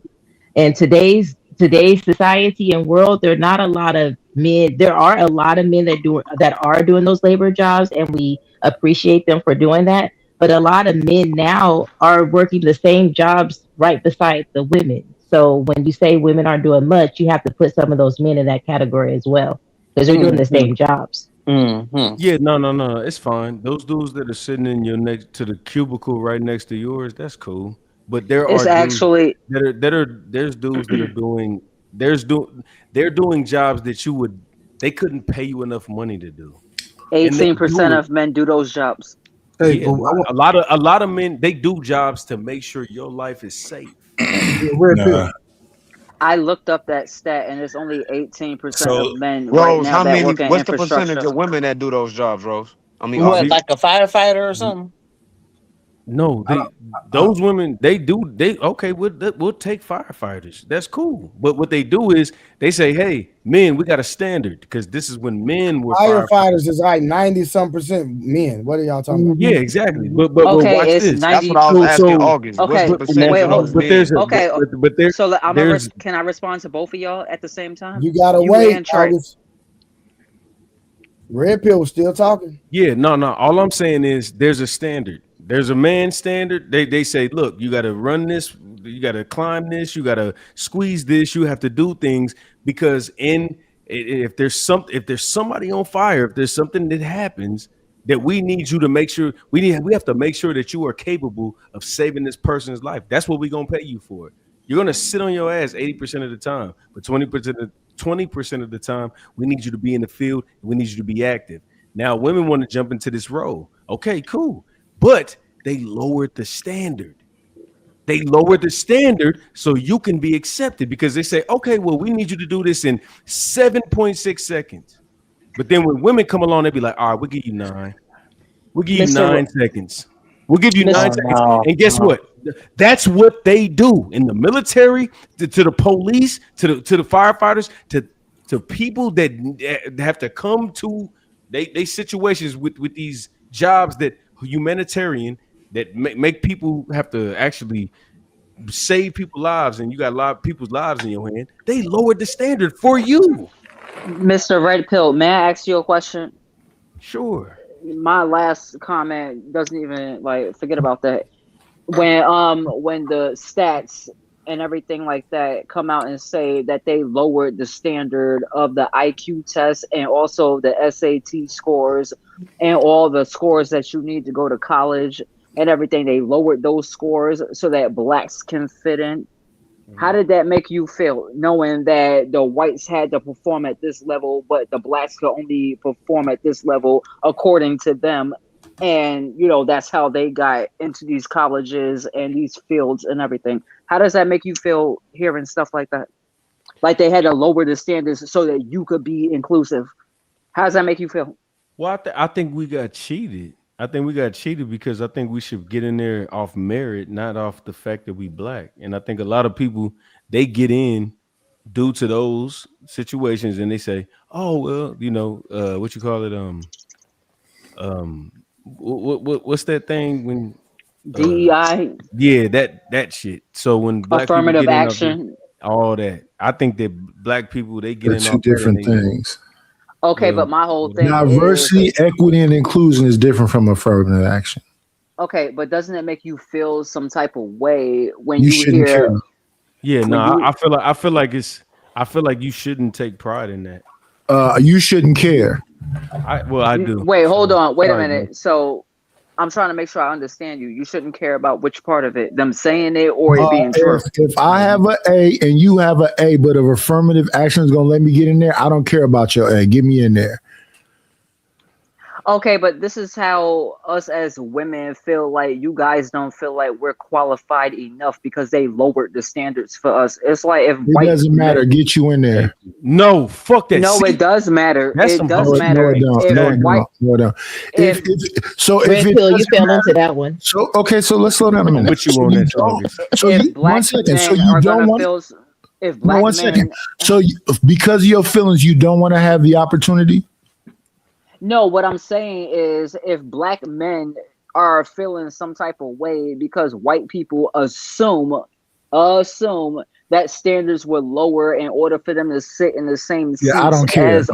L: And today's society and world, there are not a lot of men. There are a lot of men that are doing those labor jobs, and we appreciate them for doing that. But a lot of men now are working the same jobs right beside the women. So when you say women aren't doing much, you have to put some of those men in that category as well because they're doing the same jobs.
C: Yeah, no, it's fine. Those dudes that are sitting in your next to the cubicle right next to yours, that's cool. But there
M: It's
C: are dudes
M: actually
C: there's dudes that are doing they're doing jobs that they couldn't pay you enough money to do, and they
M: 18%
C: do it.
M: of men do those jobs.
N: Hey,
C: Yeah,
N: but
C: a lot of men, they do jobs to make sure your life is safe.
N: Red Pill.
H: Nah.
M: I looked up that stat, and it's only 18% of
H: So
M: men right
F: Rose,
M: now
F: how
M: that
F: many?
M: work in
F: What's the percentage
M: infrastructure.
F: of women that do those jobs, Rose? I mean,
J: What,
F: RB.
J: like a firefighter or something?
C: No, those women they okay. We'll take firefighters. That's cool. But what they do is they say, "Hey, men, we got a standard because this is when men were firefighters."
B: Firefighters is like 90-some% men. What are y'all talking about?
C: Yeah, exactly. But
M: Okay,
C: watch
M: it's
C: this.
M: 90.
F: That's what I was asking
C: So
F: August. What's
M: Okay,
F: the percentage of those
C: but there's
F: men?
C: a
M: okay.
C: but there
M: So
C: there's
M: can I respond to both of y'all at the same time?
B: You gotta
M: You
B: wait,
M: and Trey.
B: August. Red Pill was still talking.
C: Yeah, no. All I'm saying is there's a standard. There's a man standard. They say, look, you got to run this, you got to climb this, you got to squeeze this, you have to do things because if there's somebody on fire, if there's something that happens that we need you to make sure we have to make sure that you are capable of saving this person's life. That's what we're gonna pay you for. You're gonna sit on your ass 80% of the time, but 20% of the time, we need you to be in the field. We need you to be active. Now, women want to jump into this role. Okay, cool. But they lowered the standard. They lowered the standard so you can be accepted because they say, okay, well, we need you to do this in 7.6 seconds. But then when women come along, they be like, all right, we'll give you 9. We'll give you 9 seconds. We'll give you 9 seconds. And guess what? That's what they do in the military, to the police, to the firefighters, to people that have to come to they situations with these jobs that humanitarian that make people have to actually save people's lives, and you got a lot of people's lives in your hand. They lowered the standard for you.
M: Mr. Red Pill, may I ask you a question?
C: Sure.
M: My last comment doesn't even forget about that. When the stats and everything like that come out and say that they lowered the standard of the IQ test and also the SAT scores and all the scores that you need to go to college and everything, they lowered those scores so that blacks can fit in. How did that make you feel, knowing that the whites had to perform at this level, but the blacks could only perform at this level according to them? And, that's how they got into these colleges and these fields and everything. How does that make you feel hearing stuff like that? Like they had to lower the standards so that you could be inclusive. How does that make you feel?
C: Well, I think we got cheated. I think we got cheated because I think we should get in there off merit, not off the fact that we black. And I think a lot of people, they get in due to those situations and they say, oh, well, what you call it? What's that thing when
M: DEI?
C: Yeah, that shit. So when black
M: Affirmative
C: people get
M: action.
C: all that, I think that black people, they get
E: They're
C: in
E: two
C: off that and
E: different things.
M: Okay, but my whole thing
E: Diversity, equity, and inclusion is different from affirmative action.
M: Okay, but doesn't it make you feel some type of way when
E: You
M: you
E: shouldn't
M: hear?
E: care.
C: Yeah, no, I feel like you shouldn't take pride in that.
E: You shouldn't care.
C: I do.
M: Wait, hold on. Wait a
C: Sorry,
M: minute.
C: man.
M: So I'm trying to make sure I understand you. You shouldn't care about which part of it, them saying it or it being true.
E: If I have an A and you have an A, but an affirmative action is gonna let me get in there, I don't care about your A. Get me in there.
M: Okay, but this is how us as women feel. Like you guys don't feel like we're qualified enough because they lowered the standards for us. It's like if
E: it doesn't matter. Get you in there.
C: No, fuck that.
M: No, it does matter. It does matter.
E: No, it don't. If
L: you fell into that one.
E: So okay, so let's slow down a minute.
C: With you on that.
E: So
M: if
E: you,
M: black
E: 1 second.
M: men
E: So you
M: are
E: don't
M: gonna
E: want.
M: feel, if black
E: 1
M: men,
E: second. So because of your feelings, you don't want to have the opportunity.
M: no, what I'm saying is if black men are feeling some type of way because white people assume that standards were lower in order for them to sit in the same seats
E: I don't care.
M: as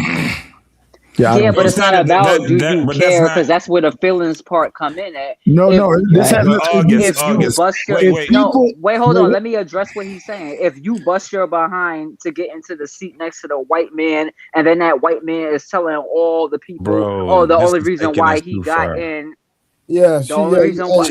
E: Yeah,
M: but it's not about do you
H: but
M: care,
H: that's
M: because that's where the feelings part come in at.
E: No, this has
M: wait, hold on. Let me address what he's saying. If you bust your behind to get into the seat next to the white man, and then that white man is telling all the people, the only reason why he got in.
B: Yeah,
M: the only reason why.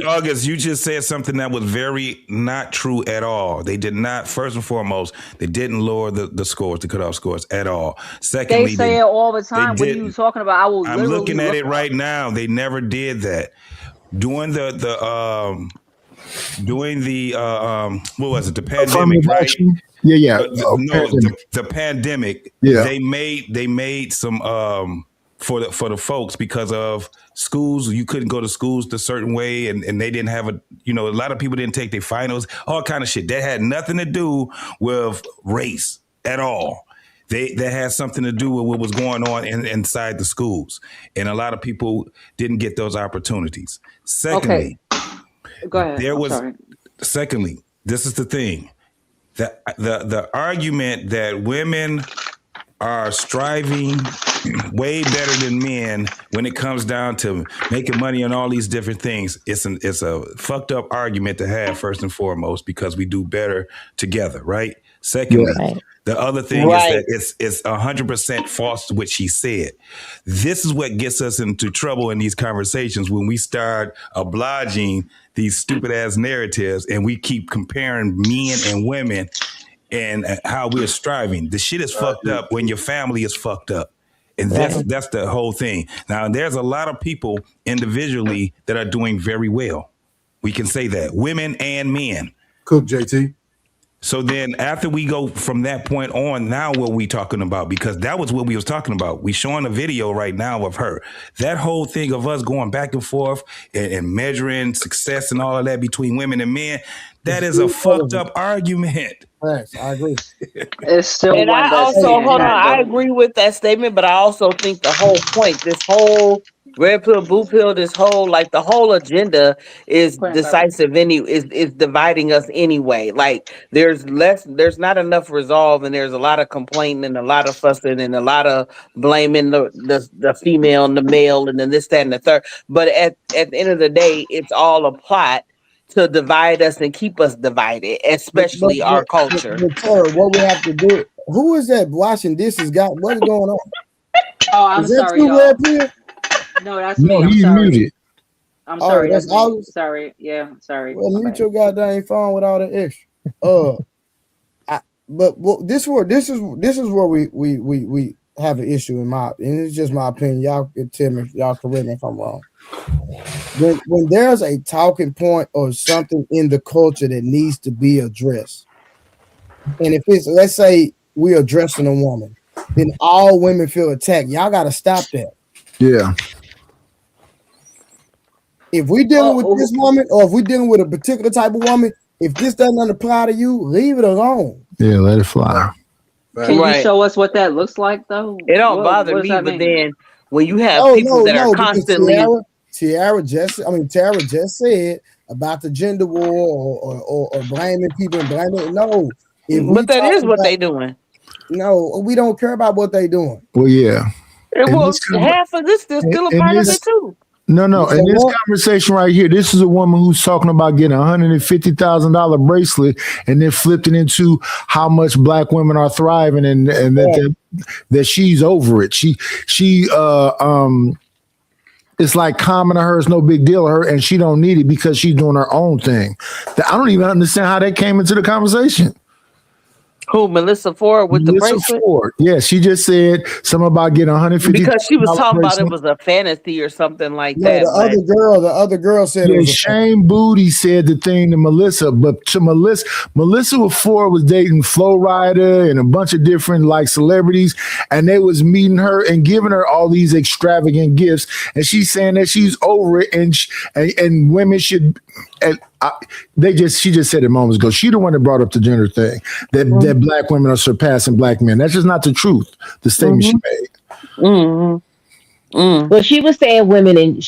H: August, you just said something that was very not true at all. They did not. First and foremost, they didn't lower the scores, the cutoff scores at all. Secondly,
M: They say it all the time. What are you talking about?
H: I'm looking at it right now. They never did that. During the what was it? The pandemic, right?
E: Yeah.
H: The pandemic.
E: Yeah.
H: They made some for the folks because of schools. You couldn't go to schools the certain way, and they didn't have a lot of people didn't take their finals, all kind of shit. That had nothing to do with race at all. That had something to do with what was going on inside the schools, and a lot of people didn't get those opportunities. Secondly,
M: go ahead.
H: Secondly, this is the thing. The argument that women are striving way better than men when it comes down to making money and all these different things. It's a fucked up argument to have, first and foremost, because we do better together, right? Secondly, the other thing is that it's 100% false to what she said. This is what gets us into trouble in these conversations when we start obliging these stupid ass narratives and we keep comparing men and women and how we're striving. The shit is fucked up when your family is fucked up. And that's the whole thing. Now, there's a lot of people individually that are doing very well. We can say that. Women and men.
N: Cook, JT.
H: So then after we go from that point on, now what we talking about? Because that was what we was talking about. We showing a video right now of her. That whole thing of us going back and forth and measuring success and all of that between women and men, that is a fucked up argument.
B: Yes, I agree.
M: It's still
J: and I also I agree with that statement, but I also think the whole point, this whole red pill, blue pill, this whole the whole agenda is decisive. Is dividing us anyway. Like there's not enough resolve, and there's a lot of complaining and a lot of fussing and a lot of blaming the female and the male and then this, that, and the third. But at the end of the day, it's all a plot to divide us and keep us divided, especially our culture.
B: But what we have to do? Who is that washing dishes? What is going on?
M: Oh, I'm sorry, y'all. No, that's me. I'm sorry. Muted. I'm sorry. That's me. Sorry. Yeah, sorry.
B: Well, mute your goddamn phone with all the extra. This is where we have an issue and it's just my opinion. Y'all can tell me, y'all correct me if I'm wrong. When there's a talking point or something in the culture that needs to be addressed, and if it's, let's say we're addressing a woman, then all women feel attacked. Y'all got to stop that.
E: Yeah.
B: If we're dealing with this woman, or if we're dealing with a particular type of woman, if this doesn't apply to you, leave it alone.
E: Yeah, let it fly.
M: Can you show us what that looks like, though?
J: It don't bother me, but then when you have people that are constantly...
B: Tara just said about the gender war or blaming people and blaming. No.
J: But that is what they doing.
B: No, we don't care about what they doing.
E: Well, yeah.
J: Half of this is still a part of it, too.
E: No. In this conversation right here, this is a woman who's talking about getting $150,000 bracelet and then flipped it into how much black women are thriving and that she's over it. it's like common to her, it's no big deal to her, and she don't need it because she's doing her own thing. I don't even understand how that came into the conversation.
J: Who, Melyssa Ford with the bracelet?
E: Ford. Yeah, she just said something about getting 150.
J: Because she was talking about it was a fantasy or something like
B: No,
J: that.
B: the other girl said it was
E: Shane Booty said the thing to Melyssa, but to Melyssa Ford was dating Flo Rida and a bunch of different like celebrities, and they was meeting her and giving her all these extravagant gifts, and she's saying that she's over it, and women should. And she just said it moments ago. She the one that brought up the gender thing that black women are surpassing black men. That's just not the truth. The statement she made.
L: Well, she was saying women, and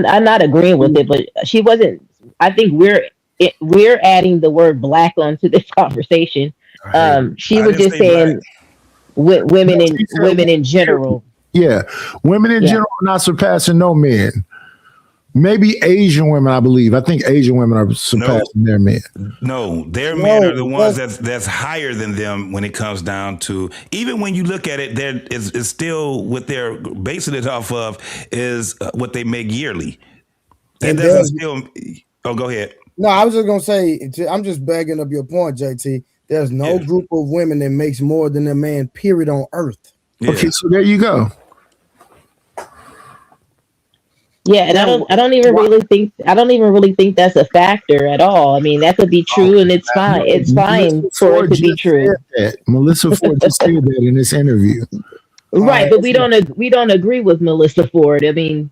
L: I'm not agreeing with it, but she wasn't. I think we're adding the word black onto this conversation. She was just saying women in general.
E: Yeah, women in general are not surpassing no men. Maybe Asian women, I believe. I think Asian women are surpassing their men.
H: No, their men are the ones that's higher than them when it comes down to, even when you look at it, it's still what they're basing it off of is what they make yearly. That doesn't still. Oh, go ahead.
B: No, I was just gonna say, I'm just backing up your point, JT. There's no group of women that makes more than a man, period, on earth.
E: Yeah. Okay, so there you go.
L: Yeah, and I don't even really think that's a factor at all. I mean, that could be true, and it's fine. It's fine for it to be true.
E: Melyssa Ford just said that in this interview.
L: Right, but we don't agree with Melyssa Ford. I mean,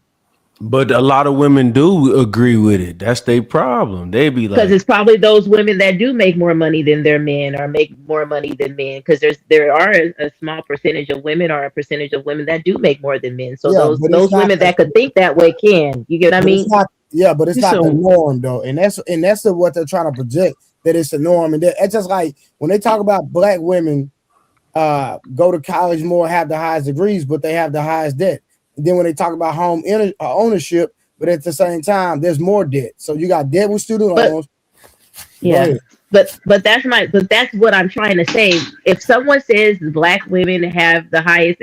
C: but a lot of women do agree with it. That's their problem. They be like,
L: because it's probably those women that do make more money than their men or make more money than men. Because there are a small percentage of women or a percentage of women that do make more than men. So those women that could think that way can. You get what I mean?
B: But it's not the norm though, and that's what they're trying to project, that it's the norm. And it's just like when they talk about black women go to college more, have the highest degrees, but they have the highest debt. And then when they talk about home ownership, but at the same time, there's more debt. So you got debt with student loans.
L: Yeah, but that's what I'm trying to say. If someone says black women have the highest,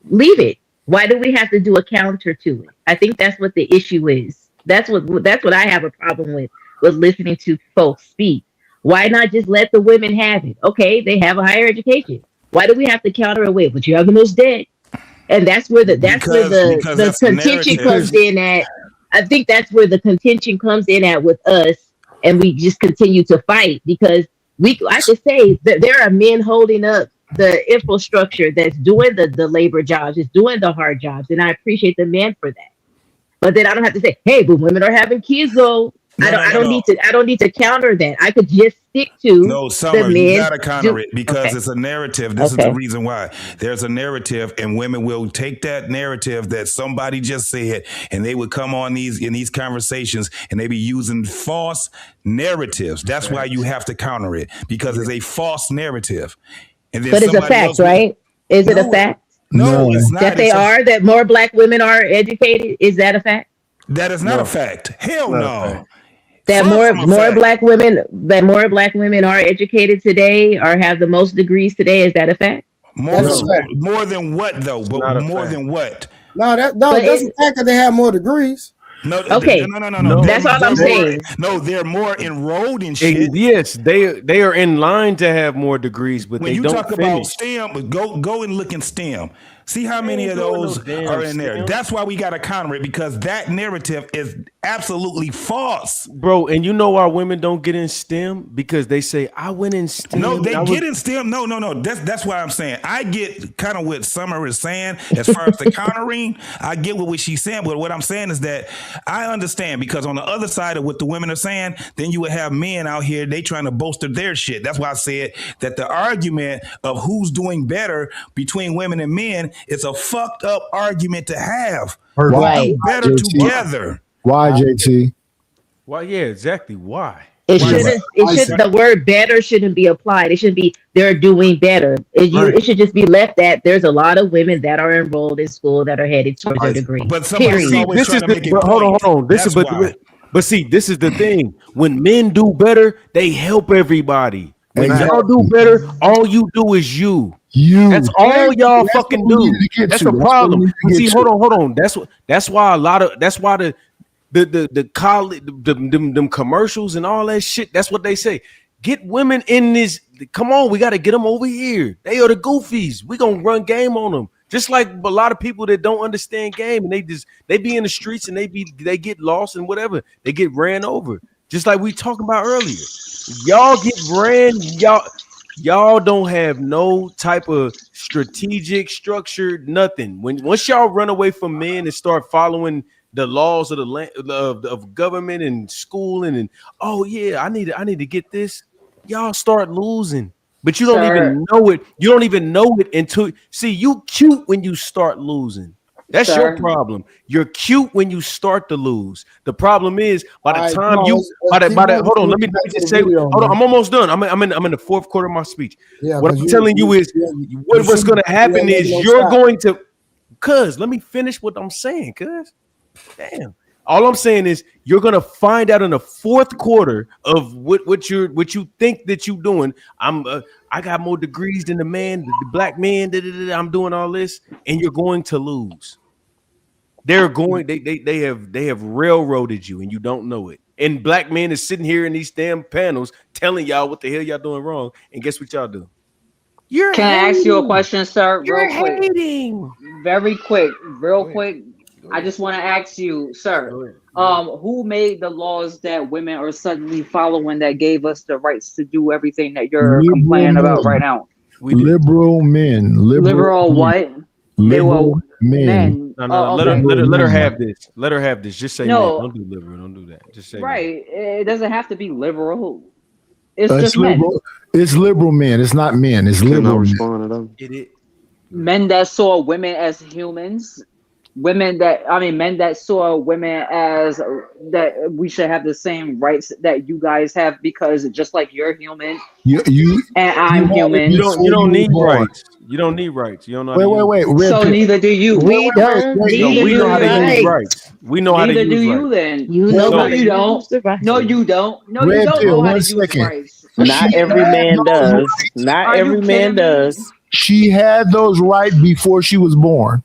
L: leave it. Why do we have to do a counter to it? I think that's what the issue is. That's what I have a problem with listening to folks speak. Why not just let the women have it? Okay, they have a higher education. Why do we have to counter it with? But you have the most debt. And that's where the contention comes in at. I think that's where the contention comes in at with us, and we just continue to fight because I could say that there are men holding up the infrastructure that's doing the labor jobs, is doing the hard jobs, and I appreciate the men for that. But then I don't have to say, hey, but women are having kids though. I don't need to counter that. I could just stick to
H: Summer, you gotta counter it because it's a narrative. This is the reason why. There's a narrative, and women will take that narrative that somebody just said, and they would come on in these conversations, and they be using false narratives. That's why you have to counter it, because it's a false narrative. And then
L: but it's a fact, right? Is it a fact?
H: No, it's not.
L: That more black women are educated. Is that a fact?
H: That is not a fact. Hell no.
L: That more black women are educated today or have the most degrees today. Is that a fact?
H: More than what though? But more than what?
B: No, that's the fact that they have more degrees.
H: No.
L: That's all I'm saying.
H: No, they're more enrolled in shit.
C: Yes, they are in line to have more degrees, but
H: when
C: they
H: you
C: don't
H: talk
C: finish.
H: about STEM, go and look in STEM. See how many of those are in there.
C: STEM.
H: That's why we got to counter it, because that narrative is absolutely false.
C: Bro, and you know why women don't get in STEM? Because they say, I went in STEM.
H: No, they get in STEM. No. That's why I'm saying. I get kind of what Summer is saying as far as the countering. I get what she's saying, but what I'm saying is that I understand, because on the other side of what the women are saying, then you would have men out here, they trying to bolster their shit. That's why I said that the argument of who's doing better between women and men, it's a fucked up argument to have.
L: Right.
H: We better together.
E: Why, JT?
C: Why? Yeah, exactly. Why?
L: It shouldn't. The word "better" shouldn't be applied. It should be they're doing better. It should just be left that there's a lot of women that are enrolled in school that are headed towards their degree.
H: But somebody's always trying to make it point.
C: Hold on. This is but see, this is the thing. When men do better, they help everybody. When y'all do better, all you do is you. That's all y'all fucking do. That's the problem. See, hold on. That's why the college, them commercials and all that shit. That's what they say. Get women in this. Come on, we got to get them over here. They are the goofies. We gonna run game on them. Just like a lot of people that don't understand game and they be in the streets and they get lost and whatever. They get ran over. Just like we talked about earlier. Y'all get ran. Y'all don't have no type of strategic structure. Nothing. Once y'all run away from men and start following the laws of the land of government and school and oh yeah, I need to get this. Y'all start losing. But you don't even know it. You don't even know it until you cute when you start losing. That's your problem. You're cute when you start to lose. The problem is by the time hold on, let me just say, hold on, I'm almost done. I'm in the fourth quarter of my speech. Yeah, what I'm telling you is what's going to happen is you're going to let me finish what I'm saying, damn. All I'm saying is you're gonna find out in the fourth quarter of what you think that you're doing. I got more degrees than the black man. I'm doing all this, and you're going to lose. They're going. They have railroaded you, and you don't know it. And black men is sitting here in these damn panels telling y'all what the hell y'all doing wrong. And guess what y'all do?
M: Can I ask you a question, sir?
C: You're
M: real quick.
C: hating.
M: Very quick, real quick. I just want to ask you, sir, who made the laws that women are suddenly following that gave us the rights to do everything that you're complaining about right now?
E: Liberal men.
M: Liberal what?
E: Liberal men.
C: No, let her have this. Let her have this. Just say no. Don't do liberal. Don't do that. Just say
M: right. It doesn't have to be liberal. It's just
E: liberal. Men. It's liberal men. It's not men. It's liberal men.
M: Men that saw women as humans. Men that saw women as that we should have the same rights that you guys have because just like you're human, and I'm human.
C: You don't need rights. You don't need rights. You don't know.
E: Wait.
M: So neither do you.
L: We don't.
C: We know how to use rights. We know how to use rights.
M: Neither do you. Then
L: you know
M: no, you don't. No, you don't. No, you don't know how to use rights.
J: Not every man does. Not every man does.
E: She had those rights before she was born.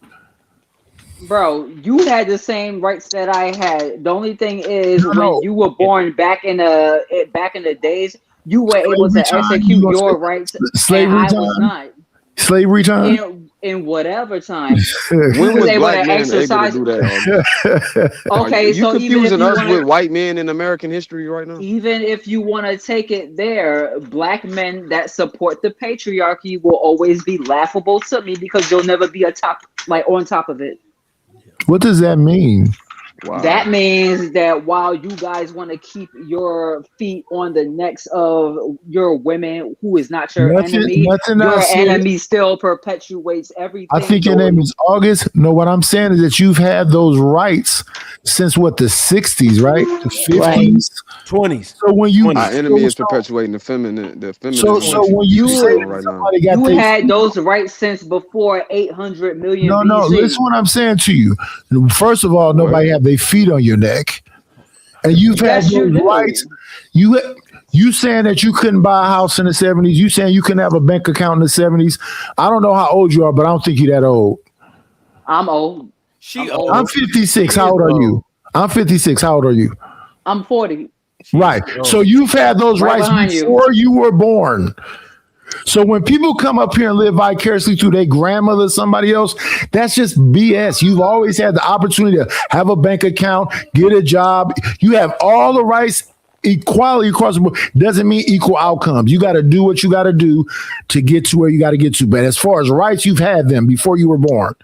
M: Bro, you had the same rights that I had. The only thing is when you were born back in the days, you were able to execute your rights.
E: Slavery time. I was not. Slavery time.
M: In whatever time, we was able to exercise. Okay,
F: you confusing us with white men in American history right now.
M: Even if you want to take it there, black men that support the patriarchy will always be laughable to me because you'll never be on top of it.
E: What does that mean?
M: Wow. That means that while you guys want to keep your feet on the necks of your women who is not your enemy, your enemy still perpetuates everything.
E: I think your name is August. No, what I'm saying is that you've had those rights since the 60s, right? The 50s,
C: 20s.
E: So when you
F: our enemy is perpetuating the feminine.
E: So when you say
F: right now,
M: you had those rights since before 800 million.
E: No,
M: BC.
E: listen what I'm saying to you. First of all, nobody have their feet on your neck, and you've had those rights. You saying that you couldn't buy a house in the 70s? You saying you couldn't have a bank account in the 70s? I don't know how old you are, but I don't think you're that old.
M: I'm old.
E: I'm 56. How old are you? I'm 56. How old are you?
M: I'm 40.
E: Right. So you've had those rights before you were born. So when people come up here and live vicariously through their grandmother or somebody else, that's just BS. You've always had the opportunity to have a bank account, get a job. You have all the rights, equality across the board. Doesn't mean equal outcomes. You got to do what you got to do to get to where you got to get to. But as far as rights, you've had them before you were born.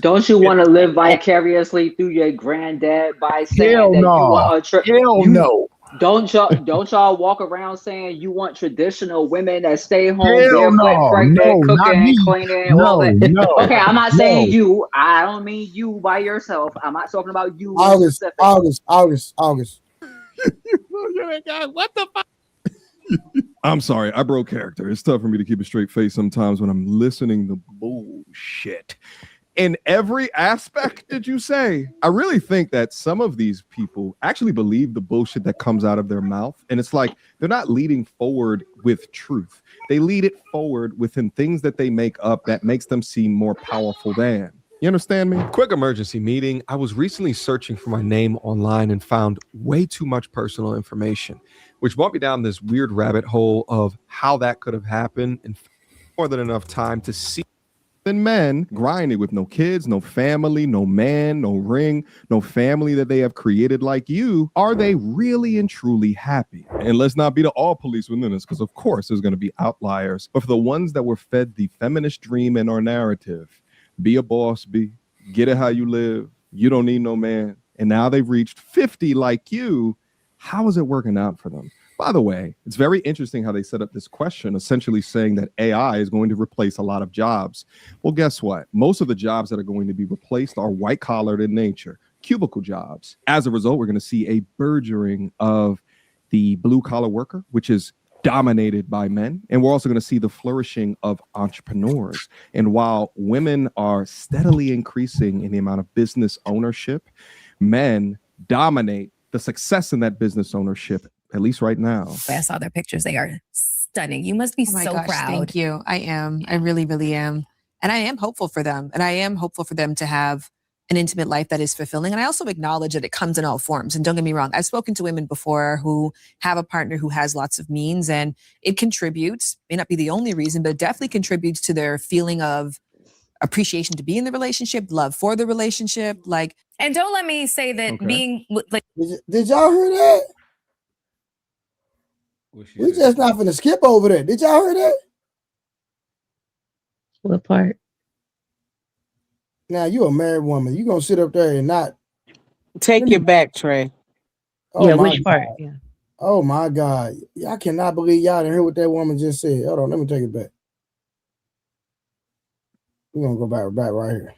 M: Don't you want to live vicariously through your granddad by saying that you want a
E: no.
M: Don't y'all walk around saying you want traditional women that stay home,
E: pregnant,
M: cooking, cleaning, all that? No, okay, I'm not saying you. I don't mean you by yourself. I'm not talking about you.
B: August.
Q: What the fuck? I'm sorry, I broke character. It's tough for me to keep a straight face sometimes when I'm listening to bullshit. In every aspect, did you say? I really think that some of these people actually believe the bullshit that comes out of their mouth. And it's like they're not leading forward with truth. They lead it forward within things that they make up that makes them seem more powerful than. You understand me? Quick emergency meeting. I was recently searching for my name online and found way too much personal information, which brought me down this weird rabbit hole of how that could have happened, and more than enough time to see than men grinding with no kids, no family, no man, no ring, no family that they have created like you. Are they really and truly happy? And let's not be the all police within this, because of course there's going to be outliers. But for the ones that were fed the feminist dream in our narrative, be a boss, get it how you live, you don't need no man, and now they've reached 50 like you, how is it working out for them? By the way, it's very interesting how they set up this question, essentially saying that AI is going to replace a lot of jobs. Well, guess what? Most of the jobs that are going to be replaced are white-collared in nature, cubicle jobs. As a result, we're going to see a burgeoning of the blue-collar worker, which is dominated by men. And we're also going to see the flourishing of entrepreneurs. And while women are steadily increasing in the amount of business ownership, men dominate the success in that business ownership, at least right now.
P: I saw their pictures. They are stunning. You must be so proud.
O: Thank you. I am. I really, really am. And I am hopeful for them. And I am hopeful for them to have an intimate life that is fulfilling. And I also acknowledge that it comes in all forms. And don't get me wrong, I've spoken to women before who have a partner who has lots of means, and it contributes, may not be the only reason, but it definitely contributes to their feeling of appreciation to be in the relationship, love for the relationship.
P: And don't let me say that being like,
B: did y'all hear that? We just not finna skip over that. Did y'all hear that?
L: What part?
B: Now you a married woman. You gonna sit up there and not
J: take your back, Trey.
B: Oh,
L: yeah,
B: my
L: which part?
B: God.
L: Yeah.
B: Oh my God. I cannot believe y'all didn't hear what that woman just said. Hold on, let me take it back. We're gonna go back right here.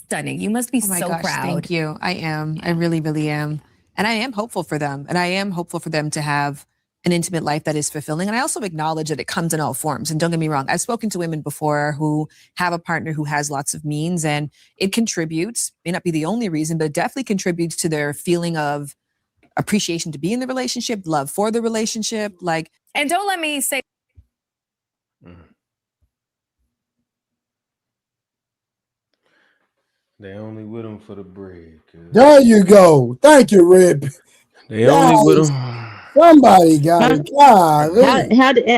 P: stunning. You must be so proud.
O: Thank you. I am. I really, really am. And I am hopeful for them. And I am hopeful for them to have an intimate life that is fulfilling. And I also acknowledge that it comes in all forms. And don't get me wrong, I've spoken to women before who have a partner who has lots of means, and it contributes, may not be the only reason, but it definitely contributes to their feeling of appreciation to be in the relationship, love for the relationship.
P: And don't let me say.
C: They only with him for the bread.
B: There you go. Thank you, Red.
C: They only with him.
B: Somebody got it. God,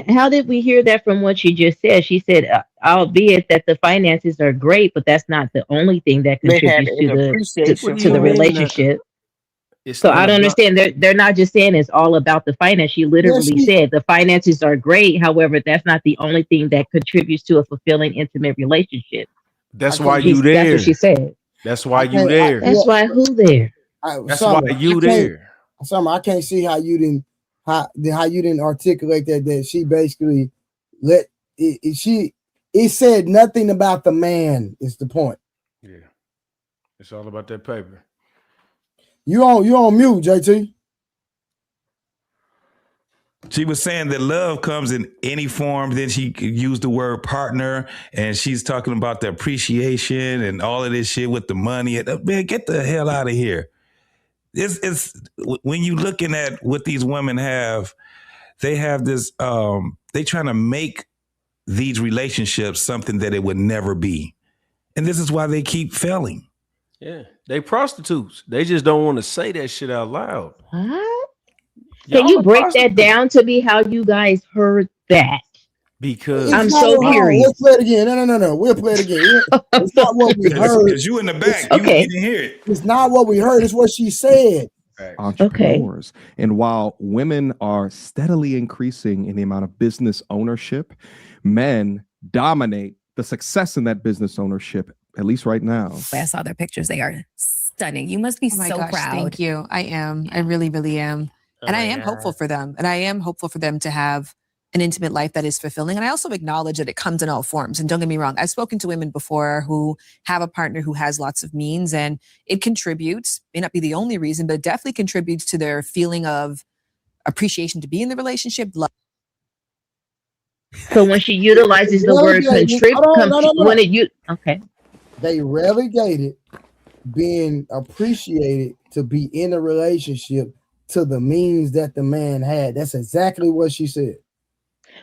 L: how did we hear that from what she just said? She said, albeit that the finances are great, but that's not the only thing that contributes to the relationship. So I don't understand. They're not just saying it's all about the finance. She literally said the finances are great. However, that's not the only thing that contributes to a fulfilling, intimate relationship.
C: That's why you there.
L: That's what she said.
C: That's why you there.
L: That's why who there?
C: That's why you there.
B: Summer, I can't see how you didn't articulate that she basically it said nothing about the man is the point.
C: Yeah. It's all about that paper.
B: You on mute, JT.
H: She was saying that love comes in any form. Then she used the word partner, and she's talking about the appreciation and all of this shit with the money. Man, get the hell out of here. It's when you looking at what these women have, they have this, they trying to make these relationships something that it would never be. And this is why they keep failing.
C: Yeah. They prostitutes. They just don't want to say that shit out loud.
L: What? Can you break that down to me how you guys heard that?
C: Because
L: I'm so curious.
B: Let's play it again. No. We'll play it again. It's not what we heard.
H: Because you in the back.
L: Okay.
H: You didn't hear it.
B: It's not what we heard. It's what she said.
Q: Entrepreneurs. Okay. And while women are steadily increasing in the amount of business ownership, men dominate the success in that business ownership, at least right now.
P: I saw their pictures. They are stunning. You must be so proud.
O: Thank you. I am. I really, really am. And I am hopeful for them. And I am hopeful for them to have an intimate life that is fulfilling. And I also acknowledge that it comes in all forms. And don't get me wrong, I've spoken to women before who have a partner who has lots of means, and it contributes, may not be the only reason, but it definitely contributes to their feeling of appreciation to be in the relationship. Love.
L: So when she utilizes the word contribute,
B: no.
L: okay.
B: they relegated being appreciated to be in a relationship to the means that the man had. That's exactly what she said.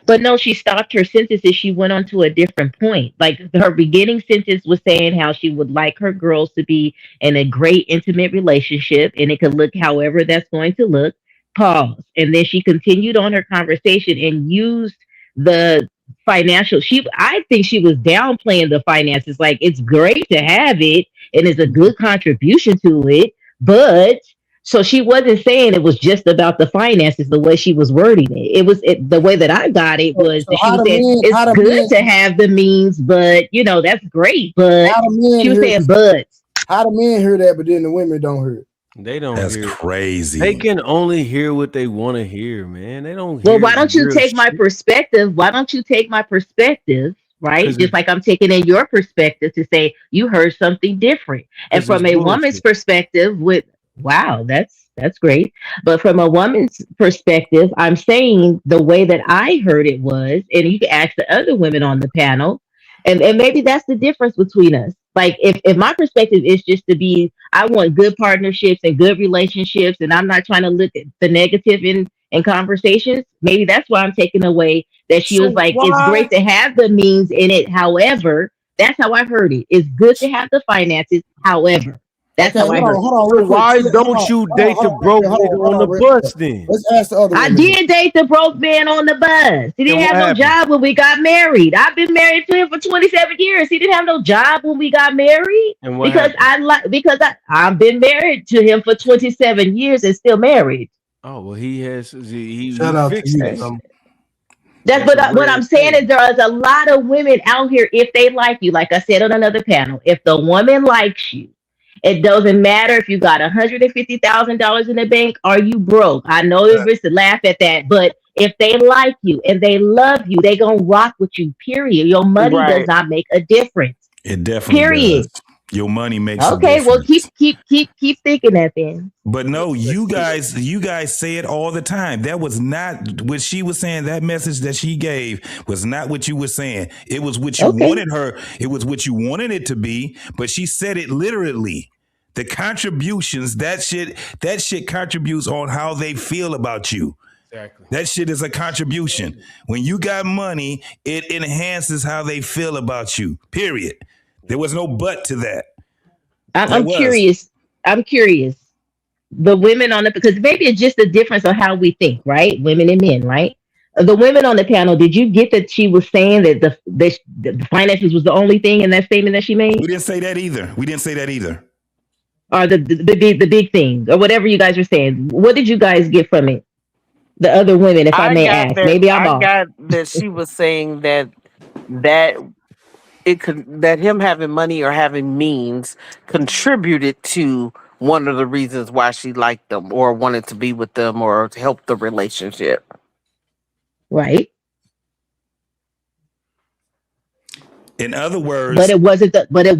L: But no, she stopped her sentences. She went on to a different point. Like her beginning sentence was saying how she would like her girls to be in a great intimate relationship and it could look however that's going to look. Pause. And then she continued on her conversation and used the financial. I think she was downplaying the finances. Like it's great to have it and it's a good contribution to it, but so she wasn't saying it was just about the finances the way she was wording it. The way that I got it was that she was saying it's good to have the means, but that's great. But she was saying but.
B: How the men hear that, but then the women don't hear it?
C: They don't.
H: That's
C: hear
H: crazy.
C: They can only hear what they want to hear, man. They don't.
L: Well, why don't you take my perspective? Why don't you take my perspective? Right, just like I'm taking in your perspective to say you heard something different, and from a woman's perspective, wow, that's great. But from a woman's perspective, I'm saying the way that I heard it was, and you can ask the other women on the panel, and maybe that's the difference between us. Like if my perspective is just to be, I want good partnerships and good relationships, and I'm not trying to look at the negative in conversations. Maybe that's why I'm taking away that she was like, it's great to have the means in it. However, that's how I heard it. It's good to have the finances. However. That's how I heard.
C: So why don't you date the broke nigga on the bus then?
B: Let's ask the other
L: I did date the broke man on the bus. He didn't have no job when we got married. I've been married to him for 27 years. He didn't have no job when we got married.
C: And what
L: because I've been married to him for 27 years and still married.
C: Oh well, he
N: Shout out to you.
L: What I'm saying is there is a lot of women out here, if they like you, like I said on another panel, if the woman likes you, it doesn't matter if you got $150,000 in the bank or you broke. I know it's to laugh at that, but if they like you and they love you, they gonna rock with you. Period. Your money does not make a difference.
H: It definitely does. Your money makes a
L: okay. Well,
H: difference.
L: keep thinking that then.
H: But no, you guys say it all the time. That was not what she was saying. That message that she gave was not what you were saying. It was what you wanted her. It was what you wanted it to be. But she said it literally. The contributions, that shit contributes on how they feel about you. Exactly. That shit is a contribution. When you got money, it enhances how they feel about you. Period. There was no but to that.
L: I'm curious. The women because maybe it's just a difference of how we think, right? Women and men, right? The women on the panel, did you get that she was saying that the finances was the only thing in that statement that she made?
H: We didn't say that either.
L: Or the big thing, or whatever you guys were saying. What did you guys get from it? The other women, if I may ask. Maybe I'm off.
J: I got that she was saying that him having money or having means contributed to one of the reasons why she liked them or wanted to be with them or to help the relationship.
L: Right.
H: In other words,
L: but it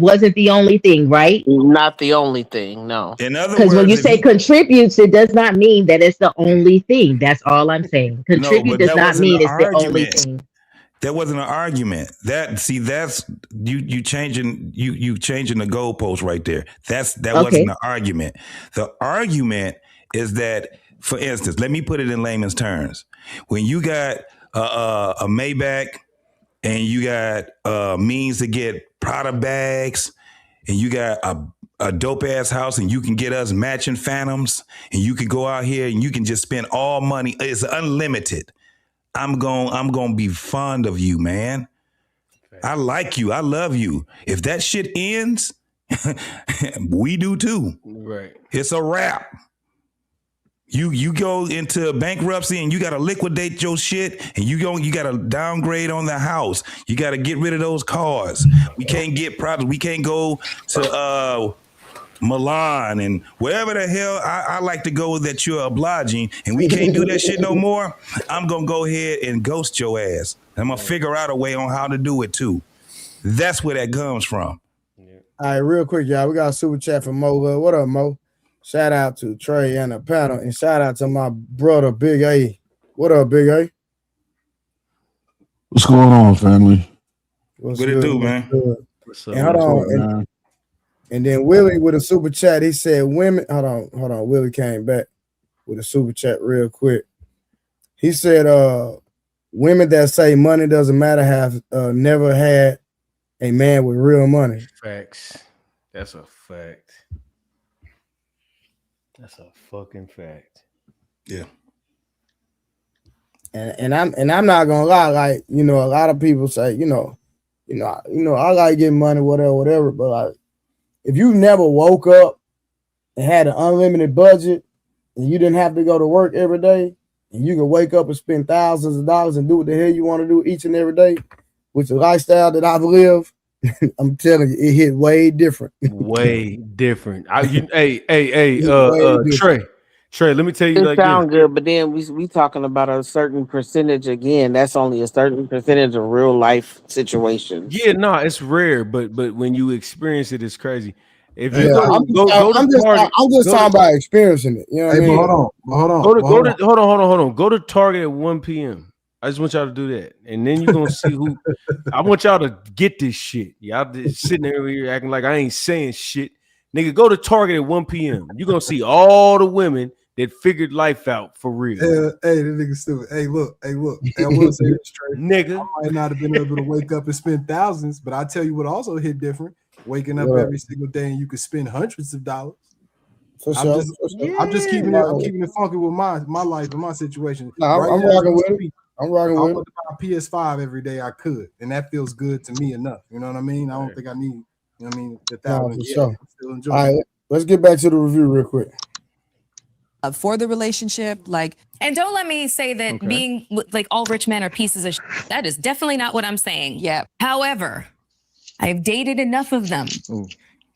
L: wasn't the only thing, right?
J: Not the only thing, no.
H: In other words,
L: because when you say contributes, it does not mean that it's the only thing. That's all I'm saying. Contribute does not mean it's the only thing.
H: That wasn't an argument. That's you changing the goalpost right there. That wasn't an argument. The argument is that, for instance, let me put it in layman's terms. When you got a Maybach and you got means to get Prada bags and you got a dope ass house and you can get us matching Phantoms and you can go out here and you can just spend all money. It's unlimited. I'm going to be fond of you, man. I like you. I love you. If that shit ends, we do too.
C: Right.
H: It's a wrap. You go into bankruptcy and you got to liquidate your shit and you got to downgrade on the house. You got to get rid of those cars. We can't get products. We can't go to Milan and wherever the hell I like to go that you're obliging, and we can't do that shit no more. I'm going to go ahead and ghost your ass. I'm going to figure out a way on how to do it too. That's where that comes from.
B: All right, real quick, y'all. We got a super chat from Mo. What up, Mo? Shout out to Trey and the panel, and shout out to my brother, Big A. What up, Big A?
R: What's going on, family?
H: What it do, man?
B: And hold on, and then Willie with a super chat. He said, "Women." Hold on. Willie came back with a super chat real quick. He said, "Women that say money doesn't matter have never had a man with real money."
C: Facts. That's a fact. That's a fucking fact.
H: Yeah.
B: And I'm not gonna lie, like, you know, a lot of people say, you know, I like getting money, whatever. But like, if you never woke up and had an unlimited budget and you didn't have to go to work every day, and you can wake up and spend thousands of dollars and do what the hell you want to do each and every day, with the lifestyle that I've lived, I'm telling you, it hit way different.
C: Way different. Hey, Trey, let me tell you
J: It
C: like
J: sound
C: this.
J: good, but then we talking about a certain percentage again. That's only a certain percentage of real life situations.
C: Yeah, no, it's rare, but when you experience it, it's crazy. If you
B: Yeah, I'm just talking about experiencing it. You know what I mean?
N: Hold on.
C: Hold on. Go to Target at 1 p.m. I just want y'all to do that, and then you're gonna see who. I want y'all to get this shit. Y'all just sitting there here acting like I ain't saying shit, nigga. Go to Target at 1 p.m. You're gonna see all the women that figured life out for real.
N: Hey, the nigga stupid. Hey, look. Hey, I will say this straight.
C: Nigga,
N: I might not have been able to wake up and spend thousands, but I tell you what also hit different. Waking up
B: What?
N: every single day and you could spend hundreds of dollars.
B: For
N: I'm
B: sure.
N: just keeping it. I'm keeping it funky with my life and my situation.
B: No, I'm
N: now,
B: rocking with it. I'm rocking
N: I
B: with
N: want to buy a PS5 every day I could, and that feels good to me enough. You know what I mean? I don't think I need, you know what I mean, the
B: No,
N: thousand.
B: for
N: Yeah,
B: sure.
N: I'm still enjoying
B: All right,
N: it.
B: let's get back to the review real quick.
O: For the relationship, like,
P: And don't let me say that being like all rich men are pieces of shit. That is definitely not what I'm saying.
O: yeah,
P: However, I've dated enough of them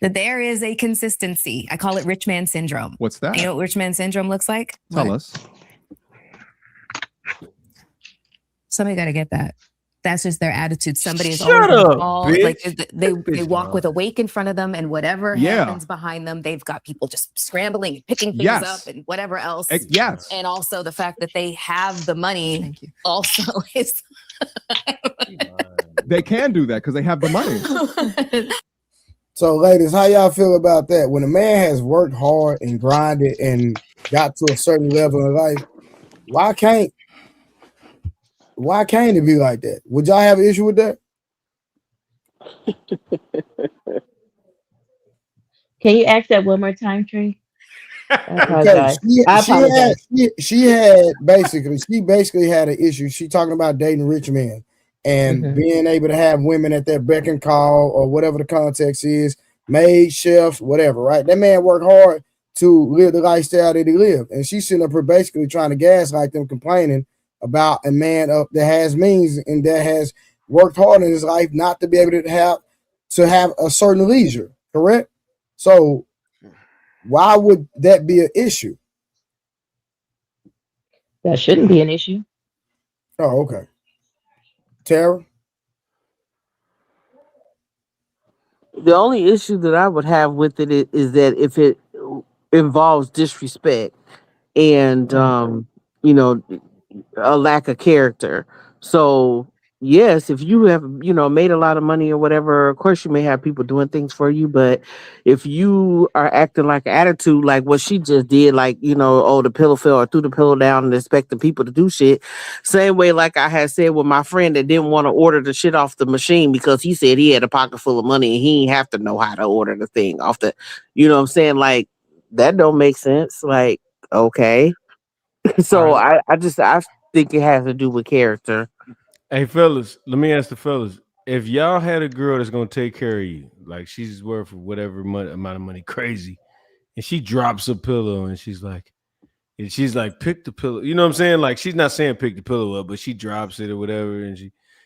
P: that there is a consistency. I call it rich man syndrome.
Q: What's that?
P: You know what rich man syndrome looks like?
Q: Tell
P: What?
Q: us.
P: Somebody got to get that. That's just their attitude. Somebody is
C: Shut
P: always
C: up,
P: all
C: bitch.
P: like they
C: bitch
P: walk
C: off.
P: with a wake in front of them, and whatever
Q: Yeah.
P: happens behind them, they've got people just scrambling and picking things
Q: Yes.
P: up and whatever else.
Q: Yes.
P: And also the fact that they have the money also is
Q: They can do that because they have the money.
B: So, ladies, how y'all feel about that? When a man has worked hard and grinded and got to a certain level in life, why can't it be like that? Would y'all have an issue with that?
L: Can you ask that one more time, Trey? I
B: Okay,
L: apologize.
B: she basically had an issue. She talking about dating rich men and being able to have women at their beck and call or whatever the context is, maid, chefs, whatever, right? That man worked hard to live the lifestyle that he lived. And she's sitting up here basically trying to gaslight them, complaining about a man that has means and that has worked hard in his life not to be able to have a certain leisure, correct? So why would that be an issue?
L: That shouldn't be an issue.
B: Oh, okay. Tara?
J: The only issue that I would have with it is that if it involves disrespect and you know, a lack of character. So yes, if you have, you know, made a lot of money or whatever, of course you may have people doing things for you, but if you are acting like an attitude like what she just did, like, you know, oh, the pillow fell or threw the pillow down and expecting people to do shit, same way like I had said with my friend that didn't want to order the shit off the machine because he said he had a pocket full of money and he didn't have to know how to order the thing off the, you know what I'm saying? Like, that don't make sense. Like, okay. So I think it has to do with character.
C: Hey, fellas, let me ask the fellas. If y'all had a girl that's going to take care of you, like she's worth whatever amount of money, crazy, and she drops a pillow and she's like, pick the pillow. You know what I'm saying? Like, she's not saying pick the pillow up, but she drops it or whatever, and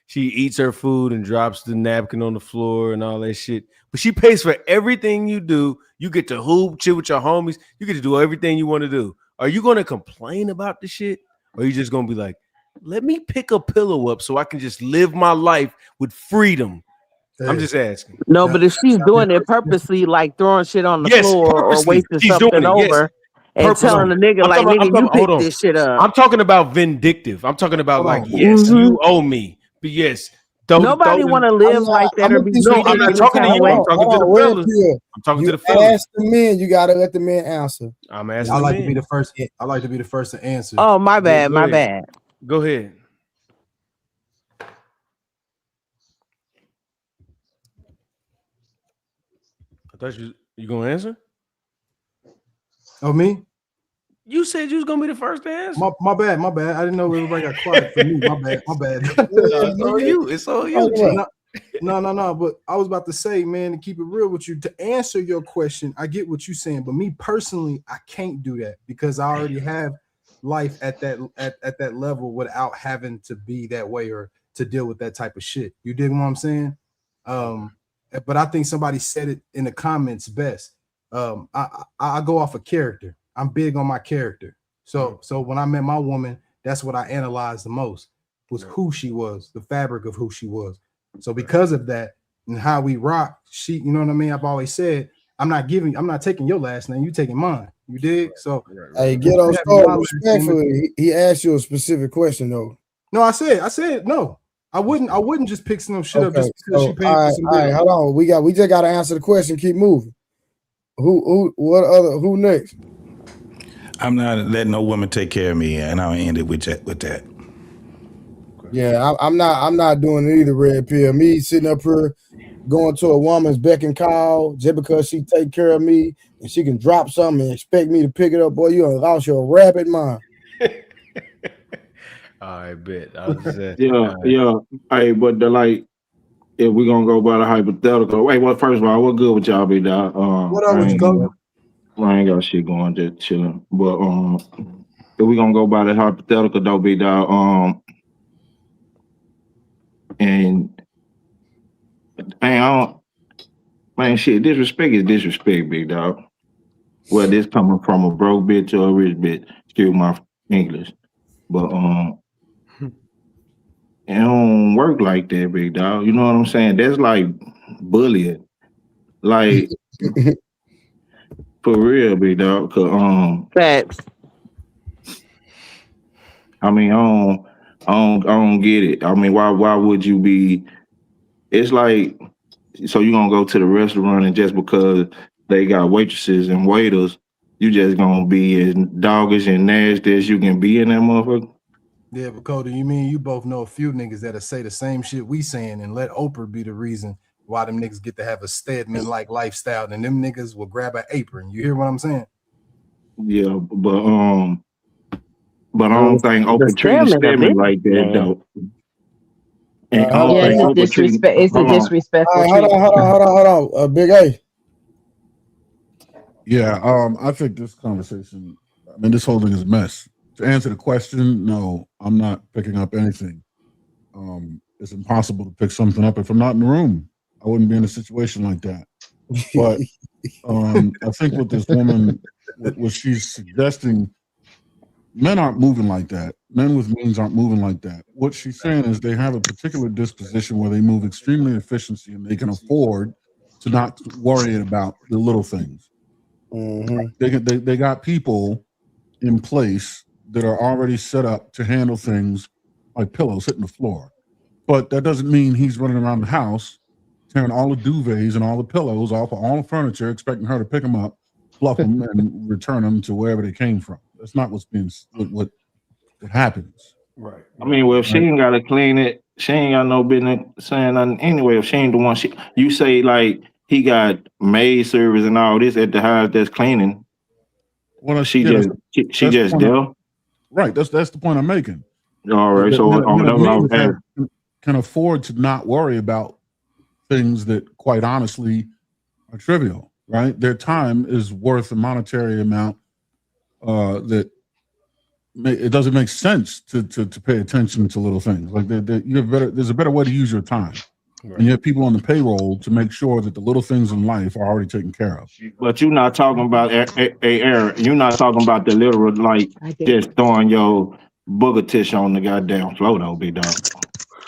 C: she eats her food and drops the napkin on the floor and all that shit. But she pays for everything you do. You get to hoop, chill with your homies. You get to do everything you want to do. Are you going to complain about the shit? Or are you just going to be like, let me pick a pillow up so I can just live my life with freedom? I'm just asking.
J: No, but if she's doing it purposely, like throwing shit on the floor or
C: purposely.
J: wasting
C: She's
J: something
C: doing it, yes.
J: over and telling the nigga,
C: I'm
J: like,
C: talking about-
J: nigga, you
C: hold
J: pick
C: on.
J: this shit up.
C: I'm talking about vindictive. I'm talking about
N: Hold
C: like,
N: on.
C: yes, you owe me. But yes,
J: Nobody want to live like that or be treated
C: I'm not
J: any
C: talking
J: kind
C: to
J: of
C: you.
J: way.
C: I'm talking to the
B: Red
C: fellas.
B: Pill.
C: I'm talking
B: You
C: to the fellas.
B: ask the men, you gotta let the men answer.
C: I'm asking
N: I
C: the
N: like to be
C: men.
N: the first. I like to be the first to answer.
J: Oh, my bad,
C: Go
J: my
C: ahead.
J: bad.
C: Go ahead. I thought you gonna answer.
N: Oh, me?
C: You said you was gonna be the first to answer.
N: My bad. I didn't know everybody got quiet for me. My bad.
C: It's on you. It's on you, G.
N: No. But I was about to say, man, to keep it real with you, to answer your question, I get what you're saying, but me personally, I can't do that because I already have life at that level without having to be that way or to deal with that type of shit. You dig what I'm saying? But I think somebody said it in the comments best. I go off of character. I'm big on my character. So when I met my woman, that's what I analyzed the most was who she was, the fabric of who she was. So because of that and how we rock, you know what I mean? I've always said, I'm not taking your last name, you taking mine. You dig? So
B: hey, get on start respectfully. He asked you a specific question though.
N: No, I said no. I wouldn't just pick some shit up just because she paid for some.
B: All right, hold on. We just gotta answer the question. Keep moving. Who next?
H: I'm not letting no woman take care of me, and I'll end it with that.
B: Yeah, I'm not doing it either, Red Pill. Me sitting up here going to a woman's beck and call just because she take care of me and she can drop something and expect me to pick it up. Boy, you done lost your rabbit mind.
C: I bet.
R: Yeah. Hey, but if we're gonna go by the hypothetical, wait. Well, first of all, what's good with y'all, be dog?
N: What up with you, Kobe?
R: I ain't got shit going, just chilling. But if we gonna go by the hypothetical, though, be dog. And shit, disrespect is disrespect, big dog. Well, this coming from a broke bitch or a rich bitch. Excuse my English, but it don't work like that, big dog. You know what I'm saying? That's like bullying, like for real, big dog.
J: Facts.
R: I mean, I don't get it. I mean, why would you be? It's like, so you gonna go to the restaurant and just because they got waitresses and waiters, you just gonna be as doggish and nasty as you can be in that motherfucker?
N: Yeah, but Cody, you mean you both know a few niggas that'll say the same shit we saying and let Oprah be the reason why them niggas get to have a Stedman-like lifestyle and them niggas will grab an apron. You hear what I'm saying?
R: Yeah, but I don't think Oprah treated Stedman like that though. And I don't think Oprah treated.
D: It's a disrespectful treatment.
B: Hold on. Big A.
S: Yeah, I think this conversation, this whole thing is a mess. To answer the question, no, I'm not picking up anything. It's impossible to pick something up if I'm not in the room. I wouldn't be in a situation like that. But I think with this woman, what she's suggesting, men aren't moving like that. Men with means aren't moving like that. What she's saying is they have a particular disposition where they move extremely efficiently and they can afford to not worry about the little things.
B: Mm-hmm.
S: They got people in place that are already set up to handle things like pillows hitting the floor. But that doesn't mean he's running around the house tearing all the duvets and all the pillows off of all the furniture, expecting her to pick them up, fluff them, and return them to wherever they came from. That's not what happens.
C: Right.
R: I mean, well, if she ain't got to clean it, she ain't got no business saying nothing anyway. If she ain't the one, you say like he got maid service and all this at the house that's cleaning.
S: Well,
R: she just there.
S: Right. That's the point I'm making.
R: All right. So
S: can afford to not worry about things that quite honestly are trivial. Right. Their time is worth a monetary amount that it doesn't make sense to pay attention to little things. Like there's a better way to use your time. Right. And you have people on the payroll to make sure that the little things in life are already taken care of.
R: But you're not talking about Aaron. You're not talking about the literal, like just throwing your booger tissue on the goddamn floor, though, big dog.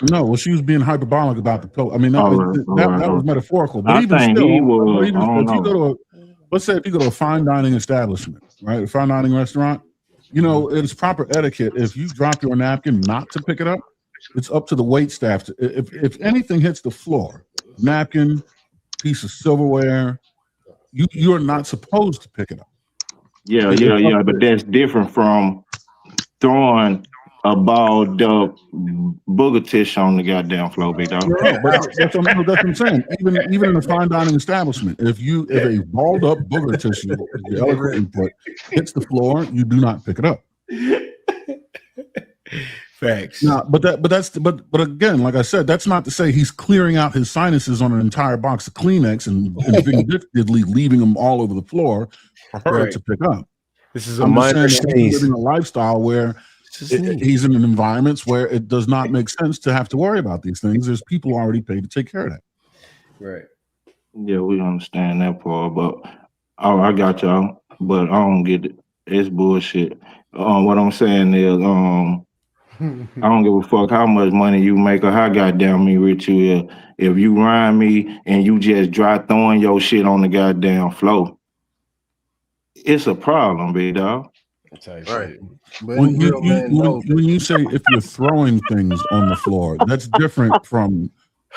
S: No, well, she was being hyperbolic about the pillow. I mean, that was metaphorical. But
R: I
S: even
R: think
S: still,
R: if
S: you go to a fine dining establishment, right, a fine dining restaurant, it's proper etiquette if you drop your napkin not to pick it up it's up to the wait staff. If anything hits the floor, napkin, piece of silverware, you're not supposed to pick it up.
R: Yeah, but that's different from throwing a balled up booger tissue on the goddamn floor, big dog.
S: No, but that's what I'm saying. Even in a fine dining establishment, if a balled up booger tissue, the eloquent input, hits the floor, you do not pick it up.
C: Facts.
S: No, but again, like I said, that's not to say he's clearing out his sinuses on an entire box of Kleenex and vindictively leaving them all over the floor for her
C: Right.
S: to pick up.
C: This is a minor
S: he's
C: sneeze.
S: living a lifestyle where he's in environments where it does not make sense to have to worry about these things. There's people already paid to take care of that.
C: Right.
R: Yeah, we understand that part, but I got y'all, but I don't get it. It's bullshit. What I'm saying is, I don't give a fuck how much money you make or how goddamn me rich you is. If you rhyme me and you just dry throwing your shit on the goddamn floor, it's a problem, big dog.
N: Right.
S: When you say if you're throwing things on the floor, that's different from.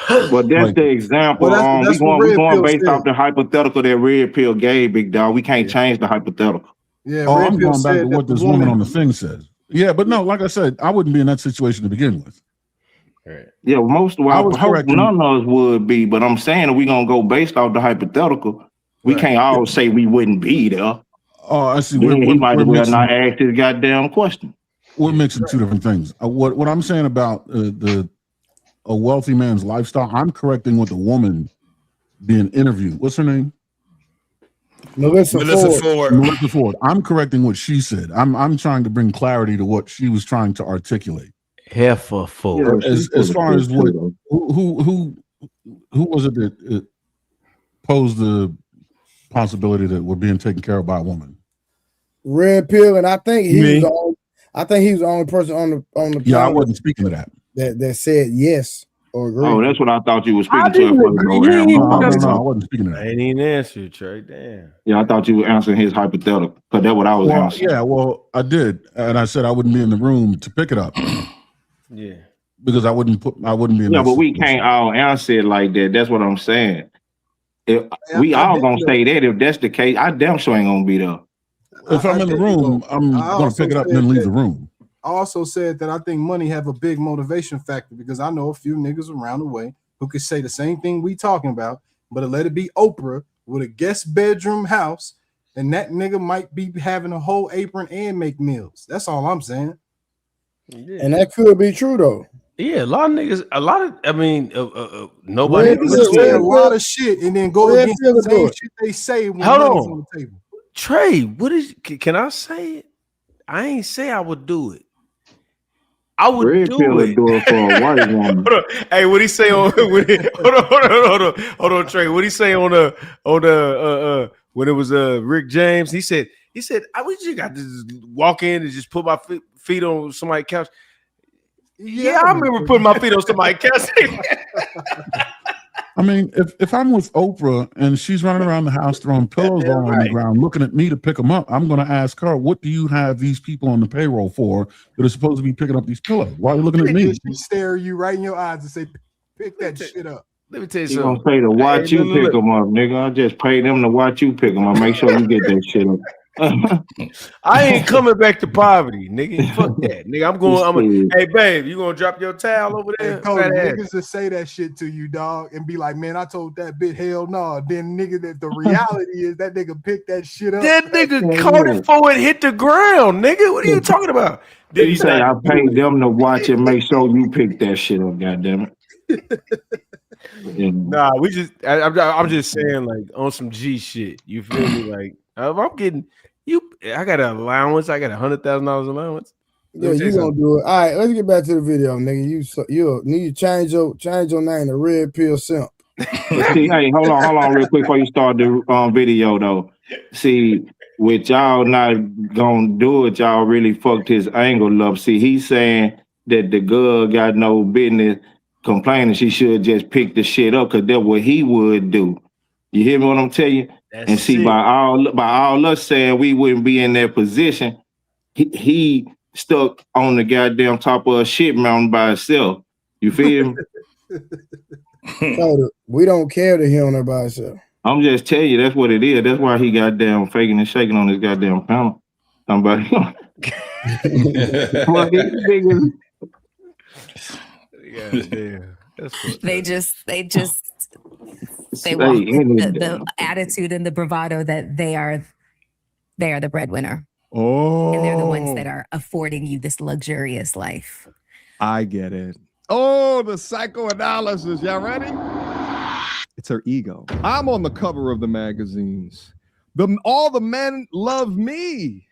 R: Well, that's the example. We going based off the hypothetical that Red Pill gave, big dog. We can't change the hypothetical.
N: Yeah,
S: I'm going back to what this woman on the thing says. Yeah, but no, like I said, I wouldn't be in that situation to begin with.
C: Right.
R: Yeah, most of our hope none of us would be, but I'm saying if we gonna go based off the hypothetical, we can't all say we wouldn't be there.
S: Oh, I see.
R: He might as well not ask his goddamn question.
S: We're mixing two different things. What I'm saying about a wealthy man's lifestyle, I'm correcting what the woman being interviewed. What's her name?
B: Melyssa Ford.
S: Melyssa Ford. I'm correcting what she said. I'm trying to bring clarity to what she was trying to articulate.
C: Heifer Ford.
S: As far as what who was it that posed the possibility that we're being taken care of by a woman?
B: Red Pill, and I think he was the only person on the
S: Yeah, I wasn't speaking to that.
B: That said yes or agree.
R: Oh, that's what I thought you were speaking to.
S: No, I wasn't speaking to that.
C: I ain't even answer, Trey. Damn.
R: Yeah, I thought you were answering his hypothetical, because that's what I was answering.
S: Yeah, well, I did, and I said I wouldn't be in the room to pick it up.
C: Yeah,
S: because I wouldn't be in.
R: Yeah, but we can't all answer it like that. That's what I'm saying. If we all gonna say that, if that's the case, I damn sure ain't gonna be there.
S: If I'm in the room, I'm gonna pick it up and then leave the room.
N: I also said that I think money have a big motivation factor because I know a few niggas around the way who could say the same thing we talking about, but let it be Oprah with a guest bedroom house, and that nigga might be having a whole apron and make meals. That's all I'm saying.
C: Yeah.
B: And that could be true though.
C: Yeah, a lot of niggas, nobody
N: say a lot of shit and then go against the same shit they say when money's on the table.
C: Trey, can I say it? I ain't say I would do it. I would
R: Red
C: do it.
R: Do it for a white woman.
C: Hold on. Hey, what he say on? Hold on, Trey. What he say on when it was Rick James? He said, I wish you got to just walk in and just put my feet on somebody's couch. Yeah, I remember putting my feet on somebody's couch.
S: I mean, if I'm with Oprah and she's running around the house throwing pillows all on the ground, looking at me to pick them up, I'm going to ask her, what do you have these people on the payroll for that are supposed to be picking up these pillows? Why are you looking at me?
N: She stare you right in your eyes and say, pick that shit up.
C: Let me tell you
R: He
C: something.
R: gonna say to watch you pick them up, nigga. I just pay them to watch you pick them up. Make sure you get that shit up.
C: I ain't coming back to poverty, nigga. Fuck that, nigga. Hey, babe, you gonna drop your towel over there?
N: Hey, Cody, niggas to say that shit to you, dog, and be like, man, I told that bitch, hell no. Then nigga, that the reality is that nigga picked that shit up.
C: That nigga caught it before it hit the ground, nigga. What are you talking about?
R: Did he say I paid them to watch and make sure you pick that shit up? Goddamn it.
C: Nah, I'm just saying, like, on some G shit. You feel me? Like, if I'm getting I got an allowance. I got $100,000 allowance.
B: Yeah, you gonna do it. All right, let's get back to the video, nigga. You need to change your name to Red Pill Simp.
R: See, hey, hold on, real quick before you start the video though. See, with y'all not gonna do it, y'all really fucked his angle up. See, he's saying that the girl got no business complaining. She should just pick the shit up because that's what he would do. You hear me? What I'm telling you? By all us saying we wouldn't be in that position, he stuck on the goddamn top of a shit mountain by itself. You feel me?
B: So we don't care to hear on her by herself.
R: I'm just telling you, that's what it is. That's why he goddamn faking and shaking on his goddamn panel. Somebody. Well, these niggas.
C: Yeah, damn.
P: They
R: Say
P: walk with
R: anything.
P: the attitude and the bravado that they are the breadwinner.
Q: Oh,
P: And they're the ones that are affording you this luxurious life.
Q: I get it. Oh, the psychoanalysis. Y'all ready? It's her ego. I'm on the cover of the magazines. All the men love me.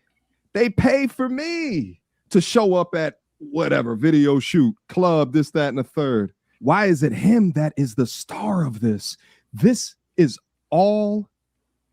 Q: They pay for me to show up at whatever, video shoot, club, this, that, and the third. Why is it him that is the star of this? This is all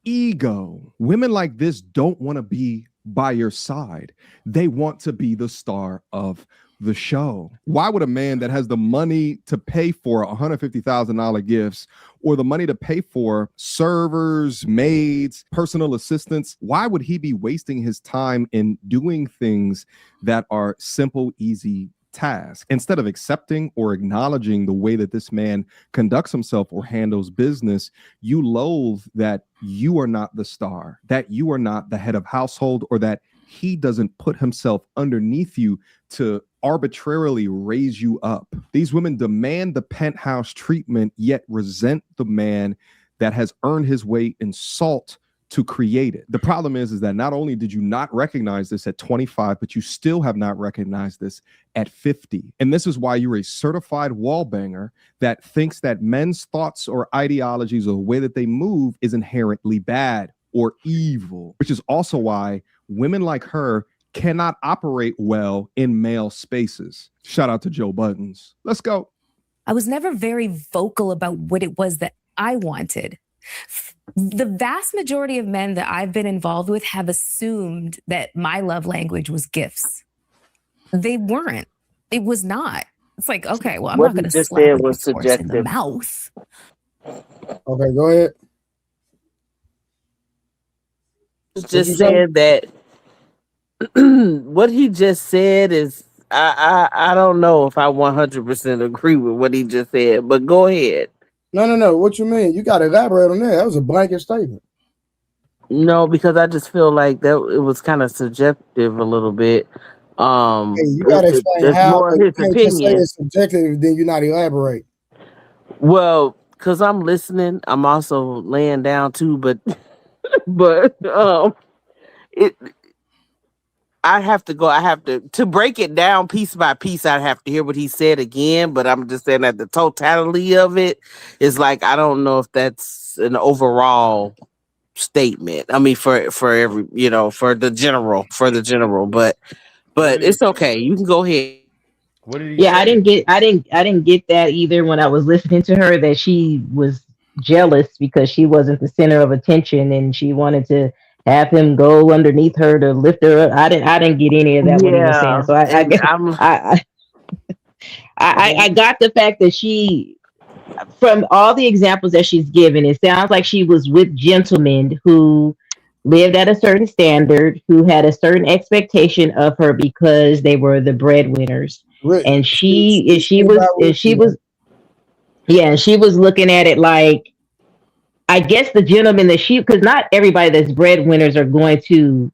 Q: ego. Women like this don't want to be by your side. They want to be the star of the show. Why would a man that has the money to pay for $150,000 gifts or the money to pay for servers, maids, personal assistants, why would he be wasting his time in doing things that are simple, easy tasks instead of accepting or acknowledging the way that this man conducts himself or handles business? You loathe that you are not the star, that you are not the head of household, or that he doesn't put himself underneath you to arbitrarily raise you up. These women demand the penthouse treatment, yet resent the man that has earned his weight in salt to create it. The problem is that not only did you not recognize this at 25, but you still have not recognized this at 50. And this is why you're a certified wall banger that thinks that men's thoughts or ideologies or the way that they move is inherently bad or evil, which is also why women like her cannot operate well in male spaces. Shout out to Joe Buttons. Let's go.
P: I was never very vocal about what it was that I wanted. The vast majority of men that I've been involved with have assumed that my love language was gifts. They weren't. It was not. It's like, okay, well, I'm
J: What
P: not
J: he
P: going to
J: just
P: slap
J: said
P: a
J: was
P: horse in the
J: subjective.
P: mouth.
B: Okay, go ahead.
J: Just said that what he just said is I don't know if I 100% agree with what he just said, but go ahead.
B: No. What you mean? You got to elaborate on that. That was a blanket statement.
J: No, because I just feel like that it was kind of subjective a little bit.
B: Hey, you got to explain
J: It's
B: how.
J: more
B: You
J: his
B: can't just say
J: opinion.
B: it's subjective, then you not elaborate.
J: Well, because I'm listening, I'm also laying down too, but it. I have to break it down piece by piece. I'd have to hear what he said again, but I'm just saying that the totality of it is like, I don't know if that's an overall statement. I mean, for every, for the general, but it's okay. You can go ahead.
C: What did he
L: Yeah,
C: say?
L: I didn't get that either when I was listening to her, that she was jealous because she wasn't the center of attention and she wanted to have him go underneath her to lift her up. I didn't get any of that what he was saying.
J: Yeah,
L: So
J: and
L: I got the fact that she, from all the examples that she's given, it sounds like she was with gentlemen who lived at a certain standard, who had a certain expectation of her because they were the breadwinners. And she was looking at it like, I guess the gentleman that because not everybody that's breadwinners are going to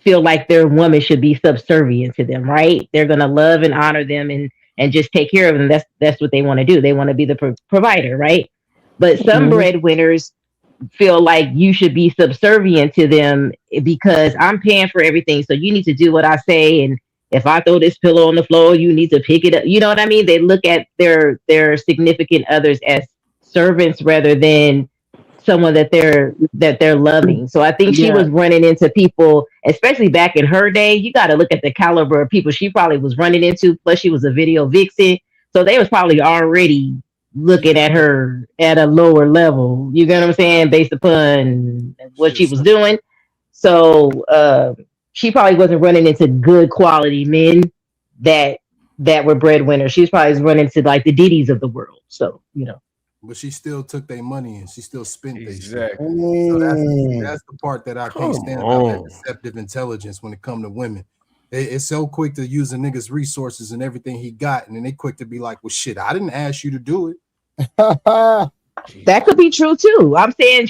L: feel like their woman should be subservient to them, right? They're going to love and honor them and just take care of them. That's what they want to do. They want to be the provider, right? But some breadwinners feel like you should be subservient to them because I'm paying for everything. So you need to do what I say. And if I throw this pillow on the floor, you need to pick it up. You know what I mean? They look at their significant others as servants rather than someone that they're loving. So I think she was running into people, especially back in her day. You got to look at the caliber of people she probably was running into. Plus she was a video vixen. So they was probably already looking at her at a lower level. You get what I'm saying? Based upon what she was doing. So she probably wasn't running into good quality men that were breadwinners. She was probably running into like the Diddy's of the world. So,
N: But she still took their money and she still spent their
C: Exactly.
N: shit. So that's the part that I can't stand about that deceptive intelligence when it comes to women. It's so quick to use a nigga's resources and everything he got, and then they quick to be like, well, shit, I didn't ask you to do it.
T: That could be true too. I'm saying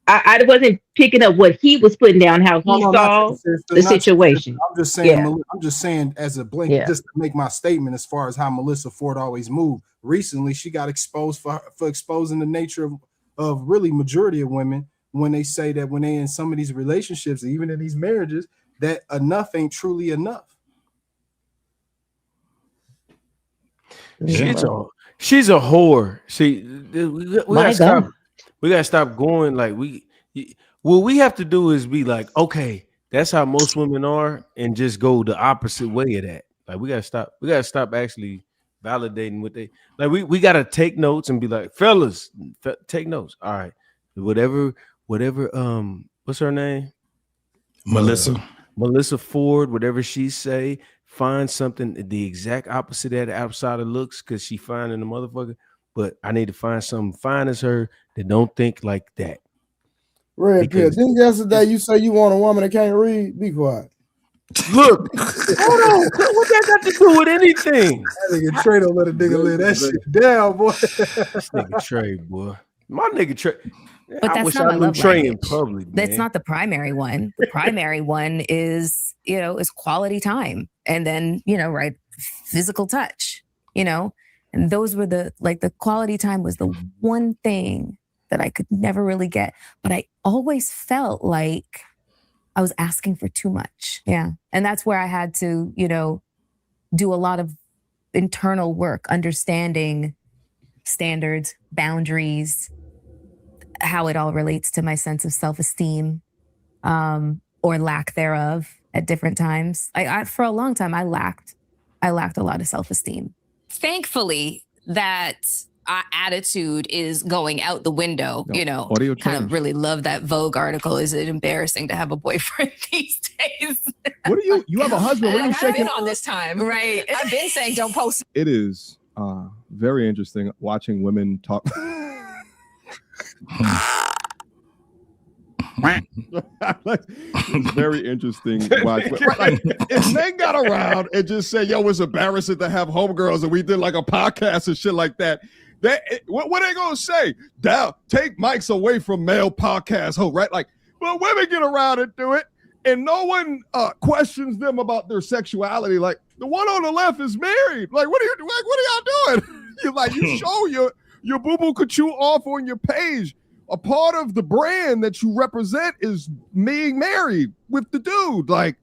T: I wasn't picking up what he was putting down, how he saw the situation.
N: I'm just saying, I'm just saying as a blanket, just to make my statement as far as how Melyssa Ford always moved. Recently, she got exposed for exposing the nature of really majority of women when they say that when they in some of these relationships, even in these marriages, that enough ain't truly enough.
C: She's a whore. See, we gotta stop going like what we have to do is be like, okay, that's how most women are, and just go the opposite way of that. Like we gotta stop actually validating what they like. We gotta take notes and be like, fellas, take notes. All right, whatever. What's her name? Melyssa Ford. Whatever she say, find something the exact opposite of the outside of looks, because she fine in the motherfucker. But I need to find something fine as her that don't think like that.
B: Red Pill, didn't yesterday you say you want a woman that can't read? Be quiet.
C: Look, hold on. What that got to do with anything?
N: That nigga Trey don't let a nigga lay that shit down, boy.
C: This nigga Trey, boy. My nigga Trey.
P: But
C: I
P: that's
C: wish
P: not
C: I
P: my
C: knew
P: love
C: Trey
P: language.
C: in public.
P: That's
C: man.
P: not the primary one. The primary one is, is quality time, and then, right, physical touch, and those were the quality time was the one thing that I could never really get, but I always felt like I was asking for too much. Yeah. And that's where I had to, do a lot of internal work, understanding standards, boundaries, how it all relates to my sense of self-esteem, or lack thereof at different times. I for a long time, I lacked a lot of self-esteem. Thankfully, that attitude is going out the window.
Q: Audio
P: Kind
Q: change.
P: of really love that Vogue article. Is it embarrassing to have a boyfriend these days?
Q: What are you have a husband? What are you shaking
P: on this time? Right. I've been saying don't post.
Q: It is very interesting watching women talk. It's very interesting to watch. Like, if men got around and just said, yo, it's embarrassing to have homegirls and we did like a podcast and shit like that, what are they gonna say? Down, take mics away from male podcast host, right? Like, well, women get around and do it, and no one questions them about their sexuality. Like, the one on the left is married. Like, what are y'all doing? You show your boo-boo couture off on your page. A part of the brand that you represent is being married with the dude. Like,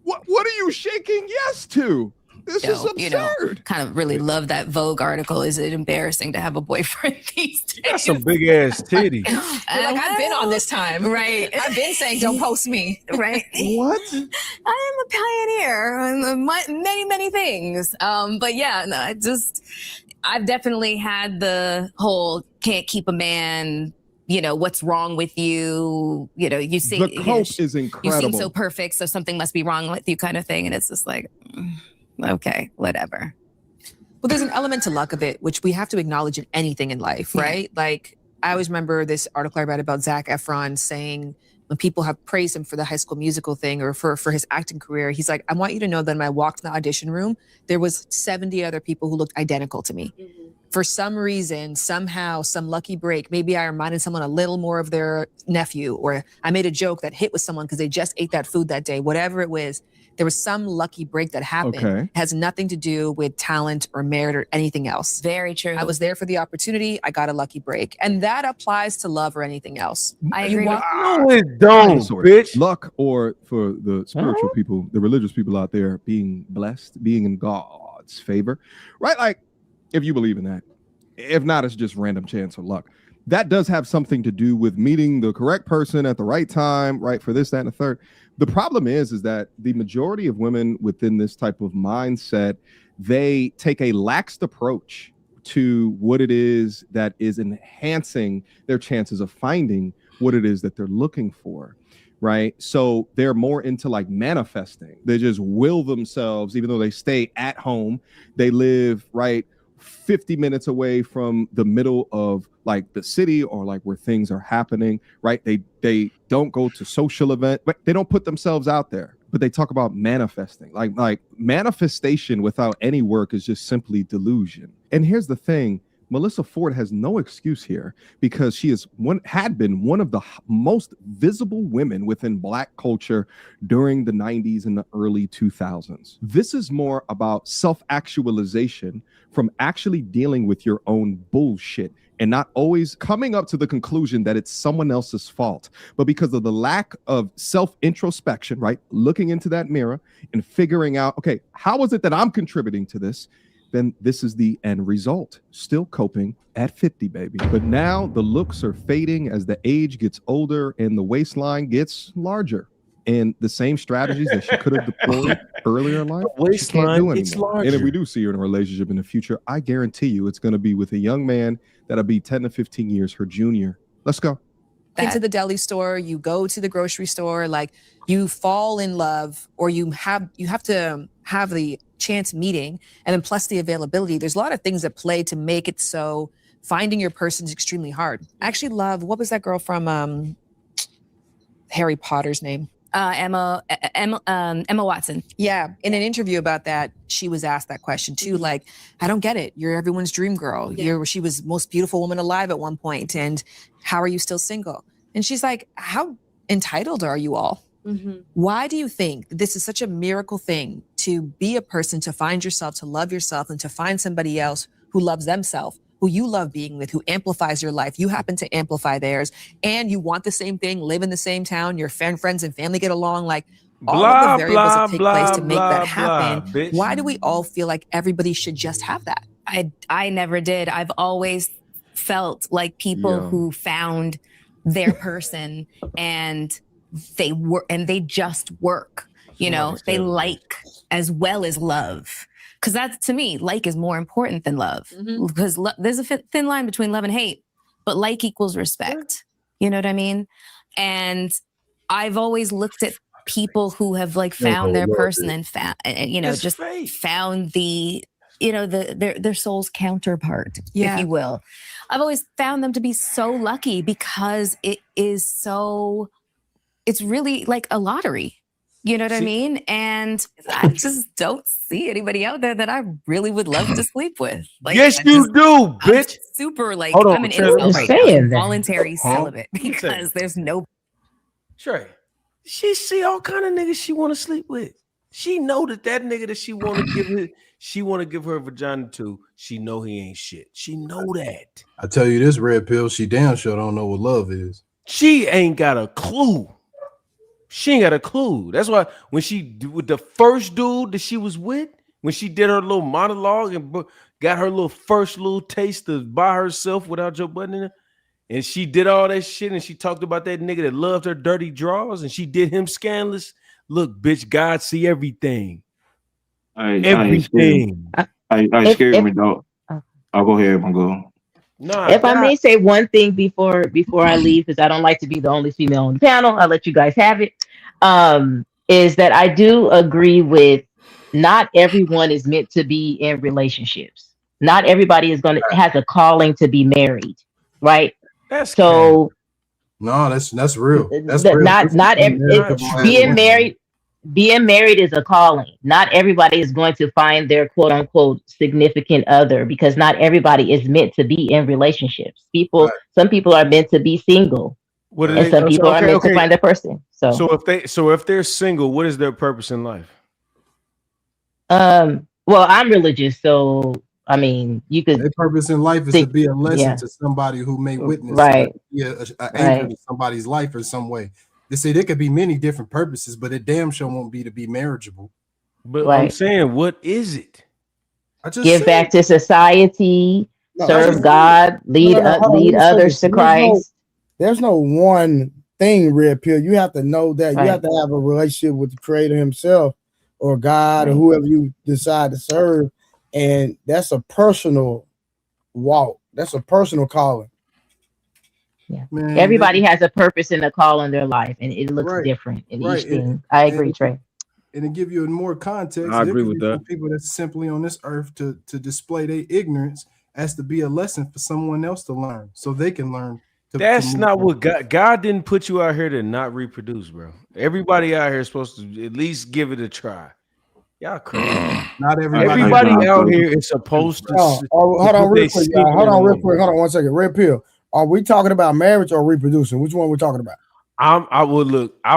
Q: what are you shaking yes to? This is absurd.
P: Kind of really love that Vogue article. Is it embarrassing to have a boyfriend these days?
C: Got some big ass titties.
P: I've been on this time, right? I've been saying don't post me, right?
Q: What?
P: I am a pioneer in many, many things. But yeah, no, I've definitely had the whole can't keep a man. What's wrong with you? You see
Q: the cope is incredible.
P: You seem so perfect, so something must be wrong with you, kind of thing. And it's just like, okay, whatever.
O: Well, there's an element to luck of it, which we have to acknowledge in anything in life, right? Like, I always remember this article I read about Zac Efron saying when people have praised him for the High School Musical thing or for his acting career, he's like, I want you to know that when I walked in the audition room, there was 70 other people who looked identical to me. Mm-hmm. For some reason, somehow, some lucky break, maybe I reminded someone a little more of their nephew, or I made a joke that hit with someone because they just ate that food that day, whatever it was. There was some lucky break that happened.
Q: Okay.
O: It has nothing to do with talent or merit or anything else.
P: Very true.
O: I was there for the opportunity. I got a lucky break. And that applies to love or anything else.
P: I agree.
C: No, it don't, bitch.
Q: Luck, or for the spiritual people, the religious people out there, being blessed, being in God's favor, right? Like, if you believe in that. If not, it's just random chance or luck. That does have something to do with meeting the correct person at the right time, right? For this, that, and the third. The problem is that the majority of women within this type of mindset, they take a laxed approach to what it is that is enhancing their chances of finding what it is that they're looking for, right? So they're more into like manifesting. They just will themselves, even though they stay at home, they live, right, 50 minutes away from the middle of like the city or like where things are happening, right? They don't go to social events, but they don't put themselves out there. but they talk about manifesting. Like manifestation without any work is just simply delusion. And here's the thing. Melyssa Ford has no excuse here because she had been one of the most visible women within Black culture during the 90s and the early 2000s. This is more about self-actualization from actually dealing with your own bullshit and not always coming up to the conclusion that it's someone else's fault, but because of the lack of self-introspection, right? Looking into that mirror and figuring out, okay, how is it that I'm contributing to this? Then this is the end result. Still coping at 50, baby. But now the looks are fading as the age gets older and the waistline gets larger. And the same strategies that she could have deployed earlier in life, she can't do anymore. And if we do see her in a relationship in the future, I guarantee you it's going to be with a young man that'll be 10 to 15 years her junior. Let's go.
O: Into the deli store, you go to the grocery store, like you fall in love, or you have to have the chance meeting, and then plus the availability. There's a lot of things that play to make it so finding your person is extremely hard. I actually love, what was that girl from Harry Potter's name?
P: Emma Watson.
O: Yeah, in an interview about that, she was asked that question too. Like, I don't get it. You're everyone's dream girl. She was most beautiful woman alive at one point, and how are you still single? And she's like, how entitled are you all? Why do you think this is such a miracle thing to be a person, to find yourself, to love yourself, and to find somebody else who loves themselves, who you love being with, who amplifies your life? You happen to amplify theirs, and you want the same thing, live in the same town, your friends and family get along, like all of the variables that take place to make that happen. Why do we all feel like everybody should just have that?
P: I never did. I've always felt like people who found their person and they just work, they like as well as love. Because that's, to me, like is more important than love. Because there's a thin line between love and hate, but like equals respect. You know what I mean? And I've always looked at people who have like found their person and found, just found the, their soul's counterpart, if you will. I've always found them to be so lucky because it's really like a lottery. You know what I mean? And I just don't see anybody out there that I really would love to sleep with. Like,
C: yes, you do, bitch.
P: I'm super like,
C: Hold on,
P: I'm an
C: Trey,
P: incel right now,
C: that.
P: voluntary celibate, because there's no.
C: Trey, she see all kind of niggas she want to sleep with. She know that nigga that she want to give her vagina to, she know he ain't shit. She know that.
N: I tell you this, red pill, she damn sure don't know what love is.
C: She ain't got a clue. She ain't got a clue. That's why when she with the first dude that she was with, when she did her little monologue and got her little first little taste of by herself without Joe Budden in it, and she did all that shit, and she talked about that nigga that loved her dirty drawers, and she did him scandalous. Look, bitch, God see everything. Everything.
R: I scared me, dog. I'll go ahead and go.
T: If I may say one thing before I leave, because I don't like to be the only female on the panel, I'll let you guys have it. Is that I do agree with not everyone is meant to be in relationships. Not everybody has a calling to be married, right?
C: That's
N: no, that's real. That's real.
T: Being married is a calling. Not everybody is going to find their quote unquote significant other, because not everybody is meant to be in relationships. Some people are meant to be single. And some people are meant to find their person. So
C: if they're single, what is their purpose in life?
T: Well, I'm religious, so I mean, you could.
N: Their purpose in life is to be a lesson to somebody who may witness,
T: right?
N: An anchor to somebody's life in some way. They say there could be many different purposes, but it damn sure won't be to be marriageable.
C: But I'm saying, what is it?
T: Give back to society, serve God, lead others to Christ.
B: There's no one thing, red pill. You have to know that you have to have a relationship with the Creator Himself, or God, or whoever you decide to serve, and that's a personal walk. That's a personal calling.
T: Yeah. Man, everybody has a purpose and a call in their life, and it looks different in each thing. I agree, Trey.
N: And to give you more context,
Q: I agree with that.
N: People that's simply on this earth to display their ignorance as to be a lesson for someone else to learn, so they can learn
C: That's not what God didn't put you out here to not reproduce, bro. Everybody out here is supposed to at least give it a try. Y'all crazy.
N: Not
C: everybody out here is supposed to.
B: Hold on, real quick, y'all. Hold on, real quick. Hold on 1 second. Red pill. Are we talking about marriage or reproducing? Which one we're talking about?
C: I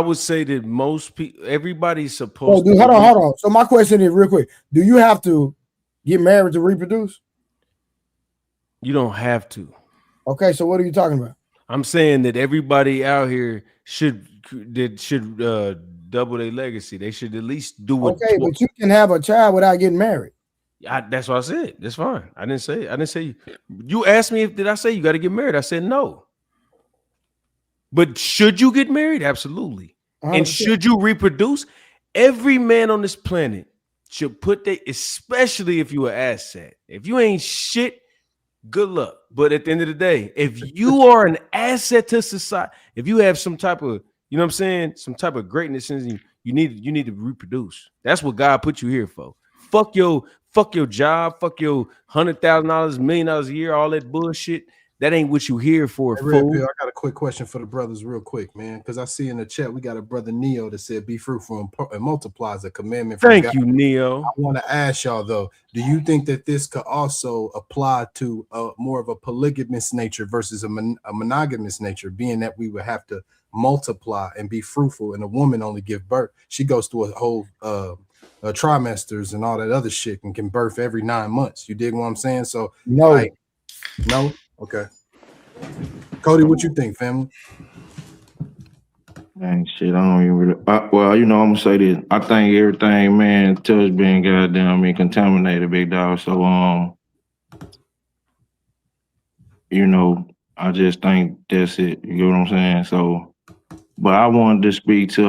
C: would say that most people, everybody's supposed
B: to. Hold on. So my question is real quick: do you have to get married to reproduce?
C: You don't have to.
B: Okay, so what are you talking about?
C: I'm saying that everybody out here should double their legacy. They should at least do what.
B: Okay, but you can have a child without getting married.
C: That's what I said. That's fine. I didn't say. You asked me did I say you got to get married? I said no. But should you get married? Absolutely. 100%. And should you reproduce? Every man on this planet should put especially if you an asset. If you ain't shit, good luck. But at the end of the day, if you are an asset to society, if you have some type of, you know what I'm saying, some type of greatness in you, you need to reproduce. That's what God put you here for. Fuck your job, fuck your $100,000, $1 million a year, all that bullshit. That ain't what you here for.
N: Hey, Red Pill, I got a quick question for the brothers, real quick, man. Because I see in the chat we got a brother Neo that said, "Be fruitful and multiply is a commandment." From
C: Thank
N: God.
C: you, Neo.
N: I want to ask y'all though: do you think that this could also apply to more of a polygamous nature versus a monogamous nature? Being that we would have to multiply and be fruitful, and a woman only give birth. She goes through a whole trimesters and all that other shit and can birth every 9 months. You dig what I'm saying? So
B: no,
N: no. Okay. Cody, what you think, family?
R: Man, shit, I don't even really. Well, you know, I'm gonna say this. I think everything, man, touch being goddamn contaminated, big dog. So, you know, I just think that's it. You know what I'm saying? So, but I wanted to speak to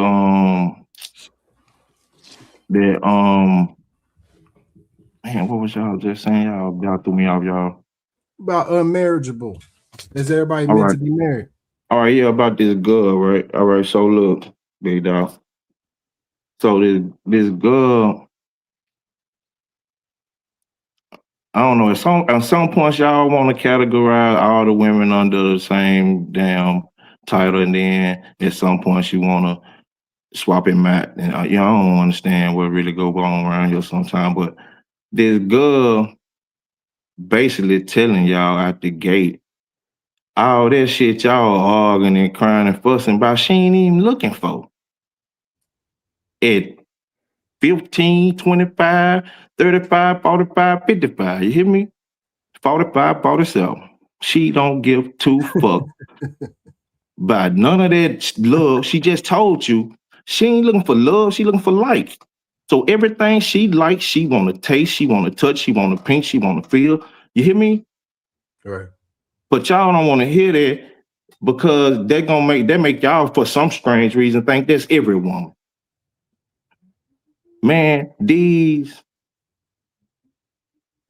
R: man, what was y'all just saying? Y'all threw me off, y'all.
N: About unmarriageable. Is everybody meant to be married?
R: All right, yeah, about this girl, right? All right, so look, big dog. So this girl, I don't know. At some point, y'all want to categorize all the women under the same damn title, and then at some point you want to swap it mat. And y'all don't understand what really go on around here sometimes. But this girl basically telling y'all at the gate, all that shit y'all arguing and crying and fussing about, she ain't even looking for. At 15, 25, 35, 45, 55. You hear me? 45, 47. She don't give two fuck by none of that love. She just told you she ain't looking for love. She looking for like. So everything she likes, she want to taste, she want to touch, she want to pinch, she want to feel. You hear me?
N: Right.
R: But y'all don't want to hear that because that make y'all for some strange reason think that's every woman. Man, this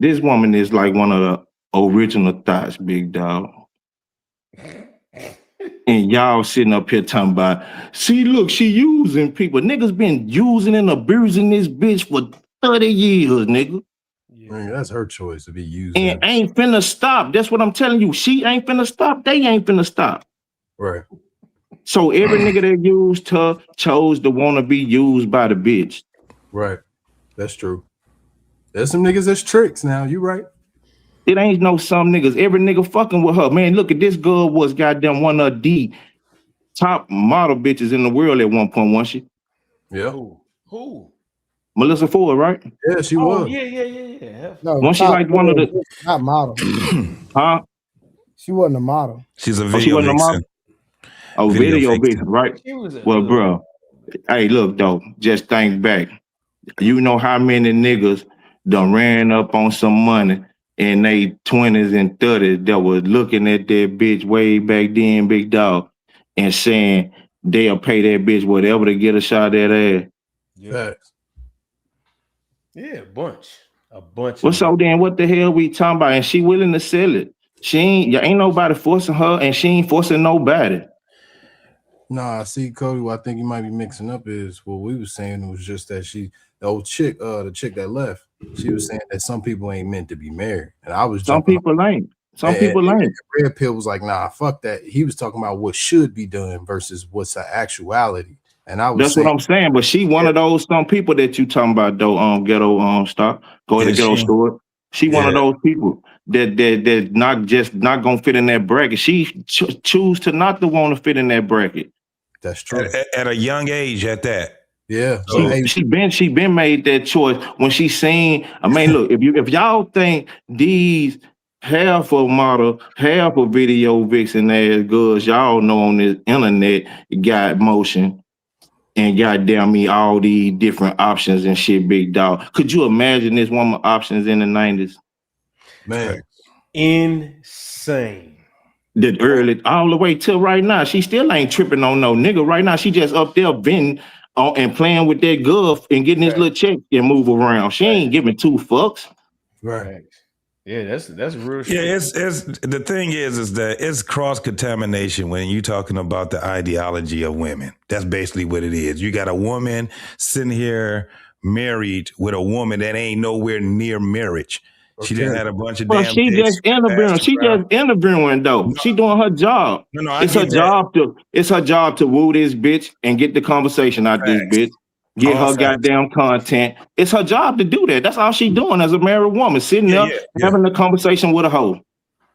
R: woman is like one of the original thoughts, big dog. And y'all sitting up here talking about, see, look, she using people. Niggas been using and abusing this bitch for 30 years, nigga.
N: Man, that's her choice to be using.
R: And ain't finna stop. That's what I'm telling you. She ain't finna stop. They ain't finna stop.
N: Right.
R: So every nigga that used her chose to want to be used by the bitch.
N: Right. That's true. There's some niggas that's tricks now. You right.
R: It ain't no some niggas. Every nigga fucking with her. Man, look at this girl was goddamn one of the top model bitches in the world at one point, wasn't she?
N: Yeah.
C: Who?
R: Melyssa Ford, right?
N: Yeah, she was.
C: Yeah.
B: No,
R: wasn't she like one of the
B: not model?
R: Huh?
B: She wasn't a model.
H: She's a
R: Oh, she
H: video
R: wasn't a model?
H: vixen.
R: Oh, video
H: vixen.
R: vixen, right?
C: She was
R: Well, bro, hey, look though, just think back. You know how many niggas done ran up on some money in they 20s and 30s that was looking at that bitch way back then, big dog, and saying they'll pay that bitch whatever to get a shot at that ass.
C: Yeah. Yeah, a bunch.
R: Well, so then what the hell we talking about? And she willing to sell it. Ain't nobody forcing her, and she ain't forcing nobody.
N: Nah, see, Cody, what I think you might be mixing up is what we was saying was just that the old chick, the chick that left, she was saying that some people ain't meant to be married. And I was
R: Some people ain't. Some people ain't.
N: Red Pill was like, nah, fuck that. He was talking about what should be done versus what's the actuality. And I was
R: That's what I'm saying. But she one of those some people that you talking about though. Ghetto stop. Go to the ghetto store. She one of those people that not gonna fit in that bracket. She choose to not to want to fit in that bracket.
N: That's true.
H: At a young age, at that.
N: Yeah.
R: She been made that choice when she seen. I mean, look, if y'all think these half a model, half a video vixen ass girls y'all know on this internet got motion and goddamn me all these different options and shit, big dog. Could you imagine this woman options in the 90s?
C: Man, insane.
R: The early all the way till right now, she still ain't tripping on no nigga. Right now, she just up there venting and playing with that girl and getting this little check and move around. She ain't giving two fucks.
C: Right. Yeah, that's real shit.
H: Yeah, it's the thing is that it's cross contamination when you're talking about the ideology of women. That's basically what it is. You got a woman sitting here married with a woman that ain't nowhere near marriage. She done had a bunch of damn.
R: She just interviewing. She just interviewing though. She doing her job. It's her job to woo this bitch and get the conversation out this bitch. Get her goddamn content. It's her job to do that. That's all she doing as a married woman, sitting there having a conversation with a hoe.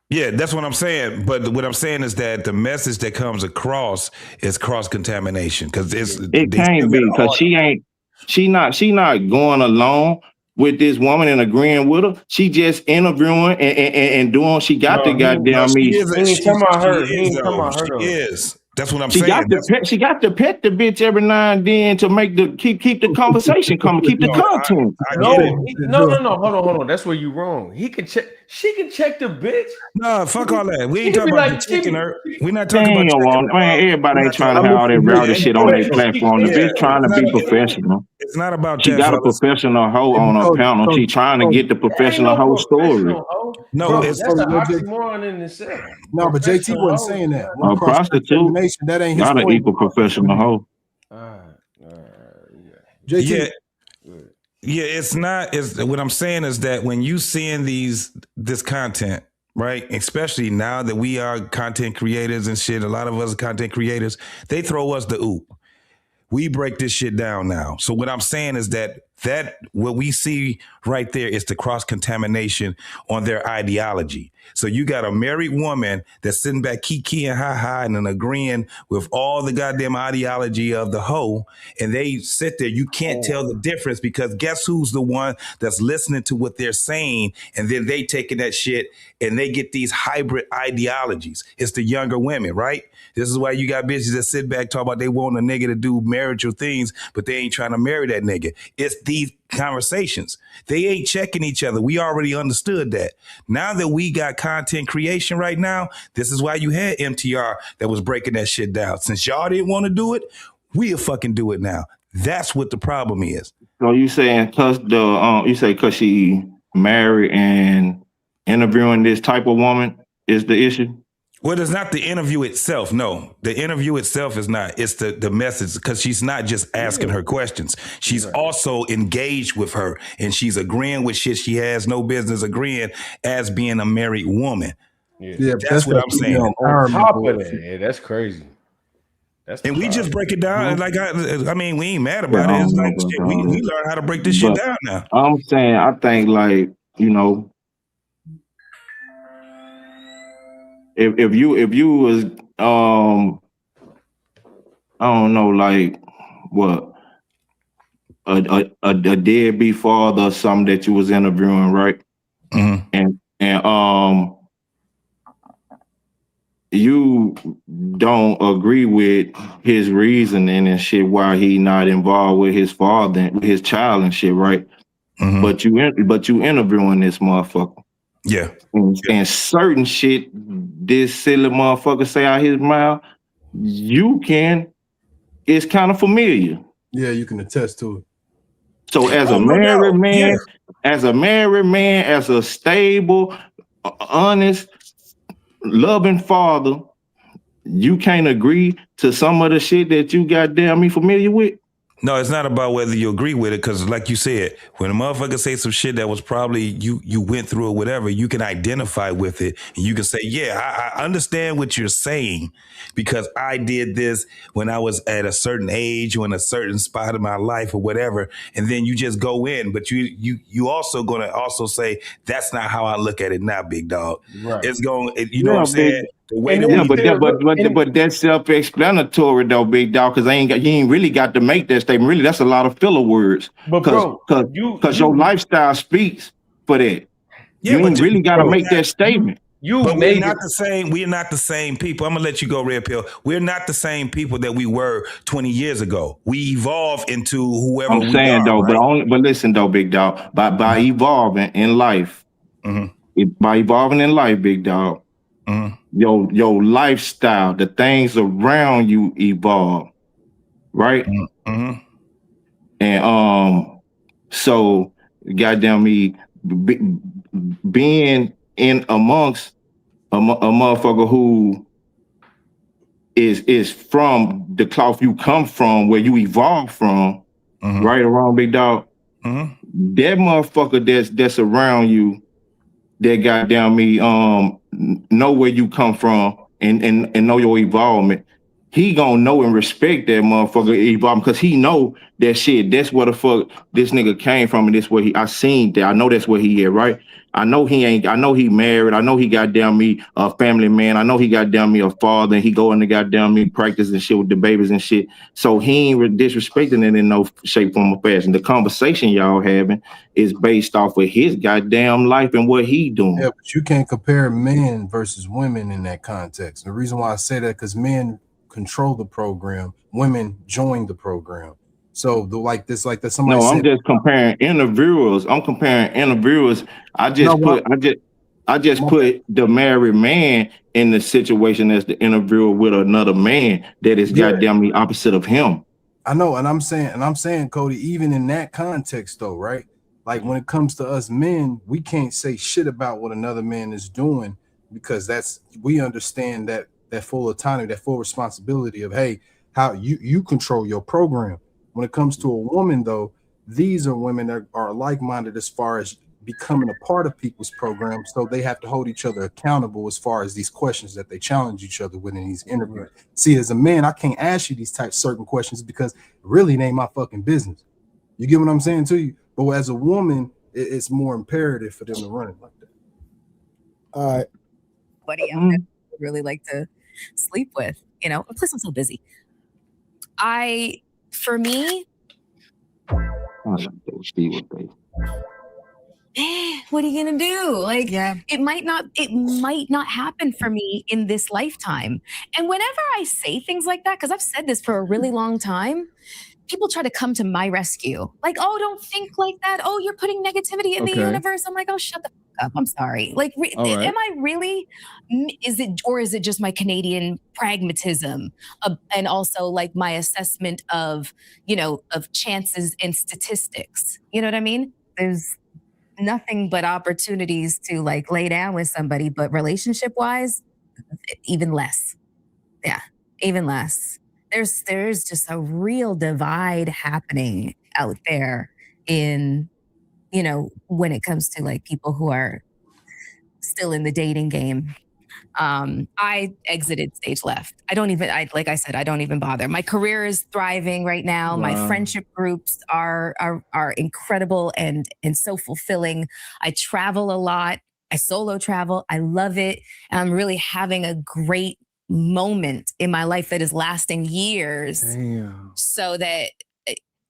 H: Yeah, that's what I'm saying. But what I'm saying is that the message that comes across is cross contamination because
R: it can't be because she not going along with this woman and agreeing with her. She just interviewing and doing. She got the goddamn me.
C: He ain't talking about her. He ain't talking about her.
H: She is. That's what I'm
R: saying. She got to pet the bitch every now and then to make the keep the conversation coming, keep the content.
C: No. Hold on. That's where you wrong. He can check. She can check the bitch.
H: No, fuck all that. We ain't talking about checking her. We're not talking about checking her.
R: Man, everybody ain't trying to have all that rowdy shit on their platform. The bitch trying to be professional.
H: It's not about
R: she got a professional hoe on her panel. She trying to get the professional hoe story.
H: No,
C: that's an oxymoron in itself.
N: No, but JT wasn't saying that.
R: A prostitute,
N: that ain't his
R: not an
N: point.
R: equal professional hoe.
N: JT.
H: Yeah, it's not. It's what I'm saying is that when you seeing this content, right? Especially now that we are content creators and shit, a lot of us are content creators. They throw us the oop. We break this shit down now. So what I'm saying is that what we see right there is the cross contamination on their ideology. So you got a married woman that's sitting back kikiing, ha and agreeing with all the goddamn ideology of the hoe, and they sit there. You can't tell the difference because guess who's the one that's listening to what they're saying, and then they taking that shit and they get these hybrid ideologies. It's the younger women, right? This is why you got bitches that sit back talk about they want a nigga to do marital things, but they ain't trying to marry that nigga. It's these conversations. They ain't checking each other. We already understood that. Now that we got content creation right now, this is why you had MTR that was breaking that shit down. Since y'all didn't want to do it, we'll fucking do it now. That's what the problem is.
R: So you saying cause she married and interviewing this type of woman is the issue?
H: Well, it's not the interview itself. No, the interview itself is not. It's the message because she's not just asking her questions. She's also engaged with her and she's agreeing with shit she has no business agreeing as being a married woman.
C: Yeah,
H: that's what I'm saying.
C: On top of that, yeah, that's crazy.
H: And we just break it down. Like I mean, we ain't mad about it. It's like shit, we learn how to break this shit down now.
R: I'm saying, I think like, you know, if you was I don't know, like what a deadbeat father or something that you was interviewing, right?
H: Mm-hmm.
R: And you don't agree with his reasoning and shit why he not involved with his father and his child and shit, right?
H: Mm-hmm.
R: But you interviewing this motherfucker.
H: Yeah.
R: And certain shit this silly motherfucker say out his mouth, it's kind of familiar.
N: Yeah, you can attest to it.
R: So as a married man, as a stable, honest, loving father, you can't agree to some of the shit that you goddamn me familiar with?
H: No, it's not about whether you agree with it, because like you said, when a motherfucker say some shit that was probably you went through or whatever, you can identify with it and you can say, yeah, I understand what you're saying because I did this when I was at a certain age or in a certain spot of my life or whatever. And then you just go in, but you also gonna also say, that's not how I look at it now, big dog.
B: Right.
H: It's going, you know what I'm
R: big.
H: saying? The way
R: And
H: that
R: yeah,
H: we
R: but that's self-explanatory though, big dog. Because you ain't really got to make that statement. Really, that's a lot of filler words.
C: But bro,
R: Because your lifestyle speaks for that.
H: Yeah,
R: You
H: but
R: ain't really got to make that statement.
H: But we're not the same. We're not the same people. I'm gonna let you go, Red Pill. We're not the same people that we were 20 years ago. We evolve into whoever
R: I'm
H: we
R: saying
H: are,
R: though,
H: right?
R: but listen though, big dog. By evolving in life, by evolving in life, big dog. Your lifestyle, the things around you evolve, right? And so goddamn me, being in amongst a motherfucker who is from the cloth you come from, where you evolved from, right or wrong, big dog. That motherfucker that's around you, that goddamn me, know where you come from and know your involvement. He gonna know and respect that motherfucker evolvement because he know that shit. That's where the fuck this nigga came from, and this where I seen that. I know that's where he at, right? I know he ain't. I know he married. I know he goddamn me a family man. I know he goddamn me a father, and he go in the goddamn me practice and shit with the babies and shit. So he ain't disrespecting it in no shape, form, or fashion. The conversation y'all having is based off of his goddamn life and what he doing.
N: Yeah, but you can't compare men versus women in that context. The reason why I say that because men control the program, women join the program. So like that somebody said.
R: I'm just comparing interviewers. I'm comparing interviewers. I just put the married man in the situation as the interviewer with another man that is goddamn the opposite of him.
N: I know, and I'm saying, Cody, even in that context though, right? Like when it comes to us men, we can't say shit about what another man is doing because we understand that full autonomy, that full responsibility of, hey, how you control your program. When it comes to a woman though, these are women that are like-minded as far as becoming a part of people's programs, so they have to hold each other accountable as far as these questions that they challenge each other with in these interviews. Right. See, as a man, I can't ask you these certain questions because really it ain't my fucking business. You get what I'm saying to you? But as a woman, it's more imperative for them to run it like that.
B: All right.
P: Buddy out there would really like to sleep with, plus I'm so busy. For me, what are you gonna do? Like, it might not happen for me in this lifetime. And whenever I say things like that, because I've said this for a really long time, people try to come to my rescue. Like, oh, don't think like that. Oh, you're putting negativity in the universe. I'm like, oh, shut the fuck up. I'm sorry. Like, am I really? Is it just my Canadian pragmatism and also like my assessment of chances and statistics? You know what I mean? There's nothing but opportunities to like lay down with somebody, but relationship wise, even less. Yeah, even less. There's just a real divide happening out there in, when it comes to like people who are still in the dating game. I exited stage left. Like I said, I don't even bother. My career is thriving right now. Wow. My friendship groups are incredible and so fulfilling. I travel a lot. I solo travel. I love it. And I'm really having a great moment in my life that is lasting years. Damn. So that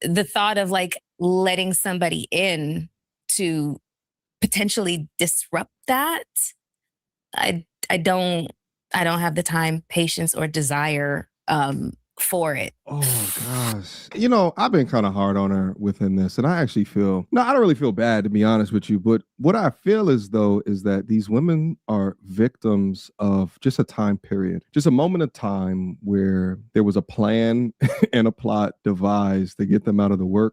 P: the thought of like letting somebody in to potentially disrupt that, I don't have the time, patience, or desire for it.
Q: Oh gosh. I've been kind of hard on her within this, and I actually feel I don't really feel bad, to be honest with you, but what I feel is that these women are victims of just a time period, just a moment of time where there was a plan and a plot devised to get them out of the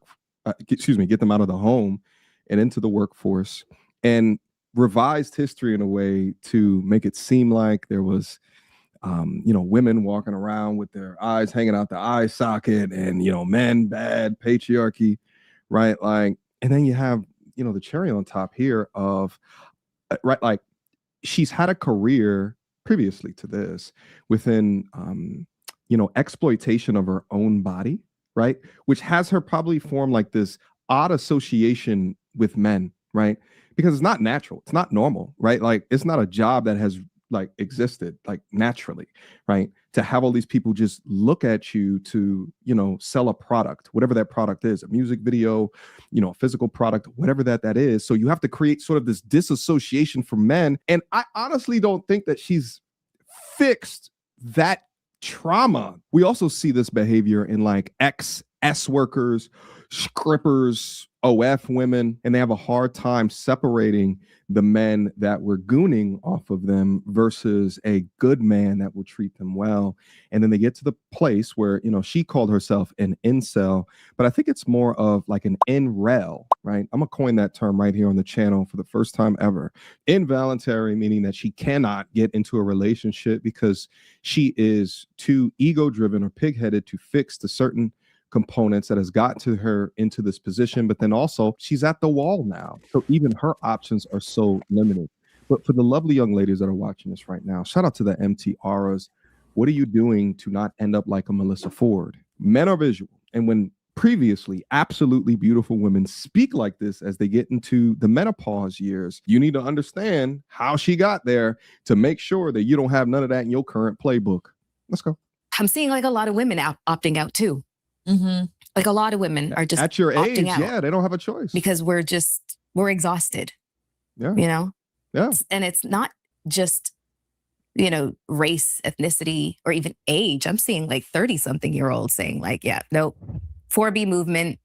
Q: get them out of the home and into the workforce, and revised history in a way to make it seem like there was women walking around with their eyes hanging out the eye socket, and men bad, patriarchy, right? Like, and then you have the cherry on top here of right, like she's had a career previously to this within exploitation of her own body, right? Which has her probably form like this odd association with men, right? Because it's not natural, it's not normal, right? Like it's not a job that has like existed like naturally, right? To have all these people just look at you to sell a product, whatever that product is, a music video, a physical product, whatever that is. So you have to create sort of this disassociation from men, and I honestly don't think that she's fixed that trauma. We also see this behavior in like ex-S workers, strippers, OF women, and they have a hard time separating the men that were gooning off of them versus a good man that will treat them well. And then they get to the place where, she called herself an incel, but I think it's more of like an inrel, right? I'm gonna coin that term right here on the channel for the first time ever. Involuntary, meaning that she cannot get into a relationship because she is too ego-driven or pig-headed to fix the certain components that has gotten to her into this position, but then also she's at the wall now. So even her options are so limited. But for the lovely young ladies that are watching this right now, shout out to the MT Auras. What are you doing to not end up like a Melyssa Ford? Men are visual. And when previously absolutely beautiful women speak like this as they get into the menopause years, you need to understand how she got there to make sure that you don't have none of that in your current playbook. Let's go.
P: I'm seeing like a lot of women opting out too. Mm-hmm. Like a lot of women are just
Q: at your
P: opting
Q: age,
P: out.
Q: yeah, they don't have a choice
P: because we're exhausted.
Q: Yeah,
P: yeah, and it's not just race, ethnicity, or even age. I'm seeing like 30-something-year-olds saying like, yeah, nope, 4B movement.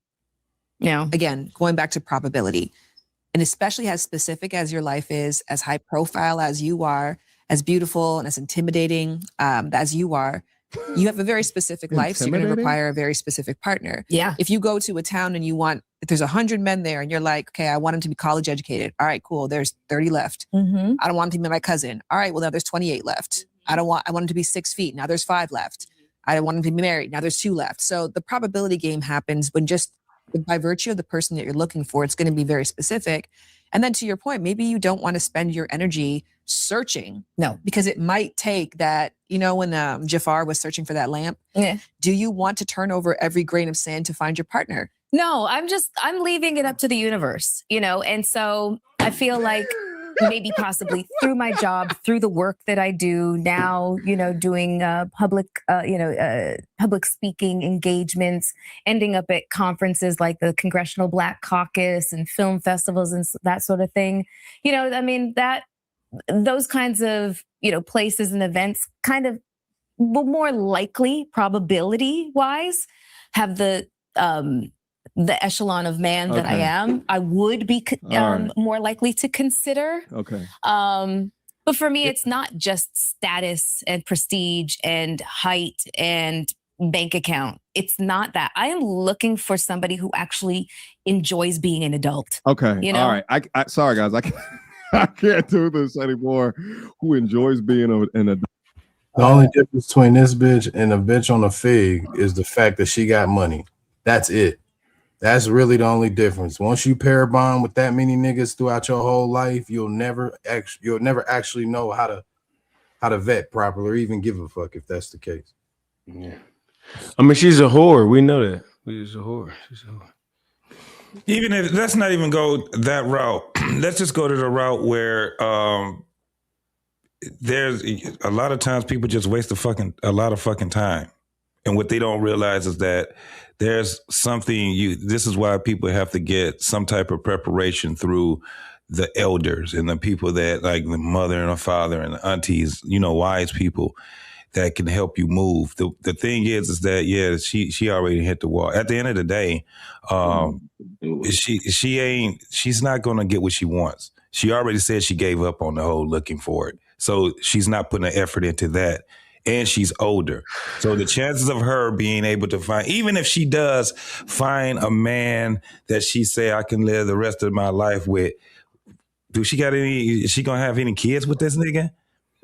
O: Again, going back to probability, and especially as specific as your life is, as high profile as you are, as beautiful and as intimidating as you are. You have a very specific life, so you're going to require a very specific partner.
P: Yeah.
O: If you go to a town and if there's 100 men there and you're like, okay, I want him to be college educated. All right, cool. There's 30 left.
P: Mm-hmm.
O: I don't want him to be my cousin. All right, well, now there's 28 left. I want him to be 6 feet. Now there's 5 left. I don't want him to be married. Now there's 2 left. So the probability game happens when just by virtue of the person that you're looking for, it's going to be very specific. And then to your point, maybe you don't want to spend your energy searching.
P: No,
O: because it might take that, when Jafar was searching for that lamp.
P: Yeah.
O: Do you want to turn over every grain of sand to find your partner?
P: No, I'm leaving it up to the universe, and so I feel like maybe possibly through my job, through the work that I do now, doing public speaking engagements, ending up at conferences like the Congressional Black Caucus and film festivals and that sort of thing. Those kinds of, places and events kind of more likely probability wise have the echelon of man that I am, I would be more likely to consider.
Q: Okay.
P: But for me, it's not just status and prestige and height and bank account. It's not that. I am looking for somebody who actually enjoys being an adult.
Q: Okay. All right. I sorry guys, I can't do this anymore. Who enjoys being an adult?
N: The only difference between this bitch and a bitch on a fig is the fact that she got money. That's it. That's really the only difference. Once you pair bond with that many niggas throughout your whole life, you'll never actually know how to vet properly or even give a fuck if that's the case.
C: Yeah. I mean, she's a whore. We know that. She's a whore.
H: Even if let's not even go that route. Let's just go to the route where there's a lot of times people just waste a lot of fucking time. And what they don't realize is that there's something this is why people have to get some type of preparation through the elders and the people that like the mother and the father and the aunties, wise people that can help you move. The thing is that, yeah, she already hit the wall. At the end of the day, she's not going to get what she wants. She already said she gave up on the whole looking for it. So she's not putting an effort into that. And she's older. So the chances of her being able to find, even if she does find a man that she say I can live the rest of my life with, is she going to have any kids with this nigga?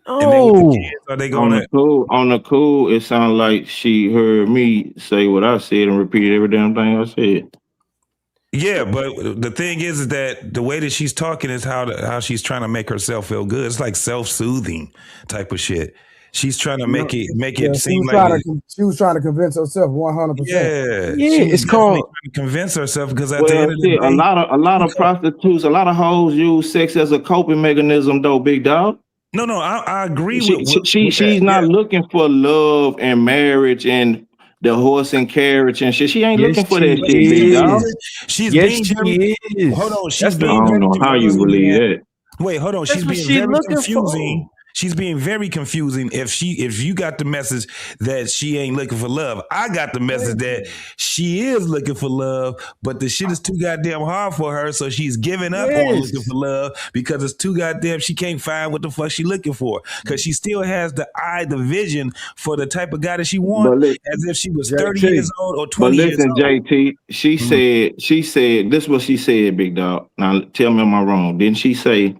H: And then with the
Q: Oh,
H: kids, are they
R: On
H: gonna?
R: the cool, it sounded like she heard me say what I said and repeated every damn thing I said.
H: Yeah, but the thing is that the way that she's talking is how she's trying to make herself feel good. It's like self-soothing type of shit. She's trying to make it seem like
B: she was trying to convince herself 100%.
H: she was definitely trying to convince herself because at the end of the
R: Shit,
H: day,
R: a lot of prostitutes, a lot of hoes use sex as a coping mechanism, though, big dog.
H: no, I agree with
R: She's
H: that.
R: not looking for love and marriage and the horse and carriage and shit. She ain't looking for that shit, big dog.
H: She's being very. Hold on, she's
R: I
H: being
R: don't
H: very
R: know how you
H: confusing,
R: believe
H: man.
R: that.
H: Wait, hold on.
Q: That's
H: She's
Q: what
H: being
Q: she
H: very
Q: looking
H: confusing. She's being very confusing if you got the message that she ain't looking for love. I got the message that she is looking for love, but the shit is too goddamn hard for her, so she's giving up on looking for love because it's too goddamn she can't find what the fuck she looking for. Because she still has the vision for the type of guy that she wants, as if she was 30 years old or 20 years
R: listen,
H: old.
R: JT, she said, this is what she said, big dog. Now tell me am I wrong? Didn't she say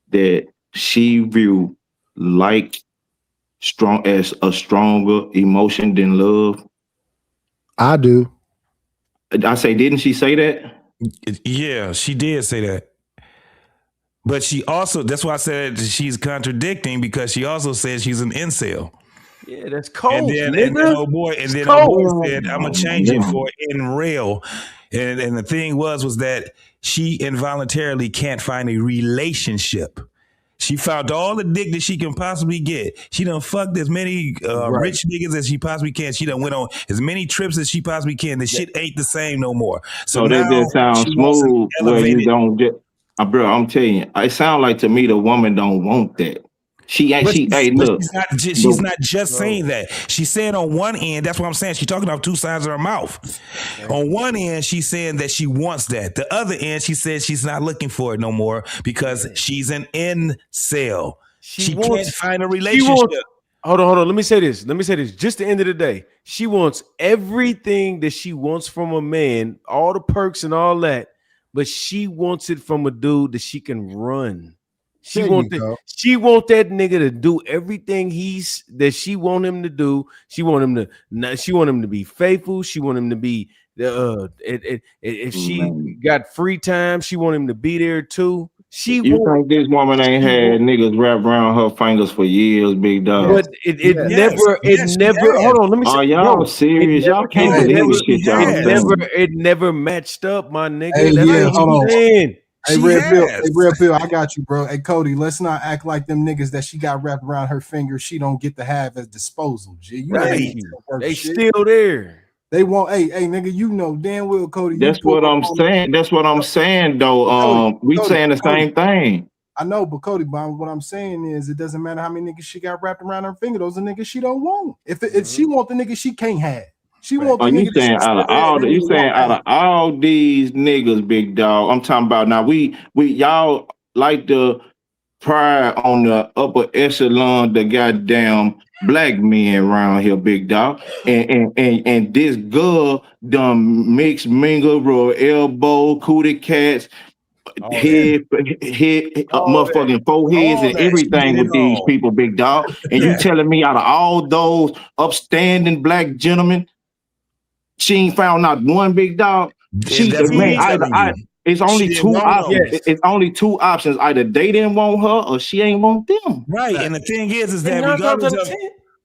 R: that she viewed like as a stronger emotion than love?
E: I do.
R: I say, didn't she say that?
H: Yeah, she did say that. But she also, that's why I said she's contradicting, because she also said she's an incel.
C: Yeah, that's cold.
H: And then old boy said, I'm gonna change it for in real. And the thing was that she involuntarily can't find a relationship. She found all the dick that she can possibly get. She done fucked as many rich niggas as she possibly can. She done went on as many trips as she possibly can. The shit ain't the same no more. So
R: that
H: now
R: just sounds
H: she wants an
R: smooth where you
H: elevated.
R: don't get, bro. I'm telling you, it sounds like to me the woman don't want that. She ain't.
H: But
R: Look,
H: she's not just saying that. She said on one end, that's what I'm saying. She's talking out two sides of her mouth. On one end, she's saying that she wants that. The other end, she says she's not looking for it no more because she's an incel. She can't find a relationship.
C: Hold on. Let me say this. Just the end of the day, she wants everything that she wants from a man, all the perks and all that, but she wants it from a dude that she can run. She want that nigga to do everything that she want him to do. She want him to be faithful. She want him to be if she got free time, she want him to be there too.
R: You think this woman ain't had niggas wrapped around her fingers for years, big dog?
C: But it never. Hold on, let me say.
R: Are y'all serious? Y'all can't believe this shit y'all saying.
C: It never matched up, my nigga.
N: Hey,
C: That's
N: yeah,
C: what
N: hold
C: I'm
N: on.
C: saying.
N: Hey, Red Pill, I got you, bro. Hey, Cody, let's not act like them niggas that she got wrapped around her finger she don't get to have as disposal, G. You know
C: they still there.
N: They want, hey, nigga, you know damn well, Cody.
R: That's what I'm saying. That's what I'm saying, though. We saying the same thing.
N: I know, but Cody, what I'm saying is it doesn't matter how many niggas she got wrapped around her finger. Those are niggas she don't want. If she want the nigga she can't have. She want the
R: you
N: nigga
R: saying out of all these niggas, big dog? I'm talking about now. We y'all like the pride on the upper echelon, the goddamn black men around here, big dog. And this girl done mixed mingle, roll elbow, cootie cats, head motherfucking foreheads and everything with these people, big dog. And you telling me out of all those upstanding black gentlemen, she ain't found not one, big dog. It's only two options. It's only two options. Either they didn't want her or she ain't want them.
H: Right. And the thing is that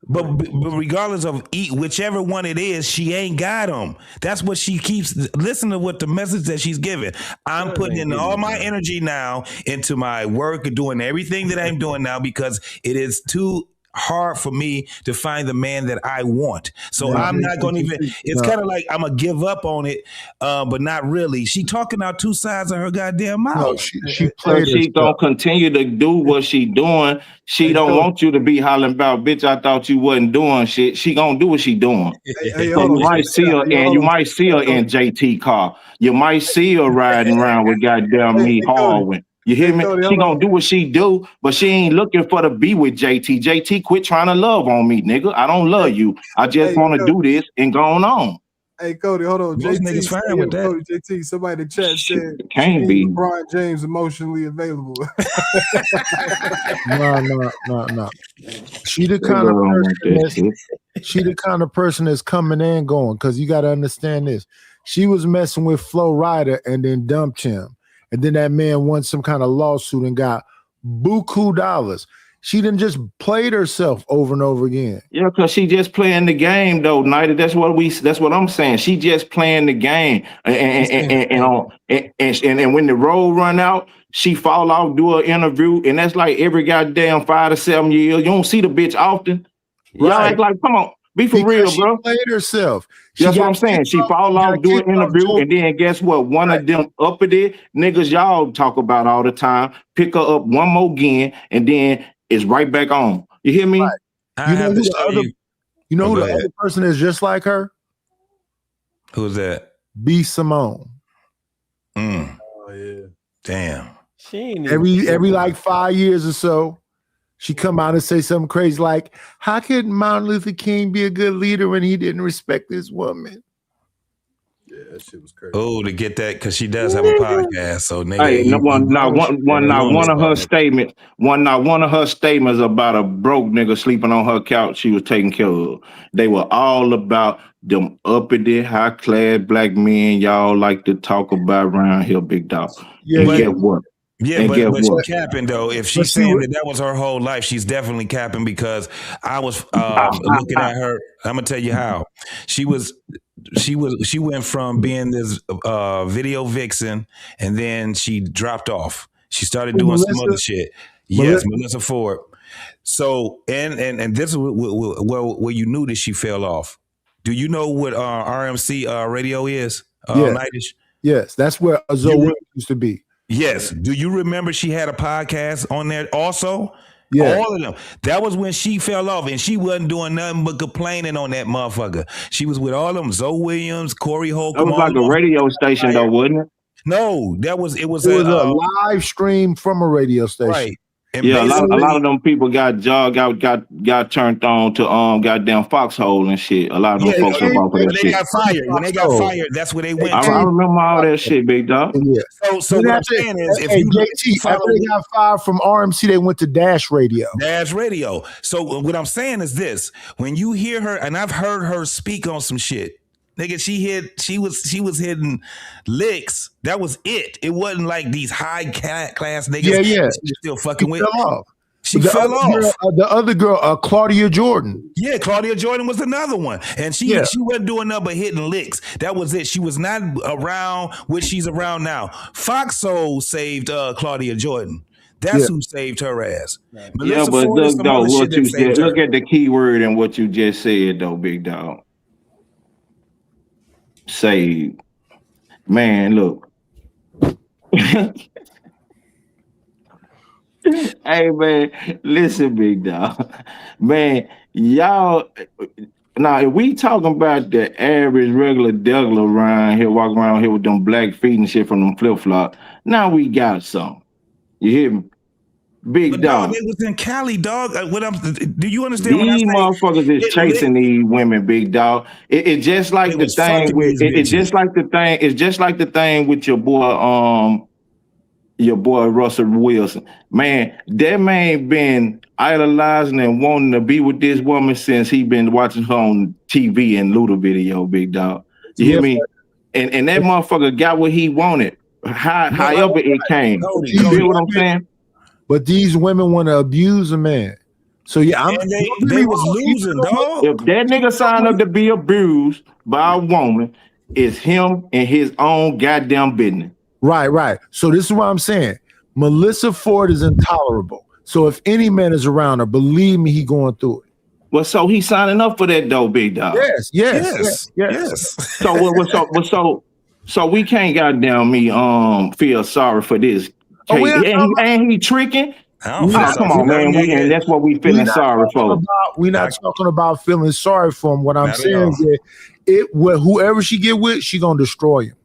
H: regardless of whichever one it is, she ain't got them. That's what she keeps. Listen to what the message that she's giving. I'm putting in all my energy now into my work and doing everything that I'm doing now because it is too hard for me to find the man that I want. So I'm not going to even, it's kind of like I'm going to give up on it, but not really. She talking out two sides of her goddamn mouth.
R: No, she gonna continue to do what she doing. She don't want you to be hollering about, bitch, I thought you wasn't doing shit. She gonna do what she doing. So you might see her in JT car. You might see her riding around with goddamn me Harwin. You hear me? She gonna do what she do, but she ain't looking for to be with JT. JT, quit trying to love on me, nigga. I don't love you. I just want to do this and go on.
N: Hey Cody, hold on.
H: Most
N: JT,
H: niggas fine with that.
N: Cody, JT, somebody in the chat
R: Shit,
N: said
R: it can't
N: she
R: be.
N: ain't LeBron James emotionally available.
E: No. She the
R: They
E: kind
R: go
E: of
R: on
E: person
R: with that
E: that's
R: shit.
E: she the kind of person that's coming and going, because you got to understand this. She was messing with Flo Rida and then dumped him. And then that man won some kind of lawsuit and got buku dollars. She done just played herself over and over again.
R: Yeah, because she just playing the game though, Nighty. That's what I'm saying. She just playing the game. And when the road run out, she fall off, do an interview, and that's like every goddamn 5 to 7 years. You don't see the bitch often. Y'all act like, come on, be for real, bro.
E: She played herself.
R: That's what I'm saying. She fall off, do an interview, and then guess what? One of them uppity niggas y'all talk about all the time, pick her up one more again, and then it's right back on. You hear me?
E: You know who the other person is just like her?
H: Who's that?
E: B. Simone.
H: Oh yeah. Damn.
J: She ain't
E: Every like 5 years or so, she come out and say something crazy like, how could Martin Luther King be a good leader when he didn't respect this woman?
N: Yeah, that shit was crazy.
H: Oh, to get that, because she does have a podcast. So nigga,
R: Hey, one of her statements about a broke nigga sleeping on her couch she was taking care of. They were all about them uppity, high class black men y'all like to talk about around here, big dog.
H: Yeah,
R: and
H: but-
R: guess what?
H: Yeah,
R: And
H: but
R: guess
H: she's
R: what?
H: capping though. If she's saying that was her whole life, she's definitely capping, because I was looking at her. I'm gonna tell you how she went from being this video vixen, and then she dropped off. She started doing some other shit. Yes, Melyssa Ford. So and this is where you knew that she fell off. Do you know what RMC radio is? Nightish?
E: Yes, that's where Zoe Williams used to be.
H: Yes. Do you remember she had a podcast on there also?
E: Yeah.
H: All of them. That was when she fell off, and she wasn't doing nothing but complaining on that motherfucker. She was with all them Zoe Williams, Corey Holcomb.
R: That was like a radio station though, wasn't it?
H: No, it was
E: a live stream from a radio station.
H: Right. And
R: yeah, a lot of them people got turned on to goddamn Foxhole and shit. A lot of them folks up off of that shit.
H: When they got fired, that's where they went.
R: I remember all that shit, big dog.
E: Yeah.
H: So what I'm saying is, if you
E: JT,
H: follow
E: after they got fired from RMC, they went to Dash Radio.
H: Dash Radio. So what I'm saying is this: when you hear her, and I've heard her speak on some shit. Nigga, she was hitting licks. That was it. It wasn't like these high class niggas.
E: Yeah.
H: She was still fucking with.
E: Fell off.
H: She fell off.
E: The other girl, Claudia Jordan.
H: Yeah, Claudia Jordan was another one. And she wasn't doing nothing but hitting licks. That was it. She was not around what she's around now. Fox Soul saved Claudia Jordan. That's who saved her ass.
R: Yeah, but look though, what you said. Look at the key word and what you just said though, big dog. Saved. Man, look. Hey man, listen, big dog. Man, y'all now if we talking about the average regular Douglas around here, walking around here with them black feet and shit from them flip-flops, now we got some. You hear me? Big dog.
H: They was in Cali, dog. Do you understand what I'm
R: These
H: saying?
R: motherfuckers is chasing these women, big dog. It's just like the thing with it's just like the thing with your boy Russell Wilson. Man, that man been idolizing and wanting to be with this woman since he been watching her on TV and Luda video, big dog. You hear me? And that motherfucker got what he wanted. However it came. You feel what I'm saying?
E: But these women want to abuse a man. So yeah,
H: they was losing, dog.
R: If that nigga signed up to be abused by a woman, it's him and his own goddamn business.
E: Right. So this is what I'm saying. Melyssa Ford is intolerable. So if any man is around her, believe me, he going through it.
R: Well, so he's signing up for that though, big dog.
E: Yes.
R: So we can't goddamn me feel sorry for this. Ain't he tricking? Come on, man. And that's what we feeling sorry for.
E: We're not talking about feeling sorry for him. What I'm saying is that whoever she get with, she gonna destroy him.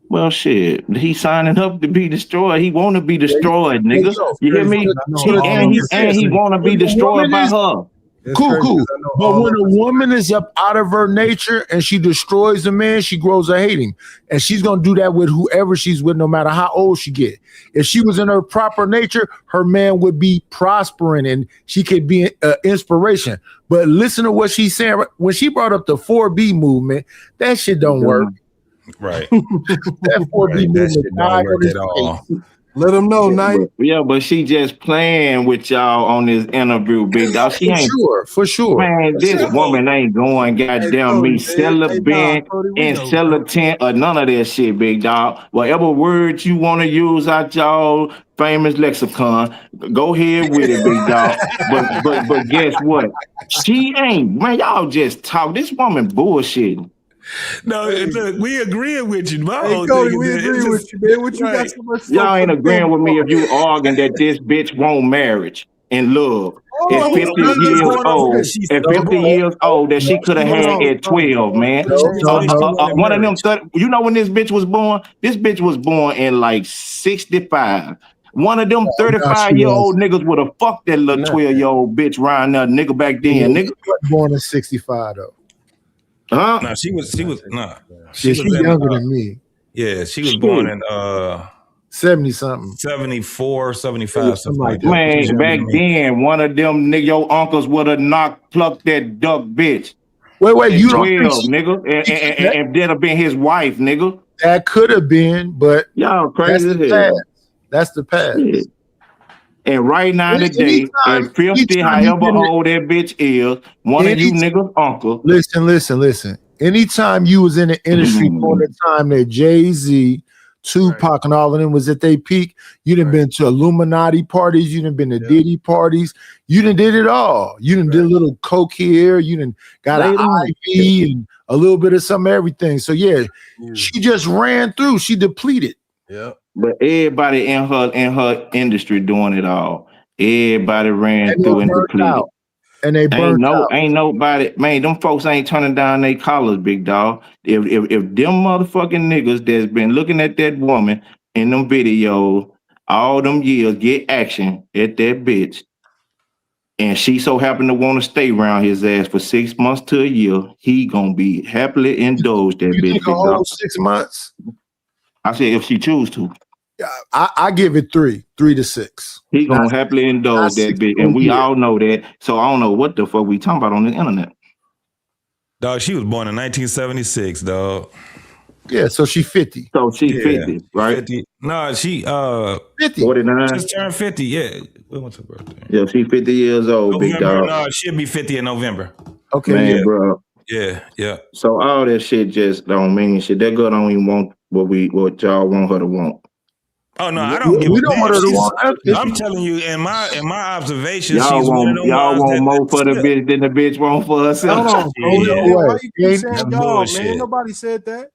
R: Well, shit. He's signing up to be destroyed. He want to be destroyed, nigga. You hear me? And he want to be destroyed by her.
E: Cool. But when a woman is up out of her nature and she destroys a man, she grows to hate him. And she's going to do that with whoever she's with, no matter how old she get. If she was in her proper nature, her man would be prospering and she could be inspiration. But listen to what she's saying. When she brought up the 4B movement, that shit don't work.
H: Right.
E: That 4B movement
H: don't work at all.
N: Let them know, Knight.
R: But she just playing with y'all on this interview, big dog. She ain't
E: for sure.
R: Man, this woman ain't going goddamn me celibate and celibate or none of that shit, big dog. Whatever words you want to use out y'all famous lexicon, go ahead with it, big dog. But guess what? She ain't, man. Y'all just talk. This woman bullshitting.
H: No, look, we agreeing with you.
N: Hey, Cody, we agree with you, man. What you got so much?
R: Y'all ain't agreeing with me if you arguing that this bitch want marriage and love. At 50 years old, that she could have had at 12, man. One of them, you know when this bitch was born? This bitch was born in like 65. One of them 35-year-old niggas would have fucked that little 12-year-old bitch around there, nigga, back then, nigga.
B: Born in 65 though.
R: Huh?
H: No, she was
B: She's younger than me.
H: Yeah, she was born in
B: 70 something.
H: 74, 75, something like that.
R: Man, back then, one of them nigga your uncles would have plucked that duck bitch.
E: Wait, you don't
R: 12, nigga, and that'd have been his wife, nigga.
E: That could have been, but
R: y'all crazy as hell.
E: That's the past.
R: Yeah. And right now today, at 50, however old that bitch is, one of you niggas' uncle.
E: Listen. Anytime you was in the industry during the time that Jay-Z, Tupac, and all of them was at their peak, you done been to Illuminati parties, you done been to Diddy parties, you done did it all. You done did a little coke here, you done got an IV and a little bit of some everything. So she just ran through, she depleted.
N: Yeah.
R: But everybody in her industry doing it all. Everybody ran through and depleted.
E: And they burned out.
R: Ain't nobody, man, them folks ain't turning down their collars, big dog. If them motherfucking niggas that's been looking at that woman in them videos all them years get action at that bitch, and she so happened to want to stay around his ass for 6 months to a year, he gonna be happily indulged that bitch, big dog.
E: 6 months?
R: I said if she choose to.
E: I give it 3 to 6.
R: He gonna happily indulge that bitch, and we all know that. So I don't know what the fuck we talking about on the internet.
H: Dog, she was born in 1976, dog.
E: Yeah, so she 50.
R: So she 50, right?
H: 50. No, she
E: 50.
R: 49.
H: Just turned 50. Yeah. What's her birthday?
R: Yeah, she 50 years old, big dog.
H: No, she'll be 50 in November.
E: Okay,
R: man, bro.
H: Yeah.
R: So all that shit just don't mean shit. That girl don't even want what y'all want her to want.
H: Oh no, I don't give
E: we
H: a
E: don't
H: damn.
E: want her to want.
H: I'm telling you, in my observation,
R: y'all
H: she's one of them
R: y'all
H: ones
R: want more
H: that
R: for the bitch than the bitch want for herself.
N: Hold on, why you keep saying y'all, man? Nobody said that.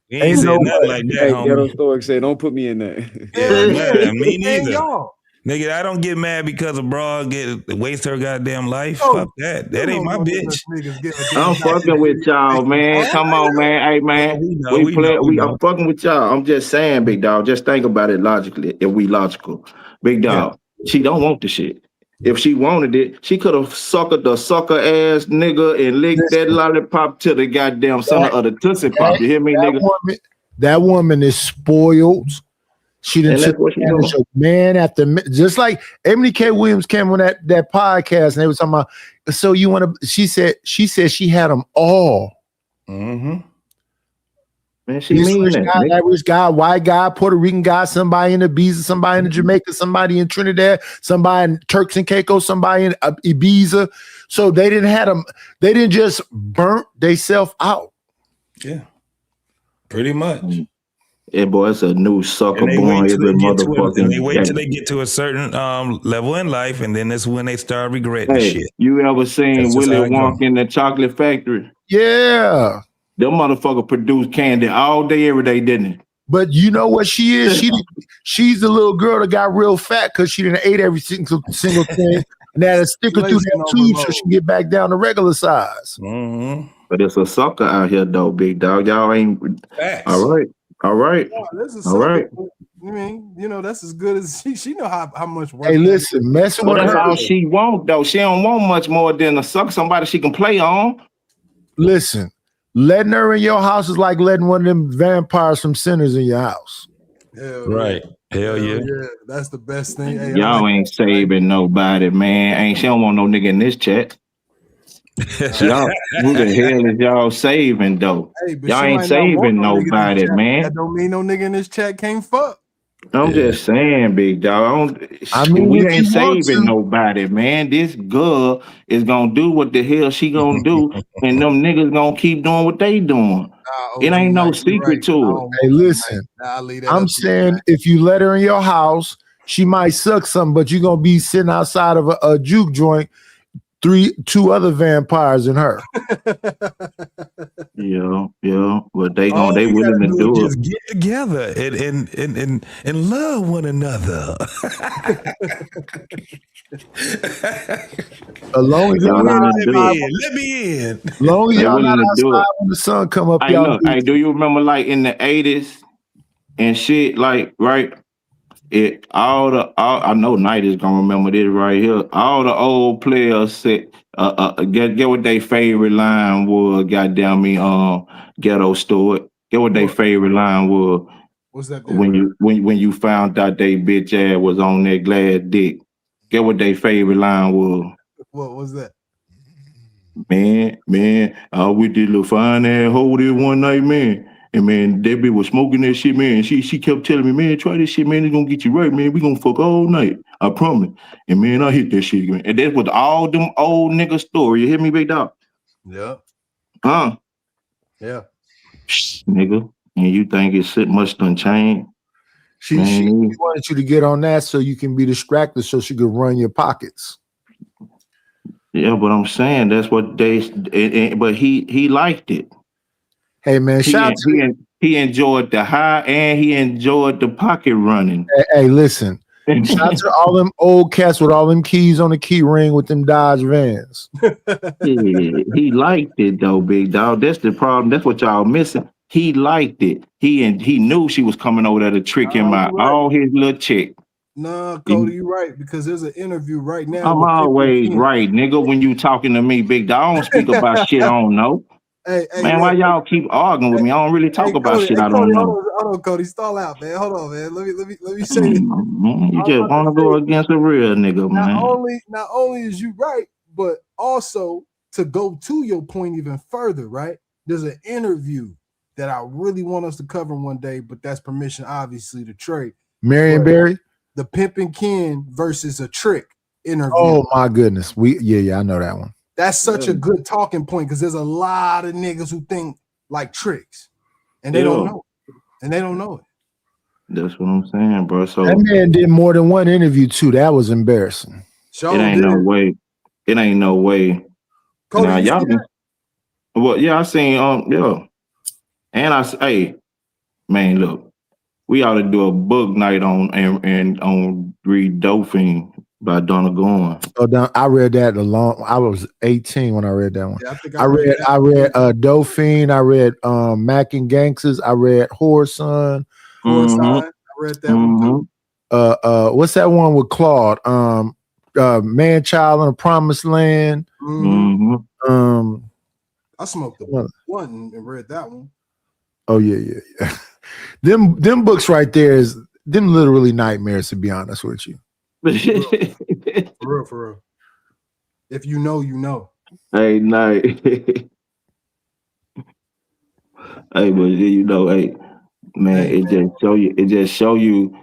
H: He ain't said nothing like that,
U: Hey,
H: homie.
U: Ghetto Stoic said, "Don't put me in that."
H: Yeah, me neither.
N: Y'all.
H: Nigga, I don't get mad because a broad waste her goddamn life.
N: Oh,
H: fuck that. That ain't my bitch.
R: I'm fucking with y'all, man. Come on, man. Hey, man. I'm fucking with y'all. I'm just saying, big dog. Just think about it logically. If we logical, big dog. She don't want the shit. If she wanted it, she could have suckered the sucker ass nigga and licked that lollipop to the goddamn center of the Tootsie Pop. You hear me, nigga?
E: That woman is spoiled. She didn't took advantage of man after just like Emily K. Williams came on that podcast and they was talking about. So you want to? She said she had them all.
H: Mm-hmm.
R: Man, she mean that.
E: Average guy, white guy, Puerto Rican guy, somebody in Ibiza, somebody in Jamaica, somebody in Trinidad, somebody in Turks and Caicos, somebody in Ibiza. So they didn't have them. They didn't just burnt themselves out.
H: Yeah, pretty much.
R: Yeah, boy, it's a new sucker born every motherfucking
H: They wait till they get to a certain level in life, and then that's when they start regretting shit.
R: You ever seen Willy Wonka in the Chocolate Factory?
E: Yeah.
R: Them motherfucker produced candy all day, every day, didn't it?
E: But you know what she is? She's the little girl that got real fat because she didn't ate every single thing and had a sticker through that tube so she can get back down to regular size.
H: Mm-hmm.
R: But it's a sucker out here, though, big dog. Y'all ain't
H: facts.
R: All right. All right.
N: This is
R: All right.
N: I mean, you know, that's as good as she know how much work.
E: Hey, listen, messing
R: But
E: with
R: that's
E: her.
R: all she want, though. She don't want much more than to suck somebody she can play on.
E: Listen, letting her in your house is like letting one of them vampires from Sinners in your house.
H: Right. Hell yeah.
N: That's the best thing. Hey,
R: Y'all ain't saving nobody, man. She don't want no nigga in this chat. Y'all, who the hell is y'all saving though?
N: Hey, but
R: Y'all
N: she
R: ain't
N: might not want
R: saving
N: no nigga in
R: nobody,
N: this chat.
R: man.
N: That don't mean no nigga in this chat can't fuck.
R: I'm just saying, big dog.
E: I mean,
R: We
E: if
R: ain't
E: you want
R: saving
E: to.
R: nobody, man. This girl is gonna do what the hell she gonna do, and them niggas gonna keep doing what they doing. It ain't no secret to it.
E: Hey, listen, I'm saying if you let her in your house, she might suck something, but you're gonna be sitting outside of a juke joint, two other vampires in her.
R: Yeah, but they willing to do it.
H: Just get together and love one another.
E: As long as y'all not outside,
H: let me in.
E: as long as
R: They
E: y'all
R: willing
E: not
R: to do
E: outside
R: it.
E: when the sun come up,
R: Hey,
E: y'all.
R: look, hey, do you remember like in the 80s and shit, like, right? I know Knight is gonna remember this right here. All the old players said, get what their favorite line was. Goddamn me, Ghetto Stewart. Get what their favorite line was.
N: What's that?
R: When you found out they bitch ass was on that glass dick. Get what their favorite line was.
N: What was that?
R: Man, we did a little fine ass hoe there one night, man. And man, that bitch was smoking that shit, man. She kept telling me, man, try this shit, man. It's gonna get you right, man. We gonna fuck all night. I promise. And man, I hit that shit, man. And that was all them old nigga story. You hear me, big dog?
N: Yeah.
R: Huh?
N: Yeah.
R: Nigga. And you think it's shit much done changed?
E: She wanted you to get on that so you can be distracted so she could run your pockets.
R: Yeah, but I'm saying that's what but he liked it.
E: Hey man,
R: he enjoyed the high and he enjoyed the pocket running.
E: Hey, listen. Shout out to all them old cats with all them keys on the key ring with them Dodge Vans.
R: Yeah, he liked it though, big dog. That's the problem. That's what y'all missing. He liked it. He knew she was coming over there to trick him out.
N: Right.
R: All his little chick.
N: Nah, Cody, you're right, because there's an interview right now.
R: I'm always right, nigga. When you talking to me, big dog, I don't speak about shit I don't know.
N: Hey,
R: man, why y'all keep arguing with me? I don't really talk about
N: Cody,
R: shit I don't know.
N: Hold on, Cody, stall out, man. Hold on, man. Let me say this.
R: You just want to go against a real nigga, man.
N: Not only is you right, but also to go to your point even further, right? There's an interview that I really want us to cover one day, but that's permission, obviously, to trade.
E: Marion Barry?
N: The Pimpin' Ken versus a Trick interview.
E: Oh my goodness. I know that one.
N: That's such a good talking point because there's a lot of niggas who think like tricks and they don't know it. And they don't know it.
R: That's what I'm saying, bro. So
E: that man did more than one interview too. That was embarrassing.
R: It ain't no way. It ain't no way.
N: Cody,
R: now, y'all
N: see
R: well, yeah, I seen yeah. And hey, man, look, we ought to do a book night on read Dolphin by Donna Goin.
E: Oh, I read that I was 18 when I read that one.
N: Yeah,
E: I read Dolphin, I read Mac and Gangsters, I read Whoreson.
N: I read that one too.
E: What's that one with Claude? Man Child in a Promised Land.
N: I smoked the one and read that one.
E: Oh yeah. Them books right there is them literally nightmares, to be honest with you.
N: For real. If you know, you know.
R: Hey, night. Hey, but you know, hey, man, it just show you,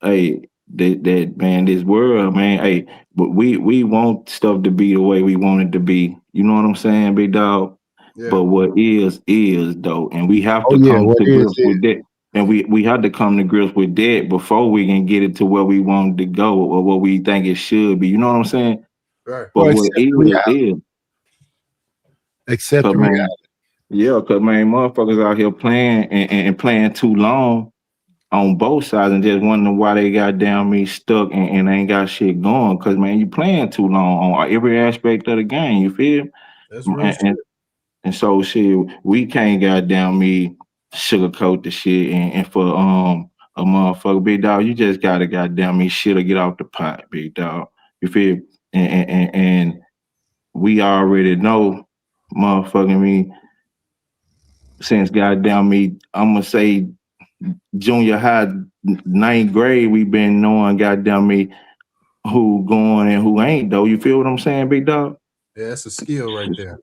R: hey, that man, this world, man, hey, but we want stuff to be the way we want it to be. You know what I'm saying, big dog? Yeah. But what is though, and we have to come to grips with that. And we have to come to grips with that before we can get it to where we want to go or what we think it should be. You know what I'm saying?
N: Right.
R: But what is.
E: Except reality.
R: Yeah, because man, motherfuckers out here playing and playing too long on both sides and just wondering why they got down me stuck and ain't got shit going. Because man, you playing too long on every aspect of the game. You feel?
N: That's real shit.
R: And so shit, we can't goddamn me sugarcoat the shit. And for a motherfucker, big dog, you just gotta goddamn me shit or get off the pot, big dog. You feel? And we already know, motherfucking me, since goddamn me, I'm gonna say junior high, ninth grade, we been knowing goddamn me who going and who ain't though. You feel what I'm saying, big dog?
N: Yeah, that's a skill right there.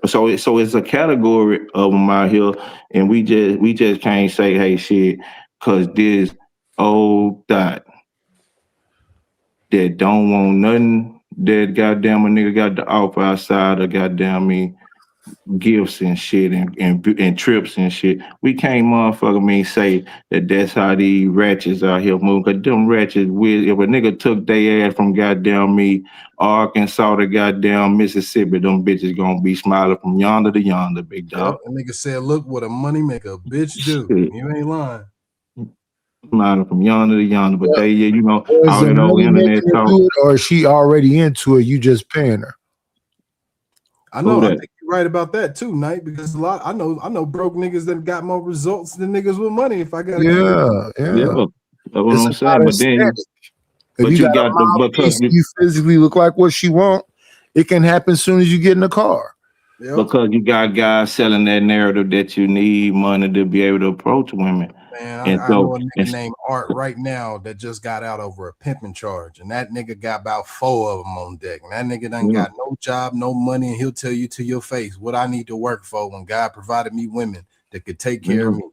R: So it's a category of them out here, and we just can't say, hey, shit, cause this old dot that don't want nothing that goddamn a nigga got to offer outside of goddamn me gifts and shit and trips and shit. We can't motherfucker me say that that's how these ratchets out here move. Cause them ratchets, if a nigga took their ass from goddamn me Arkansas to goddamn Mississippi, them bitches gonna be smiling from yonder to yonder, big dog.
N: Yep, the nigga said, look what a money maker bitch do.
R: Shit.
N: You ain't lying.
R: Smiling from yonder to yonder, but they, you know,
E: Or is
R: all
E: it
R: that old
E: money
R: internet
E: making her
R: talk.
E: do it, or is she already into it? You just paying her.
N: I know.
R: Who
N: I
R: that?
N: think you're right about that too, Knight. Because I know broke niggas that got more results than niggas with money. If I gotta keep it.
R: Yeah, that's what
E: It's
R: I'm
E: about
R: saying. But then,
E: aesthetic. If
R: but
E: you
R: you
E: got a
R: got the
E: mouthpiece, you physically look like what she want. It can happen as soon as you get in the car.
R: because you got guys selling that narrative that you need money to be able to approach women.
N: Man,
R: And
N: I know
R: so
N: a nigga named Art right now that just got out over a pimping charge, and that nigga got about 4 of them on deck. And that nigga done got no job, no money, and he'll tell you to your face what I need to work for when God provided me women that could take care of me.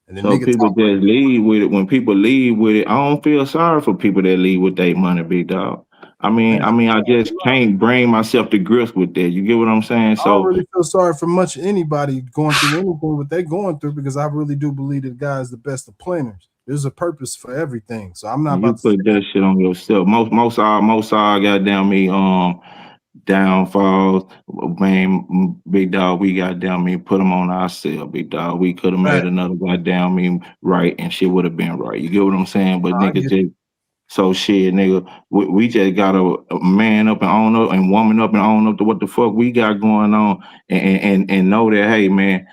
N: And the
R: so
N: nigga
R: people
N: talk
R: just leave with it. When people leave with it, I don't feel sorry for people that leave with their money, big dog. I just can't bring myself to grips with that. You get what I'm saying?
N: I don't
R: So
N: really feel sorry for much anybody going through anything what they're going through, because I really do believe that God is the best of planners. There's a purpose for everything. So I'm not
R: you
N: about to
R: put that shit on yourself. Most all goddamn me downfalls, man, big dog, we goddamn me put them on ourselves, big dog. We could have made another goddamn me right, and shit would have been right. You get what I'm saying? But nigga just so shit, nigga, we just gotta man up and own up and woman up and own up to what the fuck we got going on, and know that, hey man,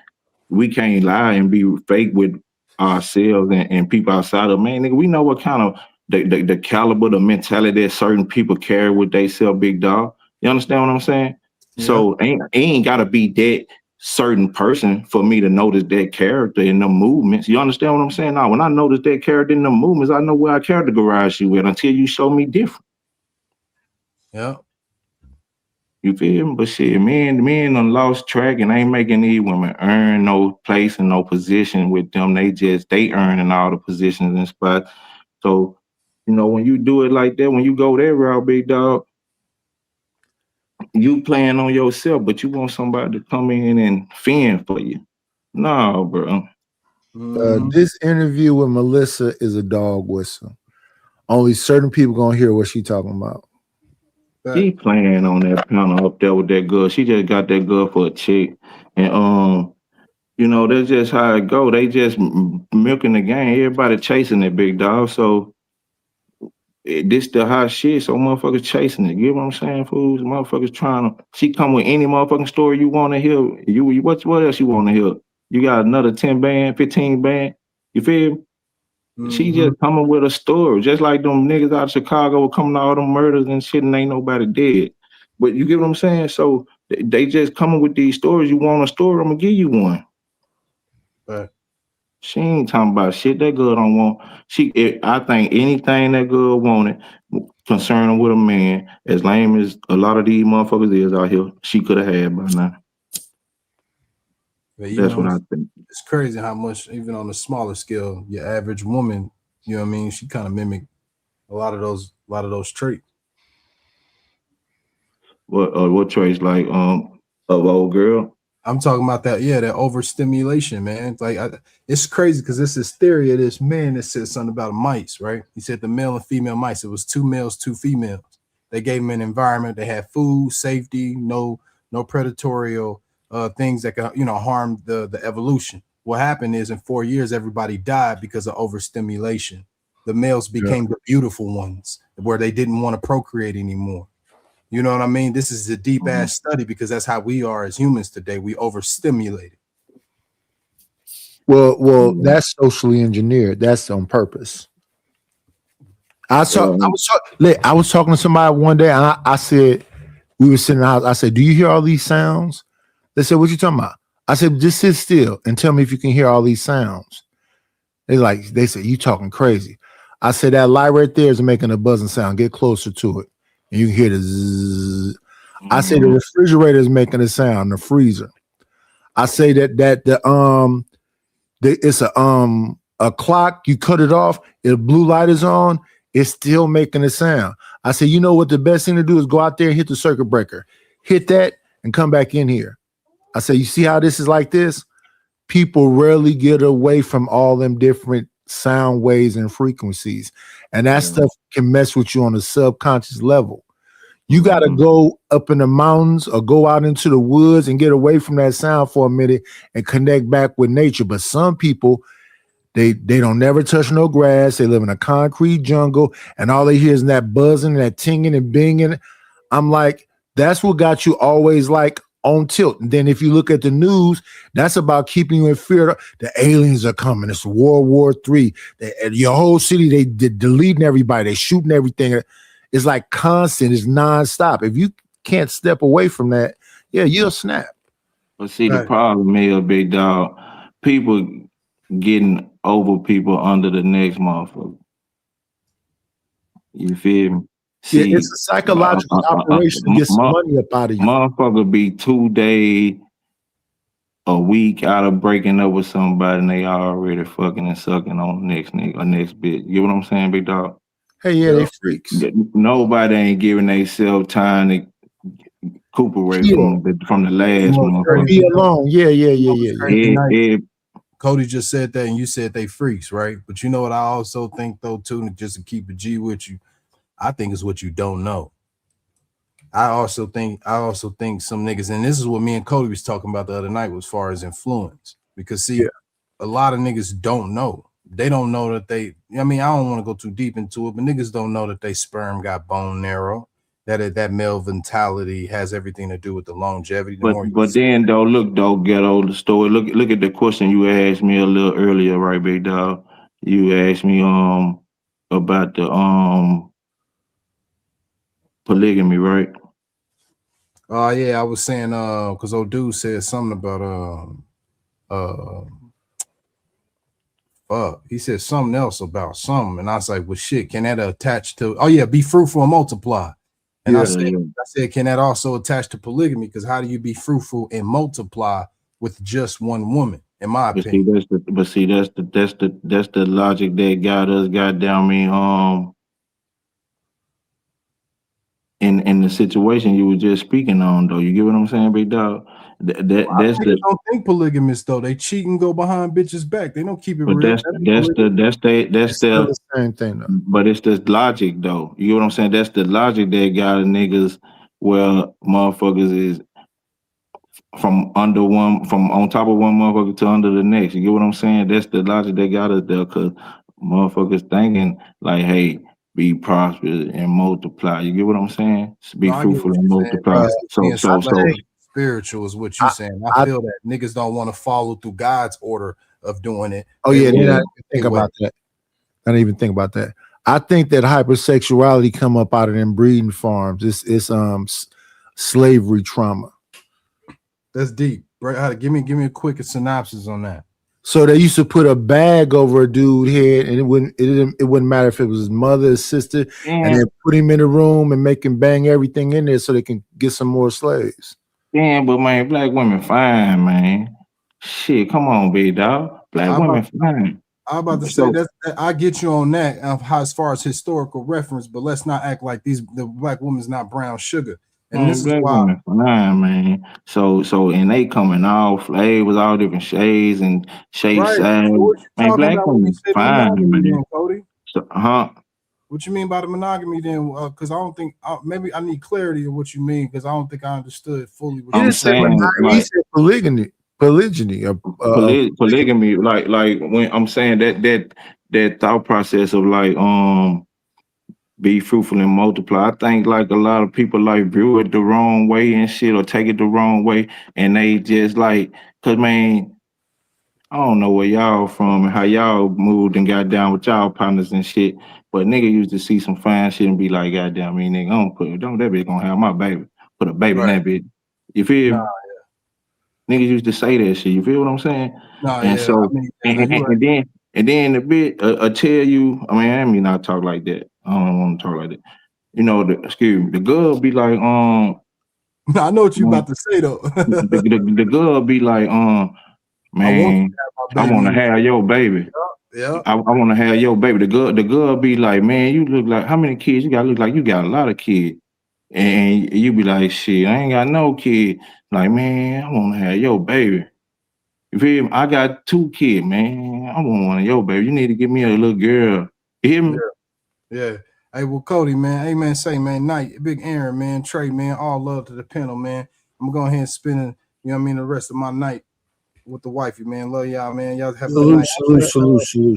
R: we can't lie and be fake with ourselves and people outside of, man, nigga, we know what kind of the caliber, the mentality that certain people carry with they self, big dog. You understand what I'm saying? So ain't gotta be that certain person for me to notice that character in the movements. You understand what I'm saying? Now, when I notice that character in the movements, I know where I categorize you with until you show me different.
N: Yeah.
R: You feel me? But shit, men done lost track and ain't making these women earn no place and no position with them. They earning all the positions and spots. So, you know, when you do it like that, when you go that route, big dog, you playing on yourself, but you want somebody to come in and fend for you. No, bro.
E: This interview with Melyssa is a dog whistle. Only certain people gonna hear what she talking about.
R: She playing on that panel up there with that girl. She just got that girl for a chick. And you know, that's just how it go. They just milking the game. Everybody chasing it, big dog. So this the hot shit. So motherfuckers chasing it. You get what I'm saying, fools? Motherfuckers trying to. She come with any motherfucking story you want to hear. You what else you want to hear? You got another 10 band, 15 band. You feel me? She just coming with a story, just like them niggas out of Chicago were coming all them murders and shit, and ain't nobody dead. But you get what I'm saying? So they just coming with these stories. You want a story? I'm gonna give you one. She ain't talking about shit. That girl don't want. I think anything that girl wanted concerning with a man, as lame as a lot of these motherfuckers is out here, she could have had by now.
N: But,
R: That's what I think.
N: It's crazy how much, even on a smaller scale, your average woman, you know what I mean, she kind of mimic a lot of those traits.
R: What traits, like of old girl?
N: I'm talking about that, that overstimulation, man. It's crazy because this is theory of this man that said something about mice, right? He said the male and female mice. It was 2 males, 2 females. They gave them an environment. They had food, safety, no predatory things that could, harm the evolution. What happened is in 4 years, everybody died because of overstimulation. The males became the beautiful ones where they didn't want to procreate anymore. You know what I mean? This is a deep ass study because that's how we are as humans today. We overstimulated.
E: Well, that's socially engineered. That's on purpose. I was talking to somebody one day, and I said, we were sitting in the house. I said, "Do you hear all these sounds?" They said, "What you talking about?" I said, "Just sit still and tell me if you can hear all these sounds." They said, "You talking crazy." I said, "That light right there is making a buzzing sound. Get closer to it, and you can hear the zzz." I say the refrigerator is making a sound. The freezer. I say that it's a clock. You cut it off. If blue light is on, it's still making a sound. I say, you know what the best thing to do is go out there and hit the circuit breaker, hit that, and come back in here. I say, you see how this is like this? People rarely get away from all them different sound waves and frequencies, and that stuff can mess with you on a subconscious level. You got to go up in the mountains or go out into the woods and get away from that sound for a minute and connect back with nature. But some people, they don't never touch no grass. They live in a concrete jungle, and all they hear is that buzzing, that tinging and binging. I'm like, that's what got you always like on tilt. And then if you look at the news, that's about keeping you in fear. The aliens are coming. It's World War III. Your whole city, they deleting everybody. They shooting everything. It's like constant. It's nonstop. If you can't step away from that, you'll snap.
R: But see, the problem is, big dog, people getting over people under the next motherfucker. You feel me? See,
E: it's a psychological operation to get some money up out of you.
R: Motherfucker be 2 days, a week out of breaking up with somebody, and they already fucking and sucking on the next nigga or next bitch. You know what I'm saying, big dog?
E: Hey, they freaks.
R: Nobody ain't giving themselves time to recuperate from the last motherfucker.
E: Be alone. Yeah.
N: Cody just said that, and you said they freaks, right? But you know what I also think, though, too, just to keep a G with you, I think it's what you don't know. I also think some niggas, and this is what me and Cody was talking about the other night as far as influence. Because see, a lot of niggas don't know. They don't know that I don't want to go too deep into it, but niggas don't know that they sperm got bone marrow, that male vitality has everything to do with the longevity.
R: But then though, look though, ghetto the story. Look at the question you asked me a little earlier, right, big dog? You asked me about the polygamy, right?
N: I was saying because old dude said something about he said something else about something, and I was like, well, shit, can that attach to be fruitful and multiply? And I said, can that also attach to polygamy? Because how do you be fruitful and multiply with just one woman? In my opinion.
R: That's the logic that got us, goddamn me, in the situation you were just speaking on, though. You get what I'm saying, big dog?
N: They don't think polygamists though. They cheat and go behind bitches' back. They don't keep it real.
R: That's the
E: same thing though.
R: But it's the logic though. You get what I'm saying? That's the logic that got niggas where motherfuckers is from on top of one motherfucker to under the next. You get what I'm saying? That's the logic that got us there, because motherfuckers thinking like, hey, be prosperous and multiply. You get what I'm saying? Be fruitful and multiply. So
N: spiritual is what you're saying. I feel that niggas don't want to follow through God's order of doing it.
E: I didn't think about that. I didn't even think about that. I think that hypersexuality come up out of them breeding farms. It's slavery trauma.
N: That's deep. Right? Give me a quick synopsis on that.
E: So they used to put a bag over a dude's head, and it wouldn't matter if it was his mother, his sister, and then put him in a room and make him bang everything in there so they can get some more slaves.
R: Yeah, but man, black women fine, man. Shit, come on, big dog. Black women fine.
N: I'm about to say that I get you on that as far as historical reference, but let's not act like the black woman's not brown sugar. And this is why,
R: man. So and they coming off flavors, all different shades and shape size. Man, black women fine, man.
N: Cody?
R: So,
N: What you mean by the monogamy then? Because I don't think maybe I need clarity of what you mean, because I don't think I understood fully. What
E: he said polygyny. Polygamy,
R: like when I'm saying that thought process of like be fruitful and multiply. I think like a lot of people like view it the wrong way and shit, or take it the wrong way, and they just like, cause man, I don't know where y'all from and how y'all moved and got down with y'all partners and shit. But nigga used to see some fine shit and be like, goddamn, me nigga, don't that bitch gonna have my baby. Put a baby in that bitch. You feel me? Niggas used to say that shit. You feel what I'm saying? And so, and then the bit tell you. I mean, I mean not talk like that. I don't want to talk like that. You know, the girl be like,
N: I know what you about to say though.
R: the girl be like, man, I want to have your baby.
N: Yeah.
R: I want to have your baby. The girl be like, man, you look like how many kids you got? Look like you got a lot of kids. And you be like, shit, I ain't got no kid. Like, man, I want to have your baby. You feel me? I got 2 kids, man. I want one of your baby. You need to give me a little girl. You hear me?
N: Yeah. Hey, well, Cody, man. Hey, man, say, man, Night, Big Aaron, man, Trey, man, all love to the panel, man. I'm going to go ahead and spend, you know what I mean, the rest of my night with the wifey, man. Love y'all, man. Y'all have a good night.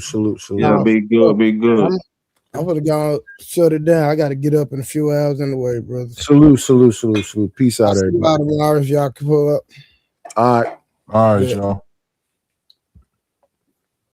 E: Salute.
R: Yeah, be good.
B: I would have gone shut it down. I got to get up in a few hours anyway, brother.
E: Salute. Peace out, everybody.
B: Tomorrow, if y'all can pull up.
E: All right, y'all.